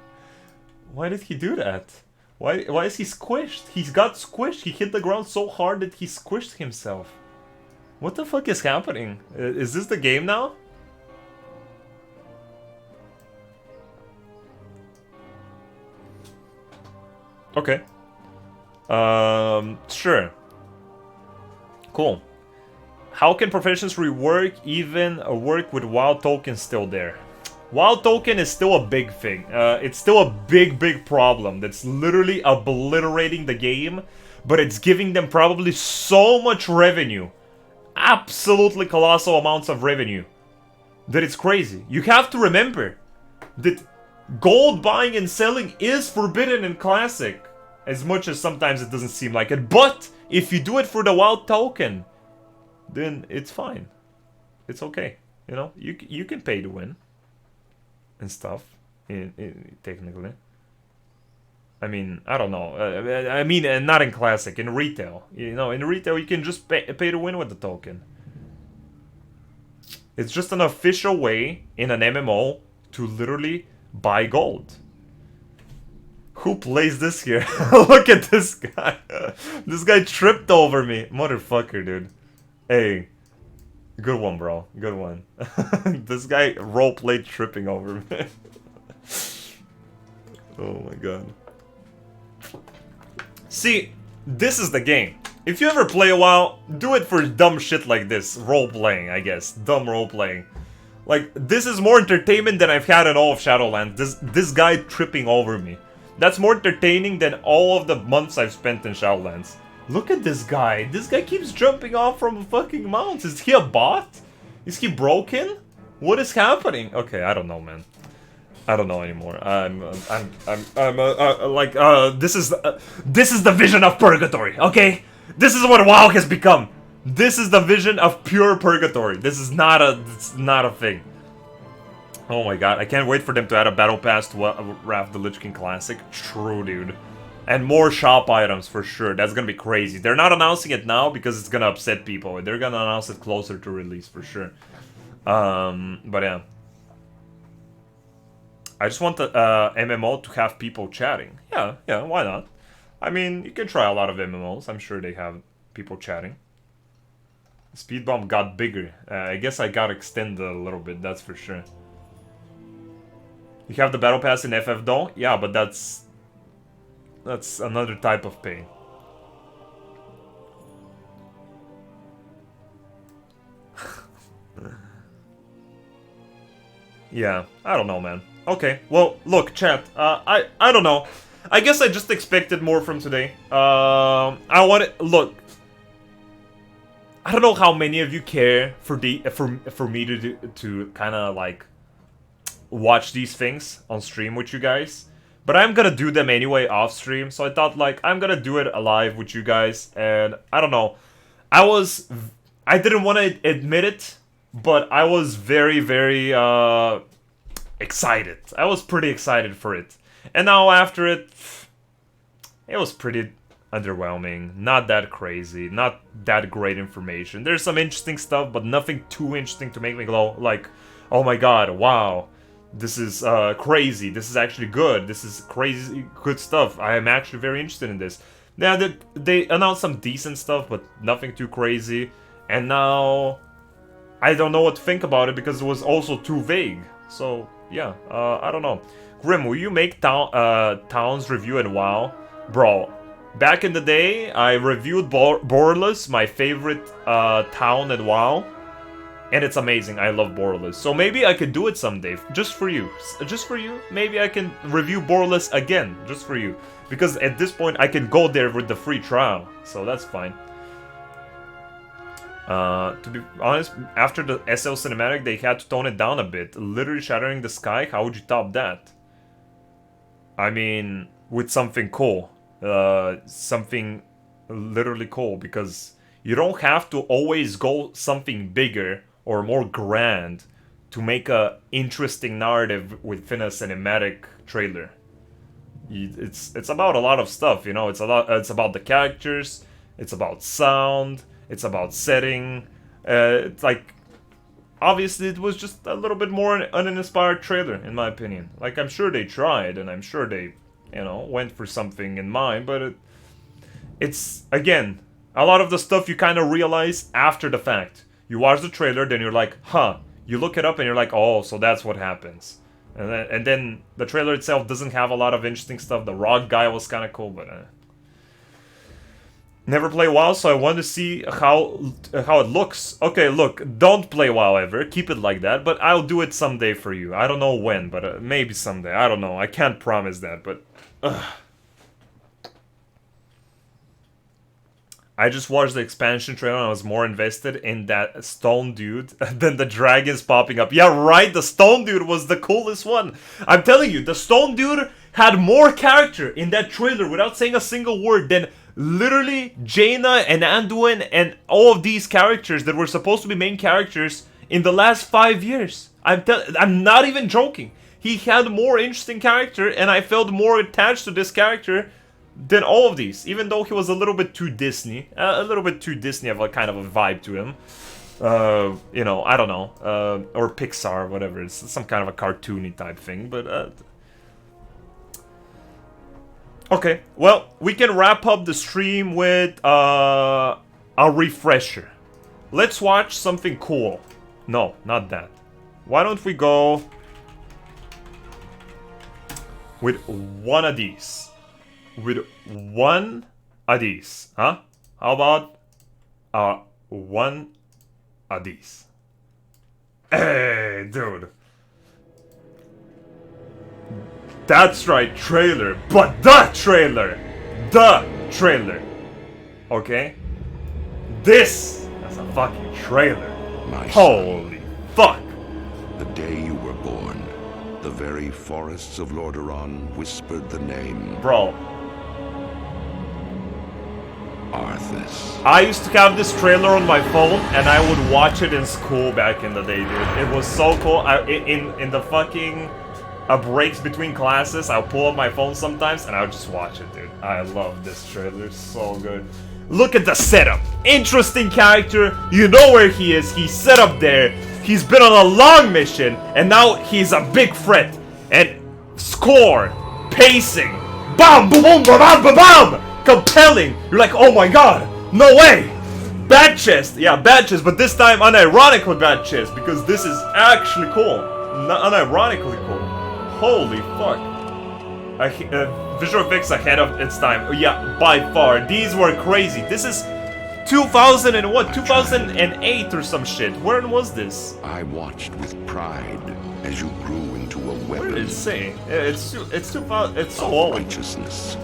[SPEAKER 1] Why did he do that? Why is he squished? He's got squished. He hit the ground so hard that he squished himself. What the fuck is happening? Is this the game now? Okay. Sure. Cool. How can professions rework even work with wild tokens still there? Wild token is still a big thing. It's still a big problem that's literally obliterating the game, but it's giving them probably so much revenue. Absolutely colossal amounts of revenue. That it's crazy. You have to remember that gold buying and selling is forbidden in Classic. As much as sometimes it doesn't seem like it. But if you do it for the wild token, then it's fine. It's okay. You know, you can pay to win. And stuff, technically. I mean, I don't know. I mean, not in Classic, in retail. You know, in retail you can just pay to win with the token. It's just an official way in an MMO to literally buy gold. Who plays this here? Look at this guy. This guy tripped over me. Motherfucker, dude. Hey. Good one, bro. Good one. This guy roleplayed tripping over me. Oh my god. See, this is the game. If you ever play a while, do it for dumb shit like this. Role-playing, I guess. Dumb role-playing. Like, this is more entertainment than I've had in all of Shadowlands. This guy tripping over me. That's more entertaining than all of the months I've spent in Shadowlands. Look at this guy. This guy keeps jumping off from fucking mounts. Is he a bot? Is he broken? What is happening? Okay, I don't know, man. I don't know anymore. This is the vision of purgatory, okay? This is what WoW has become. This is the vision of pure purgatory. This is not a thing. Oh my god, I can't wait for them to add a battle pass to Wrath the Lich King Classic. True, dude. And more shop items for sure. That's gonna be crazy. They're not announcing it now because it's gonna upset people. They're gonna announce it closer to release for sure. But yeah. I just want the MMO to have people chatting. Yeah, why not? I mean, you can try a lot of MMOs. I'm sure they have people chatting. Speed bump got bigger. I guess I got extended a little bit, that's for sure. You have the battle pass in FF though? Yeah, but that's another type of pain. Yeah, I don't know, man. Okay, well, look, chat. I don't know. I guess I just expected more from today. Look. I don't know how many of you care for me to kind of like watch these things on stream with you guys. But I'm gonna do them anyway off stream, so I thought like I'm gonna do it live with you guys, and I don't know. I didn't want to admit it, but I was very excited. I was pretty excited for it. And now after it was pretty underwhelming, not that crazy, not that great information. There's some interesting stuff, but nothing too interesting to make me go like, oh my god, wow. This is crazy. This is actually good. This is crazy good stuff. I am actually very interested in this. Yeah, they announced some decent stuff, but nothing too crazy. And now I don't know what to think about it because it was also too vague. So yeah, I don't know. Grim, will you make Towns review in WoW? Bro, back in the day, I reviewed Borderless, my favorite town in WoW. And it's amazing, I love Borderless. So maybe I could do it someday, just for you. Just for you, maybe I can review Borderless again, just for you. Because at this point, I can go there with the free trial, so that's fine. To be honest, after the SL cinematic, they had to tone it down a bit. Literally shattering the sky, how would you top that? I mean, with something cool. Something literally cool, because you don't have to always go something bigger or more grand to make a interesting narrative within a cinematic trailer. It's about a lot of stuff, you know. It's about the characters, it's about sound, it's about setting. It's like, obviously it was just a little bit more an uninspired trailer, in my opinion. Like, I'm sure they tried, and I'm sure they, you know, went for something in mind, but it's again, a lot of the stuff you kind of realize after the fact. You watch the trailer, then you're like, huh. You look it up and you're like, oh, so that's what happens. And then the trailer itself doesn't have a lot of interesting stuff. The rock guy was kind of cool, but never play WoW, so I want to see how it looks. Okay, look, don't play WoW ever. Keep it like that, but I'll do it someday for you. I don't know when, but maybe someday. I don't know. I can't promise that, but... I just watched the expansion trailer and I was more invested in that stone dude than the dragons popping up. Yeah, right, the stone dude was the coolest one. I'm telling you, the stone dude had more character in that trailer without saying a single word than literally Jaina and Anduin and all of these characters that were supposed to be main characters in the last 5 years. I'm not even joking. He had more interesting character and I felt more attached to this character than all of these, even though he was a little bit too Disney. A little bit too Disney of a kind of a vibe to him. You know, I don't know. Or Pixar, whatever. It's some kind of a cartoony type thing, but... Okay, well, we can wrap up the stream with a refresher. Let's watch something cool. No, not that. Why don't we go with one of these? With one of these, huh? How about one of these? Hey, dude. That's right, trailer, but the trailer! The trailer! Okay? This is a fucking trailer. Holy fuck!
[SPEAKER 7] The day you were born, the very forests of Lordaeron whispered the name.
[SPEAKER 1] Bro.
[SPEAKER 7] Arthas.
[SPEAKER 1] I used to have this trailer on my phone, and I would watch it in school back in the day, dude. It was so cool. In the fucking breaks between classes, I'll pull up my phone sometimes, and I'll just watch it, dude. I love this trailer. It's so good. Look at the setup. Interesting character. You know where he is. He's set up there. He's been on a long mission, and now he's a big threat. And score, pacing, bam, boom, boom, bam, bam, bam, bam. Compelling. You're like, oh my god, no way. Bad chest, yeah, bad chest, but this time unironically bad chest, because this is actually cool. Unironically cool. Holy fuck. Visual effects ahead of its time. Yeah, by far. These were crazy. This is 2000 and what? 2008 or some shit. When was this?
[SPEAKER 7] I watched with pride as you grew into a weapon.
[SPEAKER 1] What did it say? It's so old.
[SPEAKER 7] Righteousness.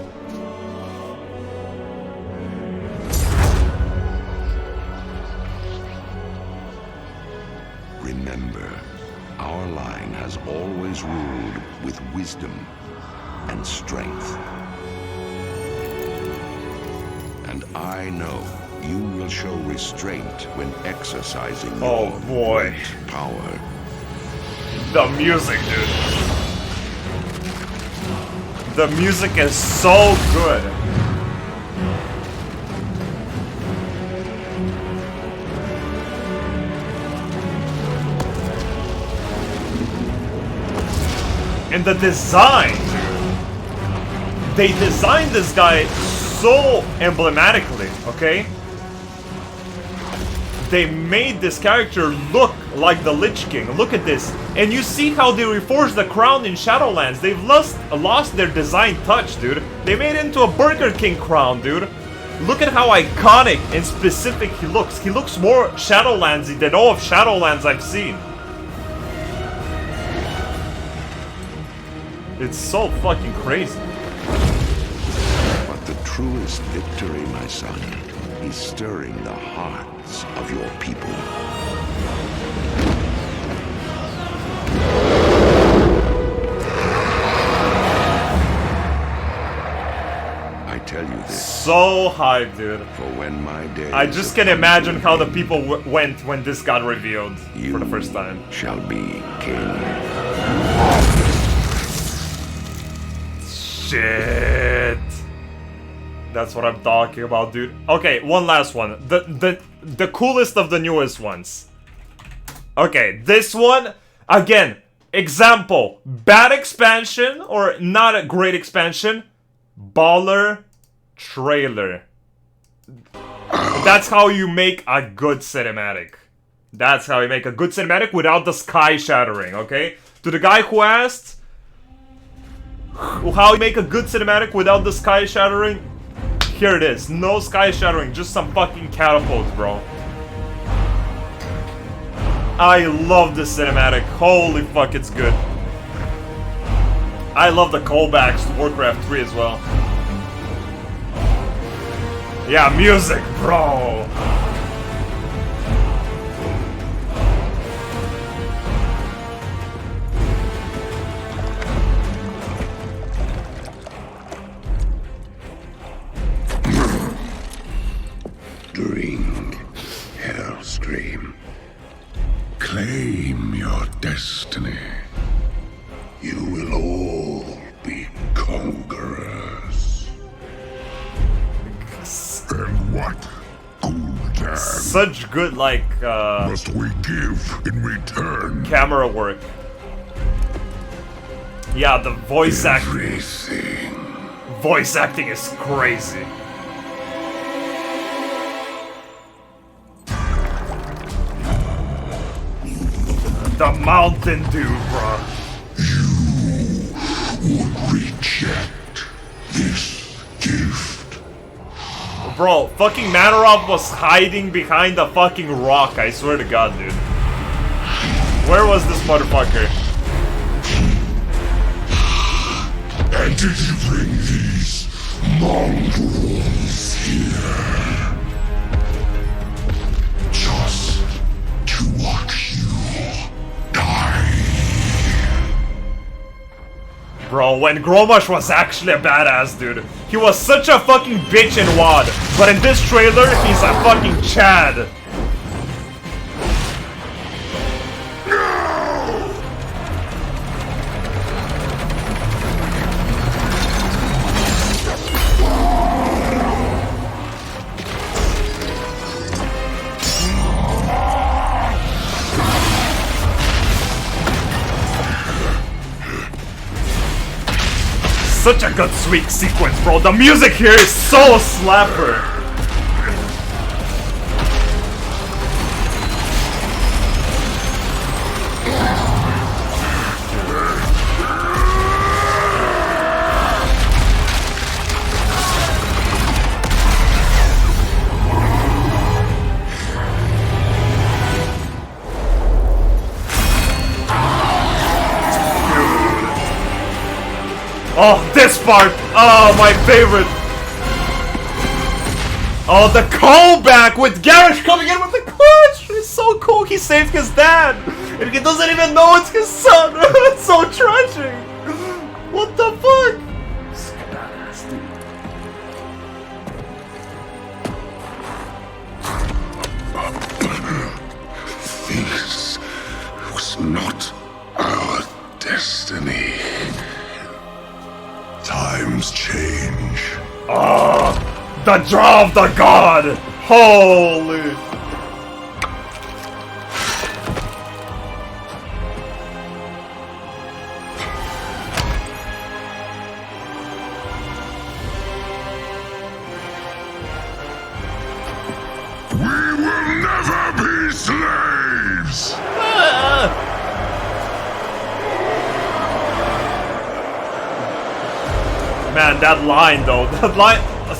[SPEAKER 7] Remember, our line has always ruled with wisdom and strength. And I know you will show restraint when exercising your great power.
[SPEAKER 1] The music, dude. The music is so good. And the design, dude. They designed this guy so emblematically, okay? they made this character look like the Lich King. Look at this. And you see how they reforged the crown in Shadowlands. They've lost their design touch, dude. They made it into a Burger King crown, dude. Look at how iconic and specific he looks. He looks more Shadowlandsy than all of Shadowlands I've seen. It's so fucking crazy.
[SPEAKER 7] But the truest victory, my son, is stirring the hearts of your people. I tell you this.
[SPEAKER 1] So hyped, dude.
[SPEAKER 7] For when my day
[SPEAKER 1] I just can imagine how the people went when this got revealed for the first time.
[SPEAKER 7] Shall be king.
[SPEAKER 1] Shit. That's what I'm talking about, dude. Okay, one last one. The coolest of the newest ones. Okay, this one, again, example. Bad expansion, or not a great expansion. Baller trailer. That's how you make a good cinematic. That's how you make a good cinematic without the sky shattering, okay? To the guy who asked how you make a good cinematic without the sky shattering, here it is. No sky shattering, just some fucking catapults, bro. I love this cinematic. Holy fuck, it's good. I love the callbacks to Warcraft 3 as well. Yeah, music, bro.
[SPEAKER 7] Drink, Hellscream. Claim your destiny. You will all be conquerors. And what, Gul'dan?
[SPEAKER 1] Such good, like,
[SPEAKER 7] must we give in return?
[SPEAKER 1] Camera work. Yeah, the voice acting. Voice acting is crazy. The Mountain Dew, bro.
[SPEAKER 7] Would reject this gift.
[SPEAKER 1] Bro, fucking Manarov was hiding behind a fucking rock, I swear to God, dude. Where was this motherfucker?
[SPEAKER 7] And did you bring these mongrels here? Just to watch you die.
[SPEAKER 1] Bro, when Gromash was actually a badass, dude. He was such a fucking bitch in WOD, but in this trailer, he's a fucking Chad. Such a good sweet sequence, bro. The music here is so slapper. Oh, this part! Oh, my favorite! Oh, the callback with Garrosh coming in with the clutch! It's so cool, he saved his dad! And he doesn't even know it's his son! It's so tragic! What the fuck? This badass, dude.
[SPEAKER 7] This was not our destiny. Times change.
[SPEAKER 1] Oh, the draw of the god! Holy!
[SPEAKER 7] We will never be slaves!
[SPEAKER 1] Man, that line though, that line.
[SPEAKER 7] But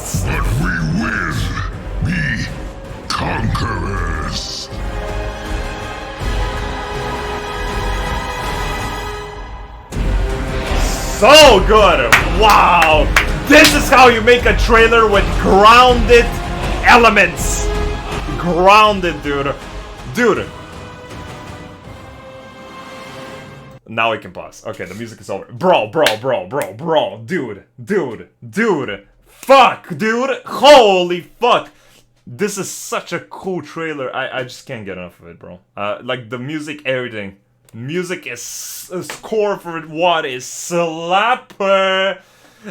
[SPEAKER 7] we will be conquerors.
[SPEAKER 1] So good! Wow! This is how you make a trailer with grounded elements! Grounded, dude. Dude. Now we can pause. Okay, the music is over. Bro. Dude. Fuck, dude. Holy fuck. This is such a cool trailer. I just can't get enough of it, bro. Like the music, everything. Music is score for what is slapper.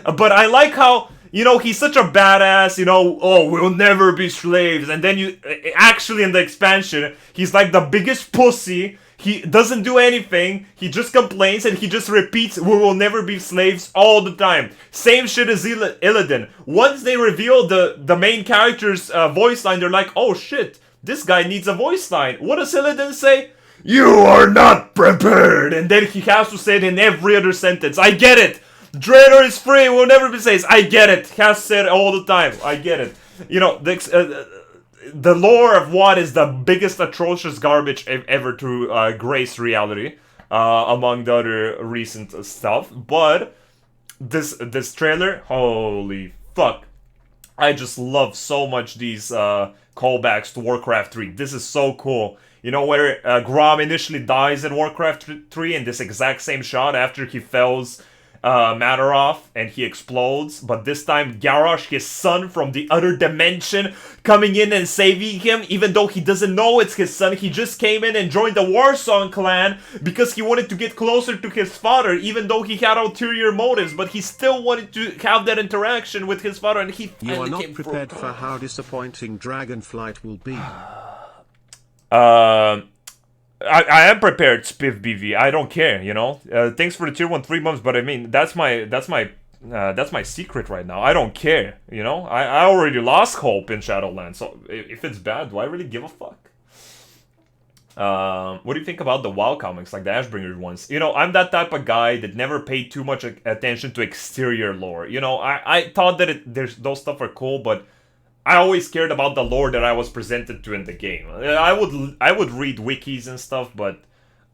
[SPEAKER 1] But I like how, you know, he's such a badass, you know, oh, we'll never be slaves. And then you, actually in the expansion, he's like the biggest pussy. He doesn't do anything. He just complains and he just repeats, we will never be slaves all the time. Same shit as Illidan. Once they reveal the main character's voice line, they're like, oh shit, this guy needs a voice line. What does Illidan say? You are not prepared! And then he has to say it in every other sentence. I get it! Draenor is free, will never be slaves. I get it. Has said it all the time. I get it. You know, the lore of WoD is the biggest atrocious garbage ever to grace reality. Among the other recent stuff. But this trailer, holy fuck. I just love so much these callbacks to Warcraft 3. This is so cool. You know, where Grom initially dies in Warcraft 3 in this exact same shot after he fells Mataroth and he explodes. But this time, Garrosh, his son from the other dimension, coming in and saving him. Even though he doesn't know it's his son, he just came in and joined the Warsong clan because he wanted to get closer to his father, even though he had ulterior motives. But he still wanted to have that interaction with his father, and he finally
[SPEAKER 2] You are not
[SPEAKER 1] came
[SPEAKER 2] prepared for how disappointing Dragonflight will be.
[SPEAKER 1] I am prepared, Spiff BV. I don't care, you know. Thanks for the tier 1 3 months, but I mean that's my secret right now. I don't care, you know. I already lost hope in Shadowlands, so if it's bad, do I really give a fuck? What do you think about the WoW comics, like the Ashbringer ones? You know, I'm that type of guy that never paid too much attention to exterior lore. You know, I thought that those stuff are cool, but I always cared about the lore that I was presented to in the game. I would read wikis and stuff, but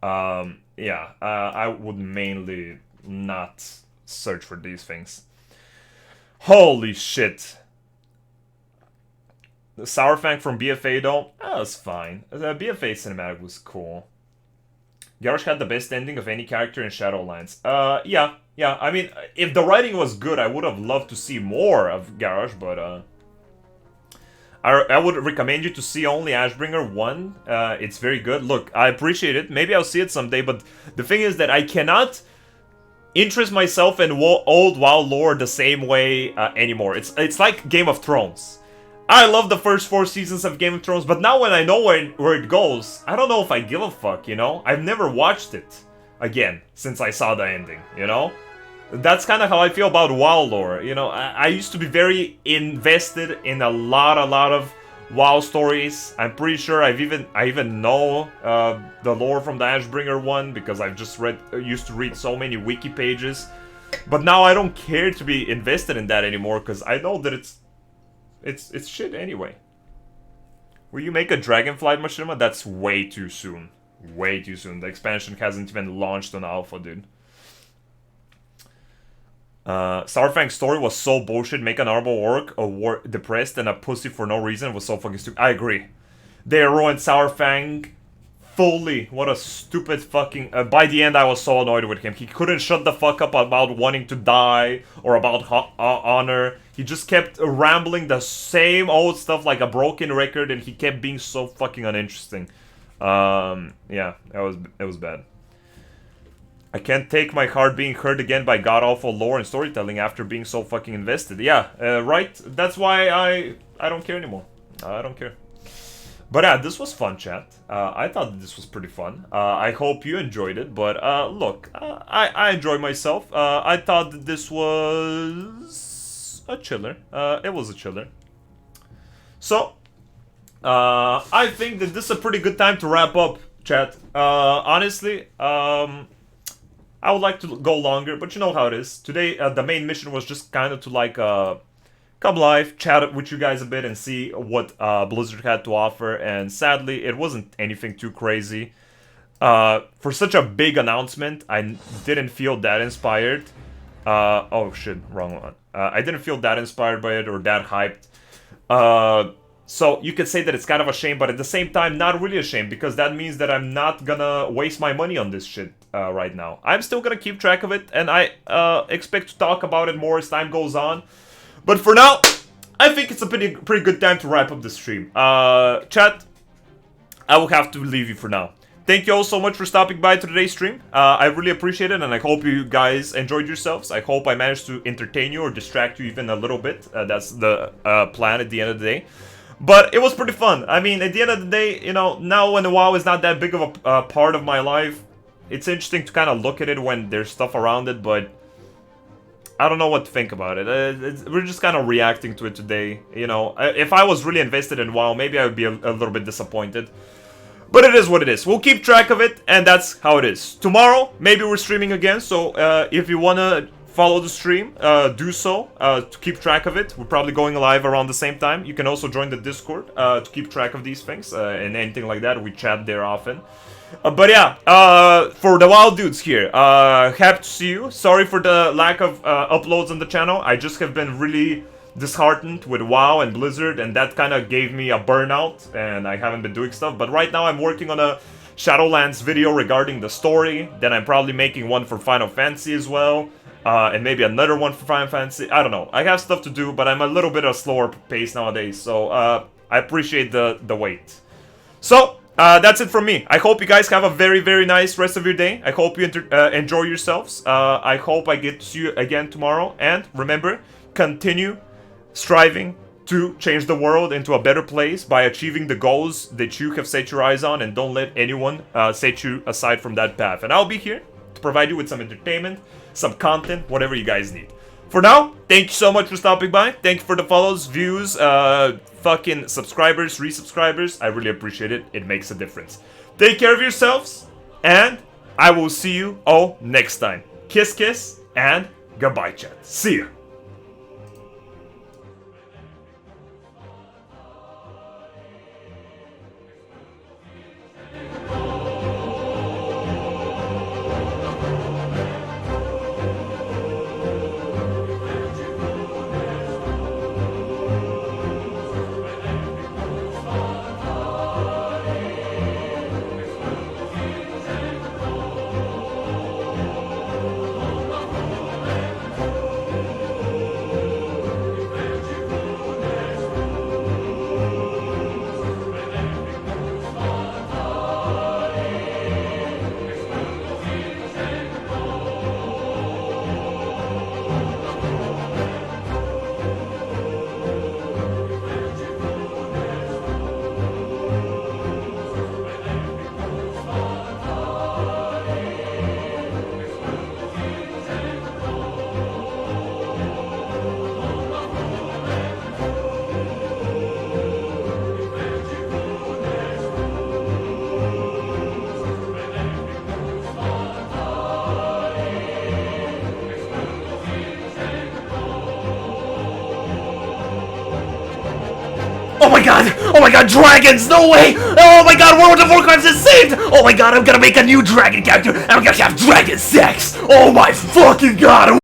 [SPEAKER 1] yeah, I would mainly not search for these things. Holy shit. The Sourfang from BFA though, that was fine. The BFA cinematic was cool. Garrosh had the best ending of any character in Shadowlands. Yeah. I mean, if the writing was good, I would have loved to see more of Garrosh, but I would recommend you to see only Ashbringer 1. It's very good. Look, I appreciate it. Maybe I'll see it someday, but the thing is that I cannot interest myself in old WoW lore the same way anymore. It's like Game of Thrones. I love the first 4 seasons of Game of Thrones, but now when I know where it goes, I don't know if I give a fuck, you know? I've never watched it again since I saw the ending, you know? That's kind of how I feel about WoW lore. You know, I used to be very invested in a lot of WoW stories. I'm pretty sure I even know the lore from the Ashbringer one because I've just used to read so many wiki pages. But now I don't care to be invested in that anymore because I know that it's shit anyway. Will you make a Dragonflight Machinima? That's way too soon. Way too soon. The expansion hasn't even launched on Alpha, dude. Sourfang's story was so bullshit. Make an armor orc, a war depressed, and a pussy for no reason was so fucking stupid. I agree. They ruined Sourfang fully. What a stupid fucking... by the end, I was so annoyed with him. He couldn't shut the fuck up about wanting to die or about honor. He just kept rambling the same old stuff like a broken record, and he kept being so fucking uninteresting. Yeah, it was bad. I can't take my heart being hurt again by god-awful lore and storytelling after being so fucking invested. Yeah, right? That's why I don't care anymore. I don't care. But yeah, this was fun, chat. I thought that this was pretty fun. I hope you enjoyed it. But look, I enjoyed myself. I thought that this was a chiller. It was a chiller. So, I think that this is a pretty good time to wrap up, chat. Honestly, I would like to go longer, but you know how it is. Today, the main mission was just kind of to like come live, chat with you guys a bit, and see what Blizzard had to offer. And sadly, it wasn't anything too crazy. For such a big announcement, I didn't feel that inspired. Oh shit, wrong one. I didn't feel that inspired by it or that hyped. So you could say that it's kind of a shame, but at the same time, not really a shame, because that means that I'm not gonna waste my money on this shit right now. I'm still gonna keep track of it, and I expect to talk about it more as time goes on. But for now, I think it's a pretty good time to wrap up the stream. Chat, I will have to leave you for now. Thank you all so much for stopping by to today's stream. I really appreciate it, and I hope you guys enjoyed yourselves. I hope I managed to entertain you or distract you even a little bit. That's the plan at the end of the day. But it was pretty fun. I mean, at the end of the day, you know, now when the WoW is not that big of a part of my life, it's interesting to kind of look at it when there's stuff around it, but I don't know what to think about it. We're just kind of reacting to it today, you know. If I was really invested in WoW, maybe I would be a little bit disappointed. But it is what it is. We'll keep track of it, and that's how it is. Tomorrow, maybe we're streaming again, so if you want to follow the stream, do so to keep track of it. We're probably going live around the same time. You can also join the Discord to keep track of these things and anything like that. We chat there often. But yeah, for the wild dudes here, happy to see you. Sorry for the lack of uploads on the channel. I just have been really disheartened with WoW and Blizzard, and that kind of gave me a burnout, and I haven't been doing stuff. But right now I'm working on a Shadowlands video regarding the story. Then I'm probably making one for Final Fantasy as well. And maybe another one for Final Fantasy. I don't know. I have stuff to do, but I'm a little bit of a slower pace nowadays. So I appreciate the wait. So that's it from me. I hope you guys have a very, very nice rest of your day. I hope you enjoy yourselves. I hope I get to see you again tomorrow. And remember, continue striving to change the world into a better place by achieving the goals that you have set your eyes on, and don't let anyone set you aside from that path. And I'll be here to provide you with some entertainment, some content, whatever you guys need. For now, thank you so much for stopping by. Thank you for the follows, views, fucking subscribers, resubscribers. I really appreciate it. It makes a difference. Take care of yourselves, and I will see you all next time. Kiss, kiss, and goodbye, chat. See ya. Oh my god, dragons! No way! Oh my god, World of Warcraft is saved! Oh my god, I'm gonna make a new dragon character, and I'm gonna have dragon sex! Oh my fucking god!